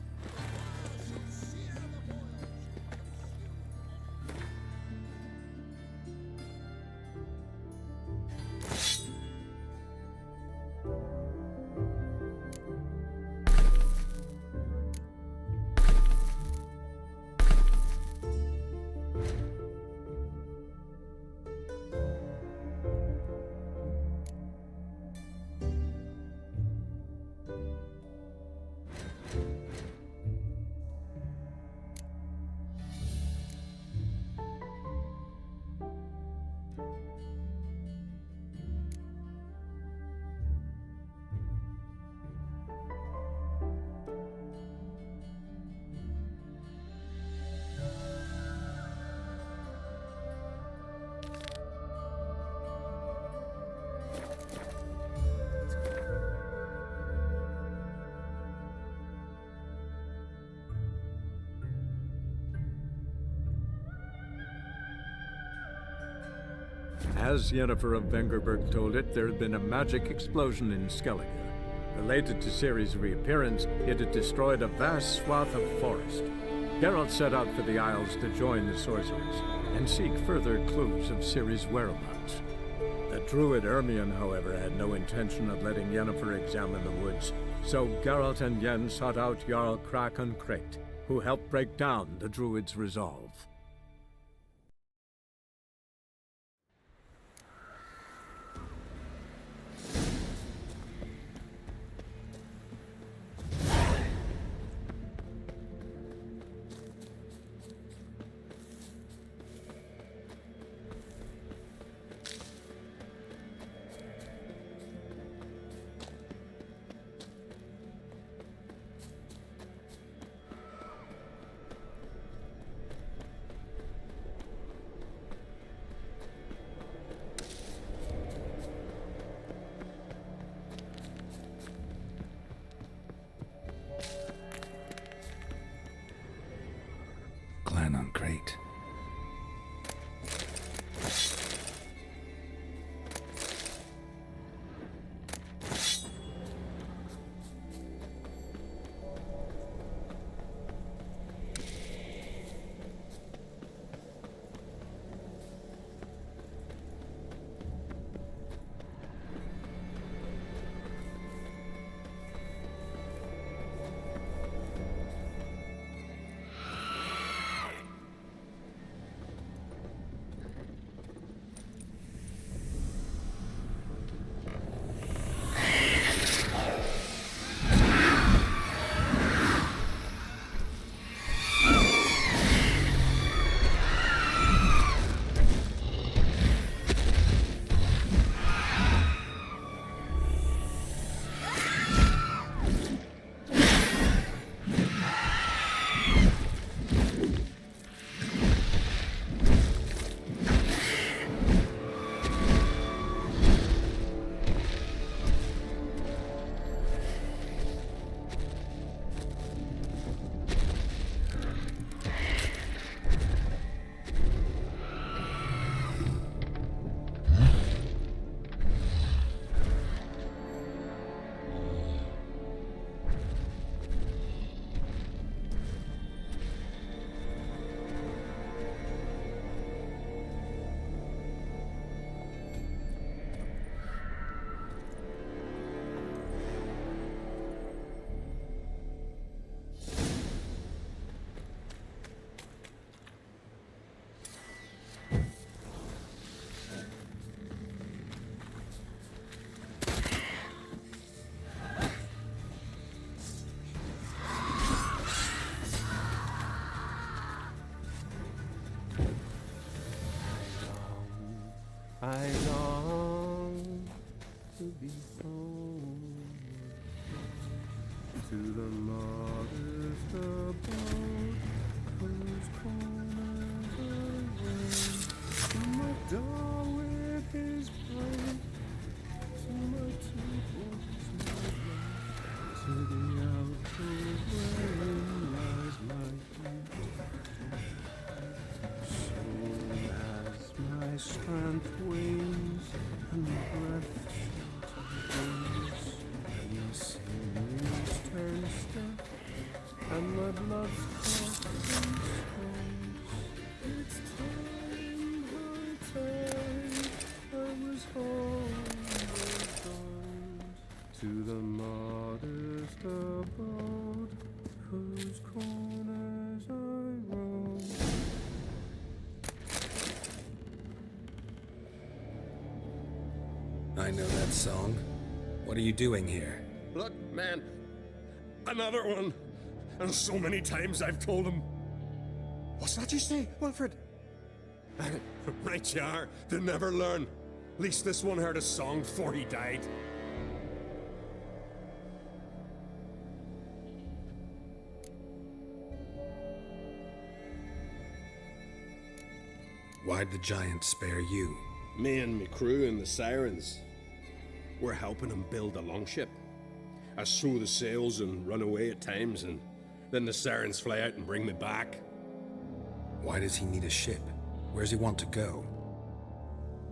As Yennefer of Vengerberg told it, there had been a magic explosion in Skellige. Related to Ciri's reappearance, it had destroyed a vast swath of forest. Geralt set out for the Isles to join the sorcerers and seek further clues of Ciri's whereabouts. The druid Ermion, however, had no intention of letting Yennefer examine the woods, so Geralt and Yen sought out Jarl Crach and Crach, who helped break down the druid's resolve. Clan on Crate. I long to be home, to the modest abode, whose corners away, to my dog with his play, to my two horses, to the outdoors wherein lies my feet. Soon as my strength wanes and And my blood's coughing It's time, high tide, I was home to the modest abode, whose corners I roam. I know that song. What are you doing here? Look, man. Another one. And so many times I've told him. What's that you say, Wilfred? Right you are. They never learn. At least this one heard a song before he died. Why'd the giant spare you? Me and me crew and the sirens. We're helping him build a longship. I sew the sails and run away at times, and then the sirens fly out and bring me back. Why does he need a ship? Where's he want to go?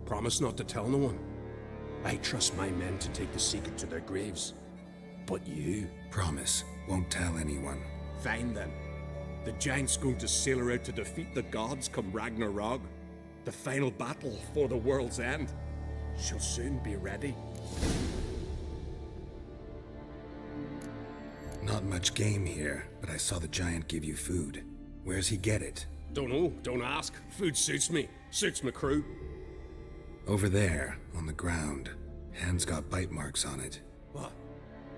Promise not to tell no one. I trust my men to take the secret to their graves. But you... Promise, won't tell anyone. Fine then. The giant's going to sail her out to defeat the gods come Ragnarok. The final battle for the world's end. She'll soon be ready. Not much game here, but I saw the giant give you food. Where's he get it? Don't know, don't ask. Food suits me, suits my crew. Over there, on the ground. Hand's got bite marks on it. What?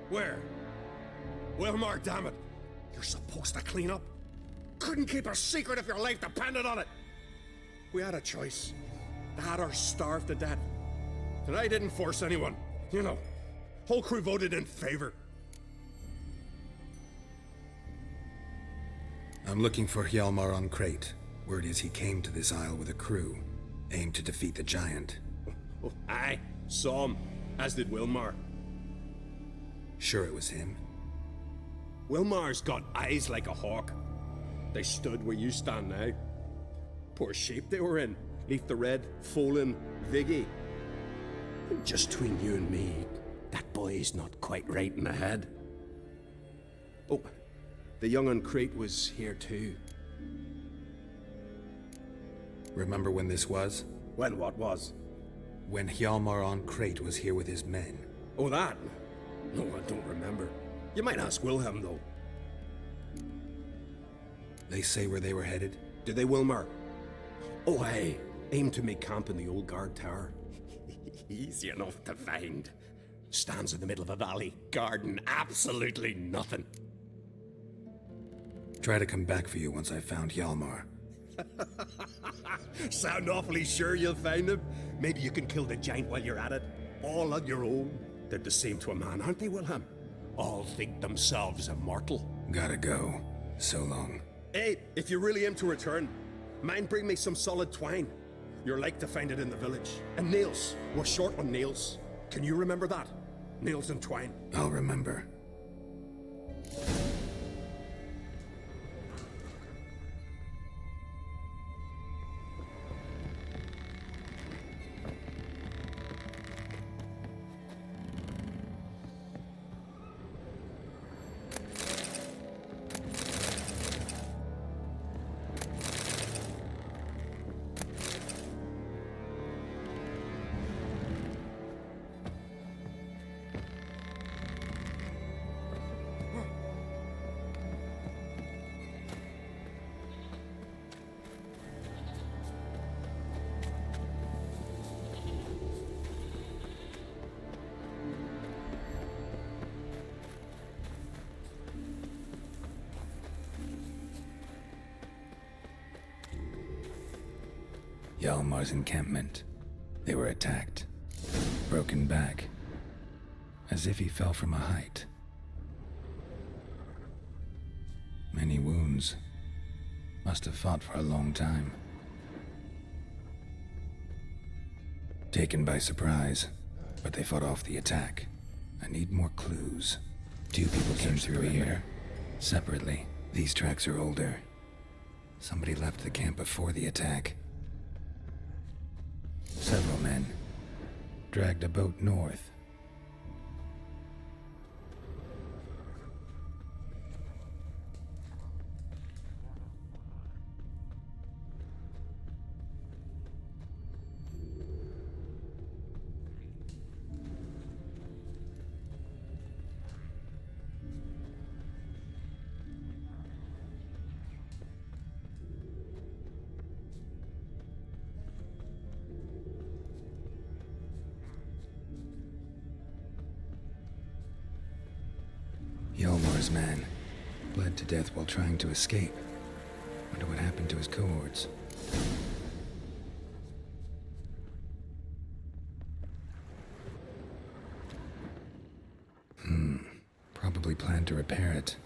Where? Wilmar, damn it. You're supposed to clean up. Couldn't keep a secret if your life depended on it. We had a choice. That or starve to death. And I didn't force anyone. You know, whole crew voted in favor. I'm looking for Hjalmar on Crate. Word is he came to this isle with a crew, aimed to defeat the giant. Oh, aye, saw him, as did Wilmar. Sure it was him? Wilmar's got eyes like a hawk. They stood where you stand now. Poor shape they were in. Leaf the Red, Folin, Viggy. Just between you and me, that boy's not quite right in the head. Oh, the young on Crate was here too. Remember when this was? When what was? When Hjalmar on Crate was here with his men. Oh, that? No, I don't remember. You might ask Wilhelm, though. They say where they were headed? Did they, Wilmar? Oh, aye. Aim to make camp in the old guard tower. Easy enough to find. Stands in the middle of a valley. Garden, absolutely nothing. Try to come back for you once I've found Hjalmar. Sound awfully sure you'll find him? Maybe you can kill the giant while you're at it. All on your own. They're the same to a man, aren't they, Wilhelm? All think themselves immortal. Gotta go. So long. Hey, if you really aim to return, mind bring me some solid twine. You're like to find it in the village. And nails. We're short on nails. Can you remember that? Nails and twine. I'll remember. Hjalmar's encampment. They were attacked. Broken back. As if he fell from a height. Many wounds. Must have fought for a long time. Taken by surprise, but they fought off the attack. I need more clues. 2 people came through here. Separately. These tracks are older. Somebody left the camp before the attack. Several men. dragged a boat north. Yolmar's man bled to death while trying to escape. Wonder what happened to his cohorts. Probably planned to repair it.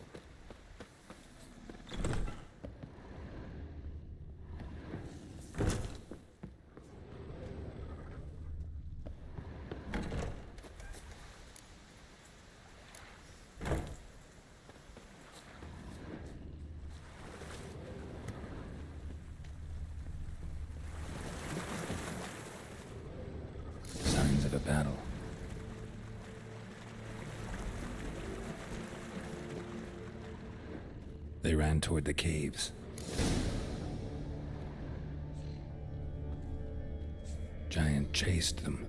Signs of a battle. They ran toward the caves. Giant chased them.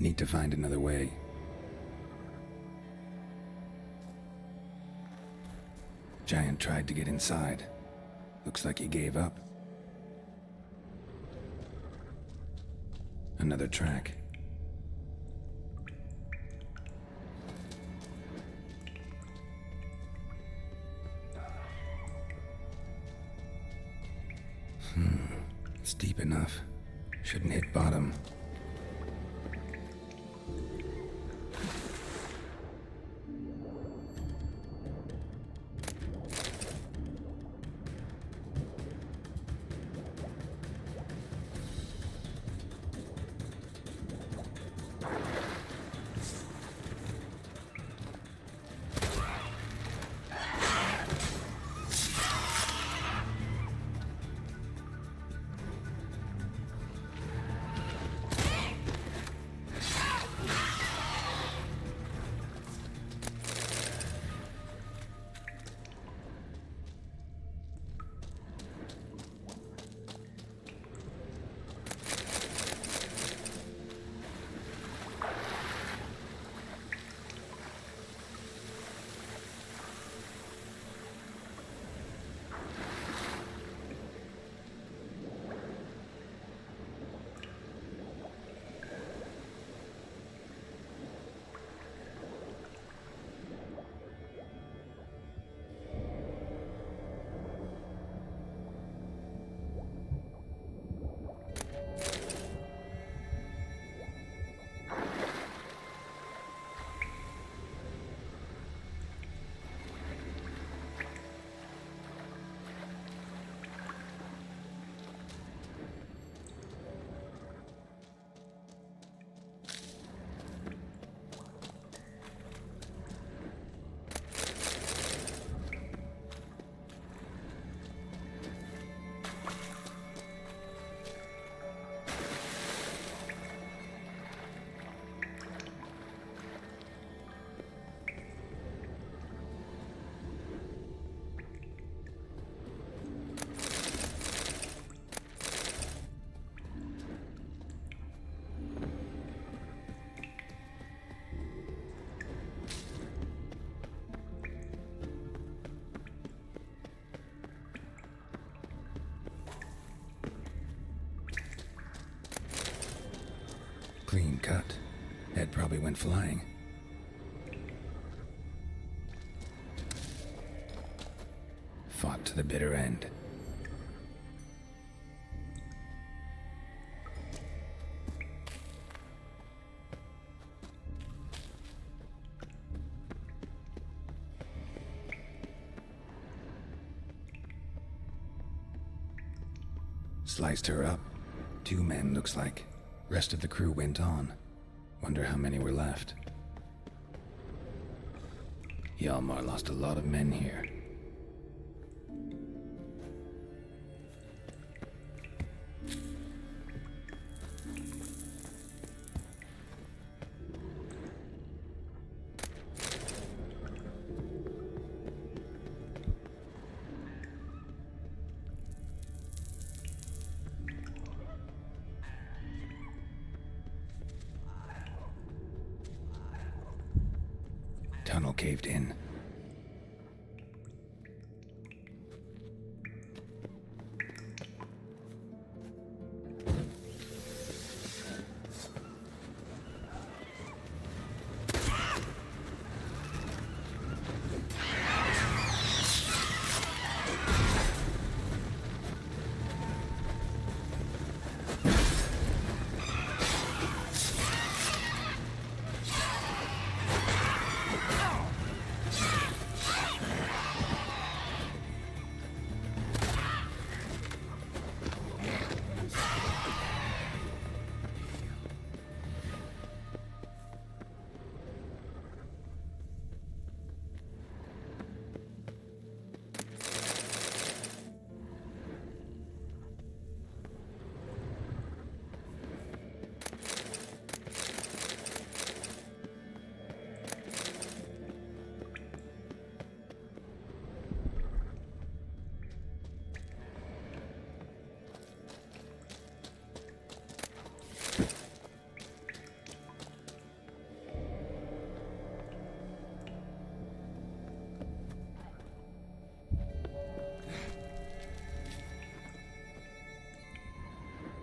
Need to find another way. Giant tried to get inside. Looks like he gave up. Another track. It's deep enough. Shouldn't hit bottom. Clean cut. Head probably went flying. Fought to the bitter end. sliced her up. 2 men, looks like. Rest of the crew went on. Wonder how many were left. Hjalmar lost a lot of men here. Tunnel caved in.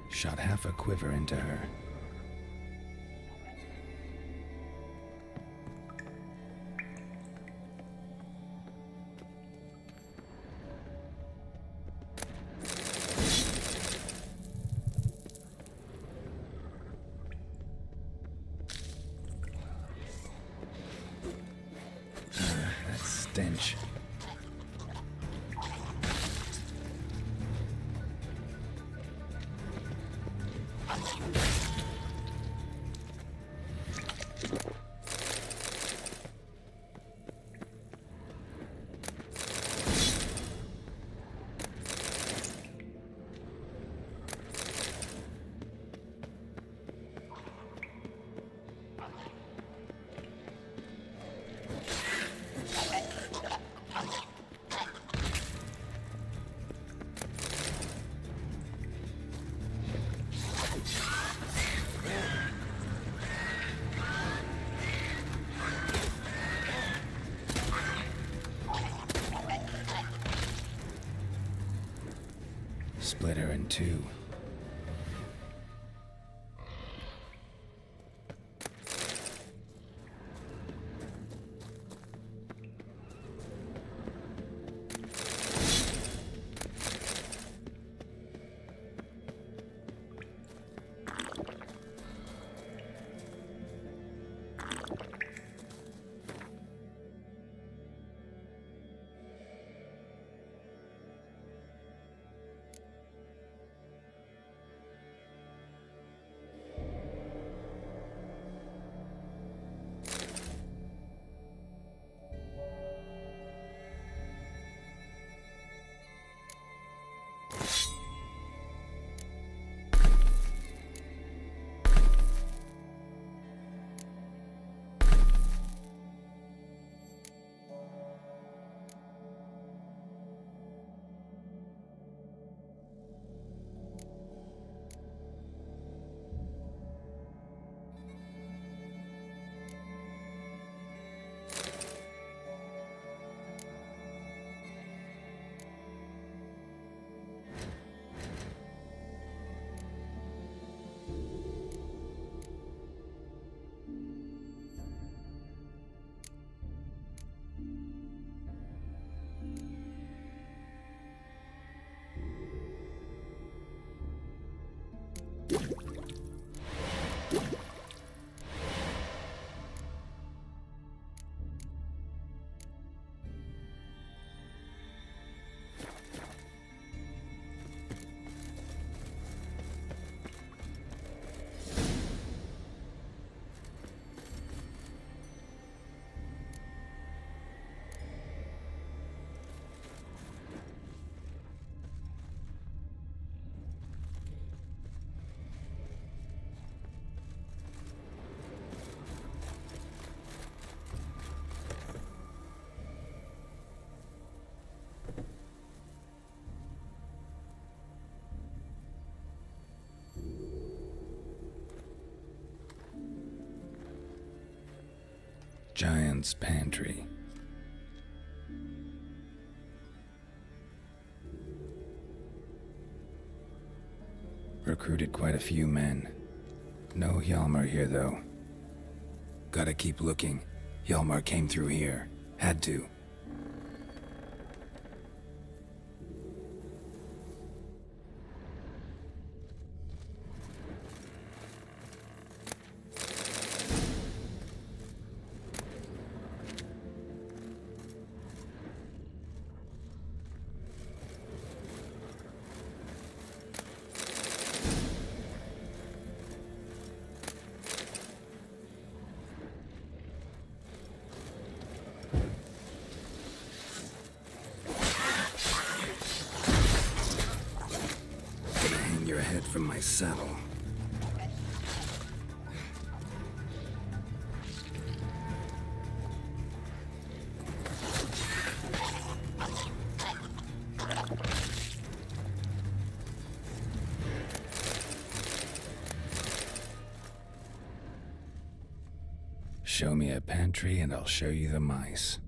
Shot half a quiver into her. That stench. Split her in 2. Giant's pantry. Recruited quite a few men. No Hjalmar here, though. Gotta keep looking. Hjalmar came through here. Had to. Your head from my saddle. Show me a pantry and I'll show you the mice.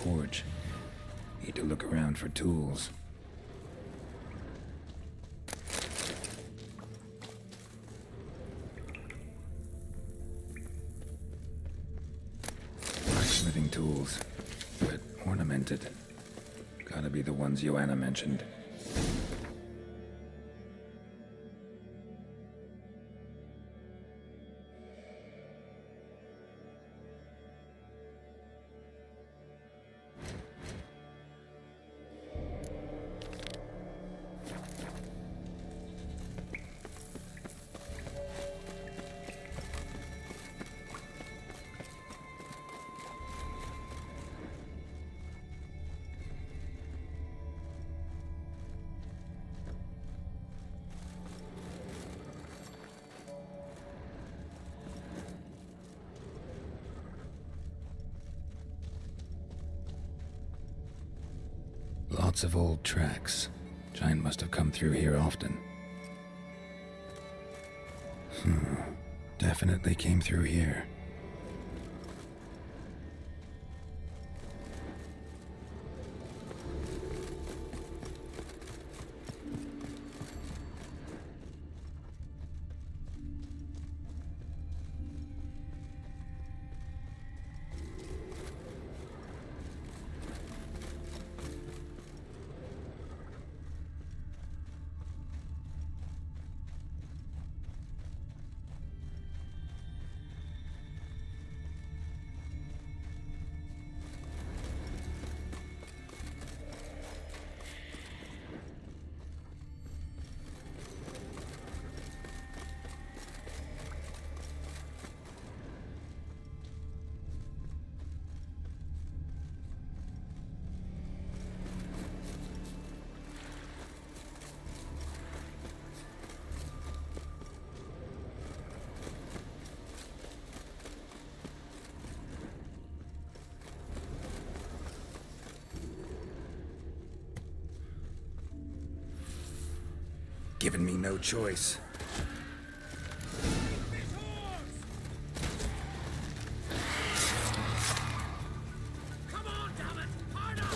Forge. Need to look around for tools. Blacksmithing tools, but ornamented. Gotta be the ones Joanna mentioned. Lots of old tracks. Giant must have come through here often. Definitely came through here. given me no choice. Come on, damn it! Hard up!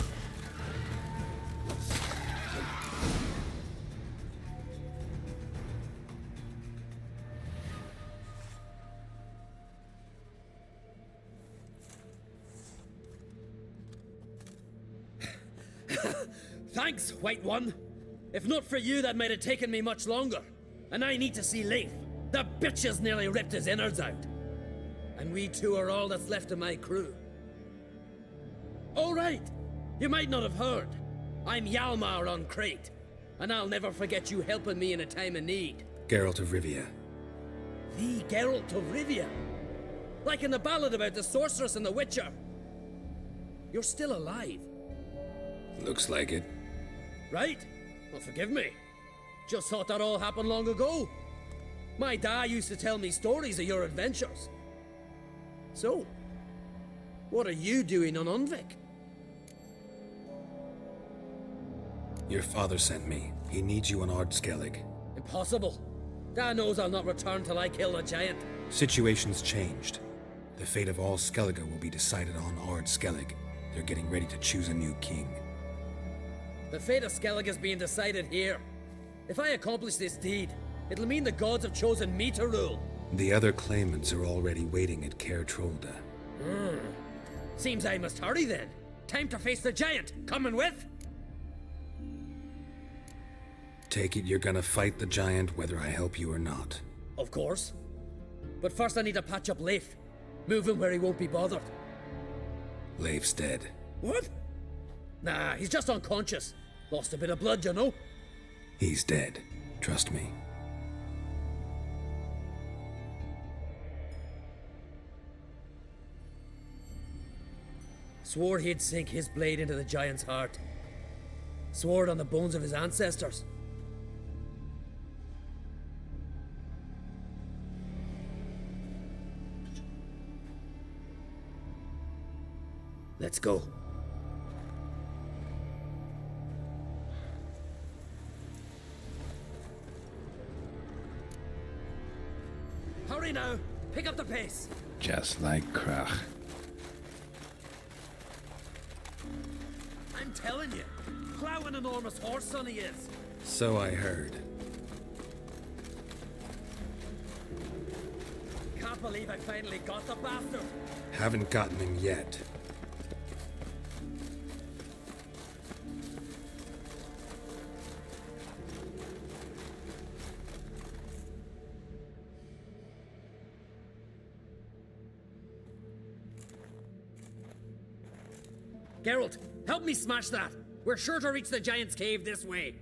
Thanks, White One. If not for you, that might have taken me much longer. And I need to see Leif. The bitch has nearly ripped his innards out. And we two are all that's left of my crew. All right. You might not have heard. I'm Hjalmar on Crate. And I'll never forget you helping me in a time of need. Geralt of Rivia. The Geralt of Rivia. Like in the ballad about the sorceress and the witcher. You're still alive. Looks like it. Right? Well, forgive me. Just thought that all happened long ago. My dad used to tell me stories of your adventures. So, what are you doing on Unvik? Your father sent me. He needs you on Ard Skellig. Impossible. Dad knows I'll not return till I kill the giant. Situation's changed. The fate of all Skellige will be decided on Ard Skellig. They're getting ready to choose a new king. The fate of Skellig is being decided here. If I accomplish this deed, it'll mean the gods have chosen me to rule. The other claimants are already waiting at Caer Trolda. Seems I must hurry then. Time to face the giant. Coming with? Take it you're gonna fight the giant whether I help you or not. Of course. But first I need to patch up Leif. Move him where he won't be bothered. Leif's dead. What? Nah, he's just unconscious. Lost a bit of blood, you know. He's dead. Trust me. Swore he'd sink his blade into the giant's heart. Swore it on the bones of his ancestors. Let's go. Hurry now! Pick up the pace! Just like Crach. I'm telling you, plow an enormous horse son he is. So I heard. Can't believe I finally got the bastard. Haven't gotten him yet. Geralt, help me smash that. We're sure to reach the giant's cave this way.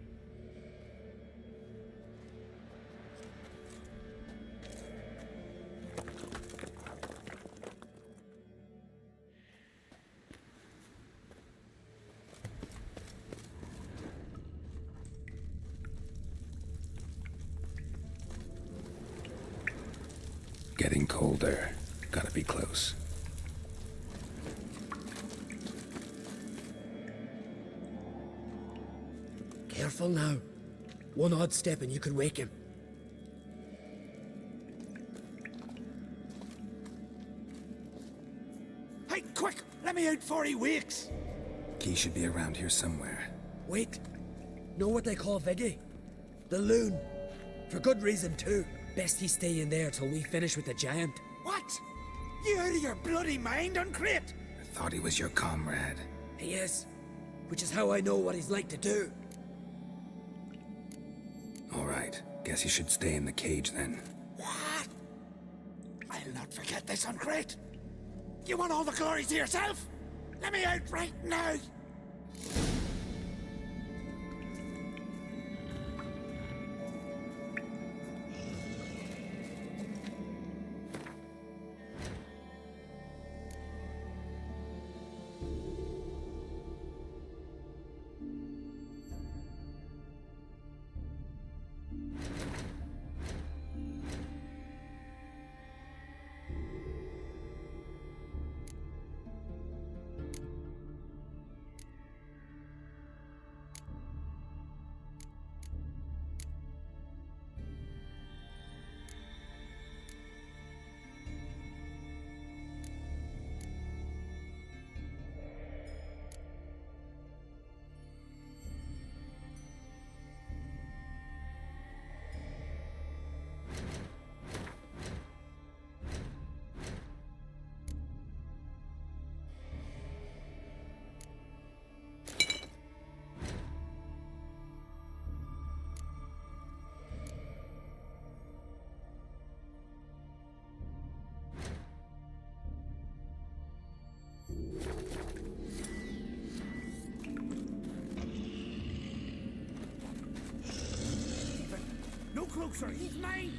Getting colder. Gotta be close. Careful now. One odd step and you could wake him. Hey, quick! Let me out before he wakes! He should be around here somewhere. Wait. Know what they call Viggy? The loon. For good reason too. Best he stay in there till we finish with the giant. What? You out of your bloody mind, Uncrate? I thought he was your comrade. He is. Which is how I know what he's like to do. All right. Guess you should stay in the cage then. What? I'll not forget this, Uncrate. You want all the glory to yourself? Let me out right now! closer! He's mine!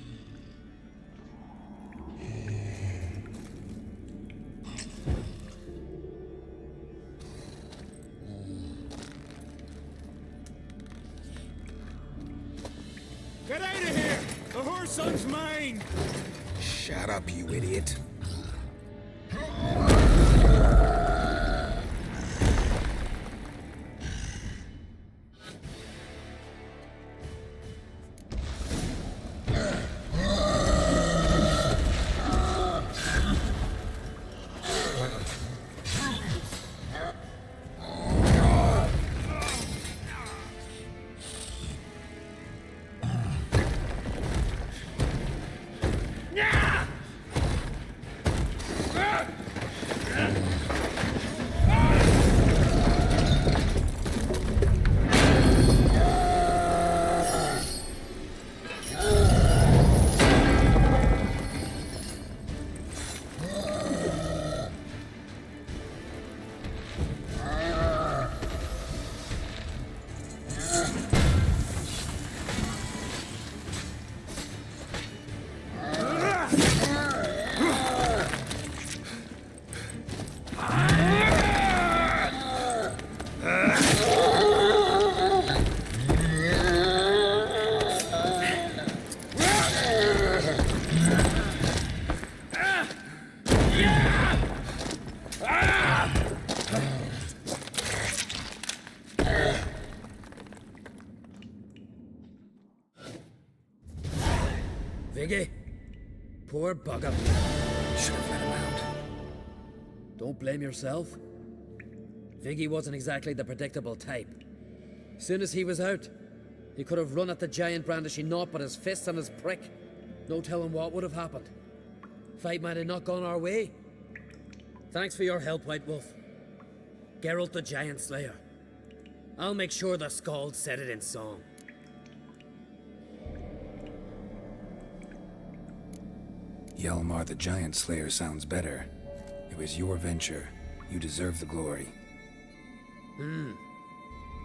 Get out of here! The whoreson's mine! Shut up, you idiot. Viggy, poor bugger. Should have let him out. Don't blame yourself. Viggy wasn't exactly the predictable type. Soon as he was out, he could have run at the giant brandishing naught but his fists and his prick. No telling what would have happened. Fight might have not gone our way. Thanks for your help, White Wolf. Geralt the Giant Slayer. I'll make sure the Scald said it in song. Hjalmar the Giant Slayer sounds better. It was your venture. You deserve the glory.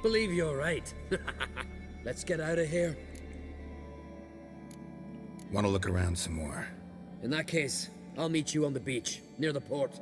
Believe you're right. Let's get out of here. Want to look around some more? In that case, I'll meet you on the beach, near the port.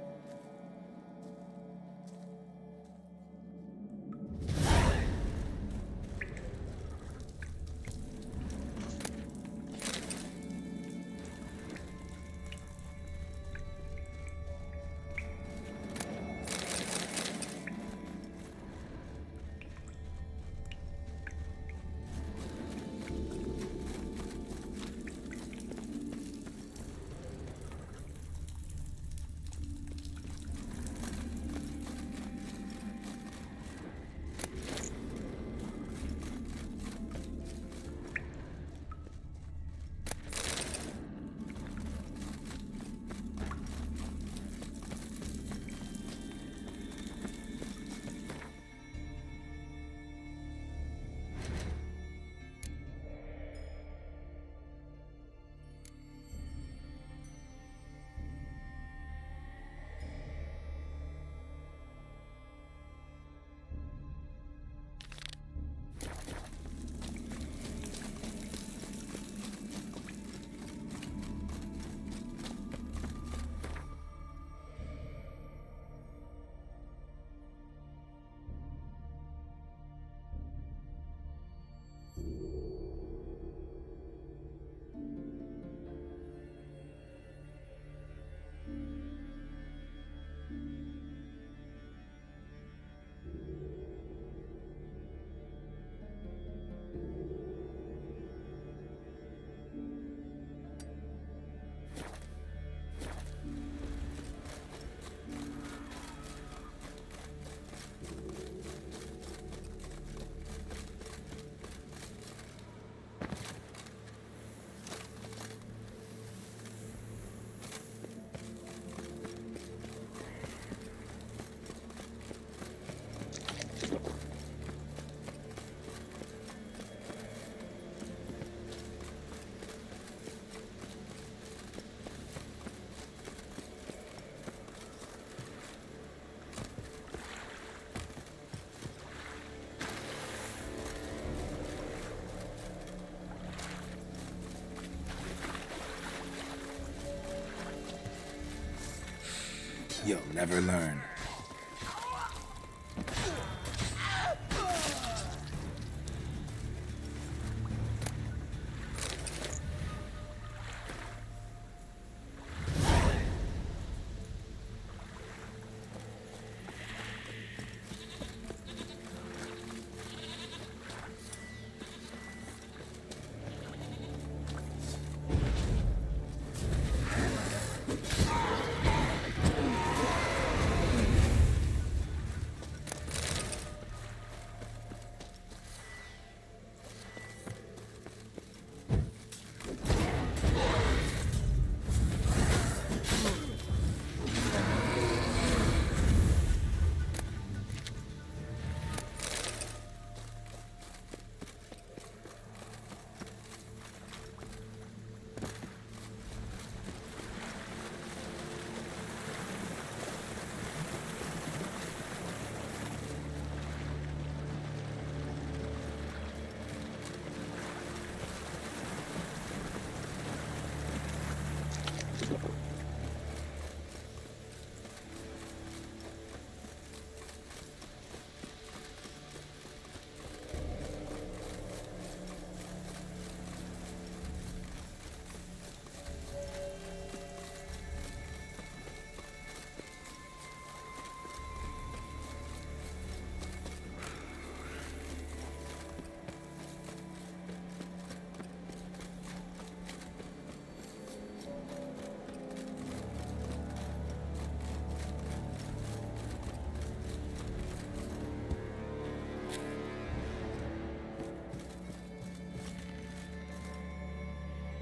You'll never learn.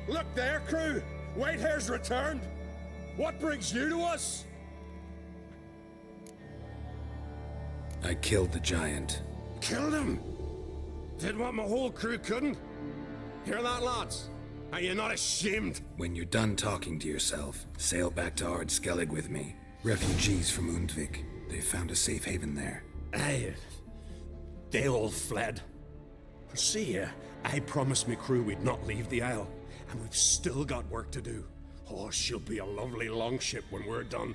Look there, crew! Whitehair's returned! What brings you to us? I killed the giant. Killed him? Did what my whole crew couldn't? Hear that, lads? Are you not ashamed? When you're done talking to yourself, sail back to Ard Skellig with me. Refugees from Undvik. They found a safe haven there. Aye. They all fled. See, I promised me crew we'd not leave the Isle, and we've still got work to do. Oh, she'll be a lovely longship when we're done.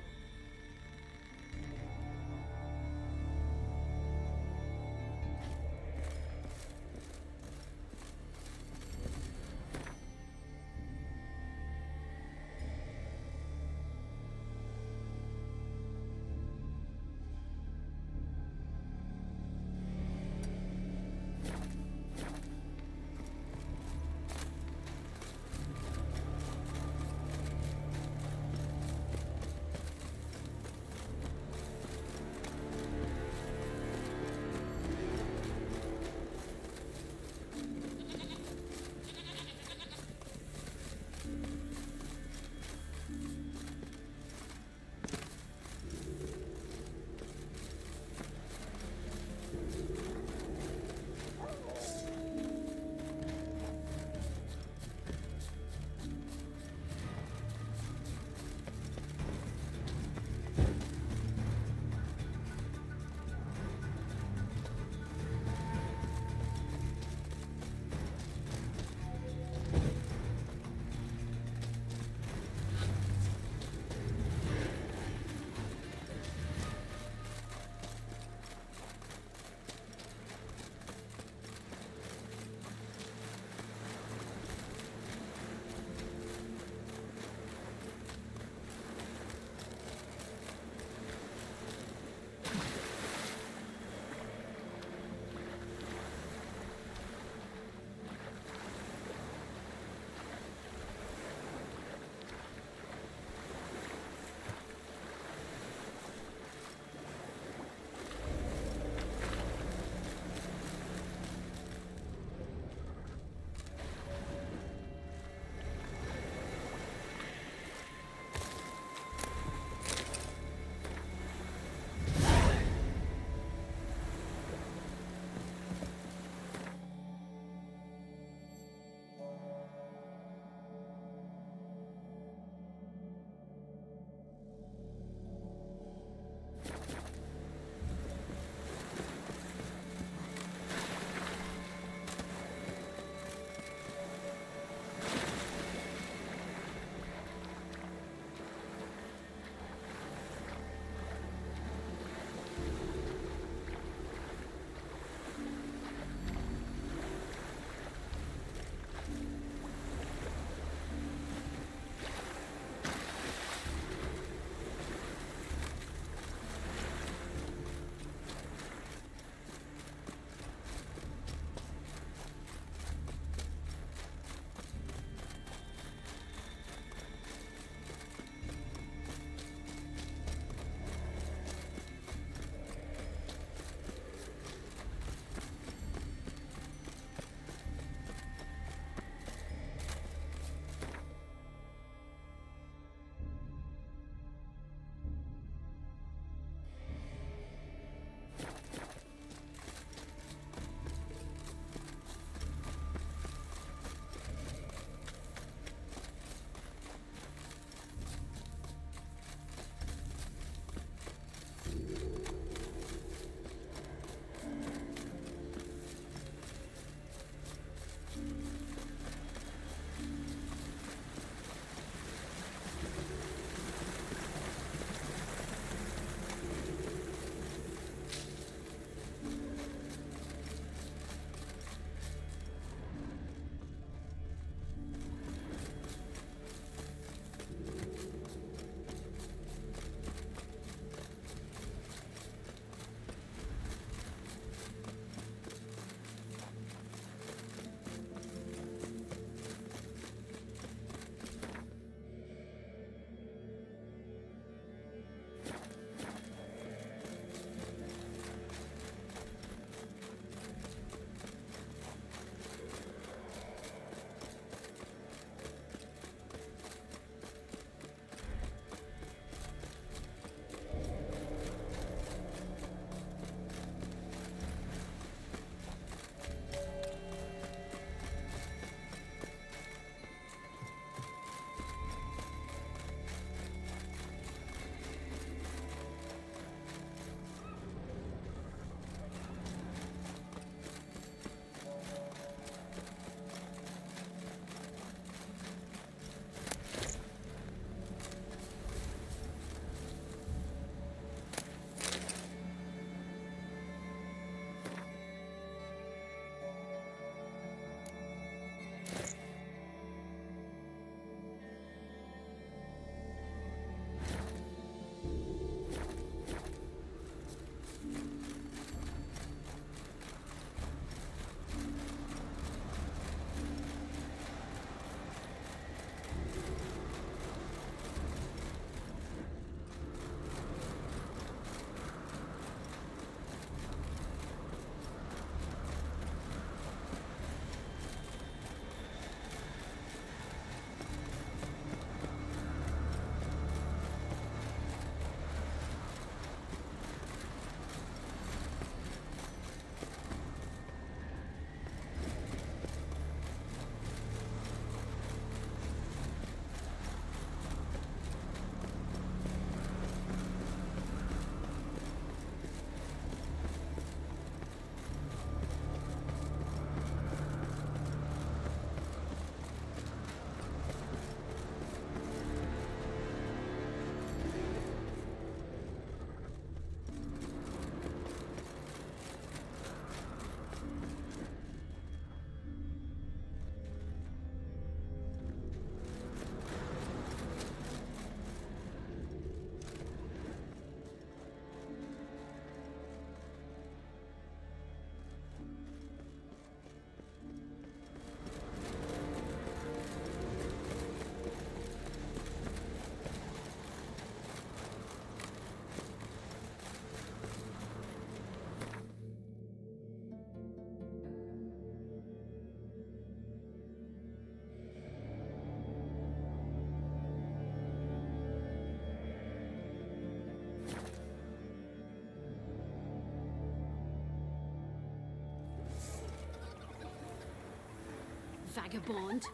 vagabond.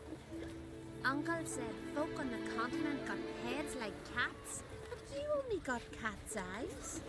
Uncle said folk on the continent got heads like cats, but you only got cat's eyes.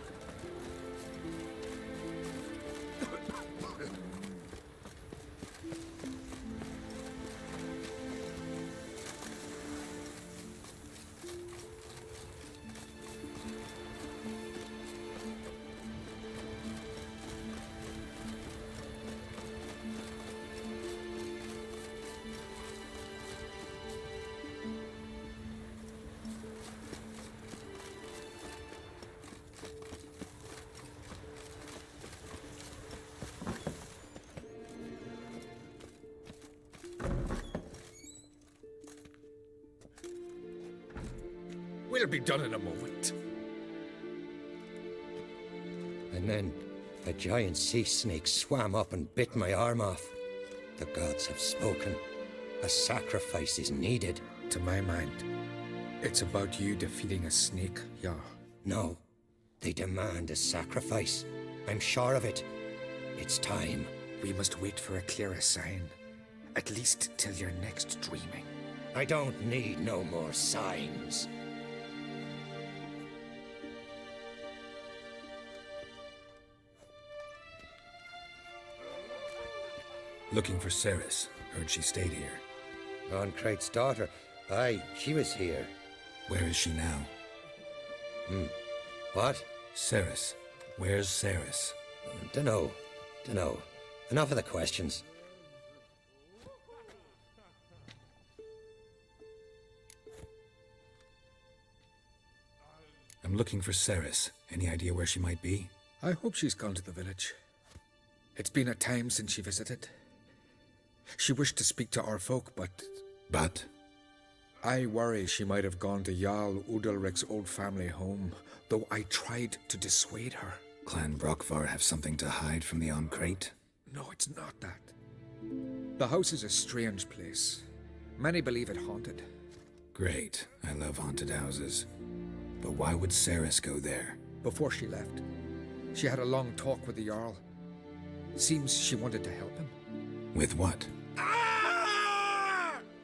We'll be done in a moment. And then a giant sea snake swam up and bit my arm off. The gods have spoken. A sacrifice is needed. To my mind, it's about you defeating a snake, yeah. No, they demand a sacrifice. I'm sure of it. It's time. We must wait for a clearer sign. At least till your next dreaming. I don't need no more signs. Looking for Ceres. Heard she stayed here. Ron Crach's daughter. Aye, she was here. Where is she now? What? Ceres. Where's Ceres? Dunno. Enough of the questions. I'm looking for Ceres. Any idea where she might be? I hope she's gone to the village. It's been a time since she visited. She wished to speak to our folk, but... But? I worry she might have gone to Jarl Udalric's old family home, though I tried to dissuade her. Clan Brockvar have something to hide from the Oncrate? No, it's not that. The house is a strange place. Many believe it haunted. Great. I love haunted houses. But why would Ceres go there? Before she left, she had a long talk with the Jarl. Seems she wanted to help him. With what?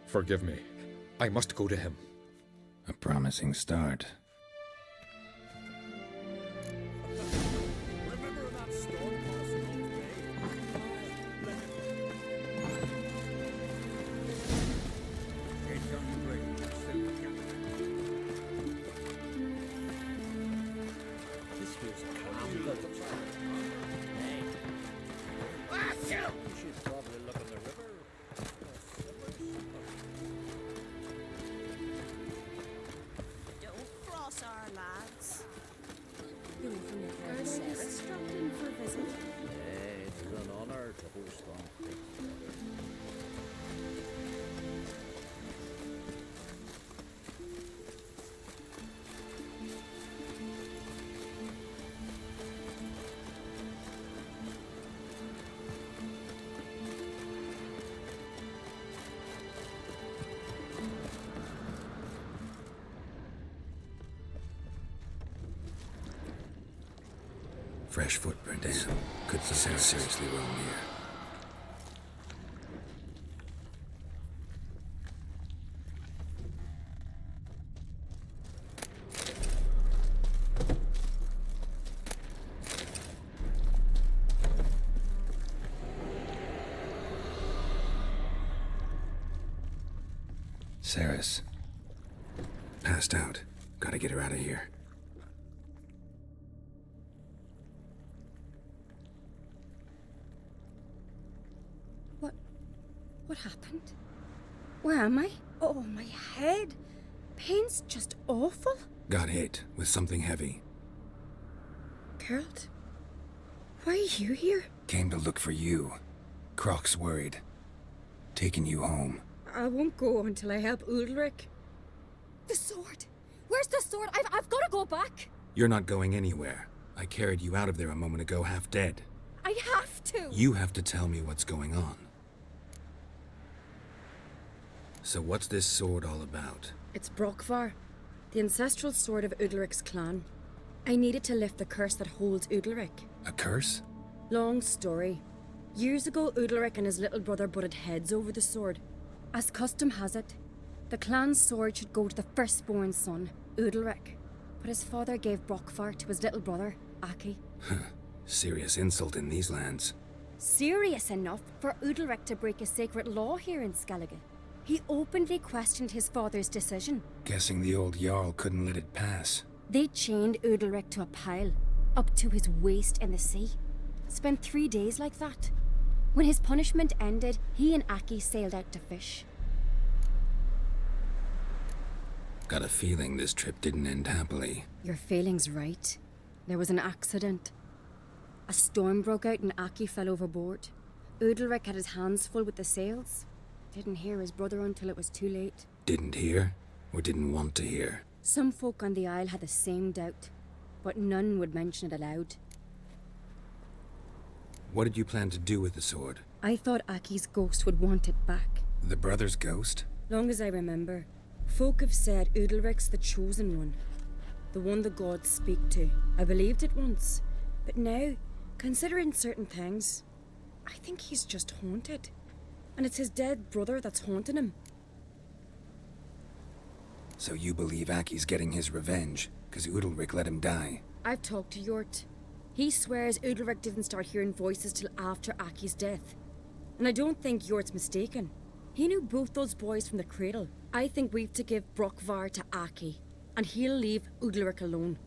Forgive me. I must go to him. A promising start. Remember that storm passing on This feels calm. You should probably look in the river. Don't cross our lads. You were from your Are parents' they Ceres. stopped in for a visit? It is an honor to host on Crach. Fresh footprint. Damn. Could Ceres seriously roam here? Ceres. Passed out. Gotta get her out of here. What happened? Where am I? Oh, my head. Pain's just awful. Got hit with something heavy. Geralt, why are you here? Came to look for you. Crach's worried. Taking you home. I won't go until I help Udalric. The sword! Where's the sword? I've got to go back! You're not going anywhere. I carried you out of there a moment ago, half dead. I have to! You have to tell me what's going on. So what's this sword all about? It's Brockvar, the ancestral sword of Udalric's clan. I needed to lift the curse that holds Udalric. A curse? Long story. Years ago, Udalric and his little brother butted heads over the sword. As custom has it, the clan's sword should go to the firstborn son, Udalric. But his father gave Brockfar to his little brother, Aki. Serious insult in these lands. Serious enough for Udalric to break a sacred law here in Skellig. He openly questioned his father's decision. Guessing the old Jarl couldn't let it pass. They chained Udalric to a pile, up to his waist in the sea. Spent 3 days like that. When his punishment ended, he and Aki sailed out to fish. Got a feeling this trip didn't end happily. Your feeling's right. There was an accident. A storm broke out and Aki fell overboard. Udalric had his hands full with the sails. Didn't hear his brother until it was too late. Didn't hear, or didn't want to hear? Some folk on the Isle had the same doubt, but none would mention it aloud. What did you plan to do with the sword? I thought Aki's ghost would want it back. The brother's ghost? Long as I remember, folk have said Udalric's the chosen one. The one the gods speak to. I believed it once, but now, considering certain things, I think he's just haunted. And it's his dead brother that's haunting him. So you believe Aki's getting his revenge, because Udalric let him die? I've talked to Yort. He swears Udalric didn't start hearing voices till after Aki's death. And I don't think Yort's mistaken. He knew both those boys from the cradle. I think we've to give Brockvar to Aki, and he'll leave Udalric alone.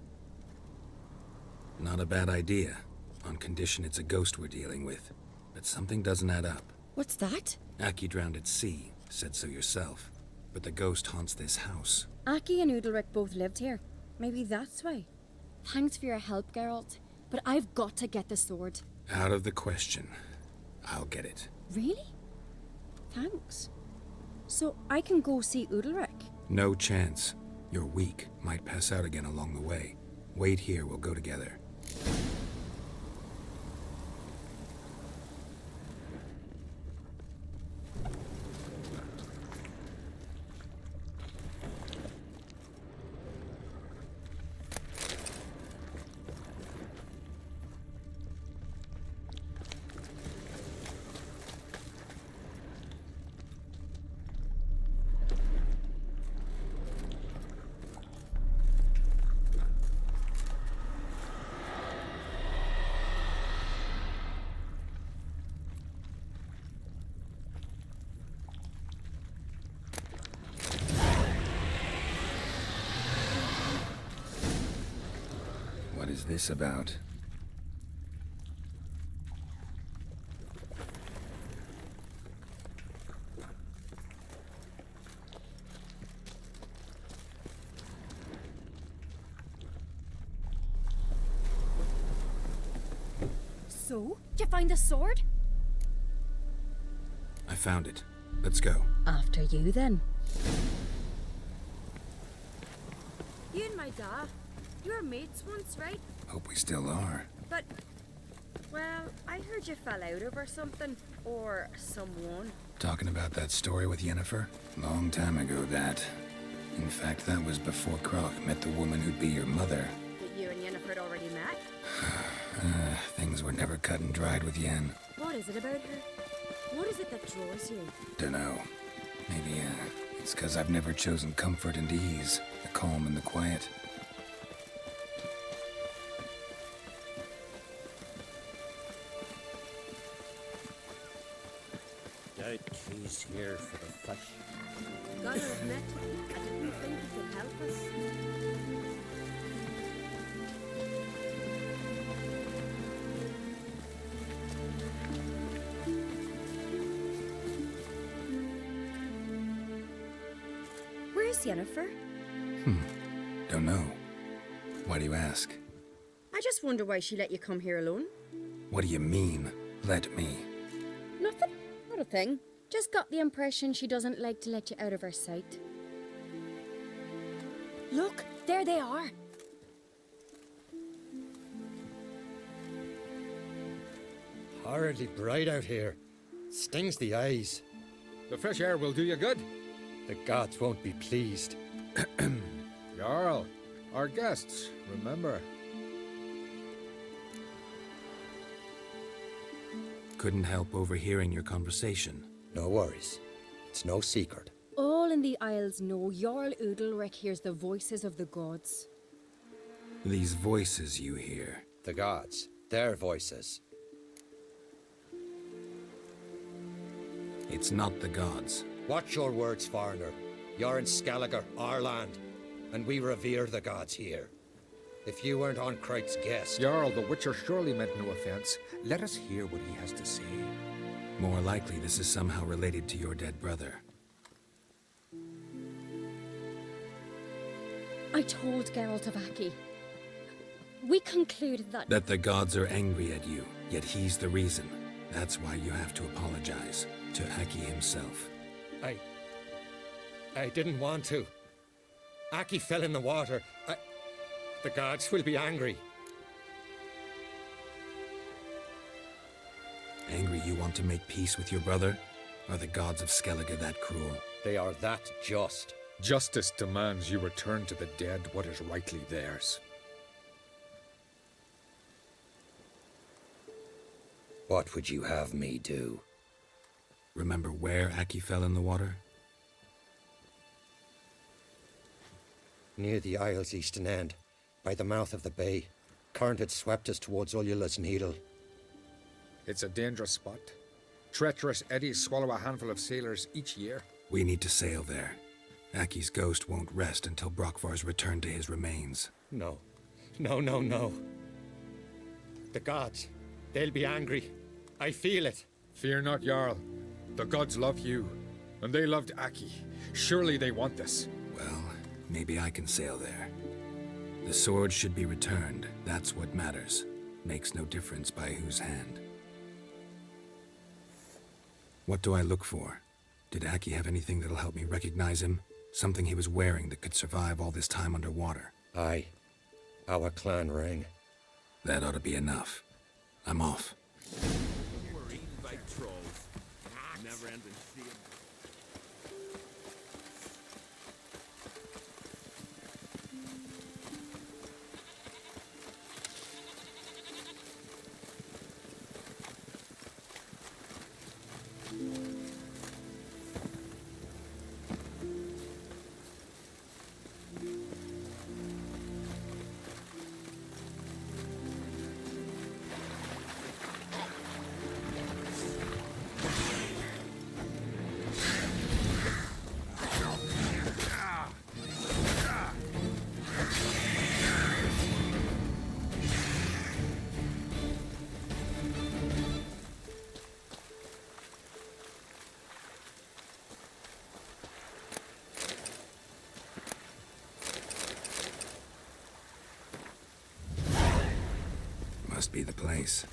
Not a bad idea, on condition it's a ghost we're dealing with. But something doesn't add up. What's that? Aki drowned at sea, said so yourself. But the ghost haunts this house. Aki and Udalric both lived here. Maybe that's why. Thanks for your help, Geralt. But I've got to get the sword. Out of the question. I'll get it. Really? Thanks. So I can go see Udalric? No chance. You're weak. Might pass out again along the way. Wait here, we'll go together. What is this about? So? Did you find the sword? I found it. Let's go. After you, then. You and my dad, you were mates once, right? Hope we still are. But, well, I heard you fell out over something. Or someone. Talking about that story with Yennefer? Long time ago, that. In fact, that was before Crach met the woman who'd be your mother. That you and Yennefer had already met? Things were never cut and dried with Yen. What is it about her? What is it that draws you? Dunno. Maybe, it's 'cause I've never chosen comfort and ease, the calm and the quiet. Doubt he's here for the fish. Gotta admit, I didn't think you could help us. Where's Yennefer? Don't know. Why do you ask? I just wonder why she let you come here alone. What do you mean, let me? Nothing. Not a thing. Just got the impression she doesn't like to let you out of her sight. Look, there they are. Horridly bright out here. Stings the eyes. The fresh air will do you good. The gods won't be pleased. Jarl, our guests, remember. Couldn't help overhearing your conversation. No worries. It's no secret. All in the Isles know Jarl Udalric hears the voices of the gods. These voices you hear. The gods. Their voices. It's not the gods. Watch your words, foreigner. You're in Skellig, our land, and we revere the gods here. If you weren't on Crach's guest... Jarl, the Witcher surely meant no offense. Let us hear what he has to say. More likely this is somehow related to your dead brother. I told Geralt of Aki. We concluded that... That the gods are angry at you, yet he's the reason. That's why you have to apologize to Aki himself. I didn't want to. Aki fell in the water. The gods will be angry. Angry you want to make peace with your brother? Are the gods of Skellig that cruel? They are that just. Justice demands you return to the dead what is rightly theirs. What would you have me do? Remember where Aki fell in the water? Near the Isle's eastern end, by the mouth of the bay. Current had swept us towards Ullula's Needle. It's a dangerous spot. Treacherous eddies swallow a handful of sailors each year. We need to sail there. Aki's ghost won't rest until Brokvar's returned to his remains. No. No. The gods, they'll be angry. I feel it. Fear not, Jarl. The gods love you, and they loved Aki. Surely they want this. Well, maybe I can sail there. The sword should be returned. That's what matters. Makes no difference by whose hand. What do I look for? Did Aki have anything that'll help me recognize him? Something he was wearing that could survive all this time underwater? Aye. Our clan ring. That ought to be enough. I'm off. We're eaten by trolls. Never ending seeing. Must be the place.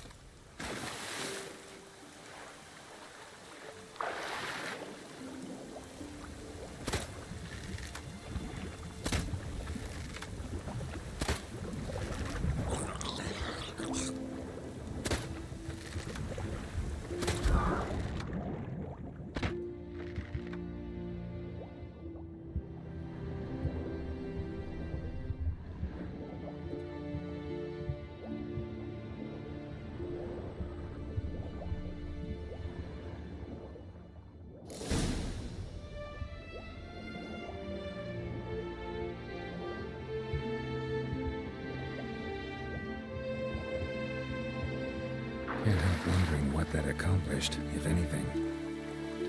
Can't help wondering what that accomplished, if anything.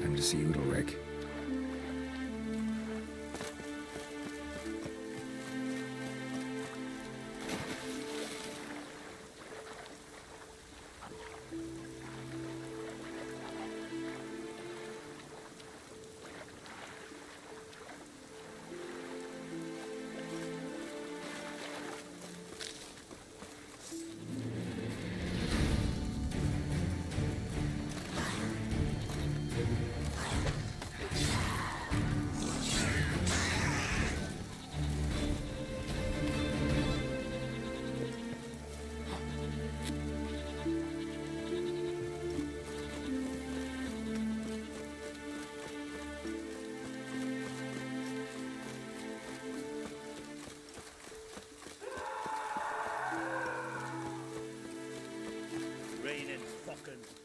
Time to see Udalric.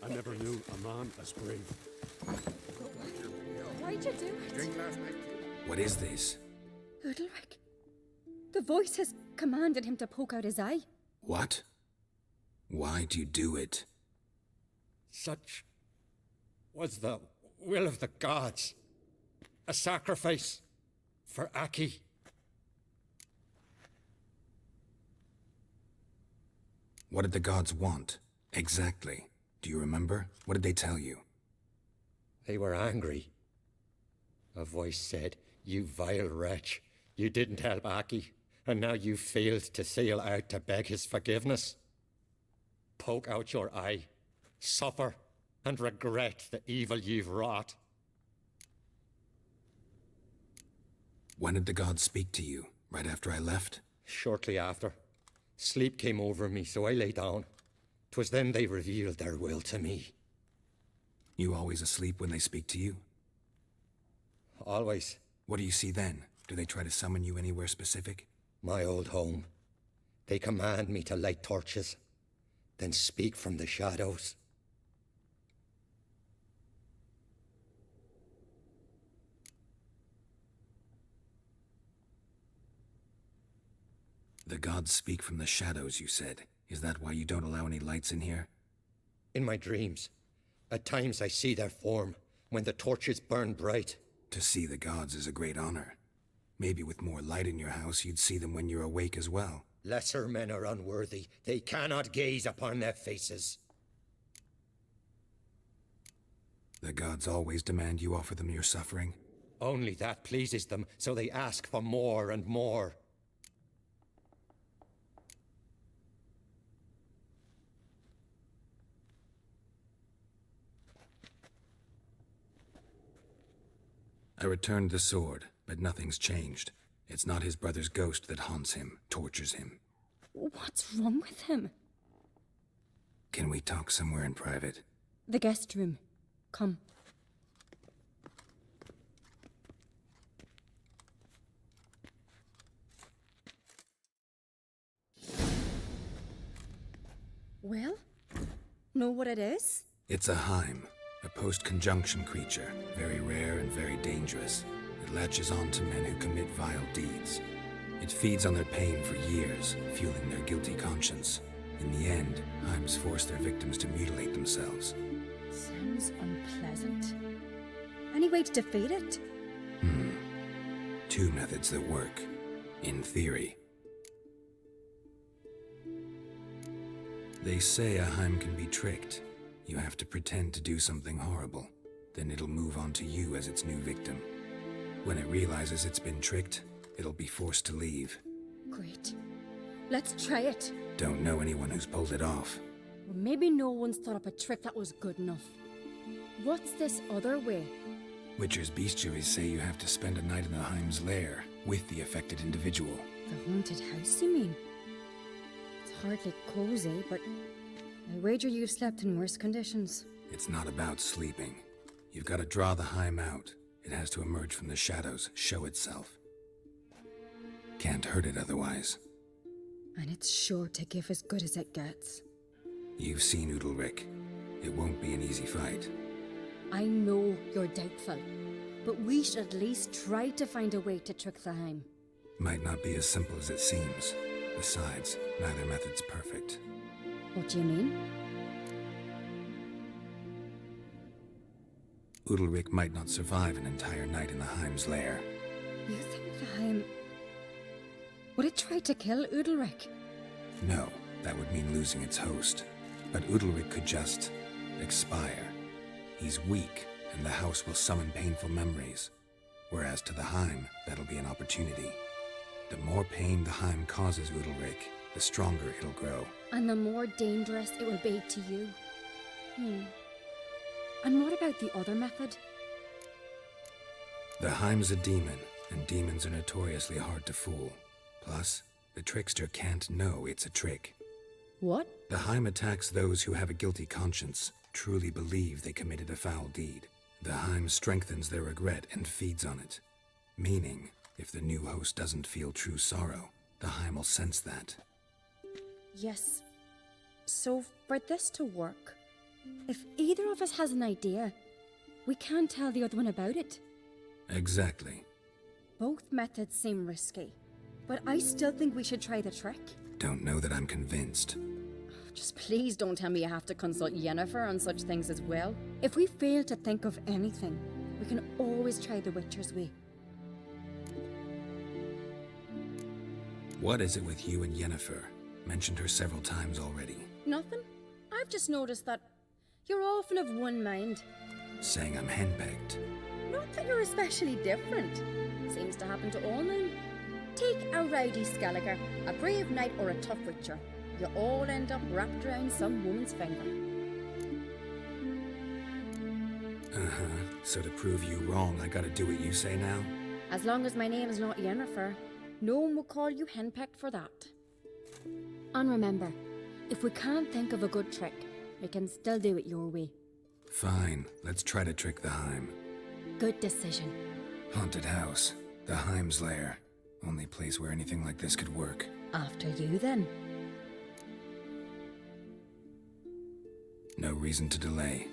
I never knew a man as brave. Why'd you do it? Drink last night. What is this? Udalric. The voices commanded him to poke out his eye. What? Why do you do it? Such was the will of the gods. A sacrifice for Aki. What did the gods want? Exactly. Do you remember? What did they tell you? They were angry. A voice said, "You vile wretch, you didn't help Aki, and now you failed to sail out to beg his forgiveness. Poke out your eye, suffer, and regret the evil you've wrought." When did the gods speak to you? Right after I left? Shortly after. Sleep came over me, so I lay down. 'Twas then they revealed their will to me. You always asleep when they speak to you? Always. What do you see then? Do they try to summon you anywhere specific? My old home. They command me to light torches, then speak from the shadows. The gods speak from the shadows, you said. Is that why you don't allow any lights in here? In my dreams. At times I see their form, when the torches burn bright. To see the gods is a great honor. Maybe with more light in your house, you'd see them when you're awake as well. Lesser men are unworthy. They cannot gaze upon their faces. The gods always demand you offer them your suffering? Only that pleases them, so they ask for more and more. I returned the sword, but nothing's changed. It's not his brother's ghost that haunts him, tortures him. What's wrong with him? Can we talk somewhere in private? The guest room. Come. Well, know what it is? It's a Heim, a post-conjunction creature, very rare and very dangerous. It latches on to men who commit vile deeds. It feeds on their pain for years, fueling their guilty conscience. In the end, Heims force their victims to mutilate themselves. Sounds unpleasant. Any way to defeat it? Two methods that work. In theory. They say a Heim can be tricked. You have to pretend to do something horrible. Then it'll move on to you as its new victim. When it realizes it's been tricked, it'll be forced to leave. Great. Let's try it. Don't know anyone who's pulled it off. Or maybe no one's thought up a trick that was good enough. What's this other way? Witcher's bestiaries say you have to spend a night in the Heim's lair with the affected individual. The haunted house, you mean? It's hardly cozy, but I wager you've slept in worse conditions. It's not about sleeping. You've got to draw the Heim out. It has to emerge from the shadows, show itself. Can't hurt it otherwise. And it's sure to give as good as it gets. You've seen Udalric. It won't be an easy fight. I know you're doubtful, but we should at least try to find a way to trick the Heim. Might not be as simple as it seems. Besides, neither method's perfect. What do you mean? Udalric might not survive an entire night in the Heim's lair. You think the Heim... Would it try to kill Udalric? No, that would mean losing its host. But Udalric could just... expire. He's weak, and the house will summon painful memories. Whereas to the Heim, that'll be an opportunity. The more pain the Heim causes Udalric, the stronger it'll grow. And the more dangerous it will be to you. And what about the other method? The Heim's a demon, and demons are notoriously hard to fool. Plus, the trickster can't know it's a trick. What? The Heim attacks those who have a guilty conscience, truly believe they committed a foul deed. The Heim strengthens their regret and feeds on it. Meaning, if the new host doesn't feel true sorrow, the Heim will sense that. Yes. So, for this to work, if either of us has an idea, we can tell the other one about it. Exactly. Both methods seem risky, but I still think we should try the trick. Don't know that I'm convinced. Just please don't tell me you have to consult Yennefer on such things as well. If we fail to think of anything, we can always try the Witcher's way. What is it with you and Yennefer? Mentioned her several times already. Nothing. I've just noticed that you're often of one mind. Saying I'm henpecked. Not that you're especially different. Seems to happen to all men. Take a rowdy Skelliger, a brave knight or a tough witcher. You all end up wrapped around some woman's finger. Uh-huh. So to prove you wrong, I gotta do what you say now? As long as my name is not Yennefer, no one will call you henpecked for that. And remember, if we can't think of a good trick, we can still do it your way. Fine, let's try to trick the Heim. Good decision. Haunted house. The Heim's lair. Only place where anything like this could work. After you, then. No reason to delay.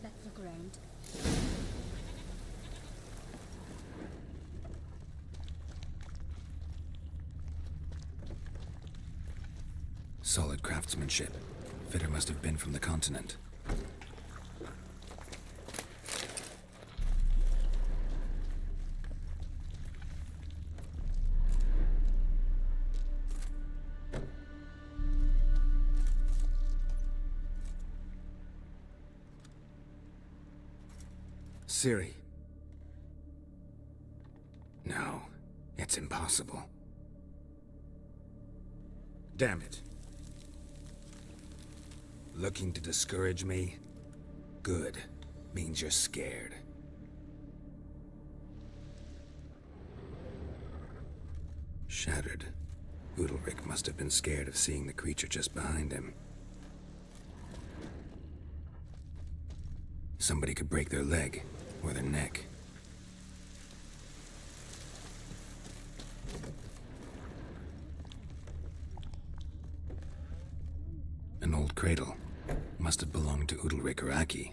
Let's look around. Solid craftsmanship. Fitter must have been from the continent. Ciri. No, it's impossible. Damn it. Looking to discourage me? Good. Means you're scared. Shattered. Udalric must have been scared of seeing the creature just behind him. Somebody could break their leg, or their neck. An old cradle. Must have belonged to Udalric or Aki.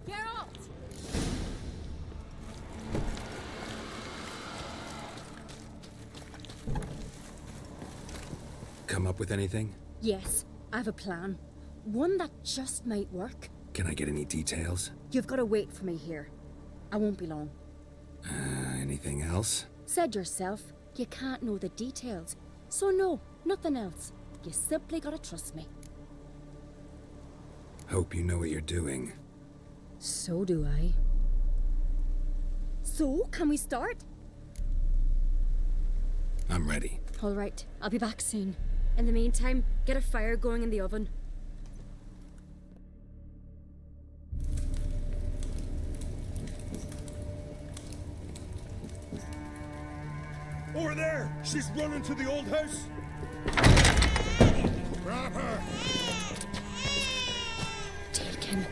Geralt! Come up with anything? Yes, I have a plan. One that just might work. Can I get any details? You've got to wait for me here. I won't be long. Anything else? Said yourself, you can't know the details. So no, nothing else. You simply gotta trust me. Hope you know what you're doing. So do I. So, can we start? I'm ready. All right, I'll be back soon. In the meantime, get a fire going in the oven. Over there! She's running to the old house! Grab her! Take him.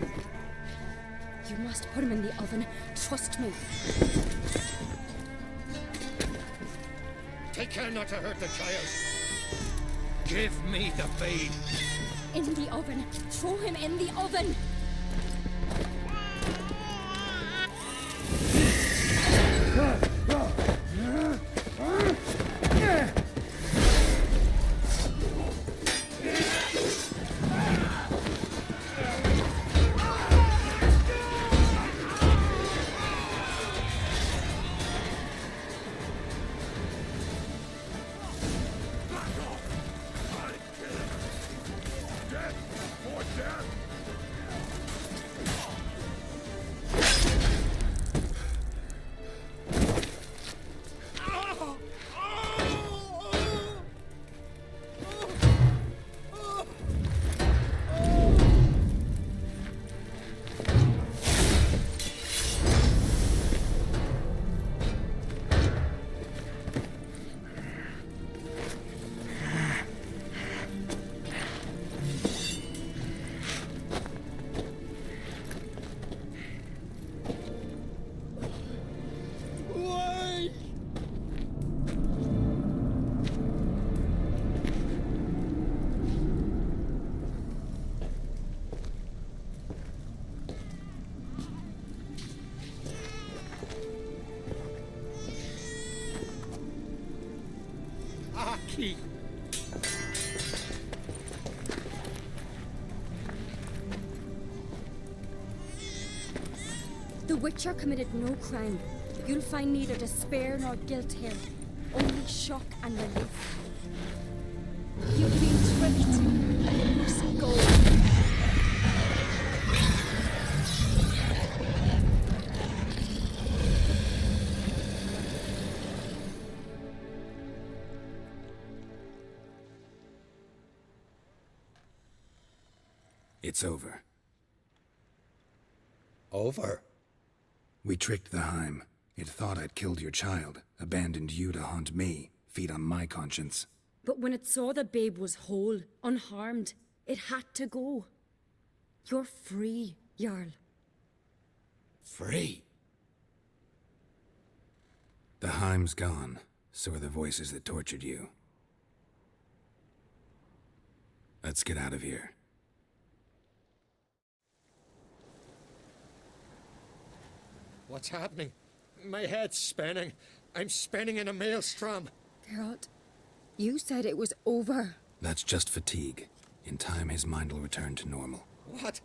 You must put him in the oven. Trust me. Take care not to hurt the child. Give me the babe. In the oven. Throw him in the oven. The Witcher committed no crime. You'll find neither despair nor guilt here, only shock and relief. You've been tricked. You must go. It's over. Over? We tricked the Heim. It thought I'd killed your child, abandoned you to haunt me, feed on my conscience. But when it saw the babe was whole, unharmed, it had to go. You're free, Jarl. Free? The Heim's gone, so are the voices that tortured you. Let's get out of here. What's happening? My head's spinning. I'm spinning in a maelstrom. Geralt, you said it was over. That's just fatigue. In time, his mind will return to normal. What?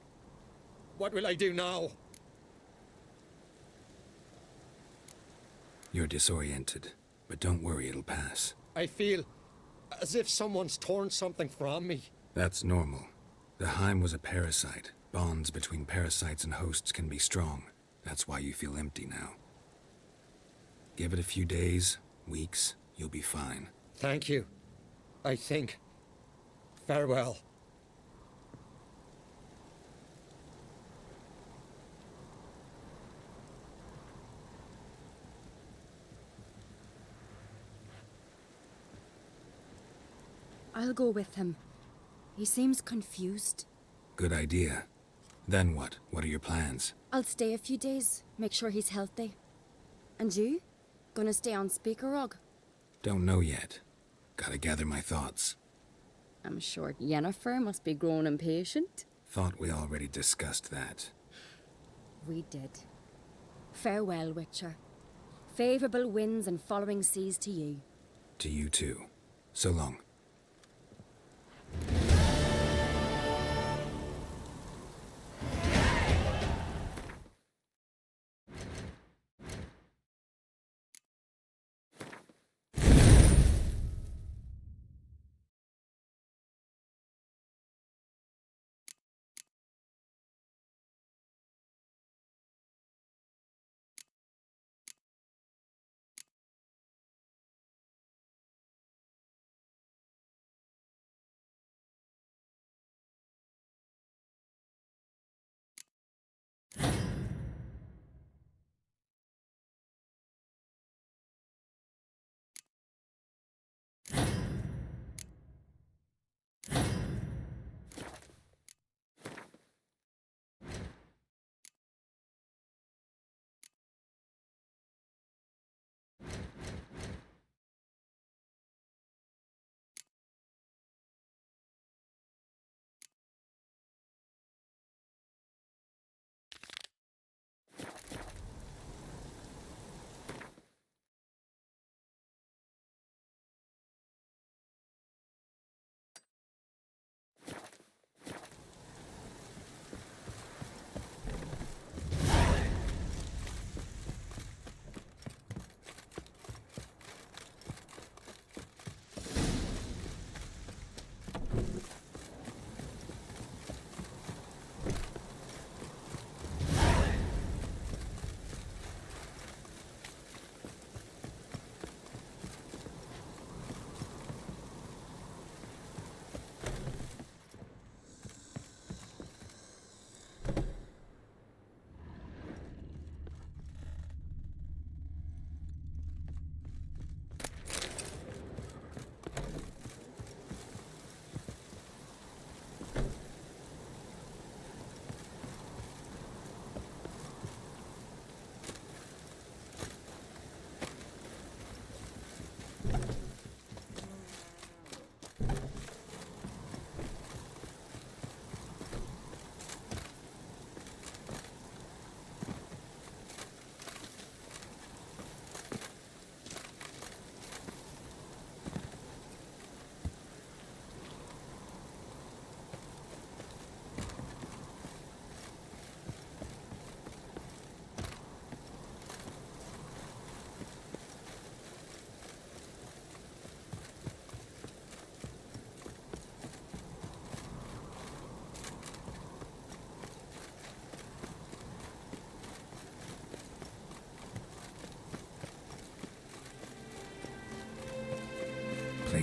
What will I do now? You're disoriented, but don't worry, it'll pass. I feel as if someone's torn something from me. That's normal. The Heim was a parasite. Bonds between parasites and hosts can be strong. That's why you feel empty now. Give it a few days, weeks, you'll be fine. Thank you. I think. Farewell. I'll go with him. He seems confused. Good idea. Then what? What are your plans? I'll stay a few days, make sure he's healthy. And you? Gonna stay on Speaker Rog? Don't know yet. Gotta gather my thoughts. I'm sure Yennefer must be growing impatient. Thought we already discussed that. We did. Farewell, Witcher. Favourable winds and following seas to you. To you too. So long.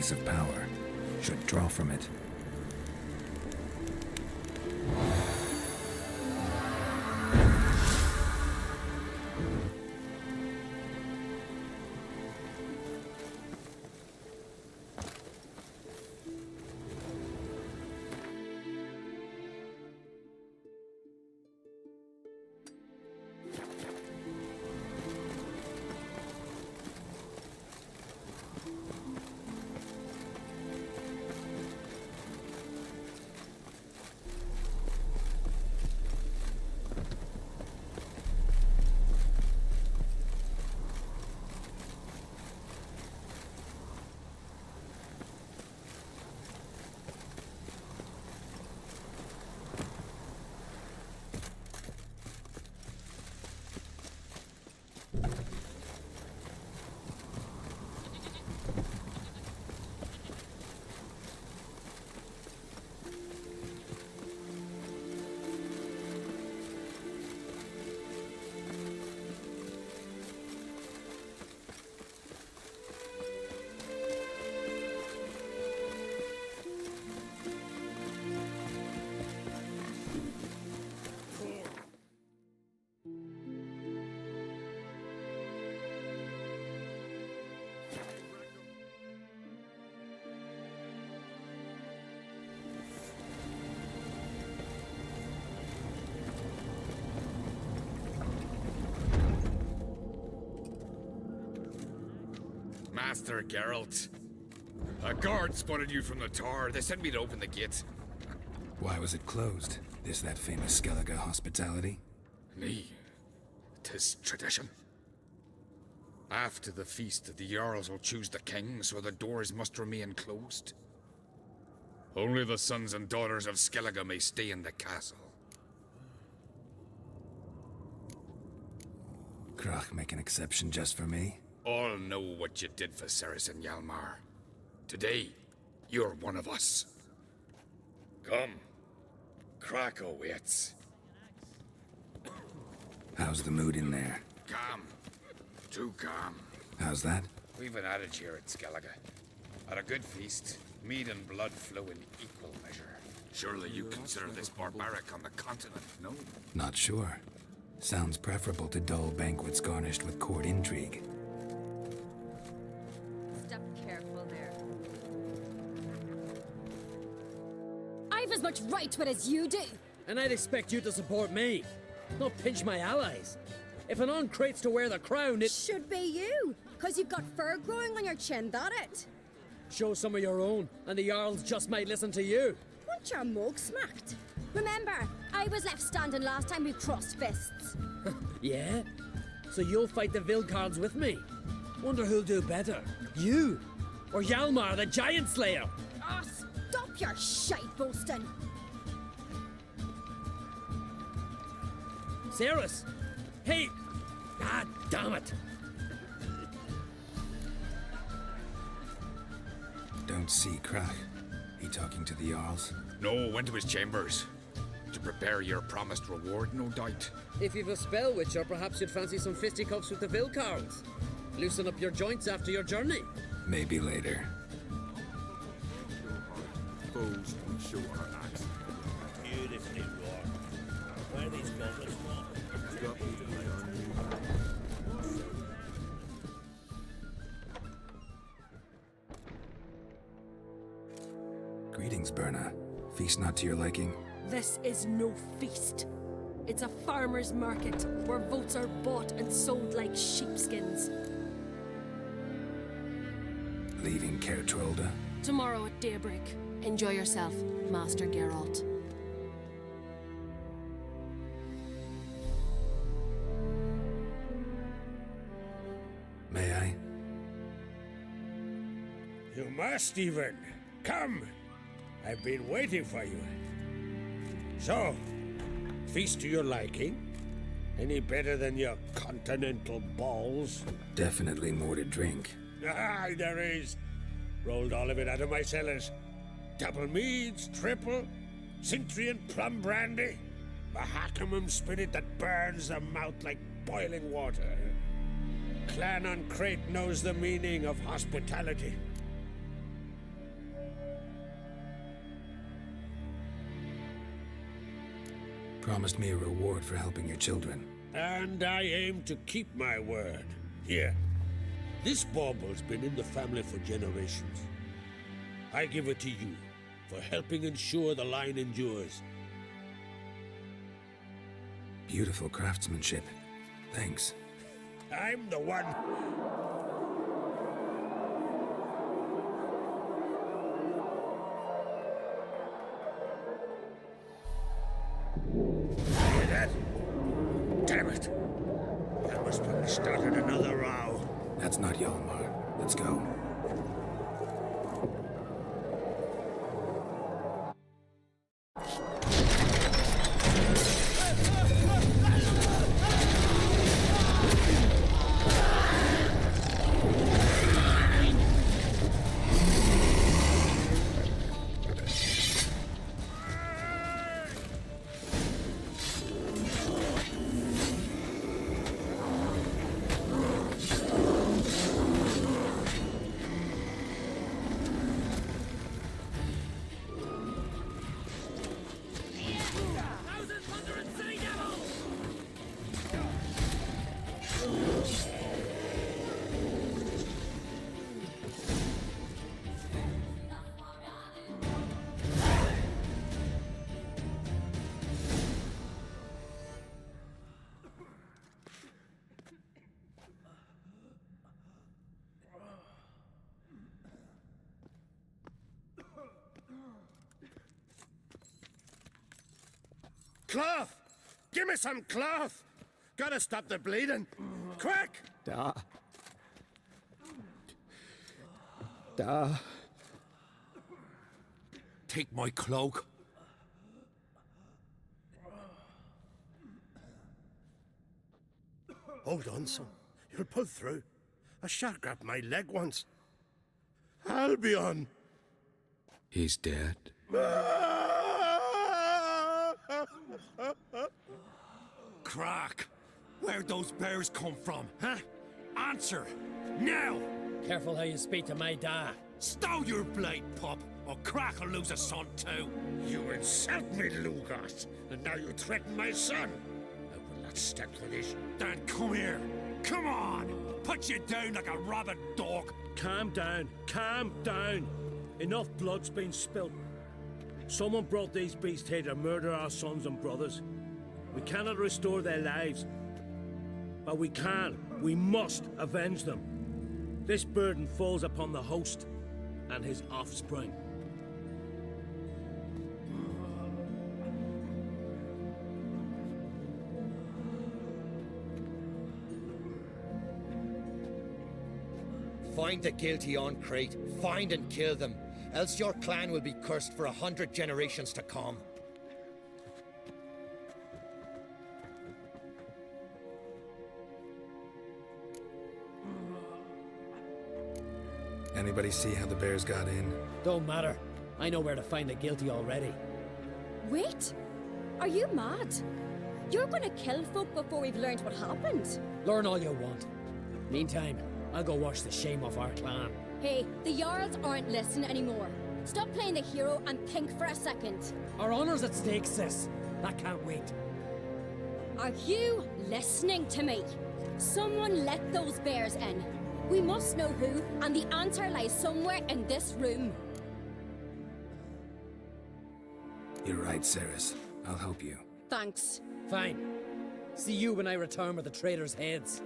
place of power, should draw from it. Master Geralt. A guard spotted you from the tower. They sent me to open the gate. Why was it closed? Is that famous Skellig hospitality? Me? 'Tis tradition. After the feast, the Jarls will choose the king, so the doors must remain closed. Only the sons and daughters of Skellig may stay in the castle. Crach make an exception just for me? All know what you did for Ceres and Hjalmar. Today, you're one of us. Come. Crach awaits. How's the mood in there? Calm. Too calm. How's that? We've an adage here at Skellig. At a good feast, mead and blood flow in equal measure. Surely you consider this barbaric on the continent, no? Not sure. Sounds preferable to dull banquets garnished with court intrigue. Step careful there. I've as much right to it as you do. And I'd expect you to support me, not pinch my allies. If an Crate's to wear the crown, it should be you, because you've got fur growing on your chin, that it? Show some of your own, and the Jarls just might listen to you. Want your mug smacked? Remember, I was left standing last time we crossed fists. Yeah? So you'll fight the Vilcards with me? Wonder who'll do better, you or Hjalmar the Giant Slayer? Oh, stop your shite boasting. Ceres! Hey! Ah, damn it! Don't see Crach. He talking to the Jarls? No, went to his chambers. To prepare your promised reward, no doubt. If you've a spell witcher, perhaps you'd fancy some fisticuffs with the Vilcards. Loosen up your joints after your journey. Maybe later. Foes and show our axe. Beautifully wrought. Where are these goblins from? Greetings, Berna. Feast not to your liking? This is no feast. It's a farmer's market where votes are bought and sold like sheepskins. Leaving Kertrolda? Tomorrow at daybreak. Enjoy yourself, Master Geralt. May I? You must even. Come. I've been waiting for you. So, feast to your liking? Any better than your continental balls? Definitely more to drink. Ah, there is. Rolled all of it out of my cellars. Double meads, triple, Cintrian plum brandy, Mahakimum spirit that burns the mouth like boiling water. Clan on Crate knows the meaning of hospitality. Promised me a reward for helping your children. And I aim to keep my word. Here. This bauble's been in the family for generations. I give it to you for helping ensure the line endures. Beautiful craftsmanship. Thanks. I'm the one. Hear that? Damn it! That must have started another row. That's not Hjalmar. Let's go. Cloth! Give me some cloth! Gotta stop the bleeding. Quick! Take my cloak. Hold on, son. You'll pull through. A shark grabbed my leg once. Albion! He's dead. Crach! Where'd those bears come from, huh? Answer! Now! Careful how you speak to my da. Stow your blade, pup, or Crach will lose a son too. You insult me, Lugas, and now you threaten my son. I will not stand for this. Dan, come here. Come on! Put you down like a rabid dog. Calm down. Calm down. Enough blood's been spilt. Someone brought these beasts here to murder our sons and brothers. We cannot restore their lives. But we can. We must avenge them. This burden falls upon the host and his offspring. Find the guilty on Crate. Find and kill them. Else your clan will be cursed for 100 generations to come. Anybody see how the bears got in? Don't matter. I know where to find the guilty already. Wait! Are you mad? You're gonna kill folk before we've learned what happened. Learn all you want. Meantime, I'll go wash the shame off our clan. Hey, the Jarls aren't listening anymore. Stop playing the hero and think for a second. Our honor's at stake, sis. That can't wait. Are you listening to me? Someone let those bears in. We must know who, and the answer lies somewhere in this room. You're right, Ceres. I'll help you. Thanks. Fine. See you when I return with the traitors' heads.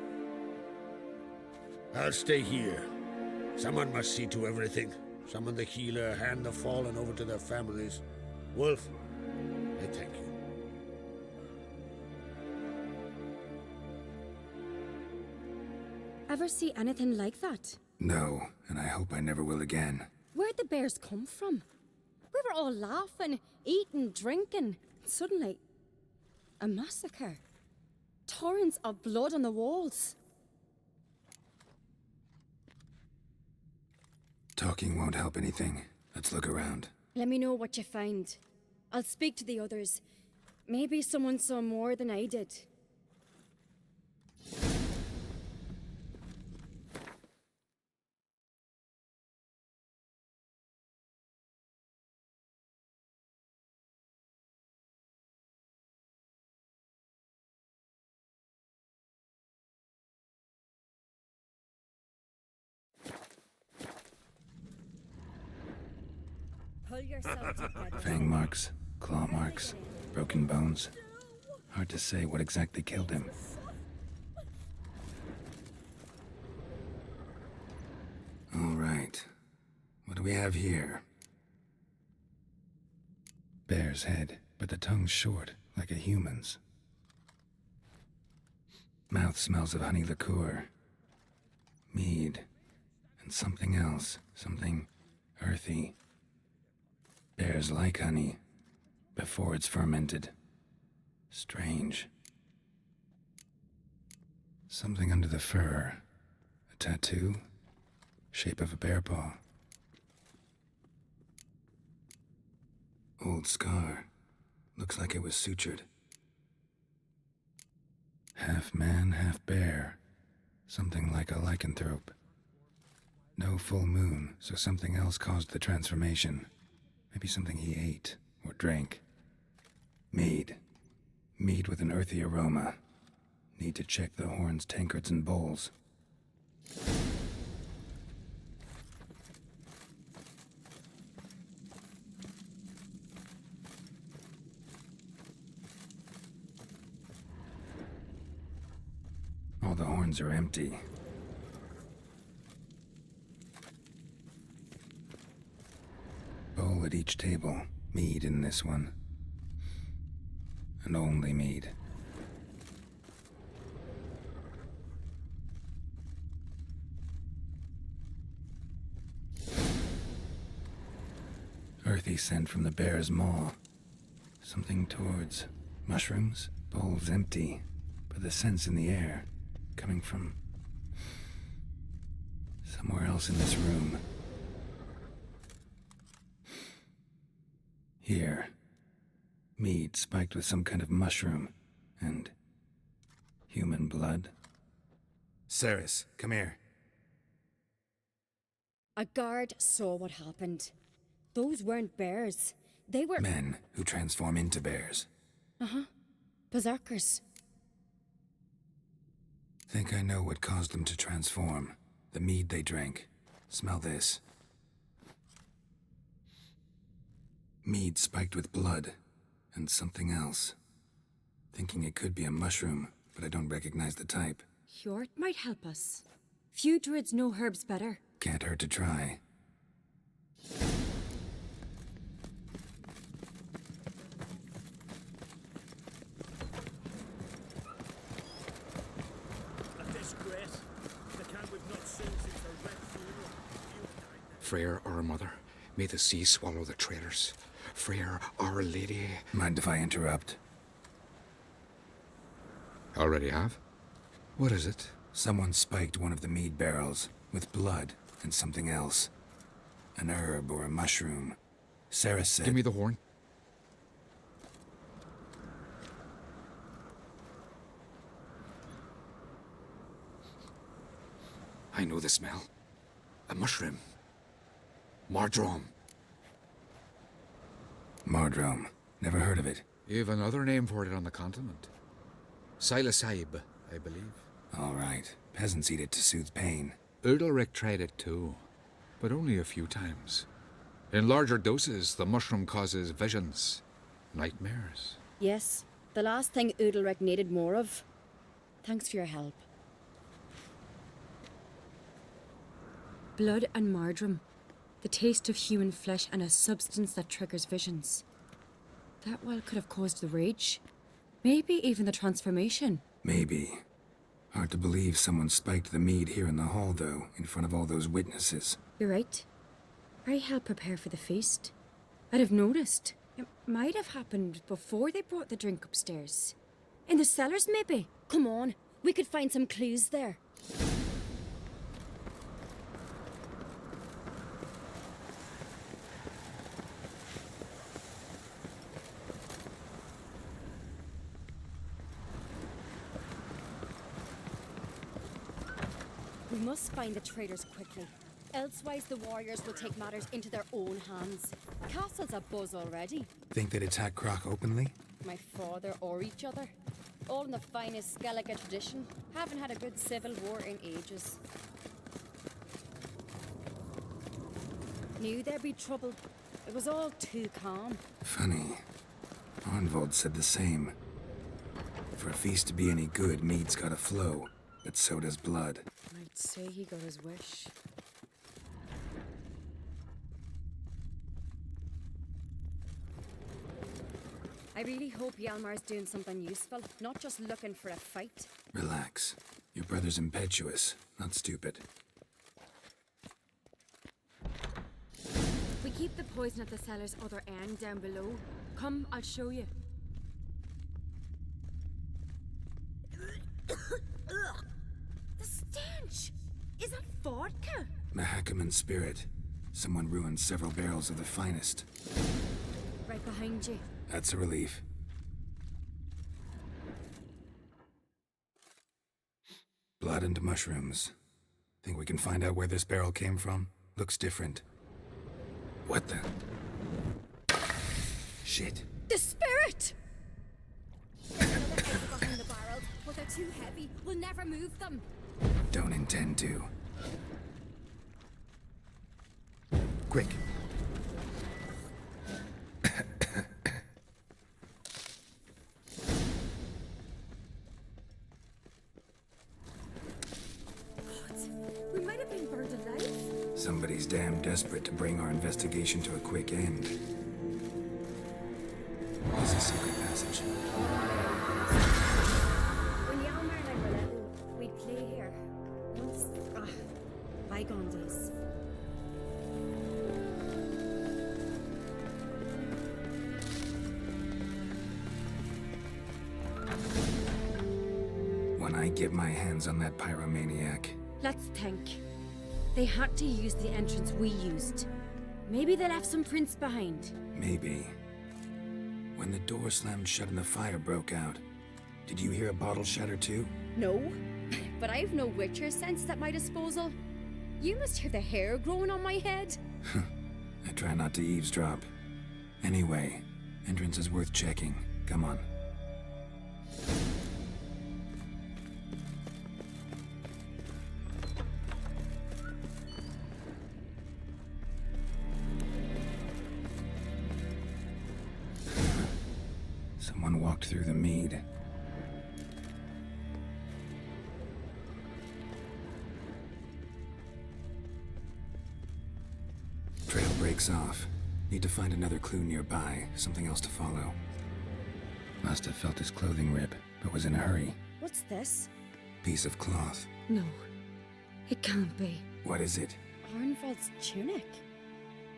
I'll stay here. Someone must see to everything. Summon the healer, hand the fallen over to their families. Wolf, I thank you. Ever see anything like that? No, and I hope I never will again. Where'd the bears come from? We were all laughing, eating, drinking. Suddenly, a massacre. Torrents of blood on the walls. Talking won't help anything. Let's look around. Let me know what you find. I'll speak to the others. Maybe someone saw more than I did. yourself together. Fang marks, claw marks, broken bones. Hard to say what exactly killed him. All right. What do we have here? Bear's head, but the tongue's short, like a human's. Mouth smells of honey liqueur. Mead. And something else. Something earthy. Bears like honey, before it's fermented. Strange. Something under the fur. A tattoo? Shape of a bear paw. Old scar. Looks like it was sutured. Half man, half bear. Something like a lycanthrope. No full moon, so something else caused the transformation. Maybe something he ate or drank. Mead. Mead with an earthy aroma. Need to check the horns, tankards, and bowls. All the horns are empty. Bowl at each table. Mead in this one. And only mead. Earthy scent from the bear's maw. Something towards mushrooms. Bowl's empty, but the scent's in the air. Coming from somewhere else in this room. Here. Mead spiked with some kind of mushroom. And human blood. Ceres, come here. A guard saw what happened. Those weren't bears. They were... Men who transform into bears. Uh-huh. Berserkers. Think I know what caused them to transform. The mead they drank. Smell this. Mead spiked with blood. And something else. Thinking it could be a mushroom, but I don't recognize the type. Hjort might help us. Few druids know herbs better. Can't hurt to try. Freyr, our mother, may the sea swallow the traitors. Freyr, our lady. Mind if I interrupt? Already have? What is it? Someone spiked one of the mead barrels with blood and something else. An herb or a mushroom. Sarah said... Give me the horn. I know the smell. A mushroom. Mardrome. Mardrome. Never heard of it. You've another name for it on the continent. Psilocybe, I believe. All right. Peasants eat it to soothe pain. Udalric tried it too, but only a few times. In larger doses, the mushroom causes visions, nightmares. Yes, the last thing Udalric needed more of. Thanks for your help. Blood and Mardrome. The taste of human flesh and a substance that triggers visions. That well could have caused the rage. Maybe even the transformation. Maybe. Hard to believe someone spiked the mead here in the hall, though, in front of all those witnesses. You're right. I helped prepare for the feast. I'd have noticed. It might have happened before they brought the drink upstairs. In the cellars, maybe. Come on, we could find some clues there. We must find the traitors quickly. Elsewise, the warriors will take matters into their own hands. Castle's abuzz already. Think they'd attack Crach openly? My father or each other. All in the finest Skellig tradition. Haven't had a good civil war in ages. Knew there'd be trouble. It was all too calm. Funny. Arnvold said the same. For a feast to be any good, mead's gotta flow, but so does blood. I'd say he got his wish. I really hope Hjalmar's doing something useful, not just looking for a fight. Relax. Your brother's impetuous, not stupid. We keep the poison at the cellar's other end down below. Come, I'll show you. The stench! Is that vodka? Mahakaman spirit. Someone ruined several barrels of the finest. Right behind you. That's a relief. Blood and mushrooms. Think we can find out where this barrel came from? Looks different. What the? Shit. The spirit! There's another egg behind the barrels, but they're too heavy. We'll never move them. Don't intend to. Quick. We might have been burned alive. Somebody's damn desperate to bring our investigation to a quick end. There's a secret passage. When Hjalmar and I were little, we'd play here. Once, bygone days. When I get my hands on that pyromaniac, Let's think. They had to use the entrance we used. Maybe they left some prints behind. maybe. When the door slammed shut and the fire broke out, did you hear a bottle shatter too? No, but I've no witcher sense at my disposal. You must hear the hair growing on my head. I try not to eavesdrop. Anyway, entrance is worth checking. Come on. Someone walked through the mead. Trail breaks off. Need to find another clue nearby, something else to follow. Must have felt his clothing rip, but was in a hurry. What's this? Piece of cloth. No, it can't be. What is it? Arnvold's tunic.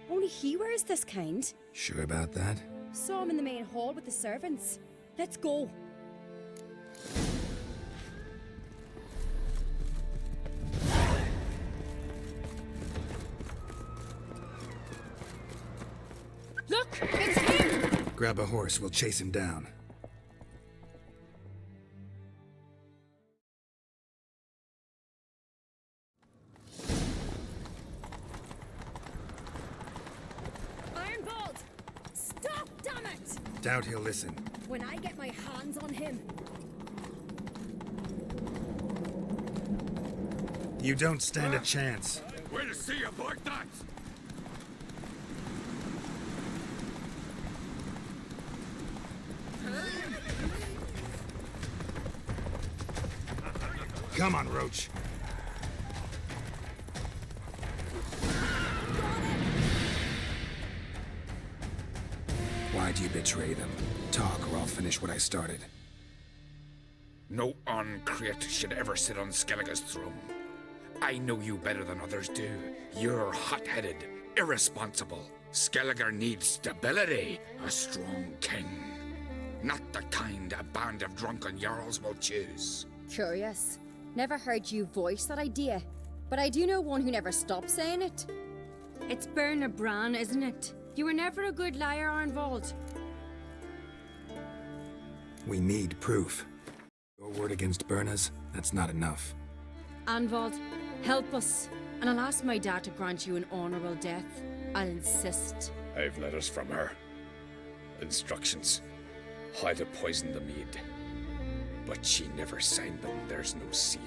Only he wears this kind. Sure about that? Saw him in the main hall with the servants. Let's go. Look, it's him! Grab a horse, we'll chase him down. Ironbolt! Stop, damn it! Doubt he'll listen. When I get my hands on him. You don't stand a chance. Way to see you, boy, that! Come on, Roach. Why'd you betray them? Talk, or I'll finish what I started. No Crach should ever sit on Skellig's throne. I know you better than others do. You're hot-headed, irresponsible. Skellig needs stability, a strong king. Not the kind a band of drunken jarls will choose. Curious. Never heard you voice that idea, but I do know one who never stopped saying it. It's Bernard Bran, isn't it? You were never a good liar, Arnvold. We need proof. Your word against Berna's, that's not enough. Arnvold, help us, and I'll ask my dad to grant you an honorable death. I'll insist. I've letters from her. Instructions. How to poison the mead. But she never signed them. There's no seal.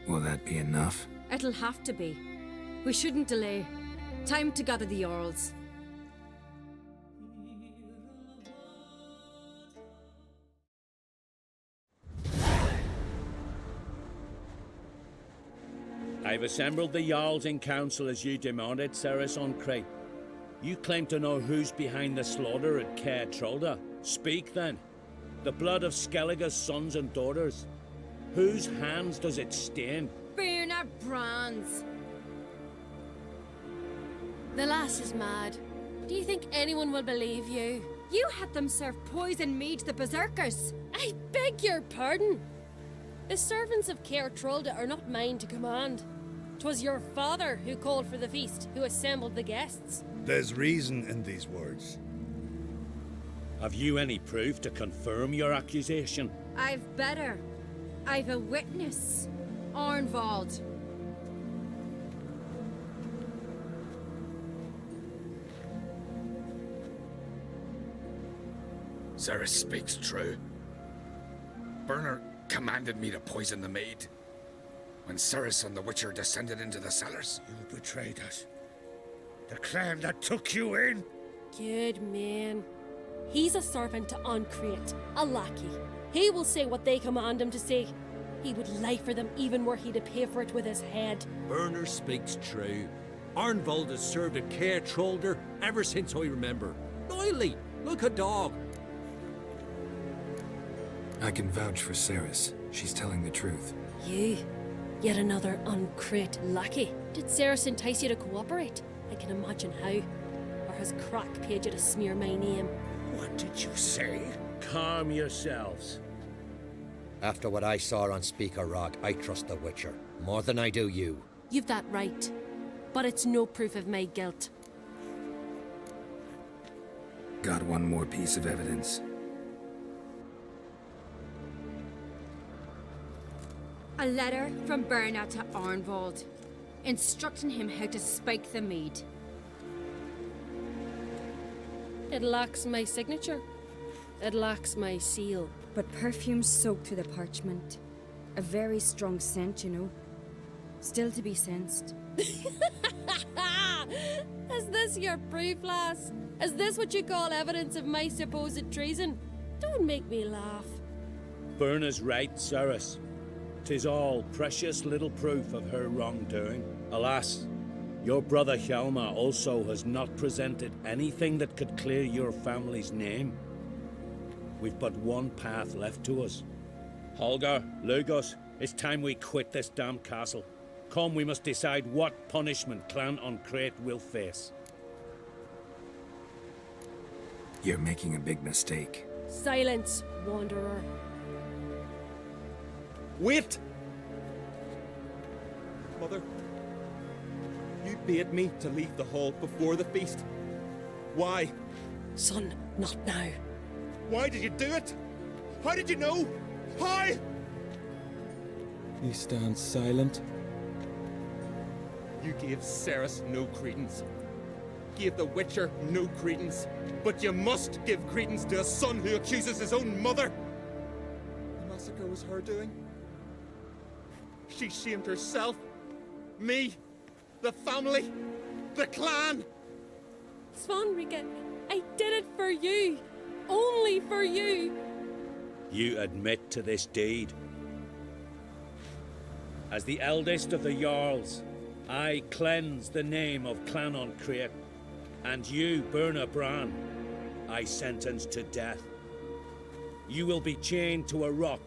Will that be enough? It'll have to be. We shouldn't delay. Time to gather the Jarls. I've assembled the Jarls in council as you demanded, Ceres on Crach. You claim to know who's behind the slaughter at Caer Trolda. Speak then. The blood of Skellig's sons and daughters. Whose hands does it stain? Bernard Brand's. The lass is mad. Do you think anyone will believe you? You had them serve poison mead to the berserkers. I beg your pardon. The servants of Caer Trolda are not mine to command. 'Twas your father who called for the feast, who assembled the guests. There's reason in these words. Have you any proof to confirm your accusation? I've better. I've a witness. Arnvald. Ceres speaks true. Bernard commanded me to poison the maid. When Ceres and the Witcher descended into the cellars. You betrayed us. The clan that took you in. Good man. He's a servant to Crach, a lackey. He will say what they command him to say. He would lie for them even were he to pay for it with his head. Bernard speaks true. Arnvald has served at Caer Trolda ever since I remember. Noily, look a dog. I can vouch for Ceres. She's telling the truth. You? Yet another Crach lackey. Did Ceres entice you to cooperate? I can imagine how. Or has Crach paid you to smear my name? What did you say? Calm yourselves. After what I saw on Speaker Rock, I trust the Witcher. More than I do you. You've that right. But it's no proof of my guilt. Got one more piece of evidence. A letter from Bernard to Arnvald, instructing him how to spike the mead. It lacks my signature. It lacks my seal. But perfume soaked through the parchment. A very strong scent, you know. Still to be sensed. Is this your proof, lass? Is this what you call evidence of my supposed treason? Don't make me laugh. Bernard's right, Ceres. 'Tis all precious little proof of her wrongdoing. Alas, your brother Hjalmar also has not presented anything that could clear your family's name. We've but one path left to us. Holger, Lugos, it's time we quit this damned castle. Come, we must decide what punishment Clan Crach will face. You're making a big mistake. Silence, wanderer. Wait! Mother, you bade me to leave the hall before the feast. Why? Son, not now. Why did you do it? How did you know? How? You stand silent. You gave Ceres no credence. Gave the Witcher no credence. But you must give credence to a son who accuses his own mother. The massacre was her doing. She shamed herself, me, the family, the clan. Svanrika, I did it for you. Only for you. You admit to this deed. As the eldest of the Jarls, I cleanse the name of Clan Crach, and you, Berna Bran, I sentence to death. You will be chained to a rock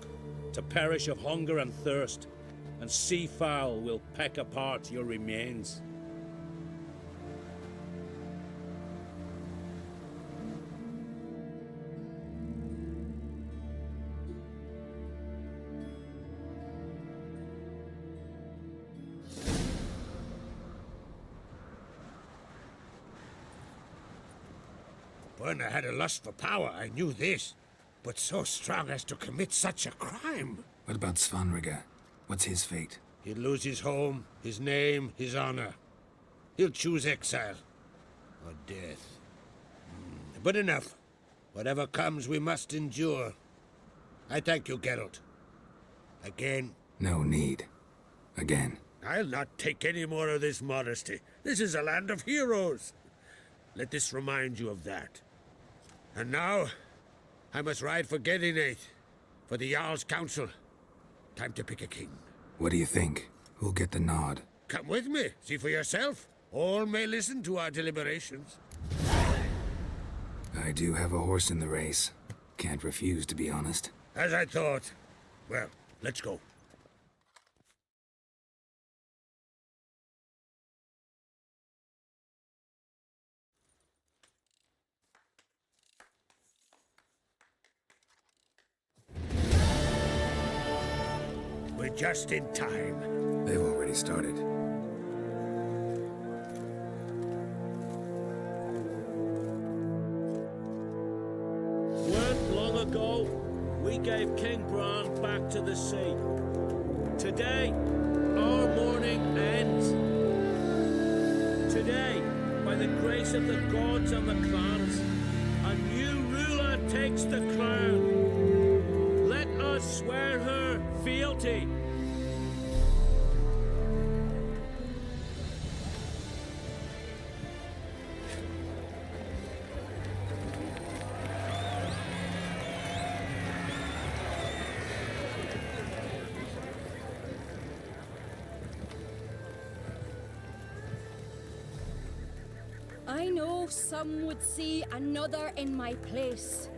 to perish of hunger and thirst, and sea fowl will peck apart your remains. Berna had a lust for power, I knew this. But so strong as to commit such a crime. What about Svanrika? What's his fate? He'll lose his home, his name, his honor. He'll choose exile. Or death. But enough. Whatever comes, we must endure. I thank you, Geralt. Again. No need. Again. I'll not take any more of this modesty. This is a land of heroes. Let this remind you of that. And now, I must ride for Gedinate, for the Jarl's council. Time to pick a king. What do you think? Who'll get the nod? Come with me, see for yourself. All may listen to our deliberations. I do have a horse in the race. Can't refuse, to be honest. As I thought. Well, let's go. We're just in time. They've already started. Weren't long ago, we gave King Bran back to the sea. Today, our mourning ends. Today, by the grace of the gods and the clans, a new ruler takes the crown. Let us swear her fealty. I know some would see another in my place.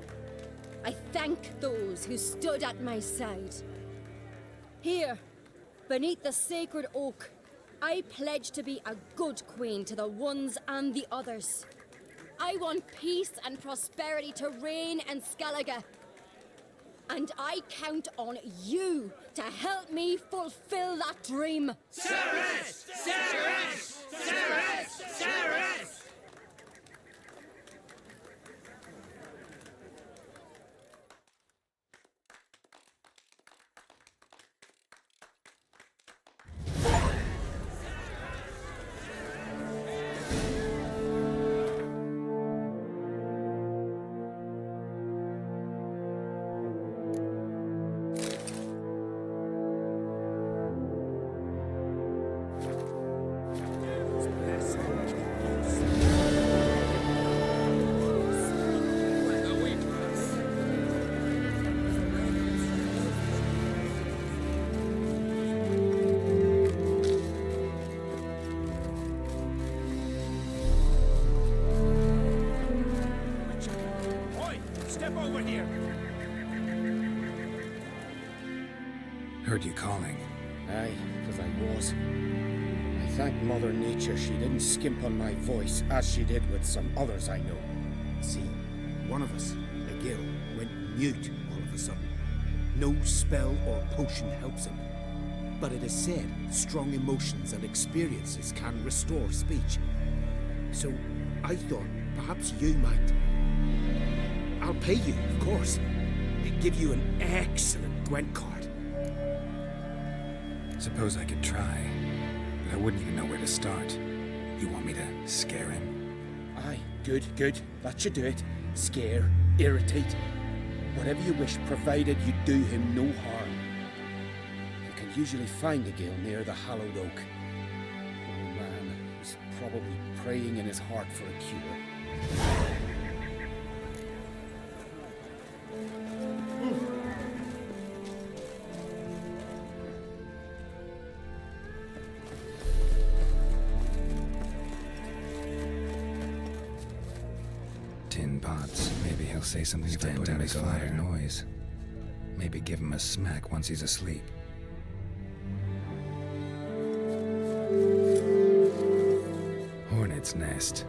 I thank those who stood at my side. Here, beneath the sacred oak, I pledge to be a good queen to the ones and the others. I want peace and prosperity to reign in Skellige. And I count on you to help me fulfill that dream. Ceres! Ceres! Ceres! Ceres! Heard you calling. Aye, because I was. I thank Mother Nature she didn't skimp on my voice, as she did with some others I know. See, one of us, a Gil, went mute all of a sudden. No spell or potion helps him. But it is said strong emotions and experiences can restore speech. So I thought perhaps you might. I'll pay you, of course. I'd give you an excellent Gwent card. Suppose I could try, but I wouldn't even know where to start. You want me to scare him? Aye, good, good. That should do it. Scare, irritate. Whatever you wish, provided you do him no harm. You can usually find a Gil near the hallowed oak. Oh man, he's probably praying in his heart for a cure. 10 pots. Maybe he'll say something if I put out a louder noise. Maybe give him a smack once he's asleep. Hornet's nest.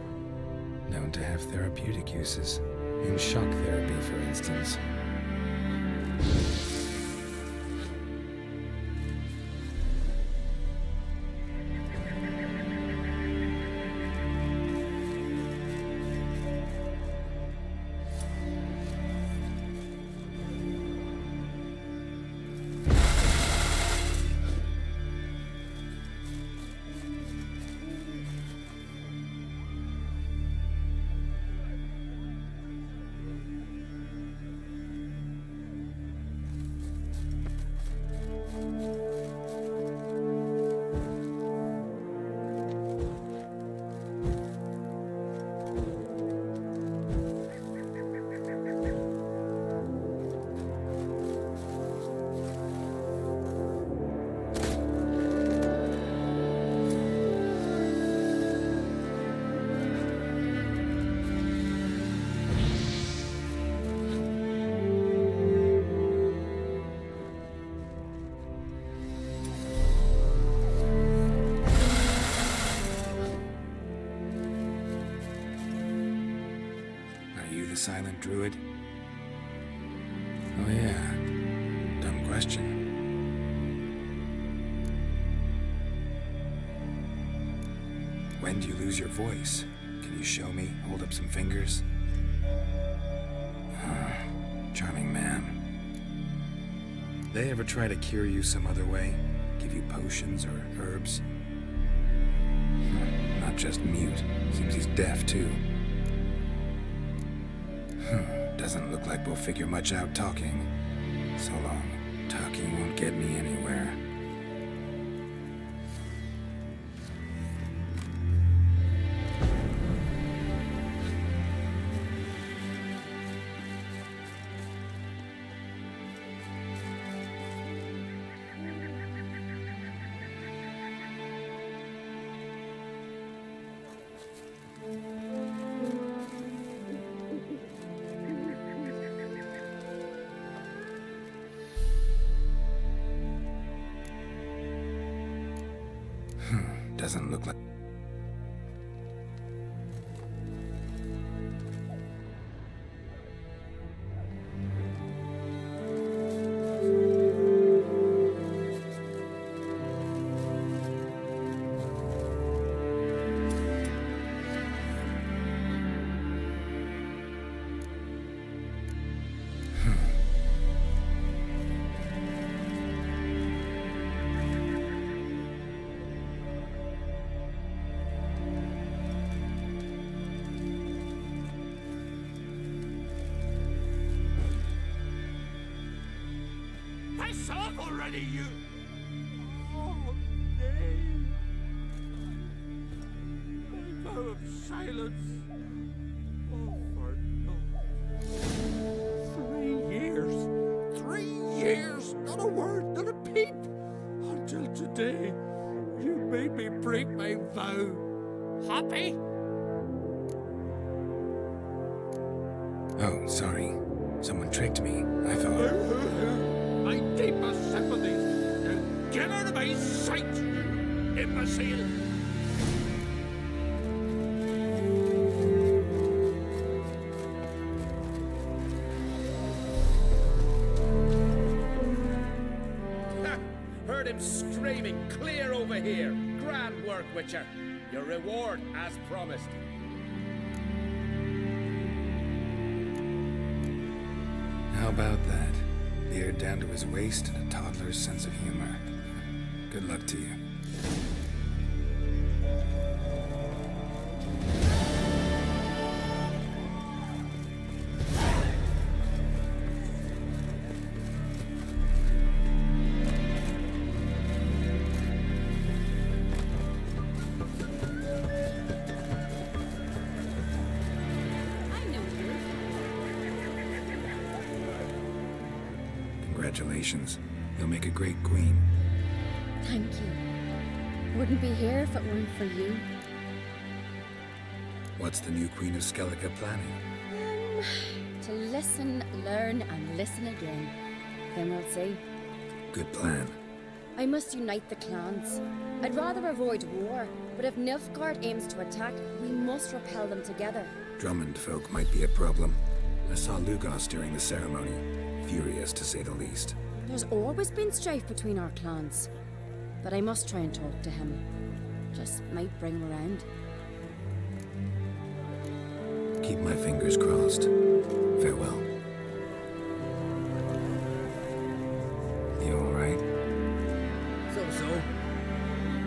Known to have therapeutic uses. In shock therapy, for instance. silent druid? Oh yeah. Dumb question. When do you lose your voice? Can you show me? Hold up some fingers? Charming man. They ever try to cure you some other way? Give you potions or herbs? Not just mute. Seems he's deaf, too. Doesn't look like we'll figure much out talking. So long. Talking won't get me anywhere. Doesn't look like... Piss off already, you... Oh, nay. My vow of silence. Oh, for no. 3 years. 3 years. Not a word, not a peep. Until today, you made me break my vow. Happy? Oh, sorry. Someone tricked me. I thought... My deepest sympathies. Now get out of my sight, imbecile! Heard him screaming, clear over here. Grand work, Witcher. Your reward as promised. How about that? Beard down to his waist and a toddler's sense of humor. Good luck to you. Congratulations. You'll make a great queen. Thank you. Wouldn't be here if it weren't for you. What's the new Queen of Skellig planning? To listen, learn, and listen again. Then we'll see. Good plan. I must unite the clans. I'd rather avoid war, but if Nilfgaard aims to attack, we must repel them together. Drummond folk might be a problem. I saw Lugos during the ceremony. Furious, to say the least. There's always been strife between our clans. But I must try and talk to him. Just might bring him around. Keep my fingers crossed. Farewell. You alright? So.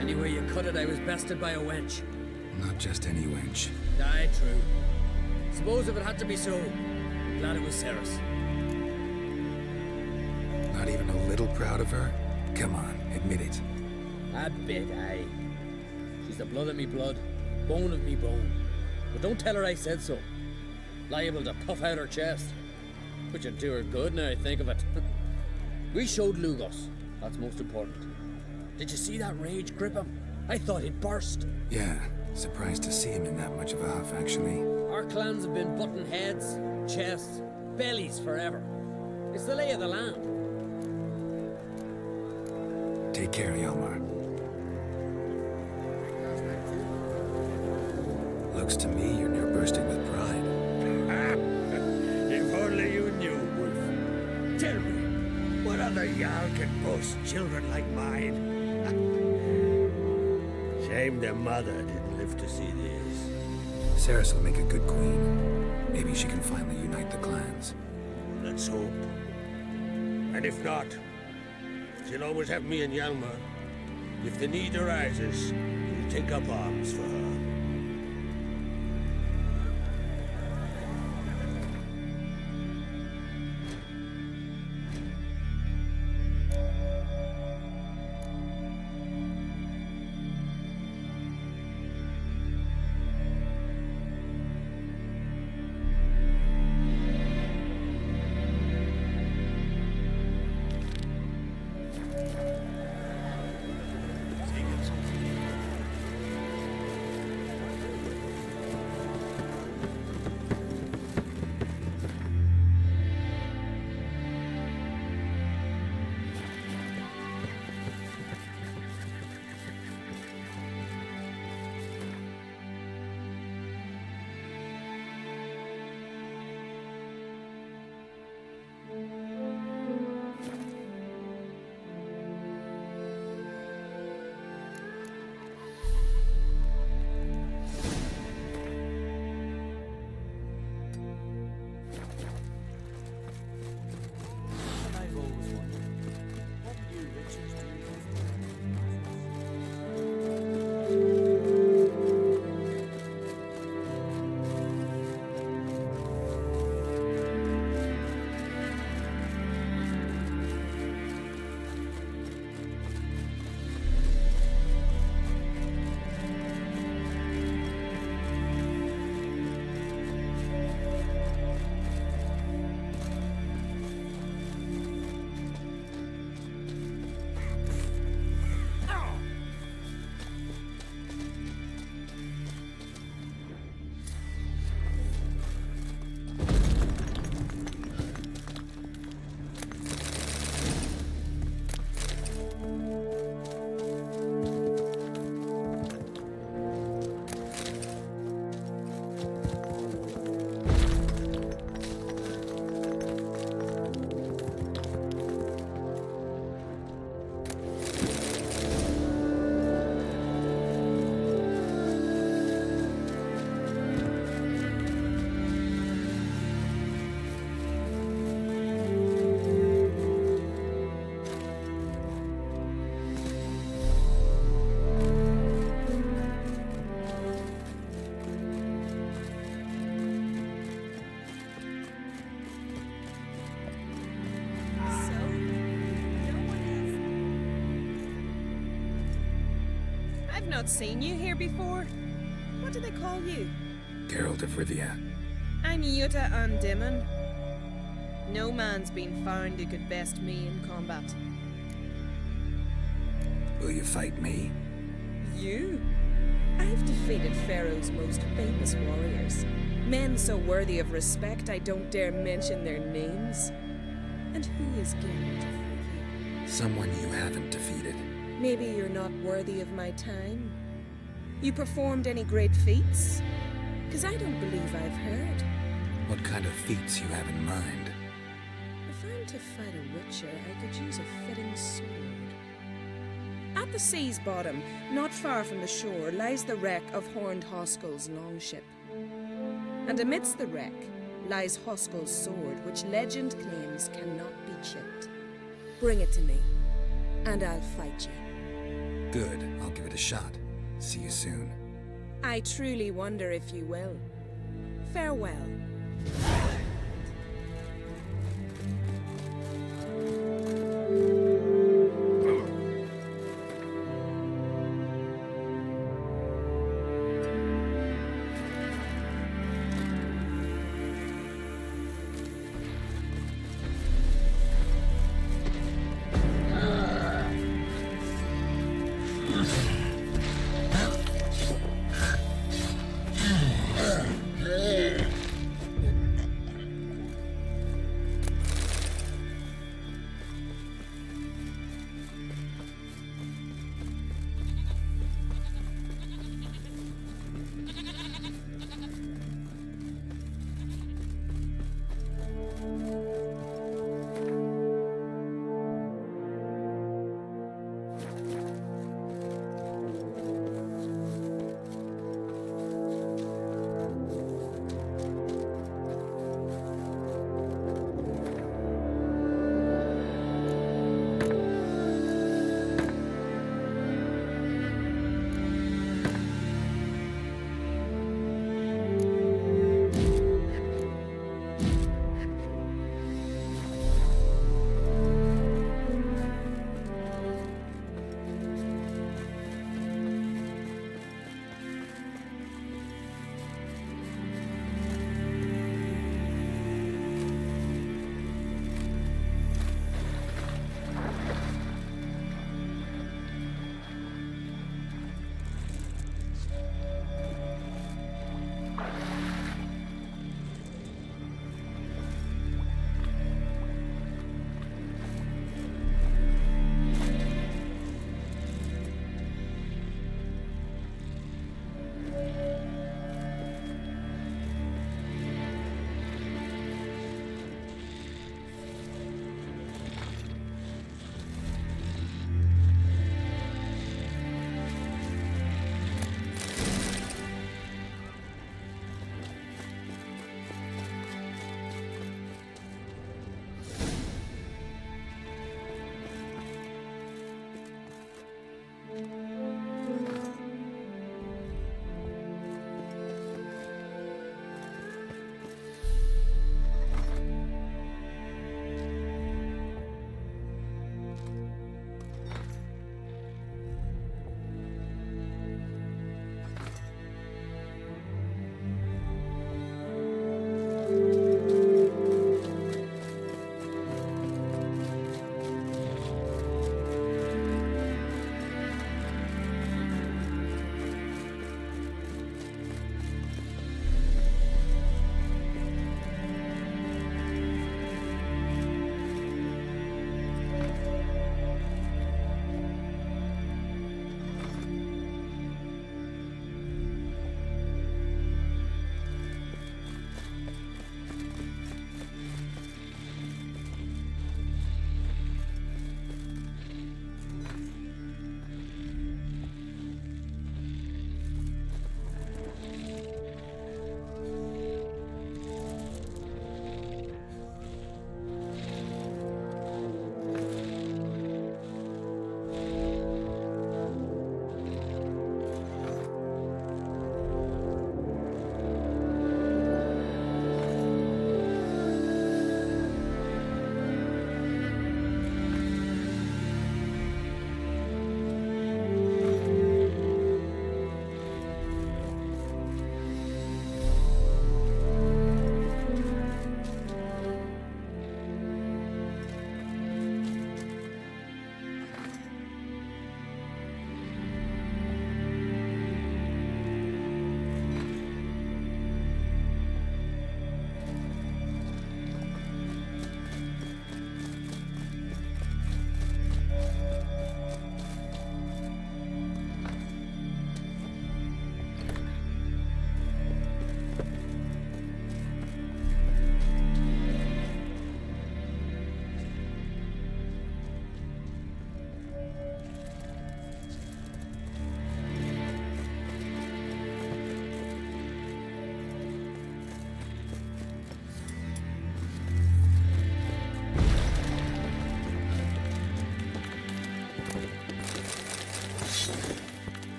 Anyway you cut it, I was bested by a wench. Not just any wench. Aye, true. Suppose if it had to be so, glad it was Ceres. Not even a little proud of her? Come on, admit it. A bit, aye. She's the blood of me blood, bone of me bone. But don't tell her I said so. Liable to puff out her chest. Which would do her good now I think of it. We showed Lugos. That's most important. Did you see that rage grip him? I thought he'd burst. Yeah, surprised to see him in that much of a huff, actually. Our clans have been butting heads, chests, bellies forever. It's the lay of the land. Take care, Hjalmar. Looks to me you're near bursting with pride. other Jarl can boast children like mine. Shame their mother didn't live to see this. Ceres will make a good queen. Maybe she can finally unite the clans. Let's hope. And if not, she'll always have me and Hjalmar. If the need arises, we'll take up arms for her. I've not seen you here before. What do they call you? Geralt of Rivia. I'm Yuta Undimmen. No man's been found who could best me in combat. Will you fight me? You? I've defeated Pharaoh's most famous warriors. Men so worthy of respect I don't dare mention their names. And who is Geralt of Rivia? Someone you haven't defeated. Maybe you're not worthy of my time. You performed any great feats? 'Cause I don't believe I've heard. What kind of feats you have in mind? If I'm to fight a witcher, I could use a fitting sword. At the sea's bottom, not far from the shore, lies the wreck of Horned Hoskel's longship. And amidst the wreck lies Hoskel's sword, which legend claims cannot be chipped. Bring it to me, and I'll fight you. Good, I'll give it a shot. See you soon. I truly wonder if you will. Farewell.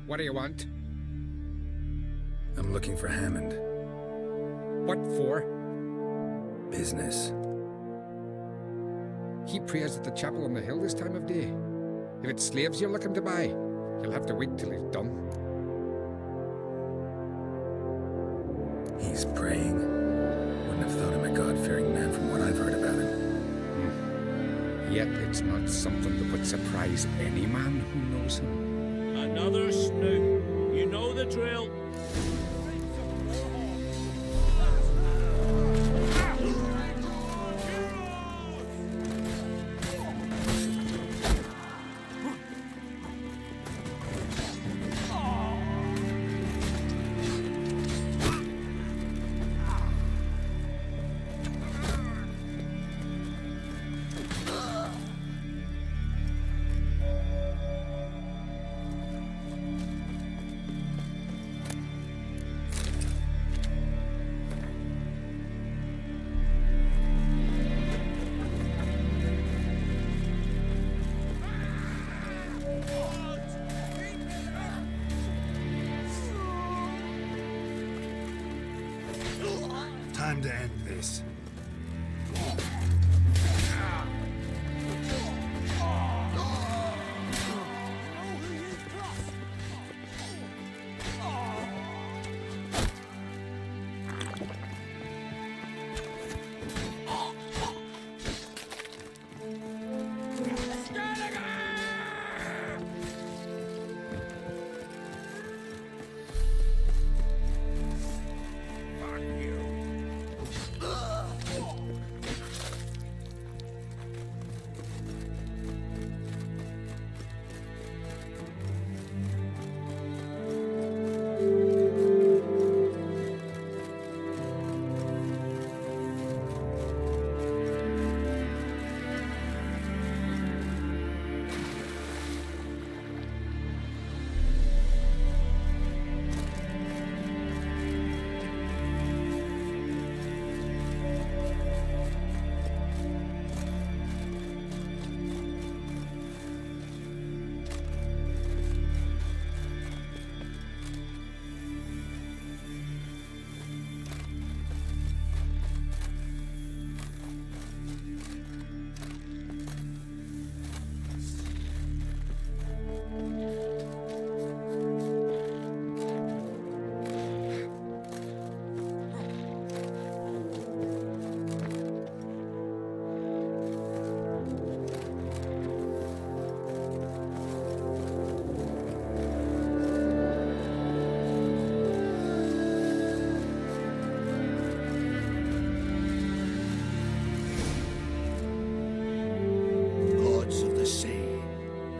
What do you want? I'm looking for Hammond. What for? Business. He prays at the chapel on the hill this time of day. If it's slaves you're looking to buy, you'll have to wait till he's done. He's praying. Wouldn't have thought him a God-fearing man from what I've heard about him. Yet it's not something that would surprise any man who knows him. Another snoop. You know the drill. Time to end this.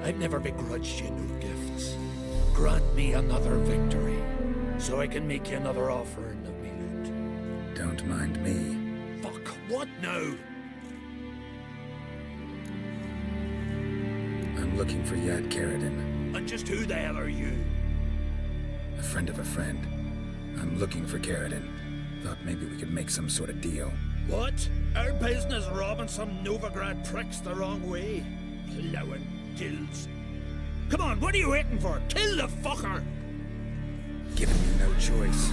I've never begrudged you no gifts. Grant me another victory, so I can make you another offering of me loot. Don't mind me. Fuck, what now? I'm looking for Yad Caradon. And just who the hell are you? A friend of a friend. I'm looking for Caradon. Thought maybe we could make some sort of deal. What? Our business robbing some Novigrad pricks the wrong way? Plowing gills. Come on, what are you waiting for? Kill the fucker! Giving you no choice.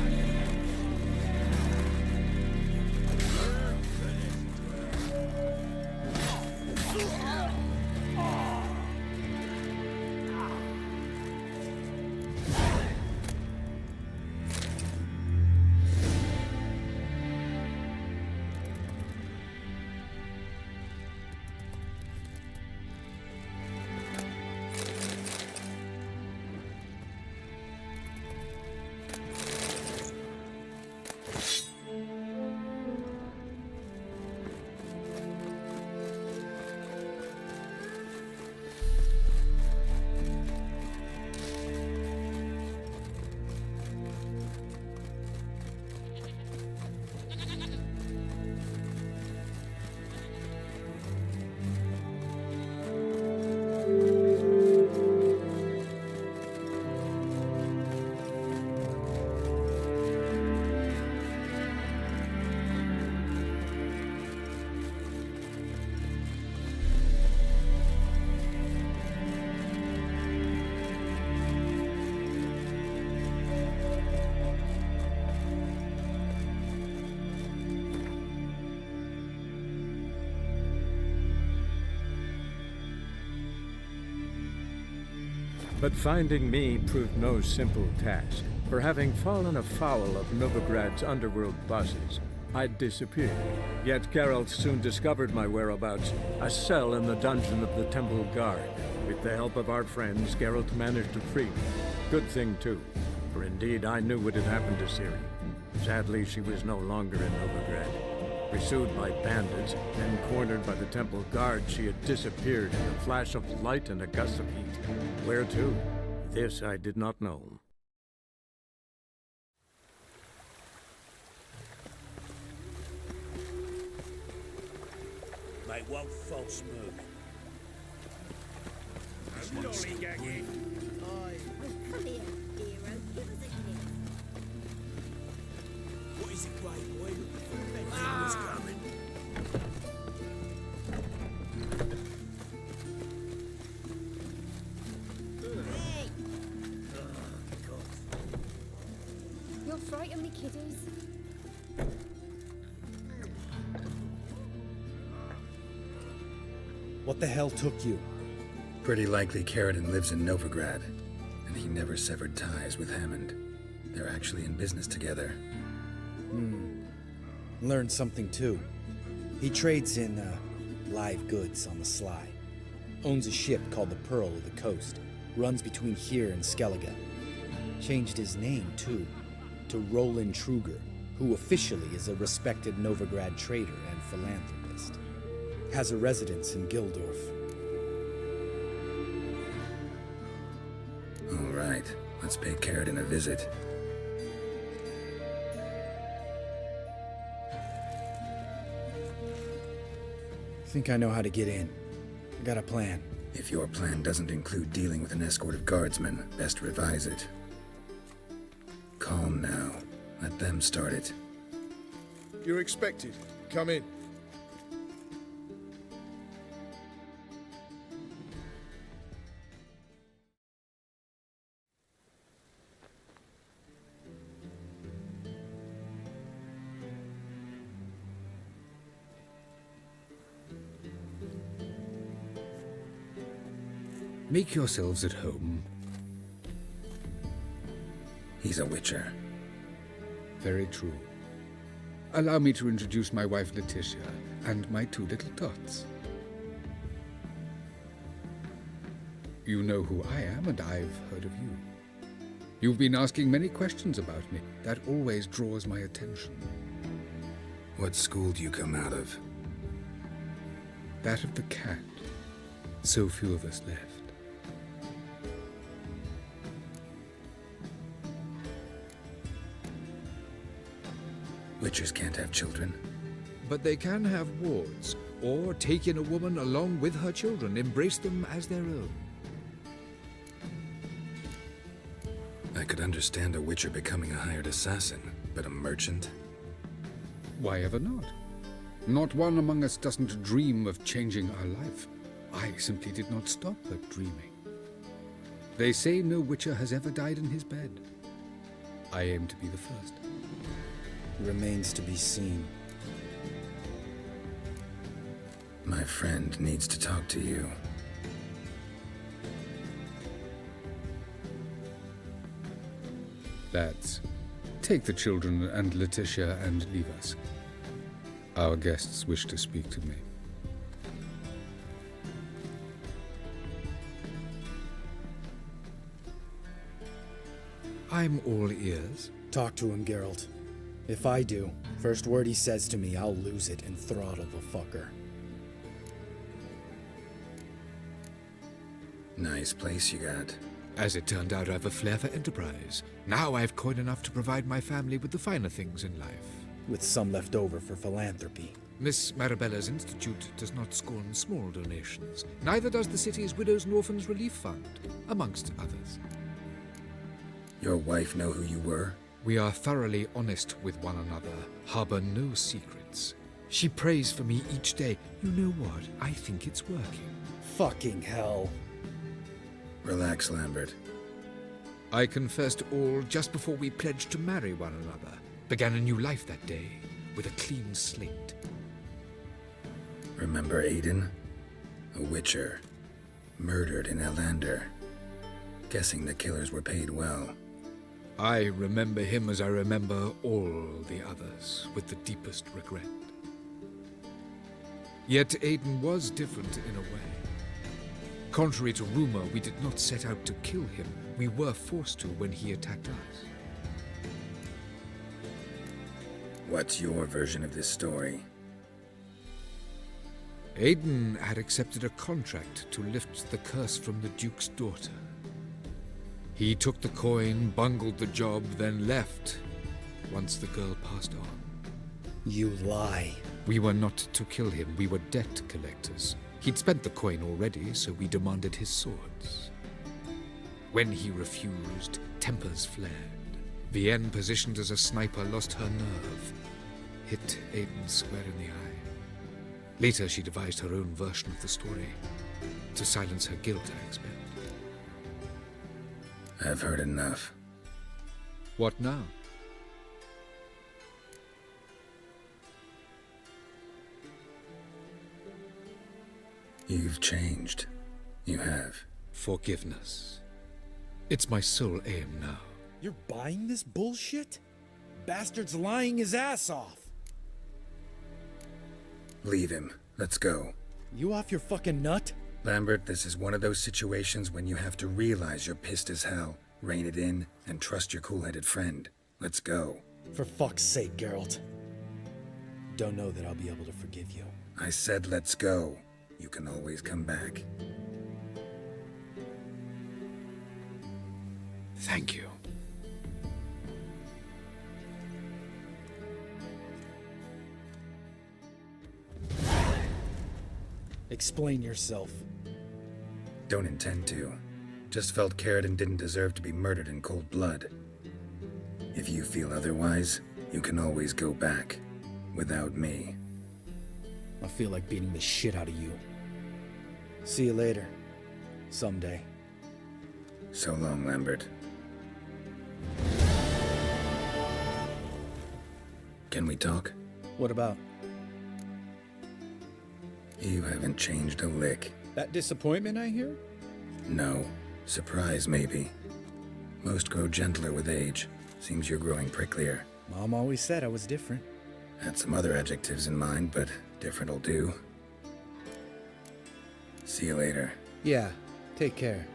But finding me proved no simple task, for having fallen afoul of Novigrad's underworld bosses, I'd disappeared. Yet Geralt soon discovered my whereabouts, a cell in the dungeon of the Temple Guard. With the help of our friends, Geralt managed to free me. Good thing, too, for indeed I knew what had happened to Ciri. Sadly, she was no longer in Novigrad. Pursued by bandits, and cornered by the Temple Guard, she had disappeared in a flash of light and a gust of heat. Where to? This I did not know. Mate, one false move. Come here, hero. Give us a kiss. What is it, Grey Boy? Who's coming? Hey! You'll frighten me, kiddies. What the hell took you? Pretty likely Carradine lives in Novigrad, and he never severed ties with Hammond. They're actually in business together. Learned something too. He trades in, live goods on the sly. Owns a ship called the Pearl of the Coast. Runs between here and Skellige. Changed his name, too, to Roland Truger, who officially is a respected Novigrad trader and philanthropist. Has a residence in Gildorf. All right, let's pay Carradine a visit. Think I know how to get in. I got a plan. If your plan doesn't include dealing with an escort of guardsmen, best revise it. Calm now. Let them start it. You're expected. Come in. Make yourselves at home. He's a witcher. Very true. Allow me to introduce my wife Letitia and my two little tots. You know who I am, and I've heard of you. You've been asking many questions about me. That always draws my attention. What school do you come out of? That of the cat. So few of us left. Witchers can't have children. But they can have wards, or take in a woman along with her children, embrace them as their own. I could understand a witcher becoming a hired assassin, but a merchant? Why ever not? Not one among us doesn't dream of changing our life. I simply did not stop at dreaming. They say no witcher has ever died in his bed. I aim to be the first. Remains to be seen. My friend needs to talk to you. Lads, take the children and Letitia and leave us. Our guests wish to speak to me. I'm all ears. Talk to him, Geralt. If I do, first word he says to me, I'll lose it and throttle the fucker. Nice place you got. As it turned out, I've a flair for enterprise. Now I've coin enough to provide my family with the finer things in life. With some left over for philanthropy. Miss Marabella's institute does not scorn small donations. Neither does the city's Widows and Orphans Relief Fund, amongst others. Your wife know who you were? We are thoroughly honest with one another, harbor no secrets. She prays for me each day. You know what? I think it's working. Fucking hell. Relax, Lambert. I confessed all just before we pledged to marry one another. Began a new life that day, with a clean slate. Remember Aiden? A witcher. Murdered in Elander. Guessing the killers were paid well. I remember him as I remember all the others, with the deepest regret. Yet Aiden was different in a way. Contrary to rumor, we did not set out to kill him. We were forced to when he attacked us. What's your version of this story? Aiden had accepted a contract to lift the curse from the Duke's daughter. He took the coin, bungled the job, then left once the girl passed on. You lie. We were not to kill him, we were debt collectors. He'd spent the coin already, so we demanded his swords. When he refused, tempers flared. Vienne, positioned as a sniper, lost her nerve. Hit Aiden square in the eye. Later, she devised her own version of the story. To silence her guilt, I expect. I've heard enough. What now? You've changed. You have. Forgiveness. It's my sole aim now. You're buying this bullshit? Bastard's lying his ass off. Leave him. Let's go. You off your fucking nut? Lambert, this is one of those situations when you have to realize you're pissed as hell, rein it in, and trust your cool-headed friend. Let's go. For fuck's sake, Geralt. Don't know that I'll be able to forgive you. I said let's go. You can always come back. Thank you. Explain yourself. Don't intend to. Just felt Carradine didn't deserve to be murdered in cold blood. If you feel otherwise, you can always go back. Without me. I feel like beating the shit out of you. See you later. Someday. So long, Lambert. Can we talk? What about? You haven't changed a lick. That disappointment I hear? No. Surprise, maybe. Most grow gentler with age. Seems you're growing pricklier. Mom always said I was different. Had some other adjectives in mind, but different'll do. See you later. Yeah, take care.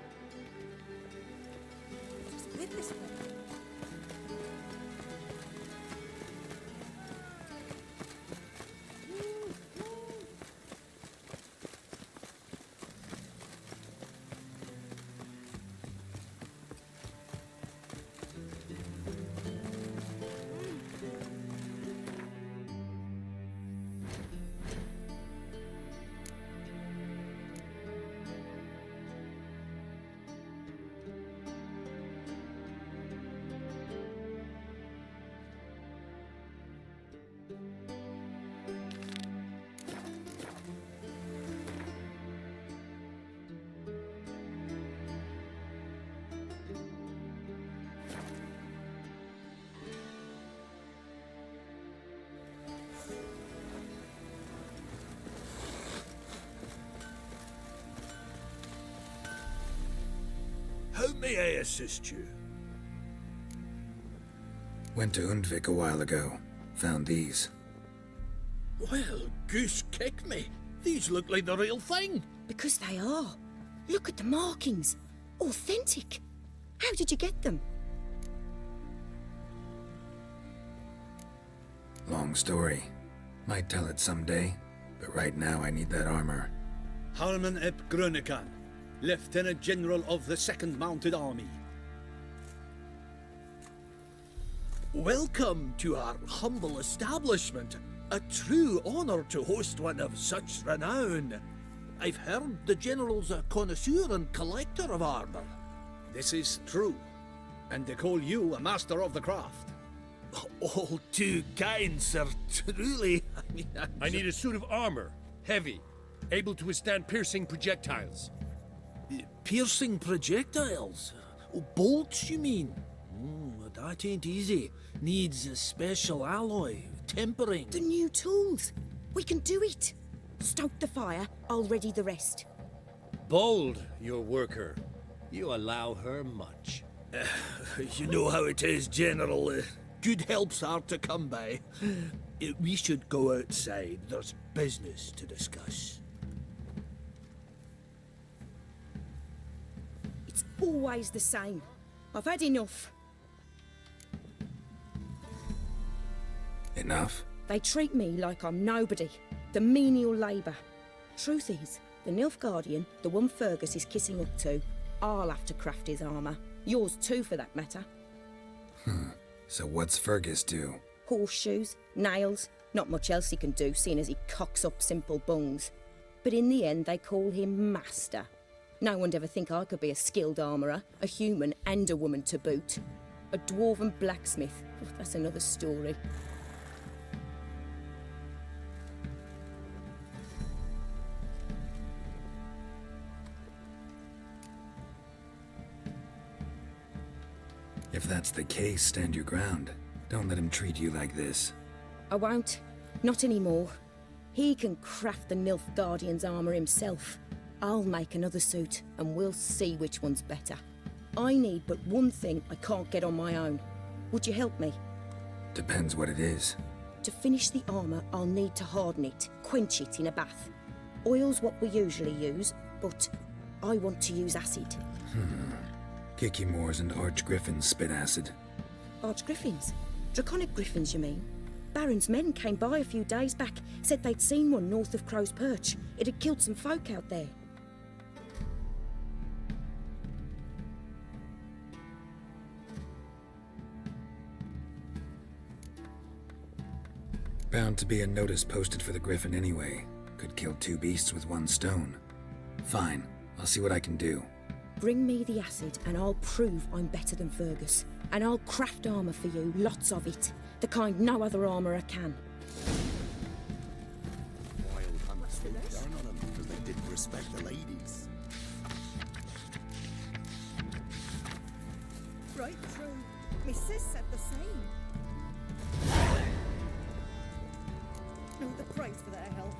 How may I assist you? Went to Undvik a while ago. Found these. Well, goose kick me. These look like the real thing. Because they are. Look at the markings. Authentic. How did you get them? Long story. Might tell it someday, but right now I need that armor. Harman ep Grönekan, Lieutenant General of the 2nd Mounted Army. Welcome to our humble establishment. A true honor to host one of such renown. I've heard the General's a connoisseur and collector of armor. This is true, and they call you a master of the craft. All too kind, sir, truly. I need a suit of armor, heavy, able to withstand piercing projectiles. Piercing projectiles? Oh, bolts, you mean? That ain't easy. Needs a special alloy, tempering. The new tools. We can do it. Stoke the fire, I'll ready the rest. Bold, your worker. You allow her much. You know how it is, General. Good help's hard to come by. We should go outside. There's business to discuss. It's always the same. I've had enough. Enough? They treat me like I'm nobody. The menial labour. Truth is, the Nilfgaardian, the one Fergus is kissing up to, I'll have to craft his armour. Yours too, for that matter. So what's Fergus do? Horseshoes, nails, not much else he can do, seeing as he cocks up simple bungs. But in the end, they call him Master. No one'd ever think I could be a skilled armourer, a human and a woman to boot. A dwarven blacksmith, that's another story. If that's the case, stand your ground. Don't let him treat you like this. I won't. Not anymore. He can craft the Nilfgaardian's armour himself. I'll make another suit, and we'll see which one's better. I need but one thing I can't get on my own. Would you help me? Depends what it is. To finish the armour, I'll need to harden it, quench it in a bath. Oil's what we usually use, but I want to use acid. Kicky Moors and Archgriffins spit acid. Archgriffins? Draconic griffins, you mean? Baron's men came by a few days back, said they'd seen one north of Crow's Perch. It had killed some folk out there. Bound to be a notice posted for the Griffin anyway. Could kill two beasts with one stone. Fine, I'll see what I can do. Bring me the acid and I'll prove I'm better than Fergus. And I'll craft armour for you, lots of it. The kind no other armourer can. Wild hunters would turn on them because they didn't respect the ladies. Right true. My sis said the same. Know the price for their help.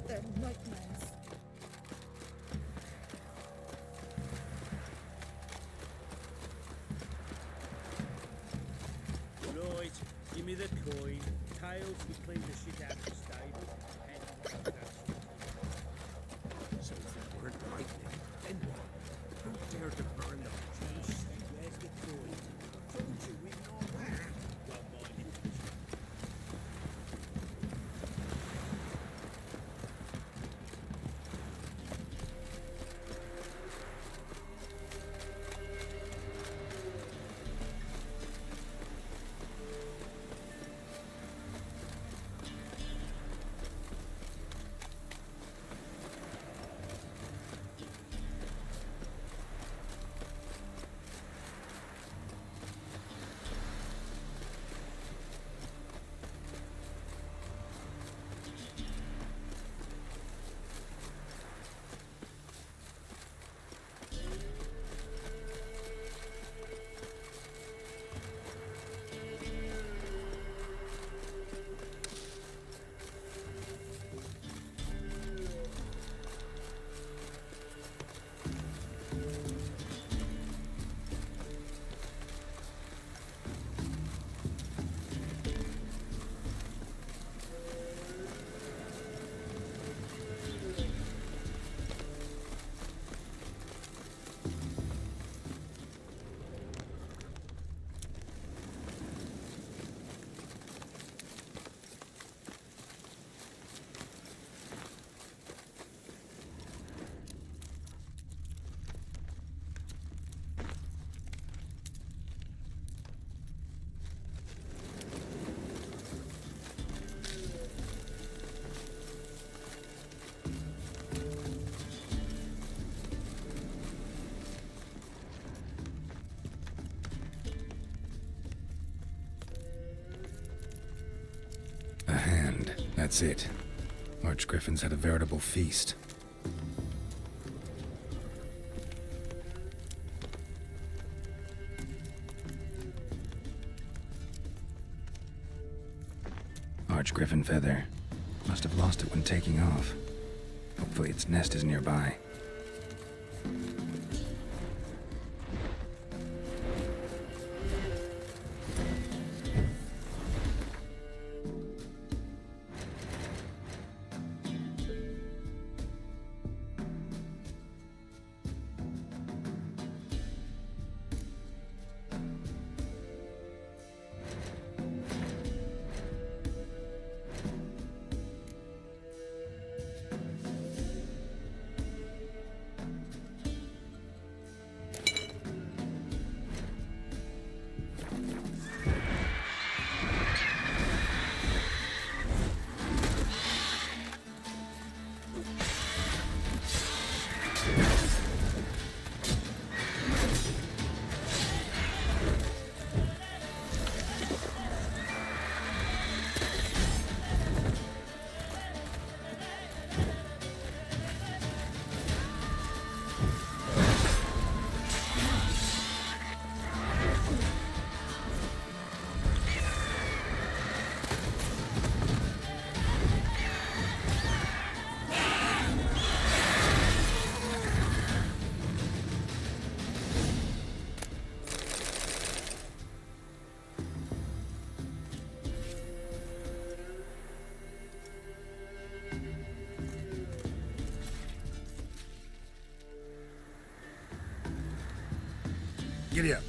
They're nightmares. Right, give me the coin. Tails will clean the shit out of the stable. So if they weren't lightning, then what? Who dared to burn them? Where's the coin? Told you we know where. Well, mind it. A hand, that's it. Archgriffins had a veritable feast. large griffin feather. Must have lost it when taking off. Hopefully its nest is nearby. Giddy up.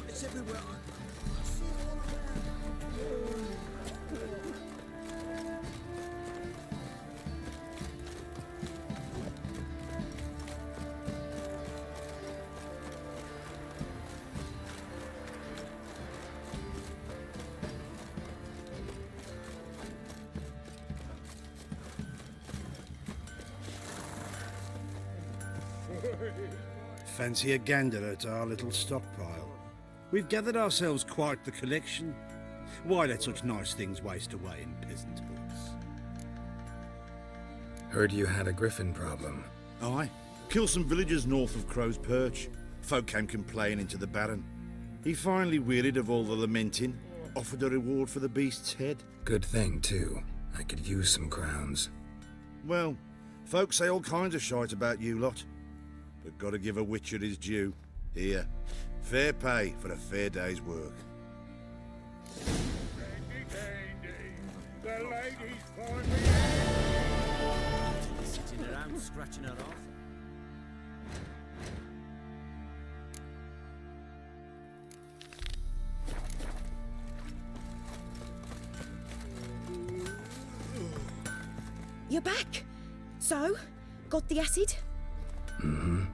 It's everywhere. Fancy a gander at our little stockpile. We've gathered ourselves quite the collection. Why let such nice things waste away in peasant books? Heard you had a griffin problem. Aye. Killed some villagers north of Crow's Perch. Folk came complaining to the Baron. He finally wearied of all the lamenting, offered a reward for the beast's head. Good thing, too. I could use some crowns. Well, folk say all kinds of shite about you lot. But gotta give a witcher his due. Here, fair pay for a fair day's work. The ladies find me. Sitting around scratching her off. You're back. So, got the acid? Mm-hmm.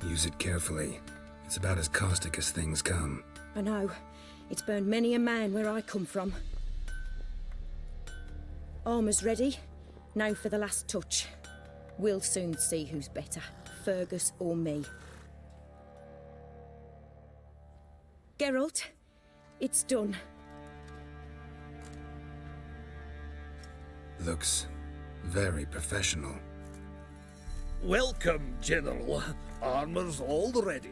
Use it carefully. It's about as caustic as things come. I know. It's burned many a man where I come from. Armour's ready. Now for the last touch. We'll soon see who's better, Fergus or me. Geralt, it's done. Looks very professional. Welcome, General. Armor's all ready.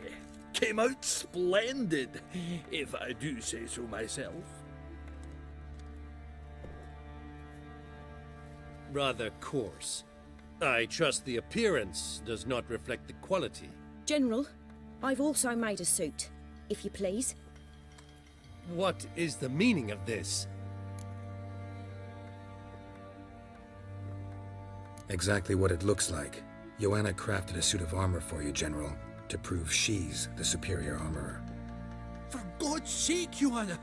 Came out splendid, if I do say so myself. Rather coarse. I trust the appearance does not reflect the quality. General, I've also made a suit, if you please. What is the meaning of this? Exactly what it looks like. Joanna crafted a suit of armor for you, General, to prove she's the superior armorer. For God's sake, Joanna!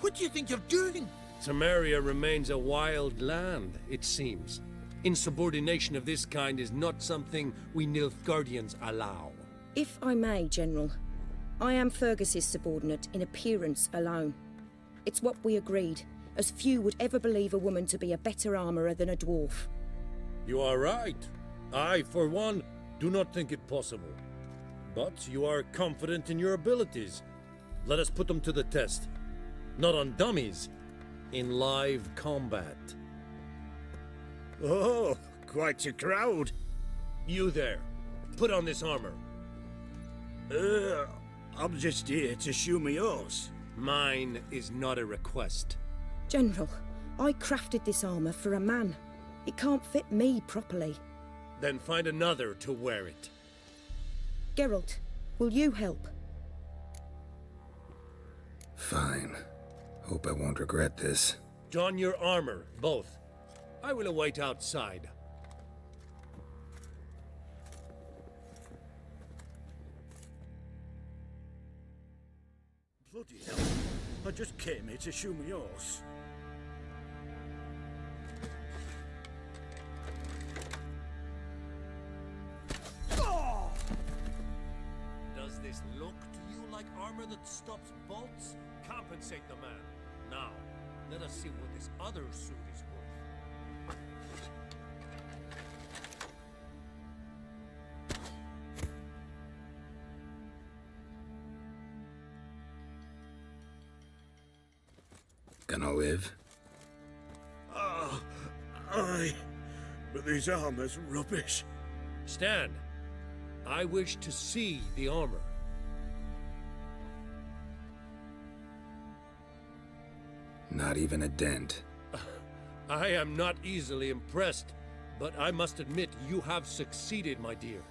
What do you think you're doing? Samaria remains a wild land, it seems. Insubordination of this kind is not something we Nilfgaardians allow. If I may, General, I am Fergus's subordinate in appearance alone. It's what we agreed, as few would ever believe a woman to be a better armorer than a dwarf. You are right. I, for one, do not think it possible. But you are confident in your abilities. Let us put them to the test. Not on dummies, in live combat. Oh, quite a crowd. You there, put on this armor. I'm just here to show me yours. Mine is not a request. General, I crafted this armor for a man. It can't fit me properly. Then find another to wear it. Geralt, will you help? Fine. Hope I won't regret this. Don your armor, both. I will await outside. Bloody hell. I just came here to show me yours. Does this look to you like armor that stops bolts? Compensate the man. Now, let us see what this other suit is worth. Gonna live? Aye. But this armor's rubbish. Stand. I wish to see the armor. Not even a dent. I am not easily impressed, but I must admit you have succeeded, my dear.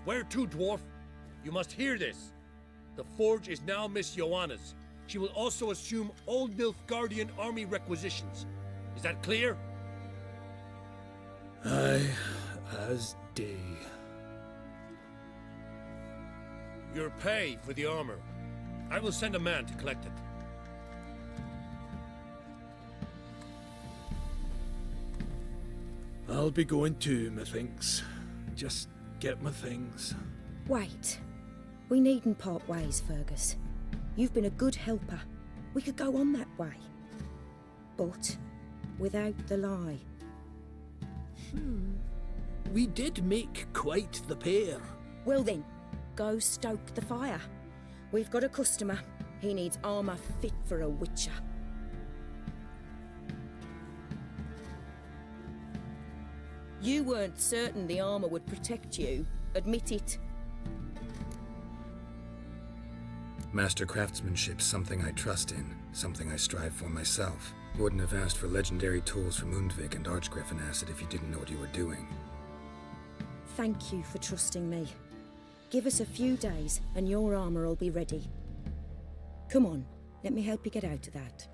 Where to, dwarf? You must hear this. The forge is now Miss Joanna's. She will also assume all Nilfgaardian army requisitions. Is that clear? Aye, as day. Your pay for the armor. I will send a man to collect it. I'll be going too, methinks. Just get my things. Wait. We needn't part ways, Fergus. You've been a good helper. We could go on that way. But without the lie. We did make quite the pair. Well then, go stoke the fire. We've got a customer. He needs armor fit for a witcher. You weren't certain the armor would protect you. Admit it. Master craftsmanship's something I trust in, something I strive for myself. You wouldn't have asked for legendary tools from Undvik and Archgriffin acid if you didn't know what you were doing. Thank you for trusting me. Give us a few days and your armor will be ready. Come on, let me help you get out of that.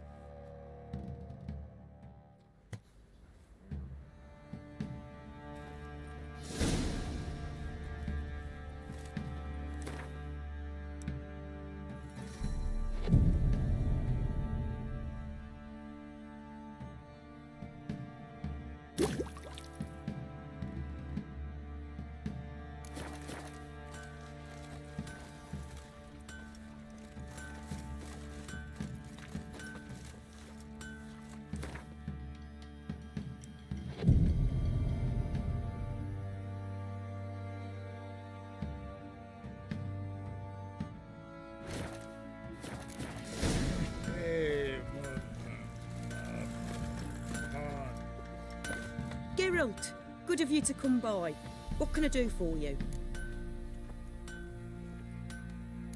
Geralt, good good of you to come by. What can I do for you?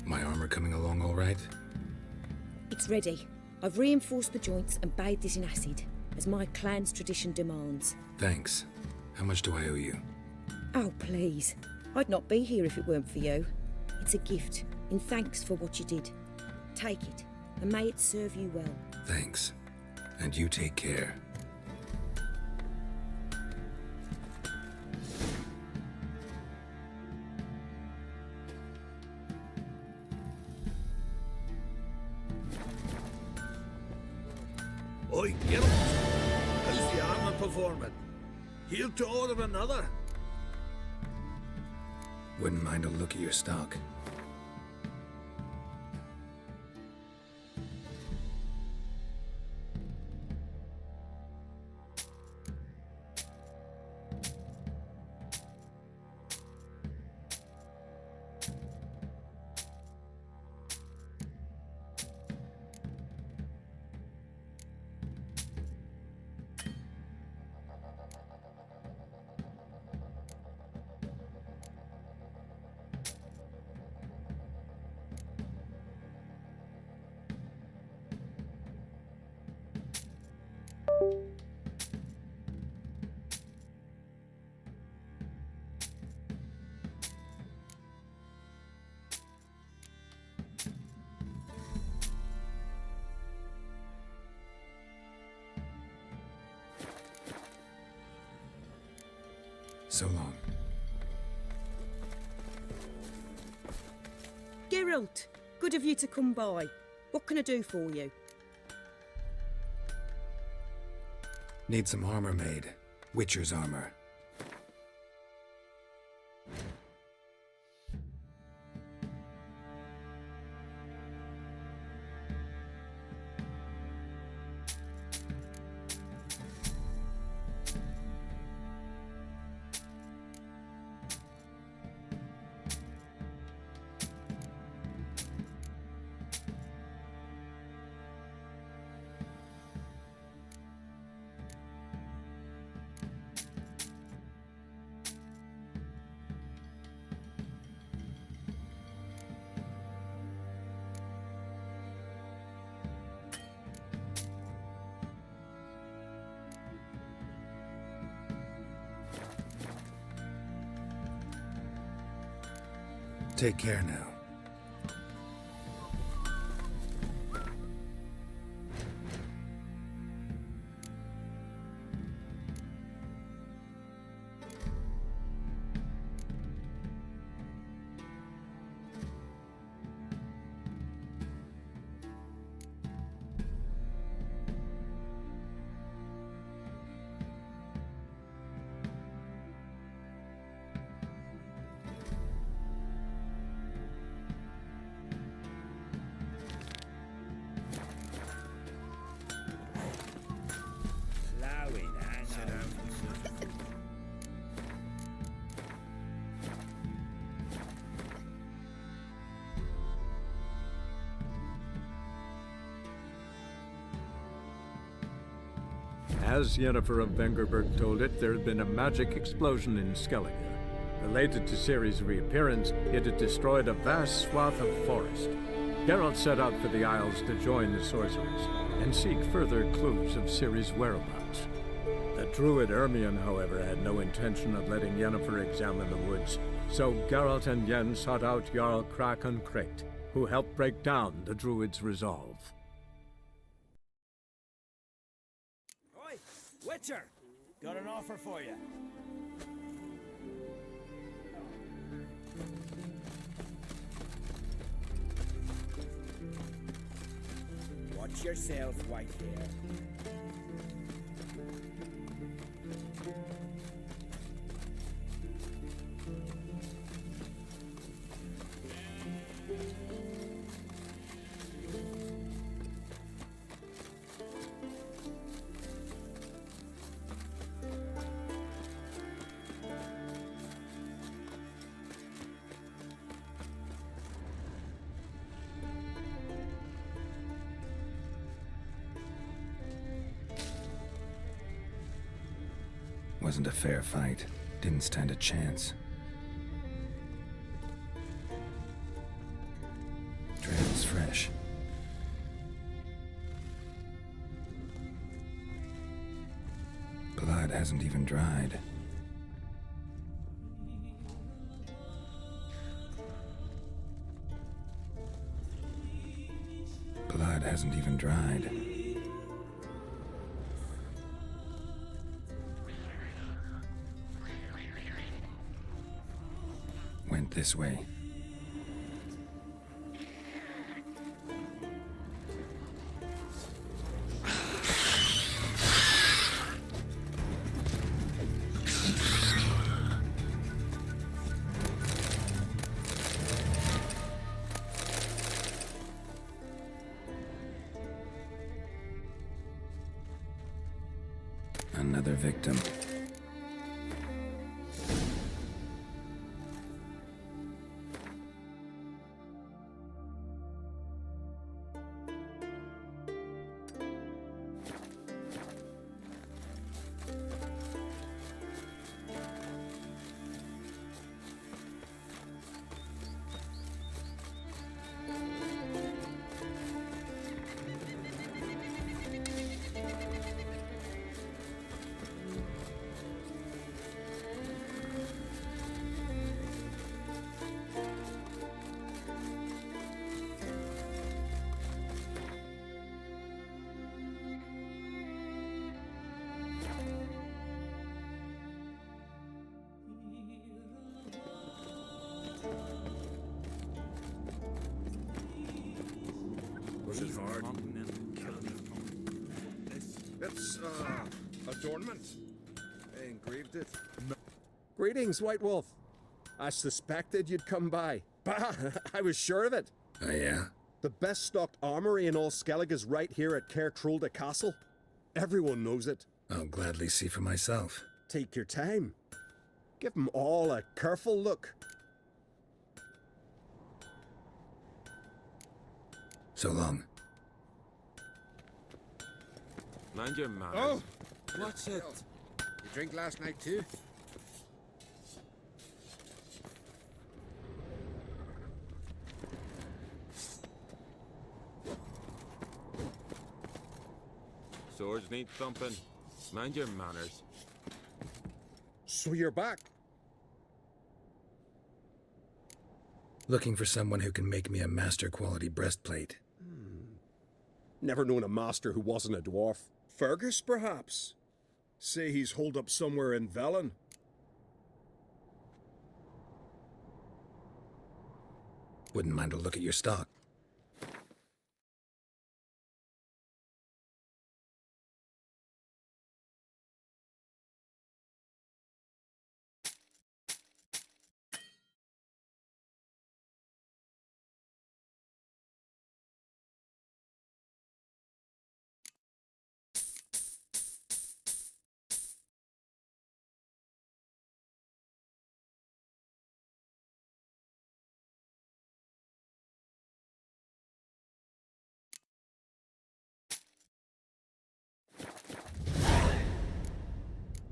My armor coming along all right? It's ready. I've reinforced the joints and bathed it in acid, as my clan's tradition demands. Thanks. How much do I owe you? Oh, please. I'd not be here if it weren't for you. It's a gift, in thanks for what you did. Take it, and may it serve you well. Thanks. And you take care. Oi, Geralt! How's the armor performing? Here to order another? Wouldn't mind a look at your stock. So long. Geralt, good of you to come by. What can I do for you? Need some armor made. Witcher's armor. Take care now. As Yennefer of Vengerberg told it, there had been a magic explosion in Skellig. Related to Ciri's reappearance, it had destroyed a vast swath of forest. Geralt set out for the Isles to join the sorcerers and seek further clues of Ciri's whereabouts. The druid Ermion, however, had no intention of letting Yennefer examine the woods, so Geralt and Yen sought out Jarl Crach and Crach, who helped break down the druid's resolve. Oi, Witcher! Got an offer for you. Watch yourself, Whitehair. Wasn't a fair fight. Didn't stand a chance. Trail's fresh. Blood hasn't even dried. Blood hasn't even dried. Went this way. Another victim. Was it hard? It's, adornment. I engraved it. Greetings, White Wolf. I suspected you'd come by. Bah, I was sure of it. Oh, yeah? The best stocked armory in all Skellig is right here at Cairtrolda Castle. Everyone knows it. I'll gladly see for myself. Take your time. Give them all a careful look. So long. Mind your manners. Oh! What's it? You drink last night too? Swords need thumping. Mind your manners. So you're back. Looking for someone who can make me a master quality breastplate. Never known a master who wasn't a dwarf. Fergus, perhaps? Say he's holed up somewhere in Velen. Wouldn't mind a look at your stock.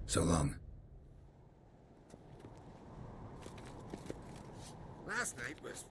So long. Last night was...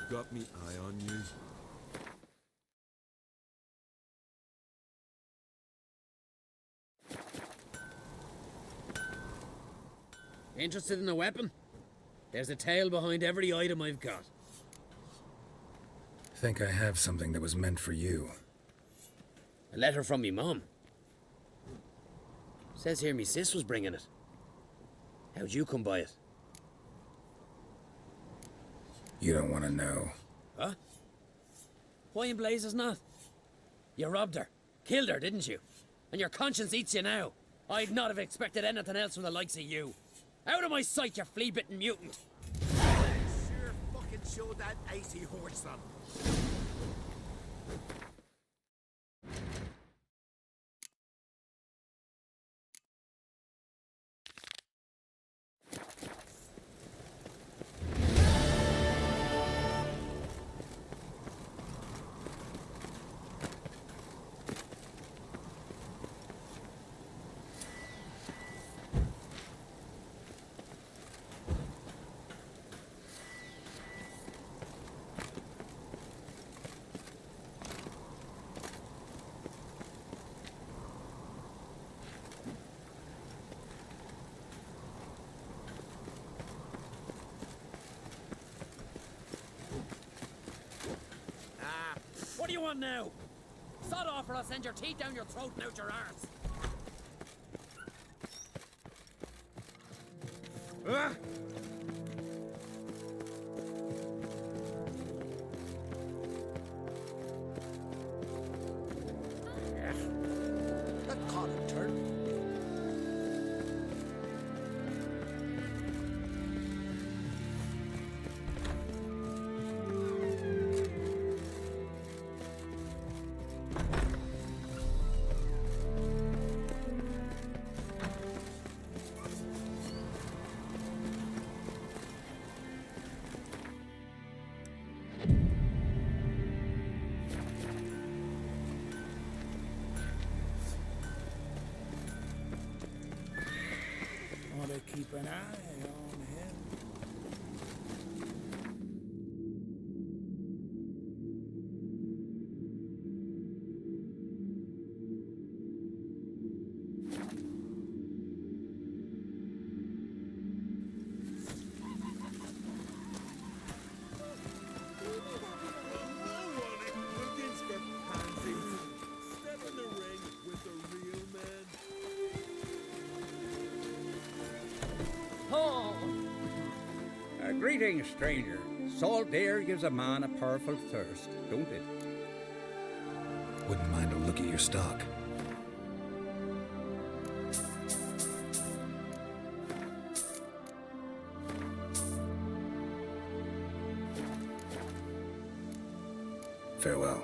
got me eye on you. Interested in a weapon? There's a tale behind every item I've got. Think I have something that was meant for you. A letter from me mum. Says here me sis was bringing it. How'd you come by it? You don't want to know. Huh? Why in blazes not? You robbed her. Killed her, didn't you? And your conscience eats you now. I'd not have expected anything else from the likes of you. Out of my sight, you flea-bitten mutant! Sure fucking show that icy horse up. What do you want now? Sod off or I'll send your teeth down your throat and out your arse. That caught a turn. Keep an eye on him. Greetings, stranger. Salt air gives a man a powerful thirst, don't it? Wouldn't mind a look at your stock. Farewell.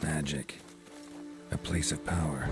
Magic. A place of power.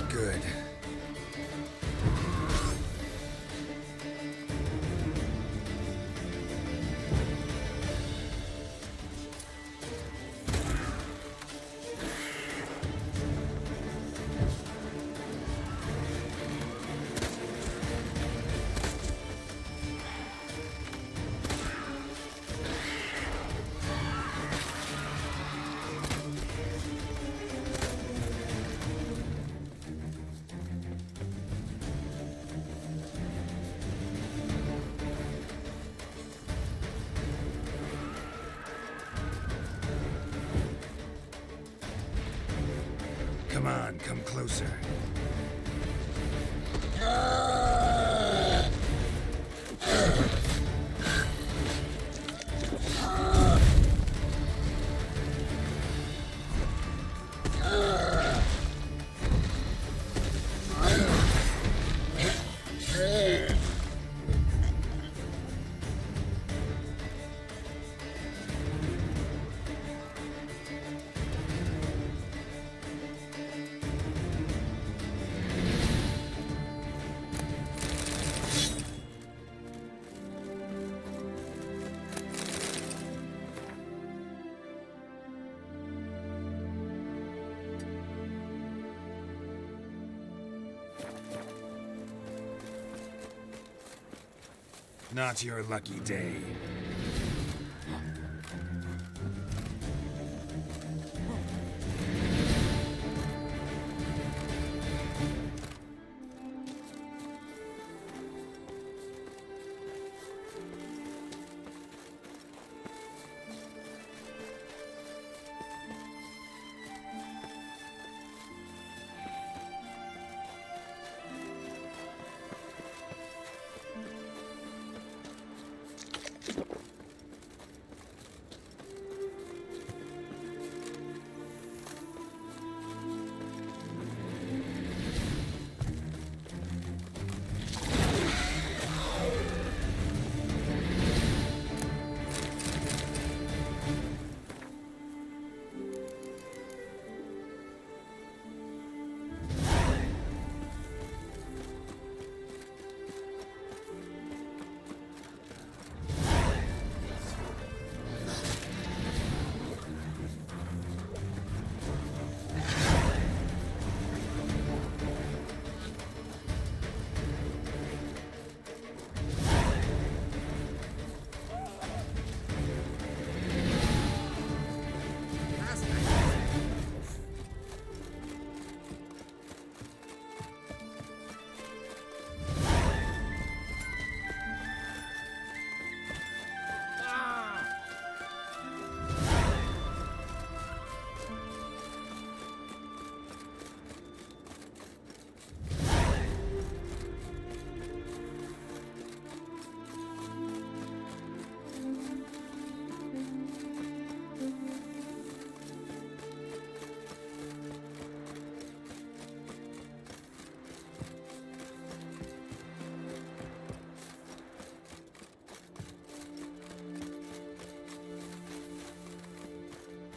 Good. Come on, come closer. Not your lucky day.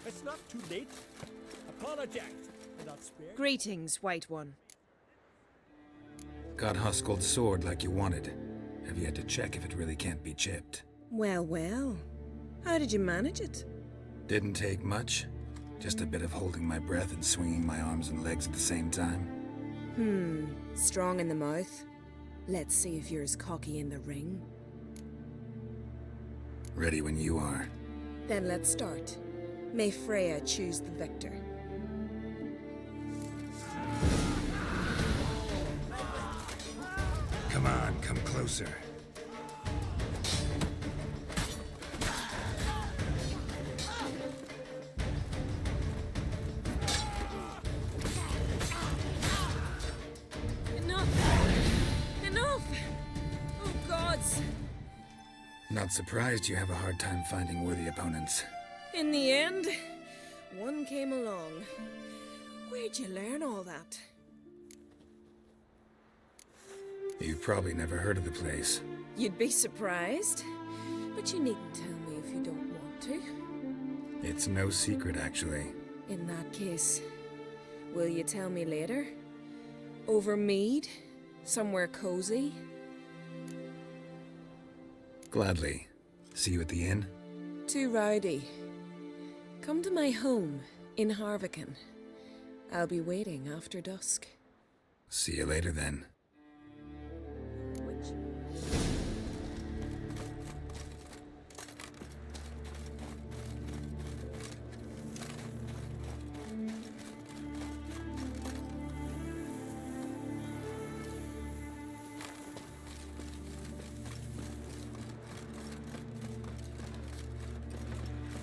It's not too late. Apologize for that spare. Greetings, White One. Got Huskuld's sword like you wanted. Have yet to check if it really can't be chipped. Well, well. How did you manage it? Didn't take much. Just a bit of holding my breath and swinging my arms and legs at the same time. Strong in the mouth. Let's see if you're as cocky in the ring. Ready when you are. Then let's start. May Freya choose the victor. Come on, come closer. Enough! Oh, gods! Not surprised you have a hard time finding worthy opponents. In the end, one came along. Where'd you learn all that? You've probably never heard of the place. You'd be surprised. But you needn't tell me if you don't want to. It's no secret, actually. In that case, will you tell me later? Over mead? Somewhere cozy? Gladly. See you at the inn? Too rowdy. Come to my home in Harvican. I'll be waiting after dusk. See you later then.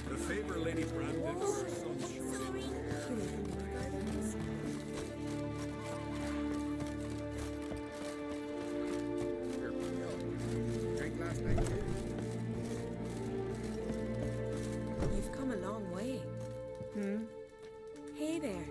The favor Lady Brand did for her son's You've come a long way. Hey there.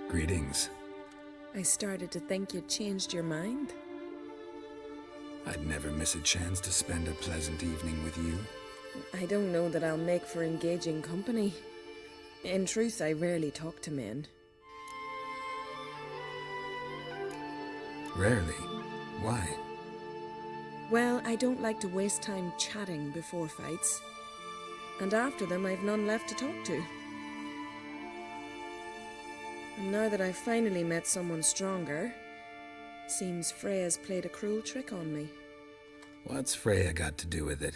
Greetings. I started to think you'd changed your mind. I'd never miss a chance to spend a pleasant evening with you. I don't know that I'll make for engaging company. In truth, I rarely talk to men. Rarely. Why? Well, I don't like to waste time chatting before fights. And after them, I've none left to talk to. And now that I've finally met someone stronger, seems Freya's played a cruel trick on me. What's Freya got to do with it?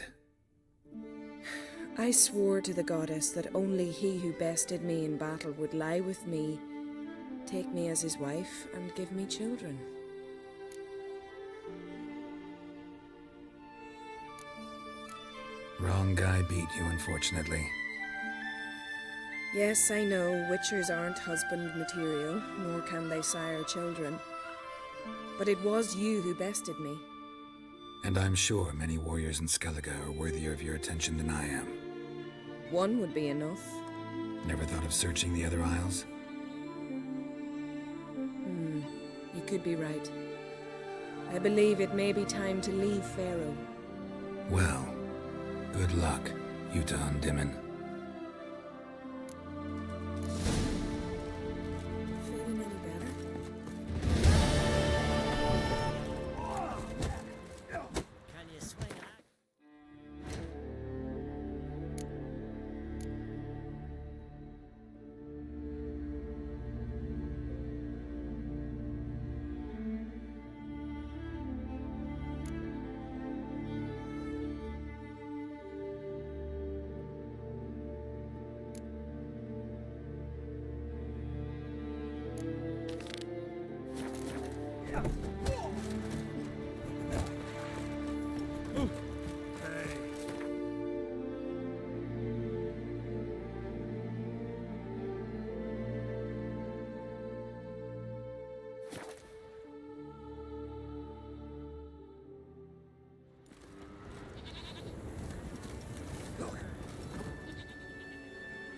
I swore to the goddess that only he who bested me in battle would lie with me, take me as his wife, and give me children. Wrong guy beat you, unfortunately. Yes, I know, witchers aren't husband material, nor can they sire children. But it was you who bested me. And I'm sure many warriors in Skellig are worthier of your attention than I am. One would be enough. Never thought of searching the other isles? You could be right. I believe it may be time to leave Pharaoh. Well, good luck, Utah and Dimon. Feeling any better? Can you swing an axe?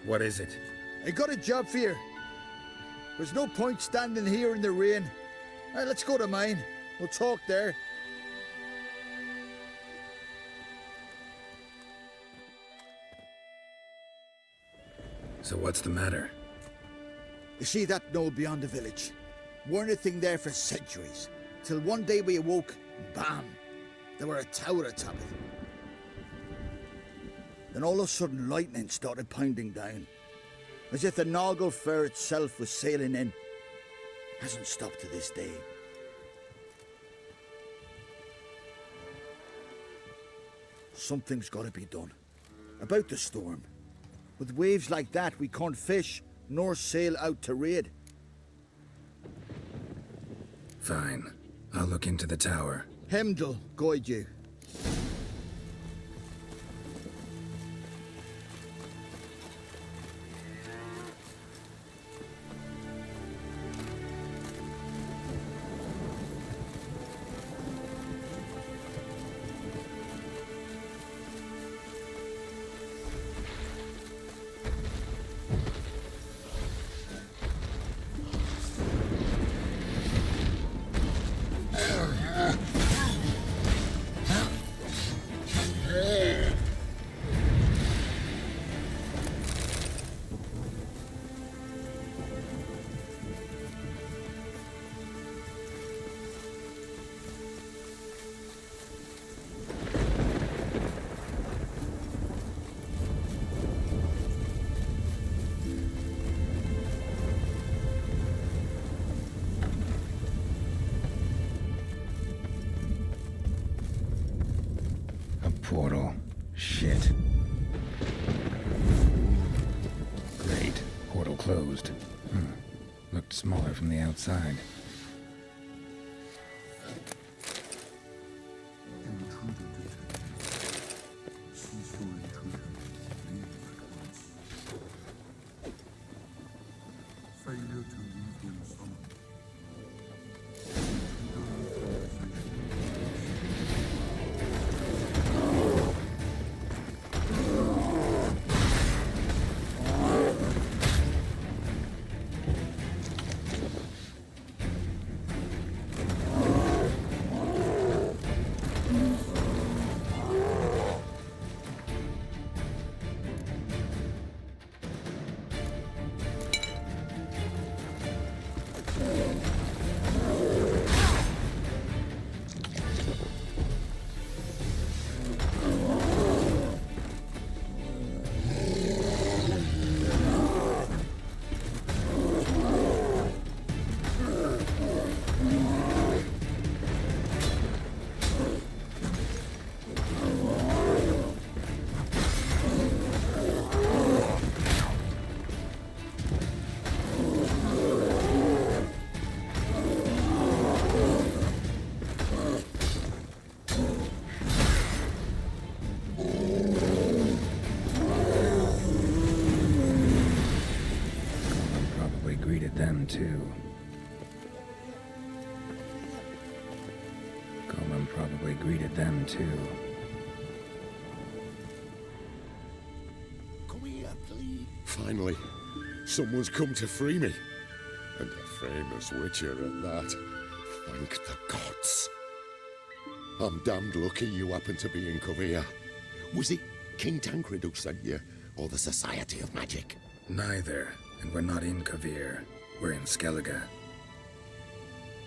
What is it? I got a job for you. There's no point standing here in the rain. Right, let's go to mine. We'll talk there. So what's the matter? You see that knoll beyond the village? Weren't a thing there for centuries. Till one day we awoke, and bam! There were a tower atop it. Then all of a sudden lightning started pounding down. As if the Noggle Fair itself was sailing in. Hasn't stopped to this day. Something's got to be done. About the storm. With waves like that, we can't fish, nor sail out to raid. Fine. I'll look into the tower. Hemdall, guide you. Portal. Shit. Great. Portal closed. Looked smaller from the outside. Too. Golem probably greeted them too. Come here, please. Finally, someone's come to free me. And a famous witcher at that. Thank the gods. I'm damned lucky you happen to be in Kovir. Was it King Tancred who sent you, or the Society of Magic? Neither, and we're not in Kovir. We're in Skellig.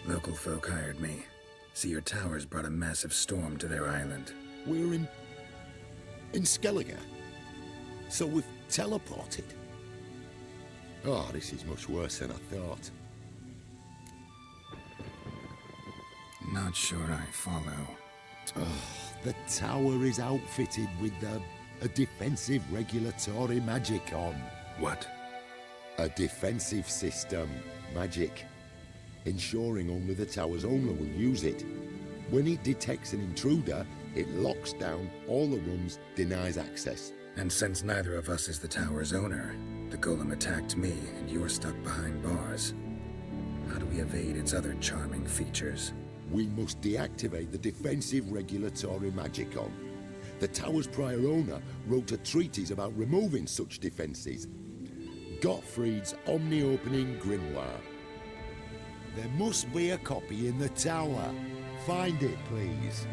Local folk hired me. See, your towers brought a massive storm to their island. We're in Skellig? So we've teleported? Oh, this is much worse than I thought. Not sure I follow. Oh, the tower is outfitted with a defensive regulatory magic on. What? A defensive system, magic, ensuring only the tower's owner will use it. When it detects an intruder, it locks down all the rooms, denies access. And since neither of us is the tower's owner, the golem attacked me and you're stuck behind bars. How do we evade its other charming features? We must deactivate the defensive regulatory magicon. The tower's prior owner wrote a treatise about removing such defenses. Gottfried's Omni-Opening Grimoire. There must be a copy in the tower. Find it, please.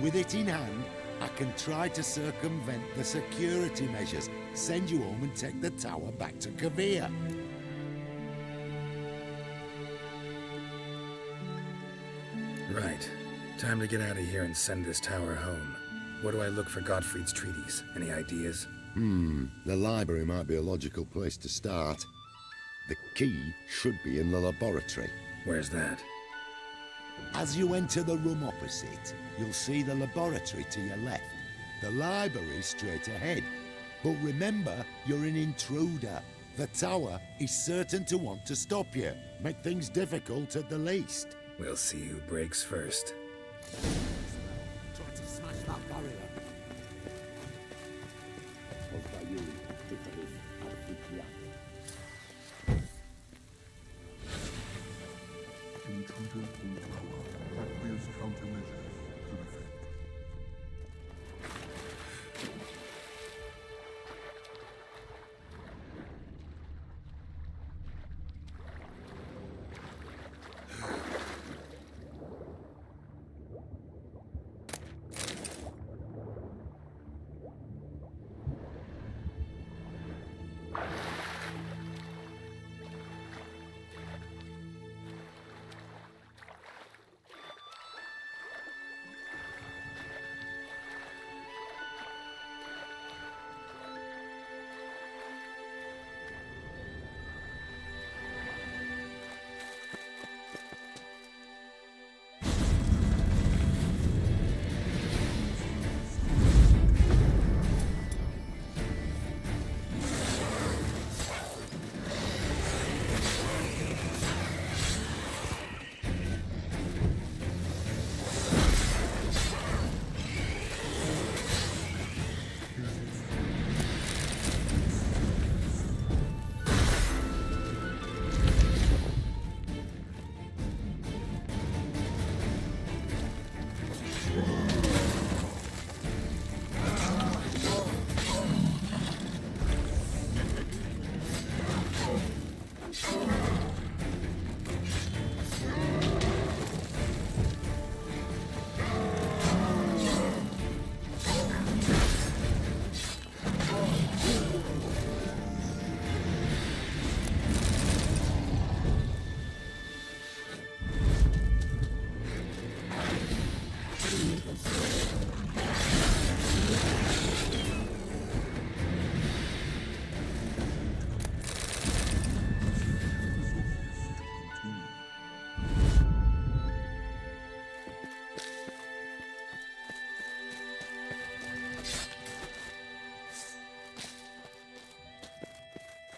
With it in hand, I can try to circumvent the security measures, send you home and take the tower back to Kavir. Right. Time to get out of here and send this tower home. Where do I look for Gottfried's treaties? Any ideas? The library might be a logical place to start. The key should be in the laboratory. Where's that? As you enter the room opposite, you'll see the laboratory to your left. The library straight ahead. But remember, you're an intruder. The tower is certain to want to stop you. Make things difficult at the least. We'll see who breaks first. Try to smash that barrier.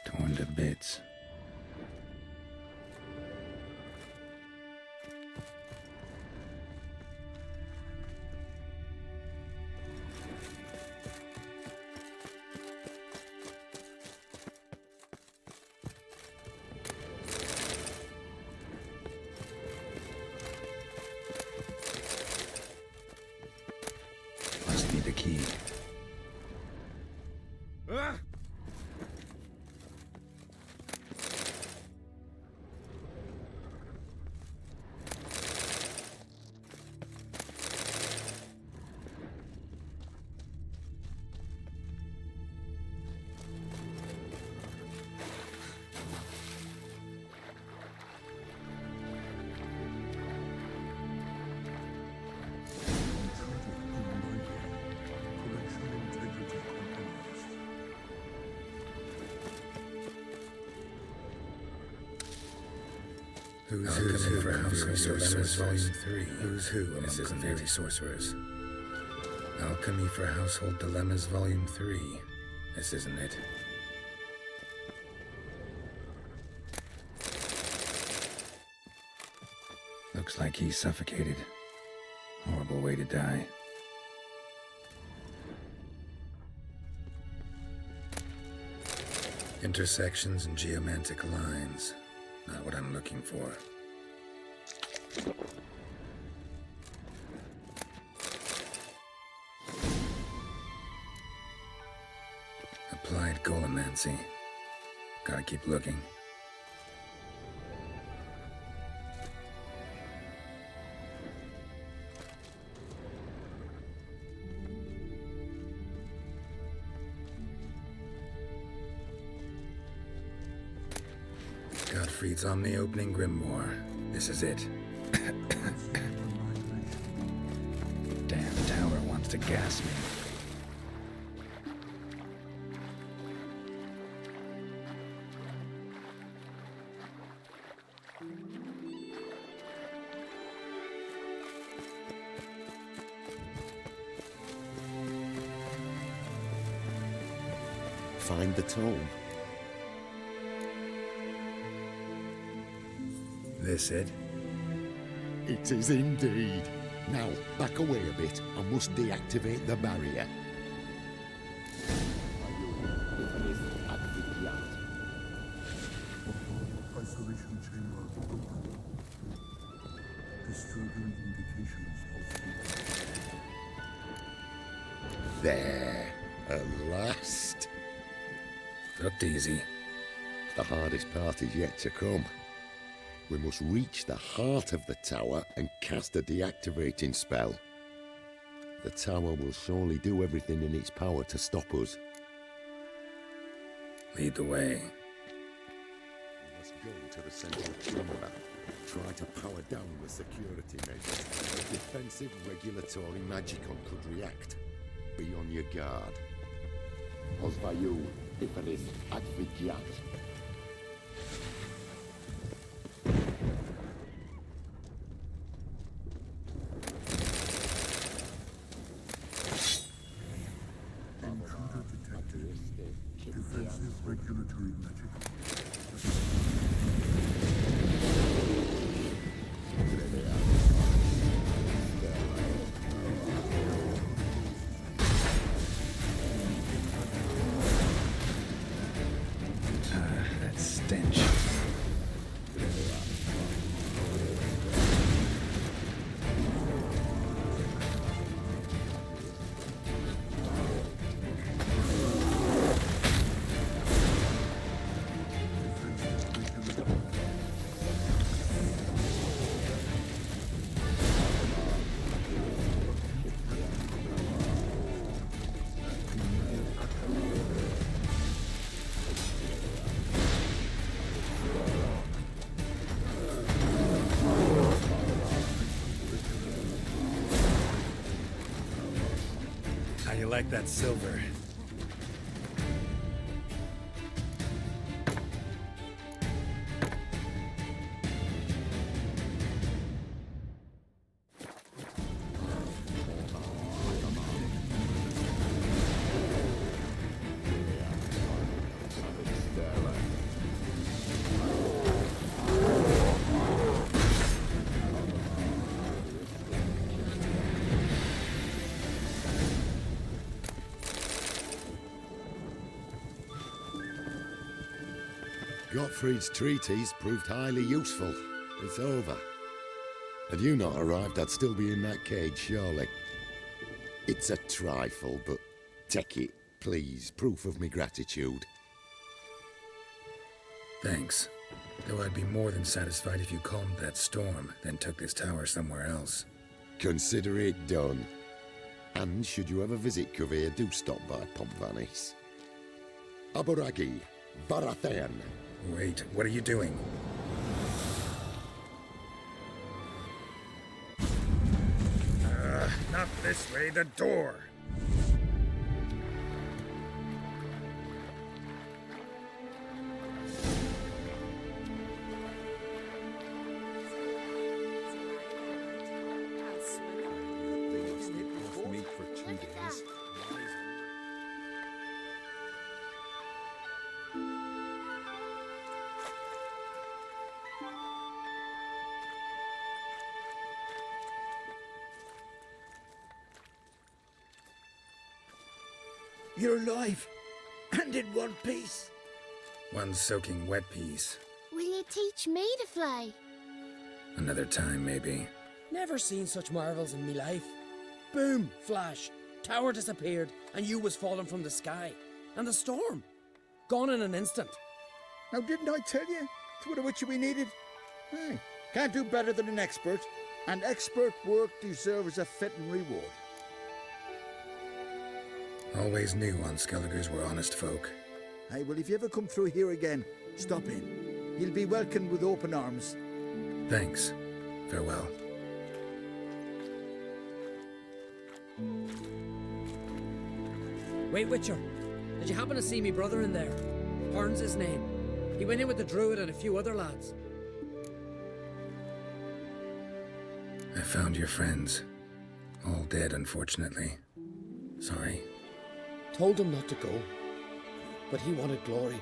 Torn to bits. Must be the key. Who's Who for House of Sorcerers Volume 3. Who's Who among fairy sorcerers. Alchemy for Household Dilemmas Volume 3. This isn't it. Looks like he's suffocated. Horrible way to die. Intersections and geomantic lines. Not what I'm looking for. Applied golemancy. Gotta keep looking. Siegfried's omni-opening grimoire. This is it. Damn tower wants to gas me. Find the tome. This it? It is indeed. Now, back away a bit. I must deactivate the barrier. Isolation chamber open. Disturbing indications of fever. There, at last. Looked easy. The hardest part is yet to come. We must reach the heart of the tower and cast a deactivating spell. The tower will surely do everything in its power to stop us. Lead the way. We must go to the central chamber. Try to power down the security measures. A defensive regulatory magicon could react. Be on your guard. Osvayu, Iferis, Advigiat. Intruder detected. Defensive regulatory magic. That stench. How you like that silver? Gottfried's treatise proved highly useful. It's over. Had you not arrived, I'd still be in that cage, surely. It's a trifle, but take it, please. Proof of me gratitude. Thanks. Though I'd be more than satisfied if you calmed that storm, then took this tower somewhere else. Consider it done. And should you ever visit Cuvir, do stop by Pompvanis. Aboragi, Baratheon. Wait, what are you doing? Not this way, the door. You're alive, and in one piece. One soaking wet piece. Will you teach me to fly? Another time, maybe. Never seen such marvels in me life. Boom, flash, tower disappeared, and you was falling from the sky. And the storm, gone in an instant. Now, didn't I tell you? It's what a witcher we needed. Hey, can't do better than an expert. And expert work deserves a fitting reward. Always knew Ard Skelligers were honest folk. Hey, well, if you ever come through here again, stop in. You'll be welcomed with open arms. Thanks. Farewell. Wait, Witcher. Did you happen to see me brother in there? Horn's his name. He went in with the druid and a few other lads. I found your friends. All dead, unfortunately. Sorry. Told him not to go, but he wanted glory.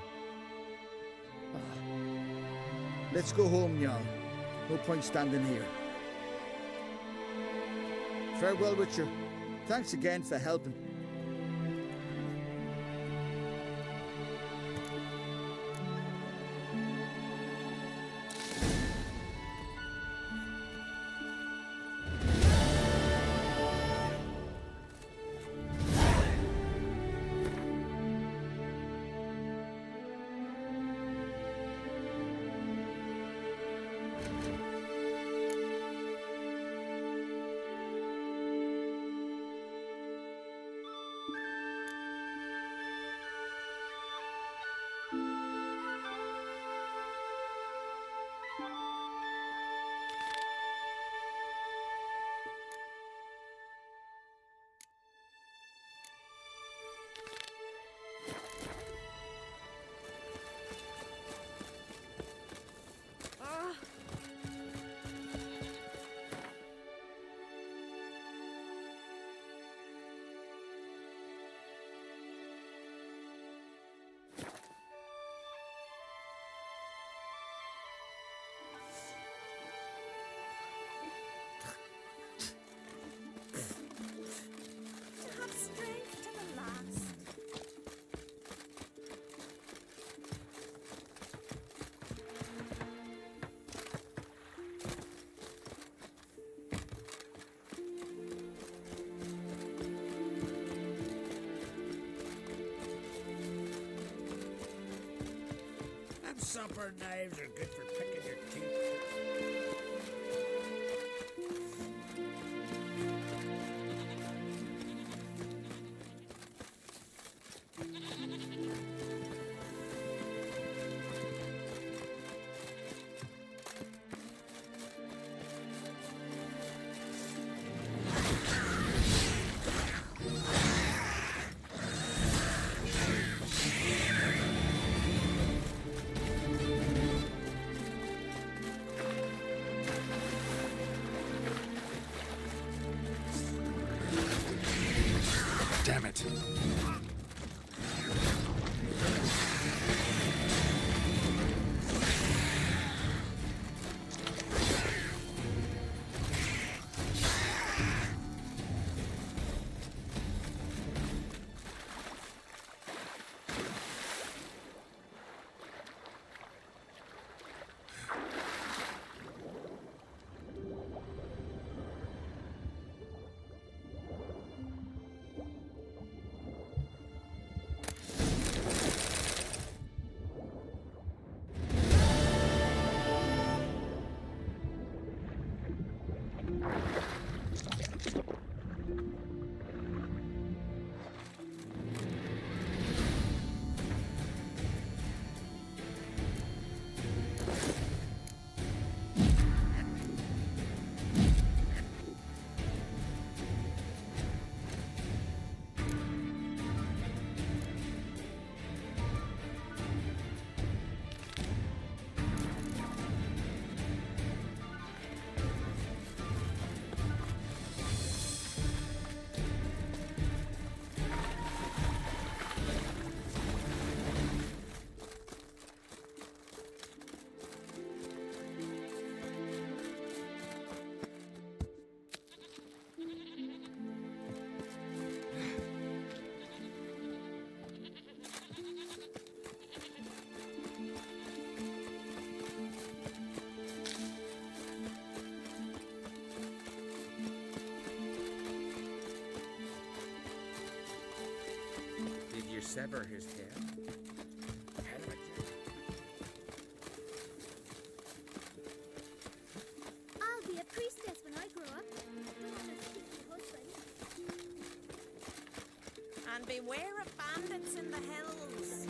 Let's go home, Jarl. No point standing here. Farewell, Witcher. Thanks again for helping. Supper knives are good for picking your teeth. Damn it. Sever his hair. I'll be a priestess when I grow up. Don't want to speak to husband. And beware of bandits in the hills.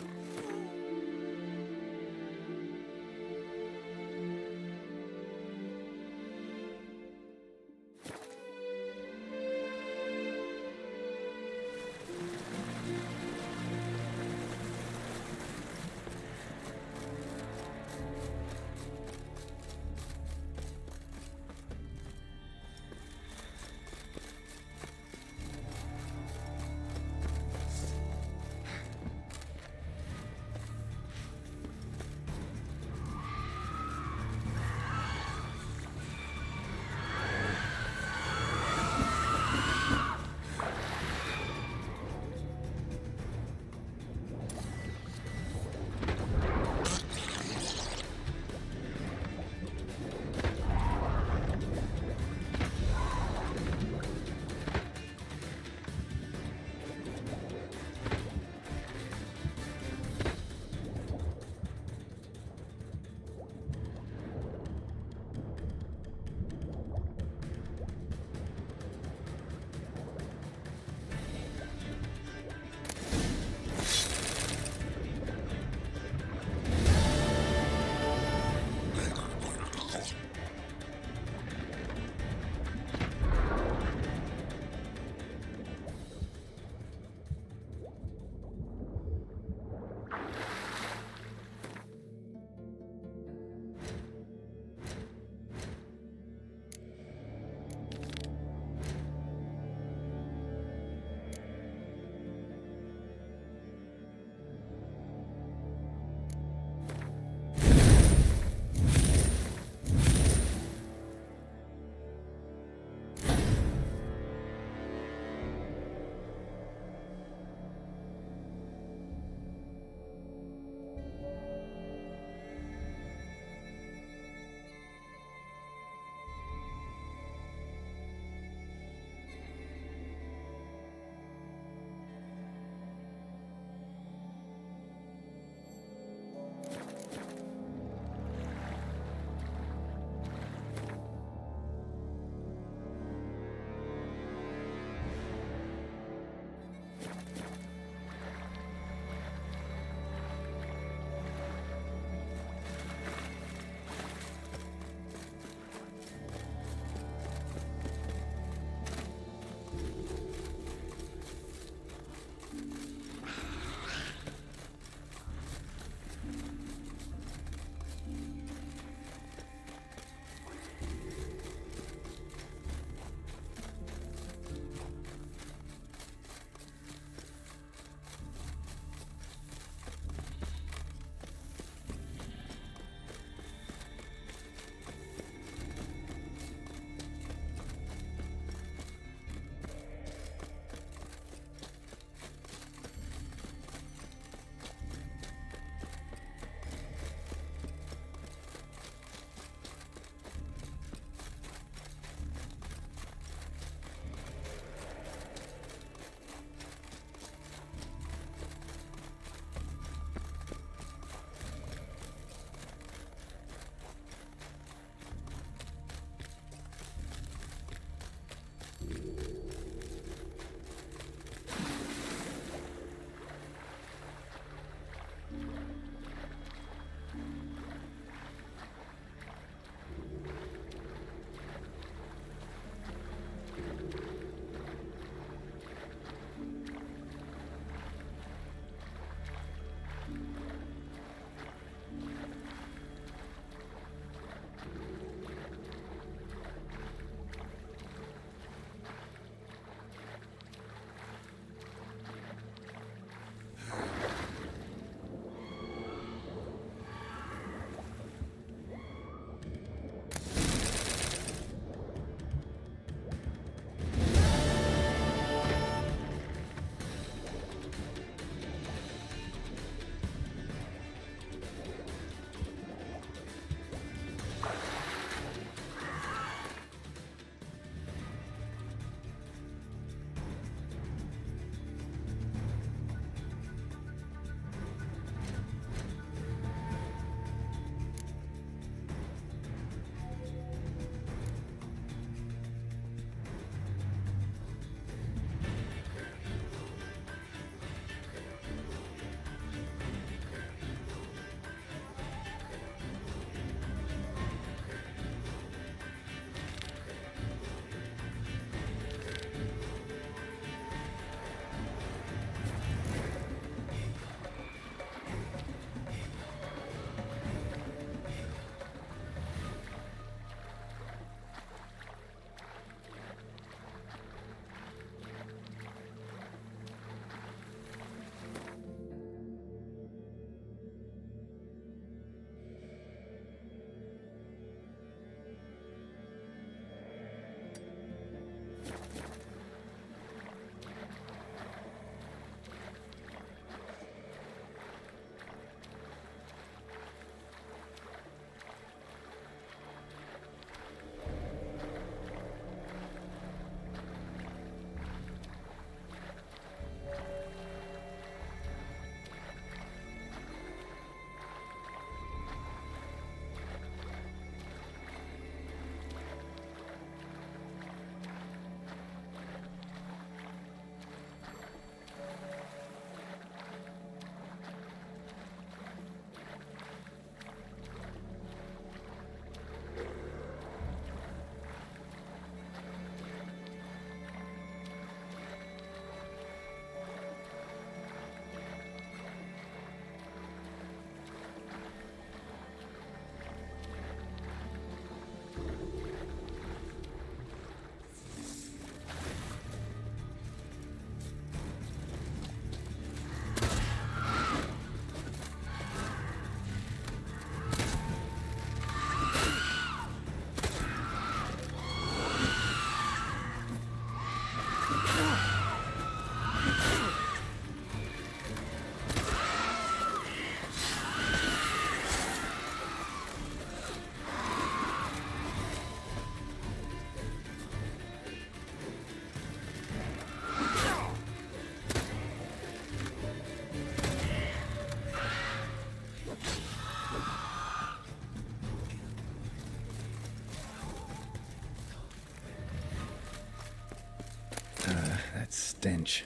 stench.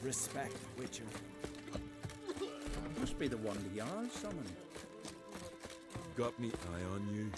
Respect, Witcher. Must be the one the Jarl summoned. Got me eye on you.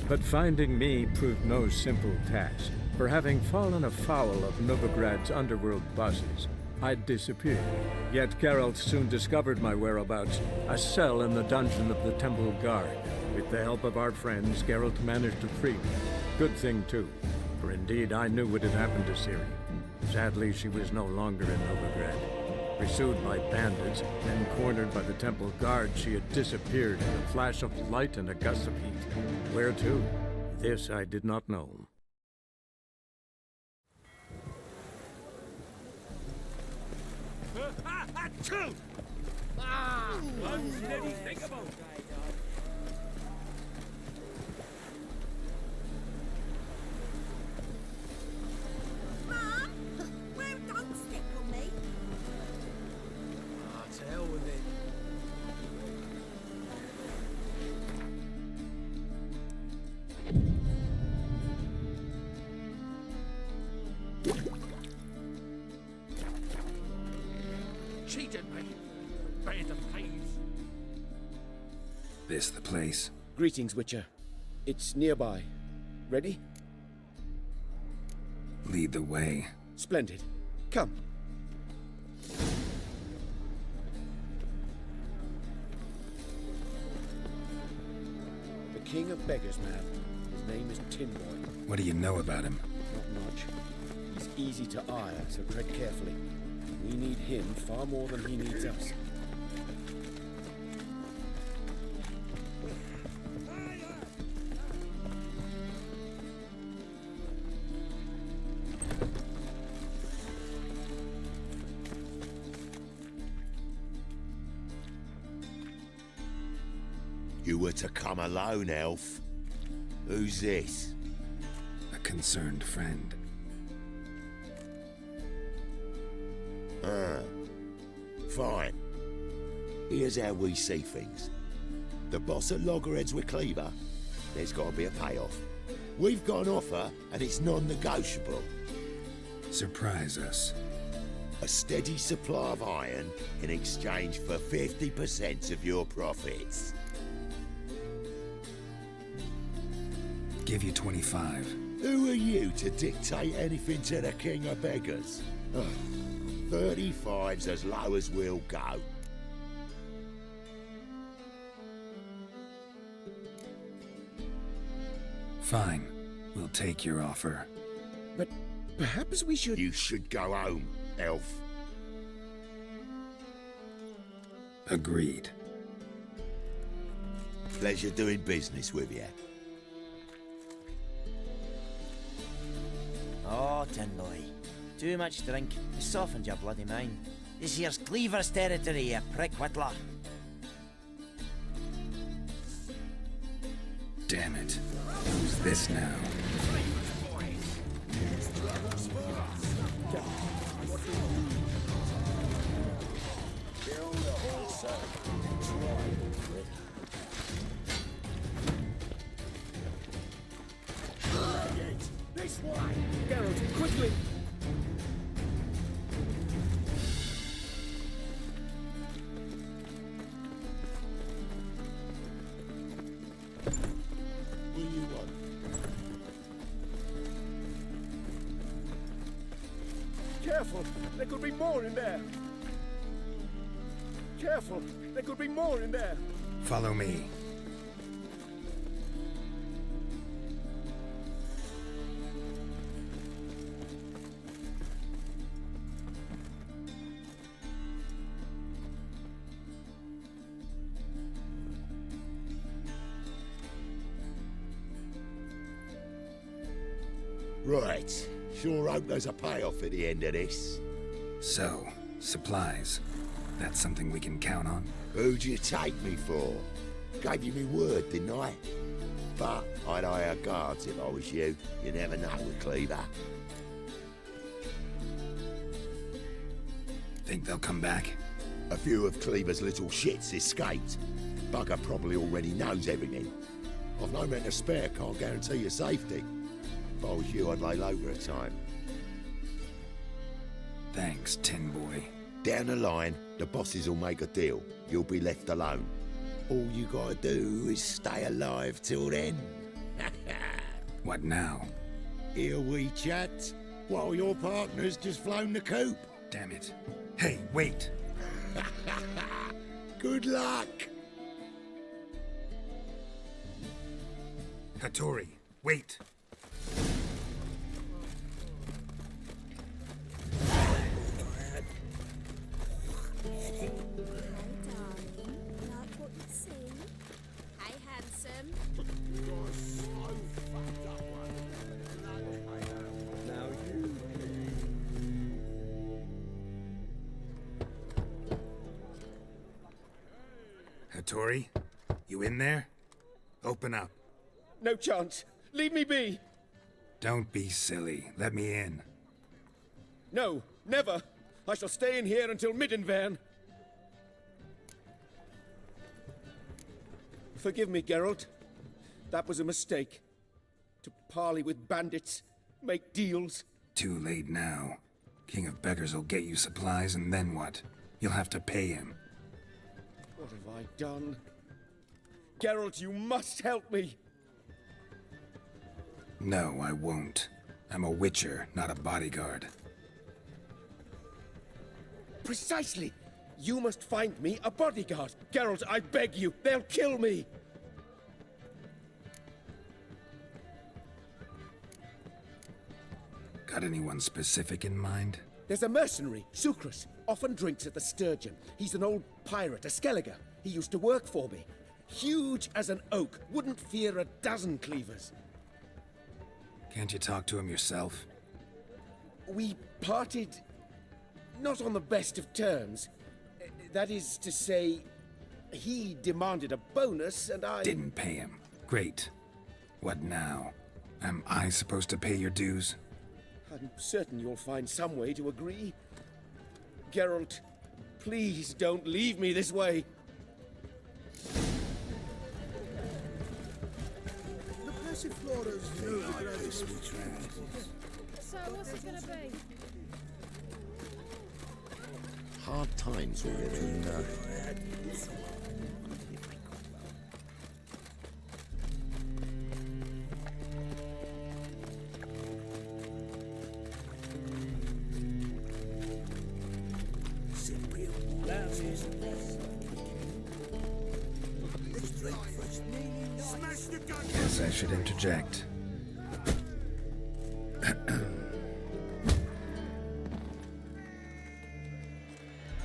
But finding me proved no simple task, for having fallen afoul of Novigrad's underworld bosses, I'd disappeared. Yet Geralt soon discovered my whereabouts, a cell in the dungeon of the Temple Guard. With the help of our friends, Geralt managed to free me. Good thing, too, for indeed I knew what had happened to Ciri. Sadly, she was no longer in Novigrad. Pursued by bandits, then cornered by the Temple Guard, she had disappeared in a flash of light and a gust of heat. Where to? This I did not know. Unsteady, think about it. Mom! Well, don't stickle me. Ah, to hell with it. Cheated me. Band of thieves. This the place? Greetings, Witcher. It's nearby. Ready? Lead the way. Splendid. Come. The King of Beggars, man. His name is Tinboy. What do you know about him? Not much. He's easy to ire, so tread carefully. We need him far more than he needs us. You were to come alone, elf. Who's this? A concerned friend. Ah, fine. Here's how we see things. The boss at Loggerheads with Cleaver, there's got to be a payoff. We've got an offer, and it's non-negotiable. Surprise us. A steady supply of iron in exchange for 50% of your profits. Give you 25. Who are you to dictate anything to the King of Beggars? 35's as low as we'll go. Fine. We'll take your offer. But perhaps we should... You should go home, elf. Agreed. Pleasure doing business with you. Oh, Tinboy. Too much drink. You softened your bloody mind. This here's Cleaver's territory, you prick whittler. Damn it. Who's this now? This way! Geralt, quickly! What do you want? Careful! There could be more in there! Careful! There could be more in there! Follow me. Right. Sure hope there's a payoff at the end of this. So, supplies. That's something we can count on? Who'd you take me for? Gave you me word, didn't I? But I'd hire guards if I was you. You never know with Cleaver. Think they'll come back? A few of Cleaver's little shits escaped. Bugger probably already knows everything. I've no men to spare, can't guarantee your safety. If I was you, I'd lay low for a time. Thanks, Tin Boy. Down the line, the bosses will make a deal. You'll be left alone. All you gotta do is stay alive till then. What now? Here we chat while your partner's just flown the coop. Damn it. Hey, wait! Good luck! Hattori, wait! Hi, handsome. Hattori, you in there? Open up. No chance. Leave me be. Don't be silly. Let me in. No, never. I shall stay in here until Middenvern. Forgive me, Geralt. That was a mistake. To parley with bandits, make deals. Too late now. King of Beggars will get you supplies, and then what? You'll have to pay him. What have I done? Geralt, you must help me. No, I won't. I'm a witcher, not a bodyguard. Precisely. You must find me a bodyguard. Geralt, I beg you. They'll kill me. Got anyone specific in mind? There's a mercenary, Sucrus. Often drinks at the Sturgeon. He's an old pirate, a Skelliger. He used to work for me. Huge as an oak. Wouldn't fear a dozen cleavers. Can't you talk to him yourself? We parted... not on the best of terms. That is to say, he demanded a bonus and I... Didn't pay him. Great. What now? Am I supposed to pay your dues? I'm certain you'll find some way to agree. Geralt, please don't leave me this way. The Passiflora's new grace we tried. So what's it gonna be? Hard times we're in. Guess I should interject.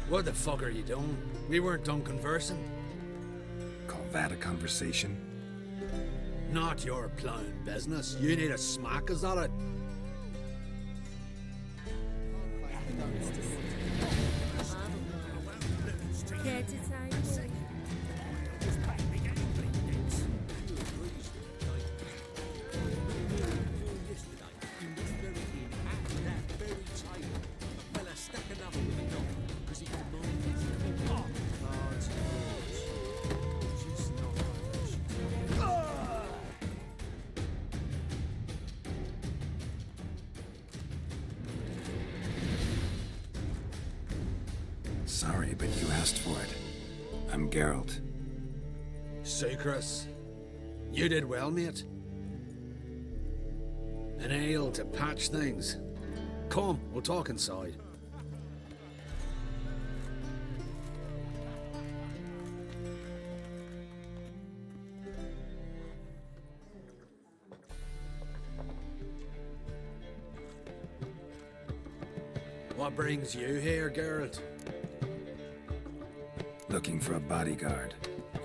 What the fuck are you doing? We weren't done conversing. Call that a conversation? Not your plowing business. You need a smack, is that it? Care to say? Sorry, but you asked for it. I'm Geralt. Sucrus, you did well, mate. An ale to patch things. Come, we'll talk inside. What brings you here, Geralt? Looking for a bodyguard.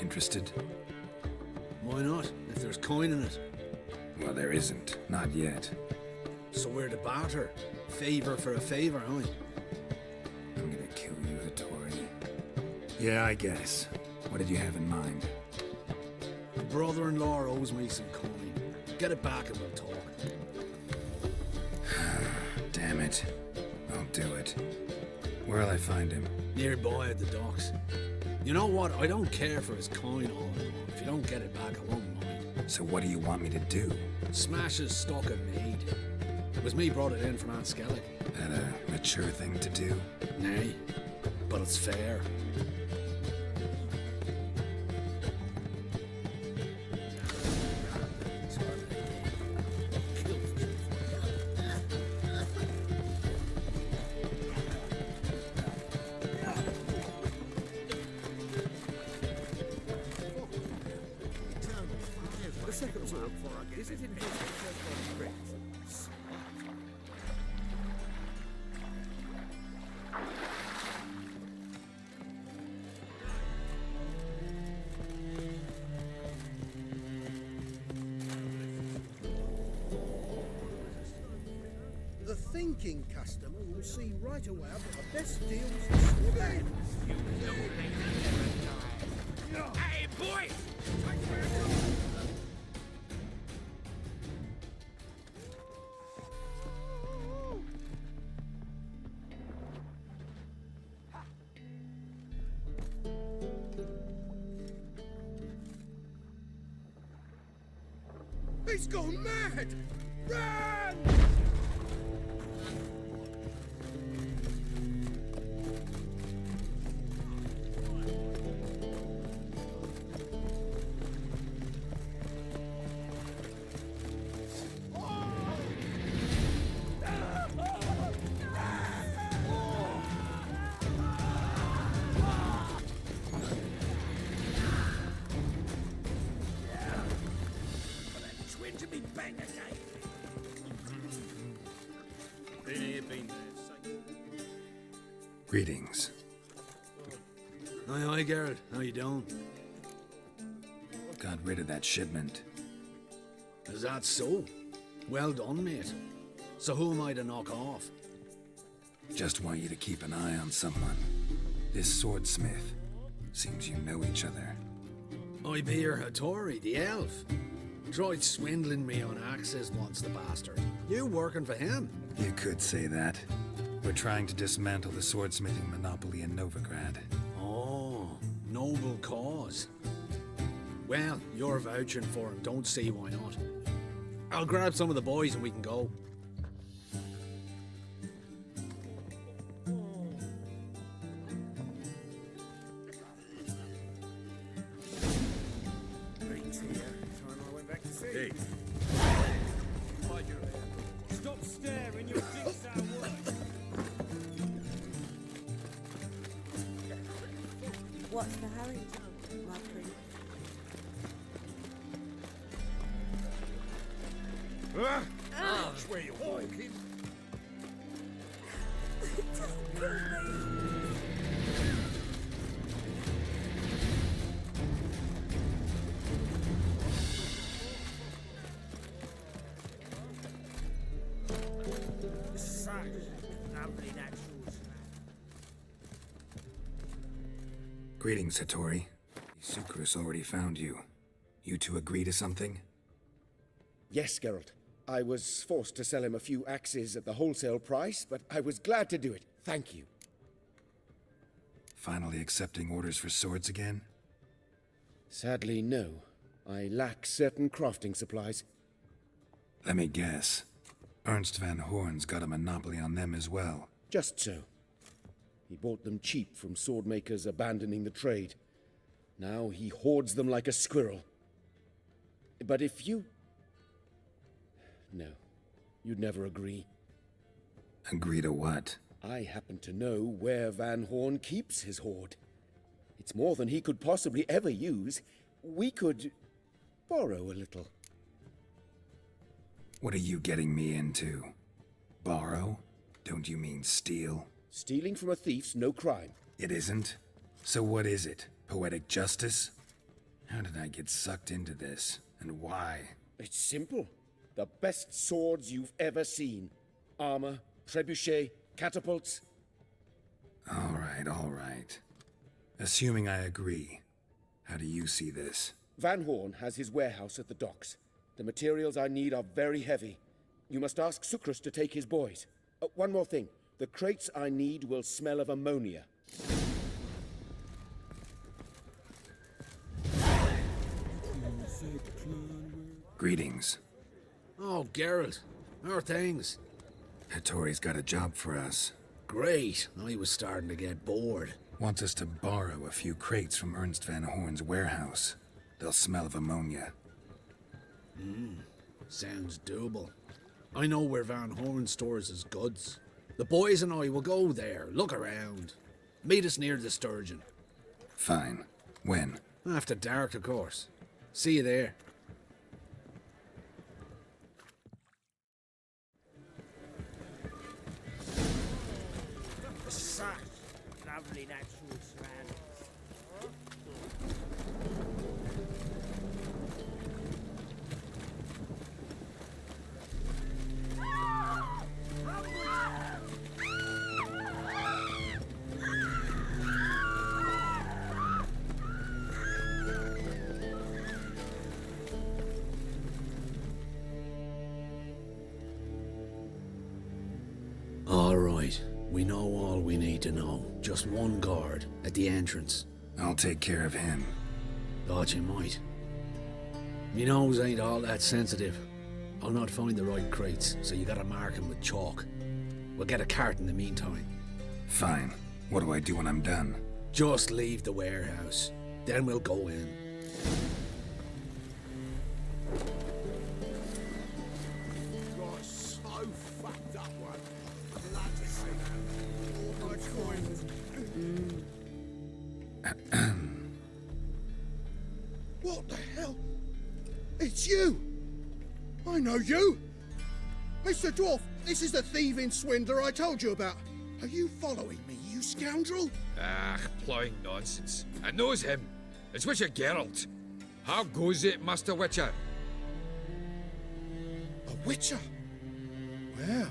Interested? Why not, if there's coin in it? Well, there isn't. Not yet. So we're to barter. Favor for a favor, huh? I'm gonna kill you, Hattori. Yeah, I guess. What did you have in mind? My brother-in-law owes me some coin. Get it back and we'll talk. Damn it. I'll do it. Where'll I find him? Nearby at the docks. You know what? I don't care for his coin all in all. If you don't get it back, I won't mind. So what do you want me to do? Smash his stock of mead. It was me brought it in from Ard Skellig. That a mature thing to do? Nay, but it's fair. visiting his successful tricks. Smart. The thinking customer will see right away I've got the best deals for Sweden. Hey, boy! He's gone mad! Run! To be bang again. Been here, been there. Greetings. Aye, Geralt. How you doing? Got rid of that shipment. Is that so? Well done, mate. So who am I to knock off? Just want you to keep an eye on someone. This swordsmith. Seems you know each other. I be your Hattori, the elf. Tried swindling me on axes once, the bastard. You working for him? You could say that. We're trying to dismantle the swordsmithing monopoly in Novigrad. Oh, noble cause. Well, you're vouching for him. Don't see why not. I'll grab some of the boys and we can go. Hey. Stop staring, your dicks out of work. What's the hurry, my prince? That's where you're walking. Greetings, Hattori. Sukrus already found you. You two agree to something? Yes, Geralt. I was forced to sell him a few axes at the wholesale price, but I was glad to do it. Thank you. Finally accepting orders for swords again? Sadly, no. I lack certain crafting supplies. Let me guess. Ernst van Horn's got a monopoly on them as well. Just so. He bought them cheap from swordmakers abandoning the trade. Now he hoards them like a squirrel. But if you... No, you'd never agree. Agree to what? I happen to know where Van Horn keeps his hoard. It's more than he could possibly ever use. We could borrow a little. What are you getting me into? Borrow? Don't you mean steal? Stealing from a thief's no crime. It isn't? So what is it? Poetic justice? How did I get sucked into this? And why? It's simple. The best swords you've ever seen. Armor, trebuchet, catapults. All right. Assuming I agree, how do you see this? Van Horn has his warehouse at the docks. The materials I need are very heavy. You must ask Sukrus to take his boys. One more thing. The crates I need will smell of ammonia. Greetings. Oh, Geralt. How are things? Hattori's got a job for us. Great. I was starting to get bored. Wants us to borrow a few crates from Ernst van Horn's warehouse. They'll smell of ammonia. Sounds doable. I know where Van Horn stores his goods. The boys and I will go there, look around. Meet us near the Sturgeon. Fine. When? After dark, of course. See you there. lovely natural surroundings. All right. We know all we need to know. Just one guard at the entrance. I'll take care of him. Thought you might. Me nose ain't all that sensitive. I'll not find the right crates, so you gotta mark 'em with chalk. We'll get a cart in the meantime. Fine. What do I do when I'm done? Just leave the warehouse. Then we'll go in. Got so fucked up one. Glad to see that. All my coins. What the hell? It's you! I know you! Mr. Dwarf, this is the thieving swindler I told you about. Are you following me, you scoundrel? Ah, ploughing nonsense. I knows him. It's Witcher Geralt. How goes it, Master Witcher? A witcher? Well,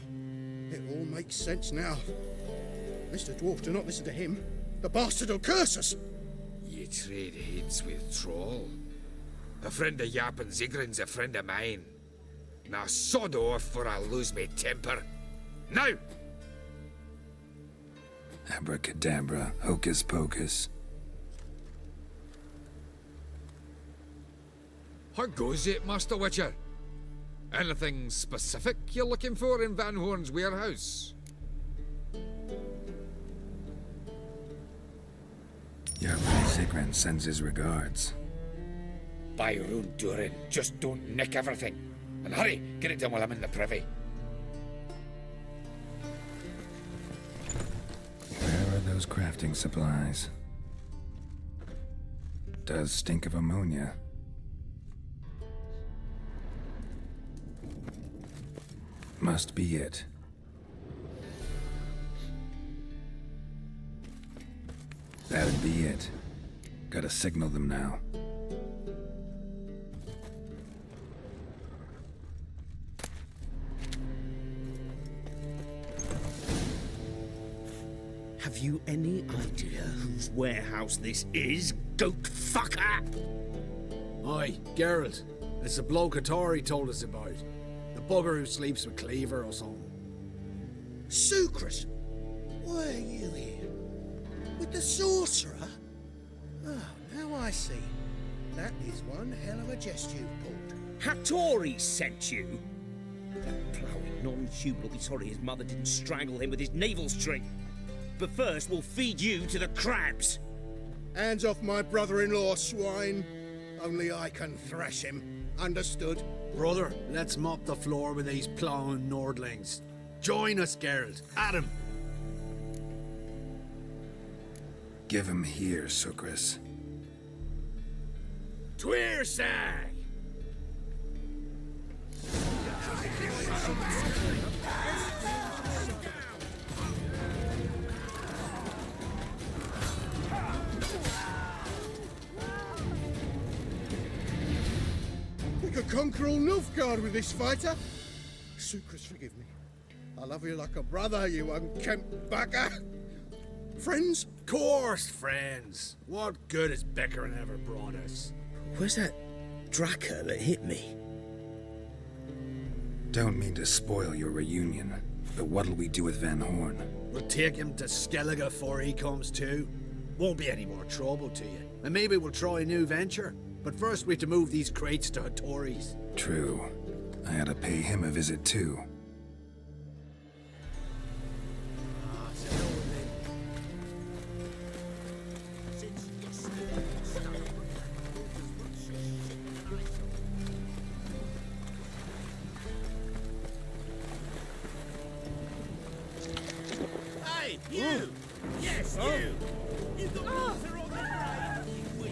it all makes sense now. Mr. Dwarf, do not listen to him. The bastard will curse us. Ye trade heads with Troll. A friend of Yap and Zigrin's a friend of mine. Now sod off or I lose me temper. Now! Abracadabra, hocus pocus. How goes it, Master Witcher? Anything specific you're looking for in Van Horn's warehouse? Your buddy Zigrin sends his regards. By Rune Durin, just don't nick everything. And hurry, get it done while I'm in the privy. Where are those crafting supplies? Does stink of ammonia. Must be it. That'd be it. Gotta signal them now. Have you any idea whose warehouse this is, goat fucker? Aye, Geralt. It's the bloke Atari told us about. The bugger who sleeps with Cleaver or something. Sucrus, why are you here? With the sorcerer? Oh, now I see. That is one hell of a jest you've pulled. Hattori sent you? That ploughing non-human will be sorry his mother didn't strangle him with his navel string. But first, we'll feed you to the crabs. Hands off my brother-in-law, swine. Only I can thrash him. Understood? Brother, let's mop the floor with these ploughing Nordlings. Join us, Geralt. Adam. Give him here, Sucrus. Tweersag! We could conquer all Nilfgaard with this fighter. Sucrus, forgive me. I love you like a brother, you unkempt bugger. Friends? Course, friends. What good has bickering ever brought us? Where's that Draka that hit me? Don't mean to spoil your reunion, but what'll we do with Van Horn? We'll take him to Skellig before he comes to. Won't be any more trouble to you. And maybe we'll try a new venture. But first we have to move these crates to Hattori's. True. I ought to pay him a visit too. Hey, you! Yes, you! You got water on the brain, you weak.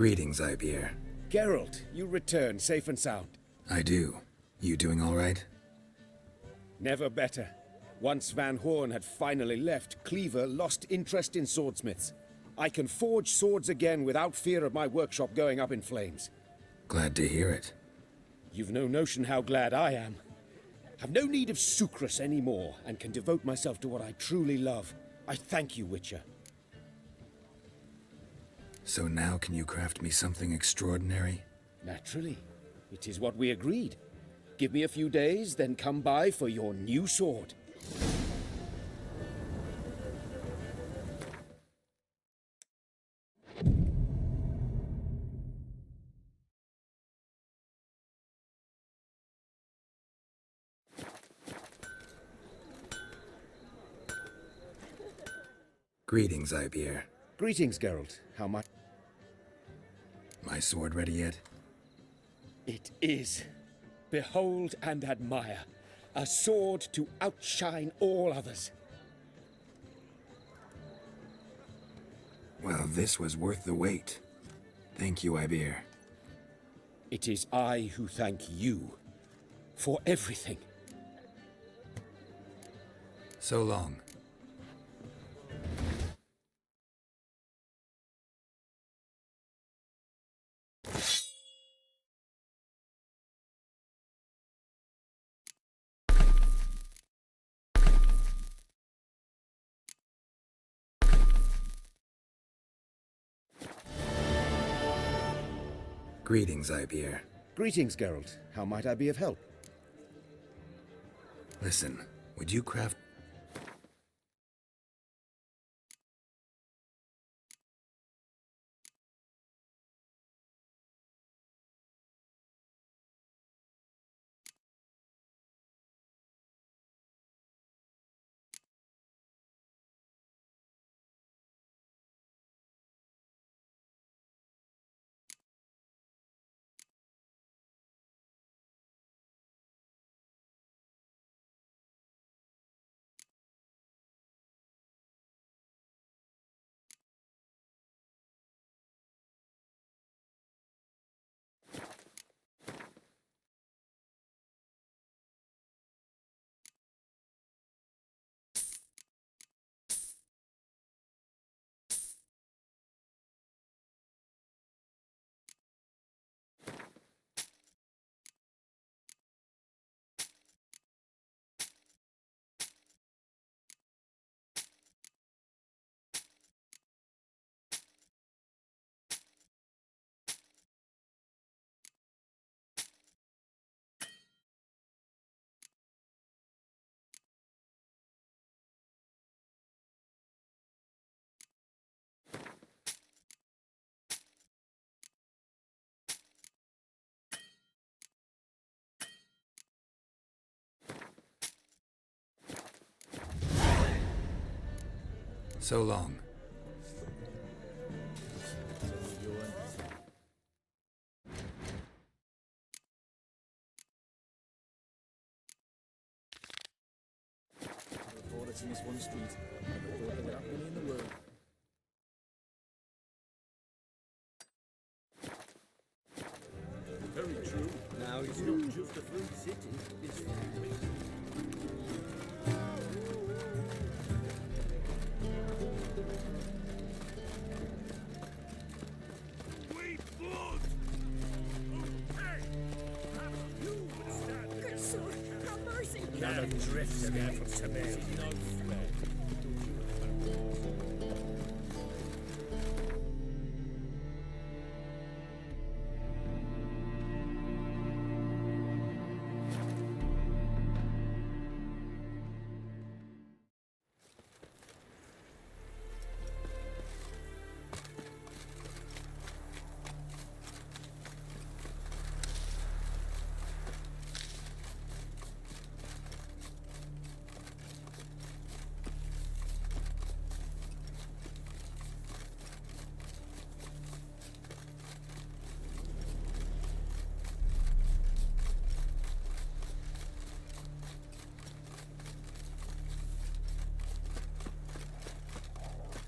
Greetings, Ibeer. Geralt, you return safe and sound. I do. You doing all right? Never better. Once Van Horn had finally left, Cleaver lost interest in swordsmiths. I can forge swords again without fear of my workshop going up in flames. Glad to hear it. You've no notion how glad I am. I've no need of sucrus anymore, and can devote myself to what I truly love. I thank you, Witcher. So now can you craft me something extraordinary? Naturally. It is what we agreed. Give me a few days, then come by for your new sword. Greetings, Ibeer. Greetings, Geralt. How much? My sword ready yet? It is. Behold and admire. A sword to outshine all others. Well, this was worth the wait. Thank you, Ibeer. It is I who thank you for everything. So long. Greetings, Ibeer. Greetings, Geralt. How might I be of help? Listen, would you craft... So long. In this one street. Never thought there were that many in the world. Very true. Now it's not just a fruit city, it's Sweet blood! Okay! You would stand Good sword, have mercy! Not a drift of effort to me. No threat.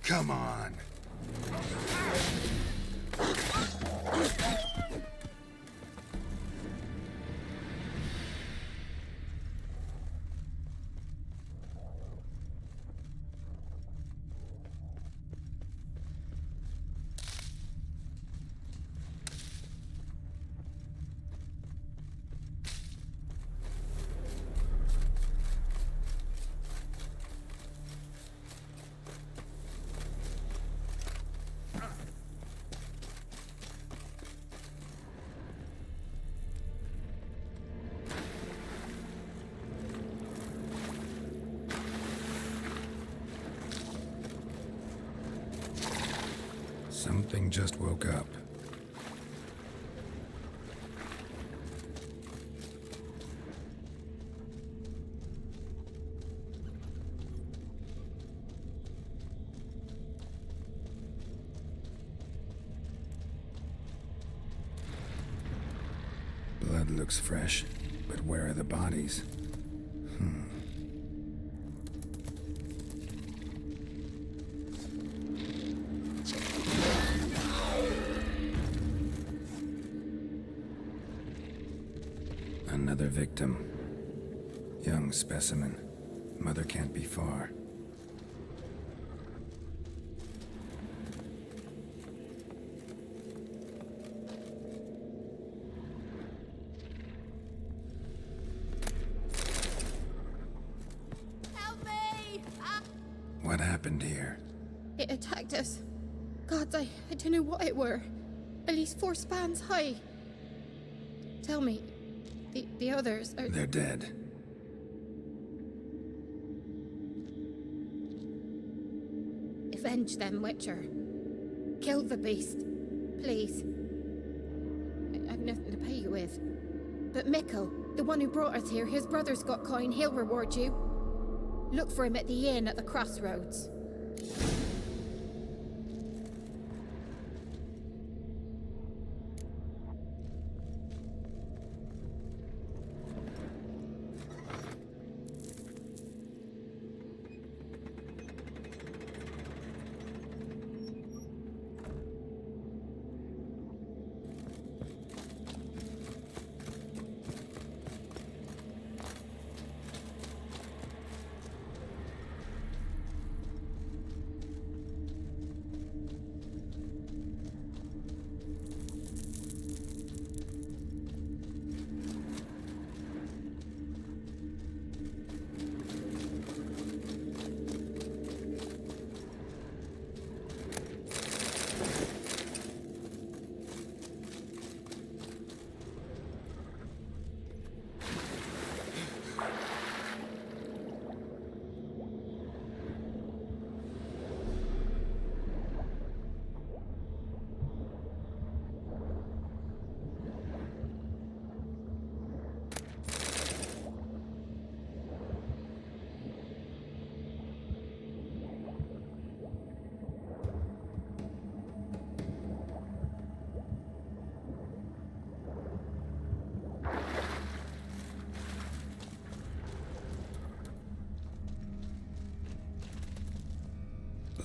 Come on. Something just woke up. Blood looks fresh, but where are the bodies? Another victim. Young specimen. Mother can't be far. Help me! What happened here? It attacked us. God, I don't know what it were. At least 4 spans high. Tell me, the others are... They're dead. Avenge them, Witcher. Kill the beast. Please. I've nothing to pay you with. But Mikko, the one who brought us here, his brother's got coin. He'll reward you. Look for him at the inn at the crossroads.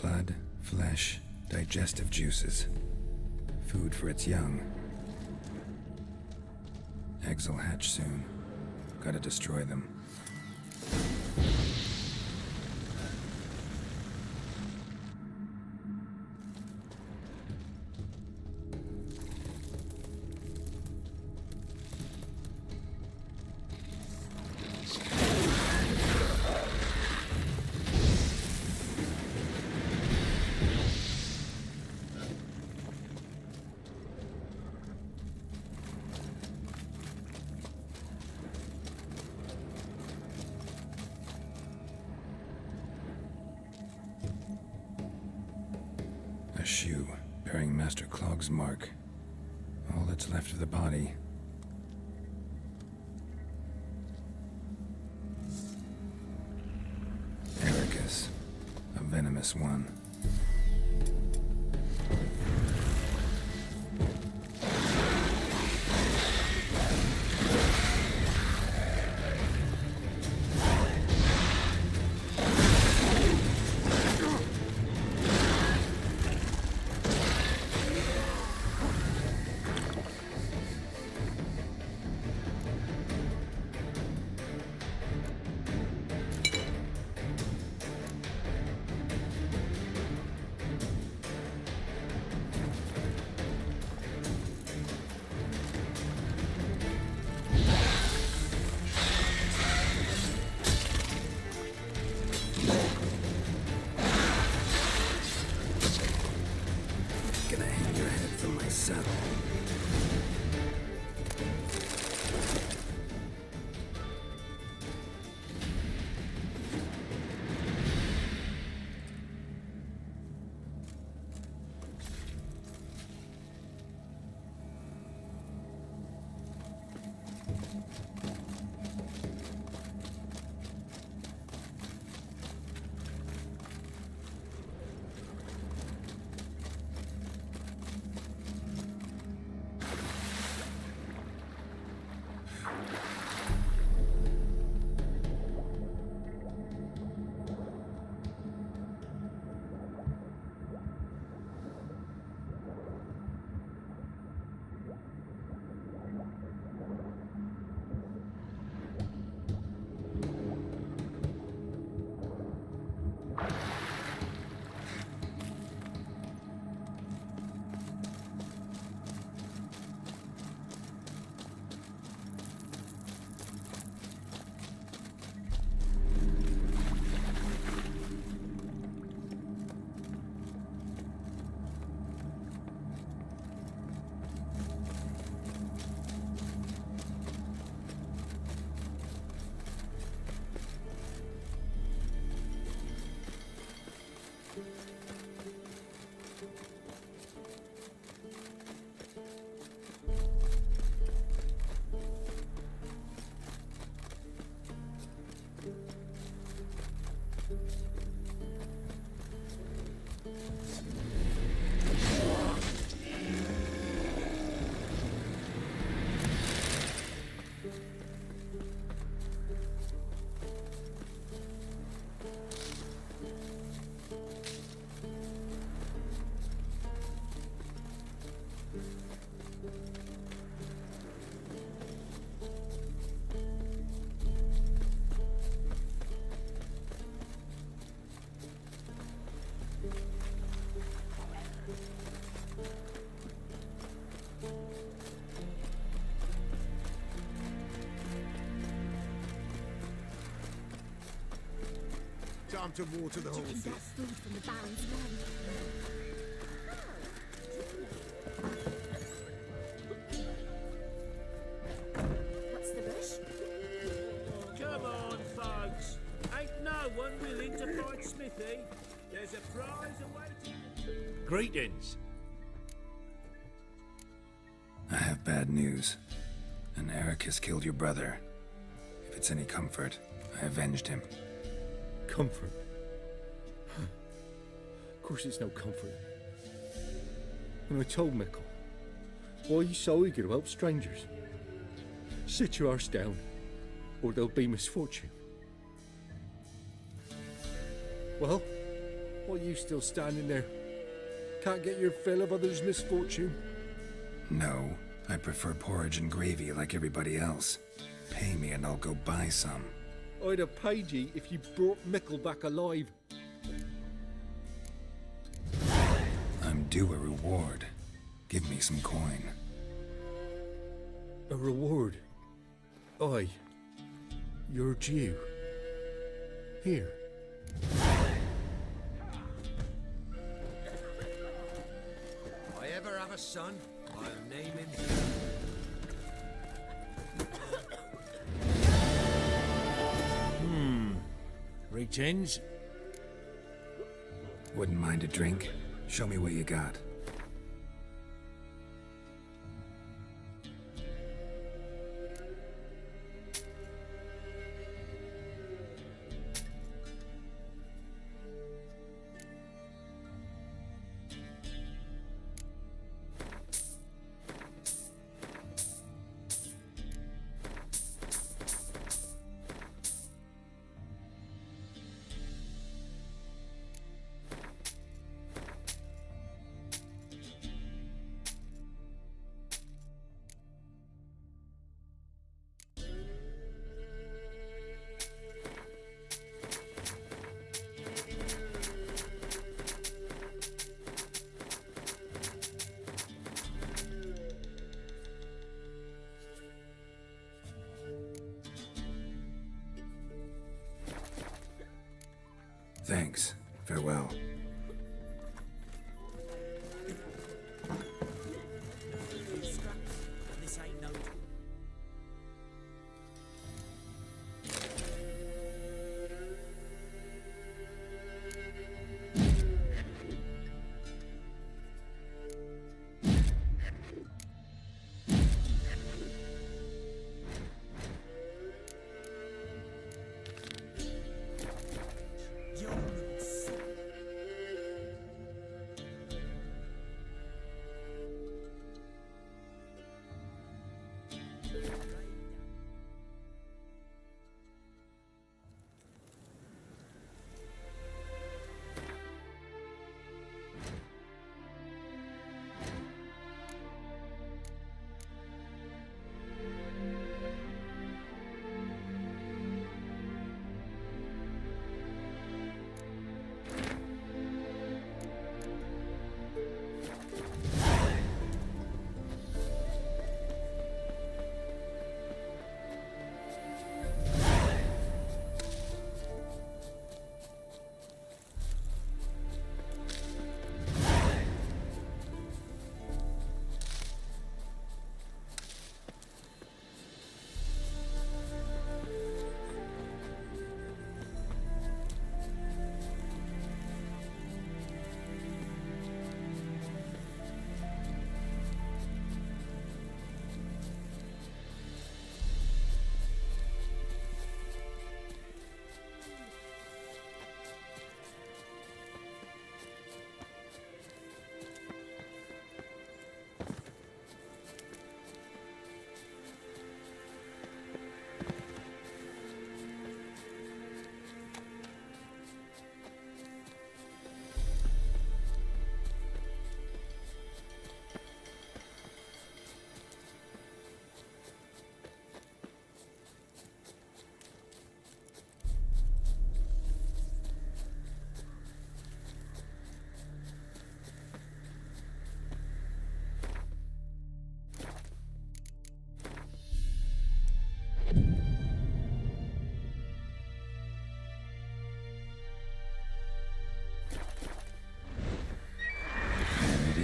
Blood, flesh, digestive juices. Food for its young. Eggs will hatch soon. Gotta destroy them. A shoe bearing Master Clog's mark. All that's left of the body. Ericus, a venomous one. Time to water the Taking horses. that food from the Baron's men. What's the bush? Come on, folks. Ain't no one willing to fight Smithy. There's a prize awaiting. Greetings. I have bad news. An Eric has killed your brother. If it's any comfort, I avenged him. Comfort? Of course it's no comfort. When I told Mickle, why are you so eager to help strangers? Sit your arse down, or there'll be misfortune. Well, why are you still standing there? Can't get your fill of others' misfortune? No, I prefer porridge and gravy like everybody else. Pay me and I'll go buy some. I'd have paid ye if you brought Mickle back alive. I'm due a reward. Give me some coin. A reward? Aye. You're due. Here. If I ever have a son, I'll name him. Greetings. Wouldn't mind a drink? Show me what you got.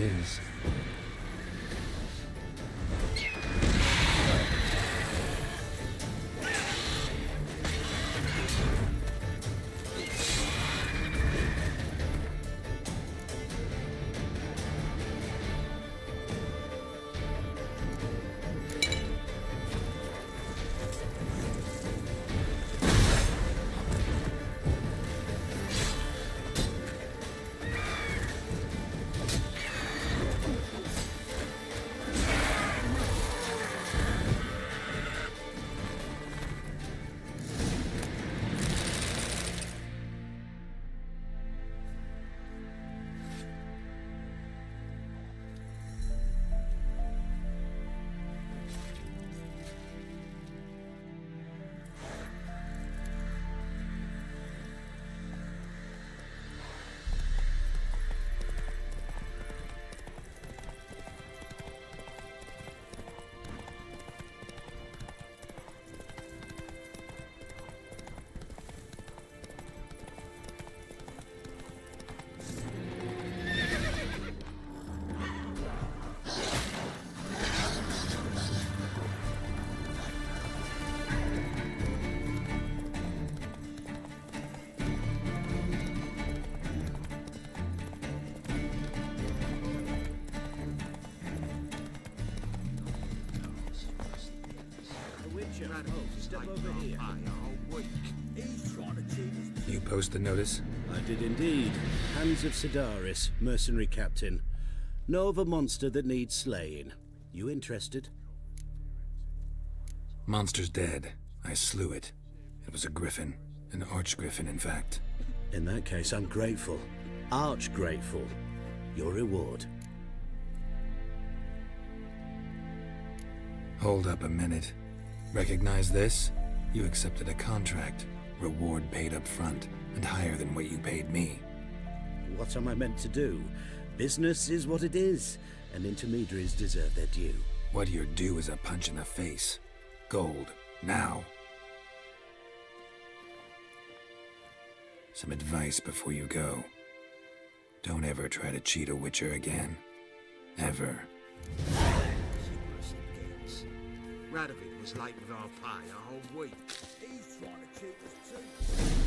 is. Step over here. You post the notice? I did indeed. Hands of Sidaris, mercenary captain. Know of a monster that needs slaying. You interested? Monster's dead. I slew it. It was a griffin. An archgriffin, in fact. In that case, I'm grateful. Arch grateful. Your reward. Hold up a minute. Recognize this? You accepted a contract. Reward paid up front, and higher than what you paid me. What am I meant to do? Business is what it is, and intermediaries deserve their due. What you're due is a punch in the face. Gold. Now. Some advice before you go. Don't ever try to cheat a Witcher again. Ever. Radovid was late with our pay a whole week. He's trying to cheat us too.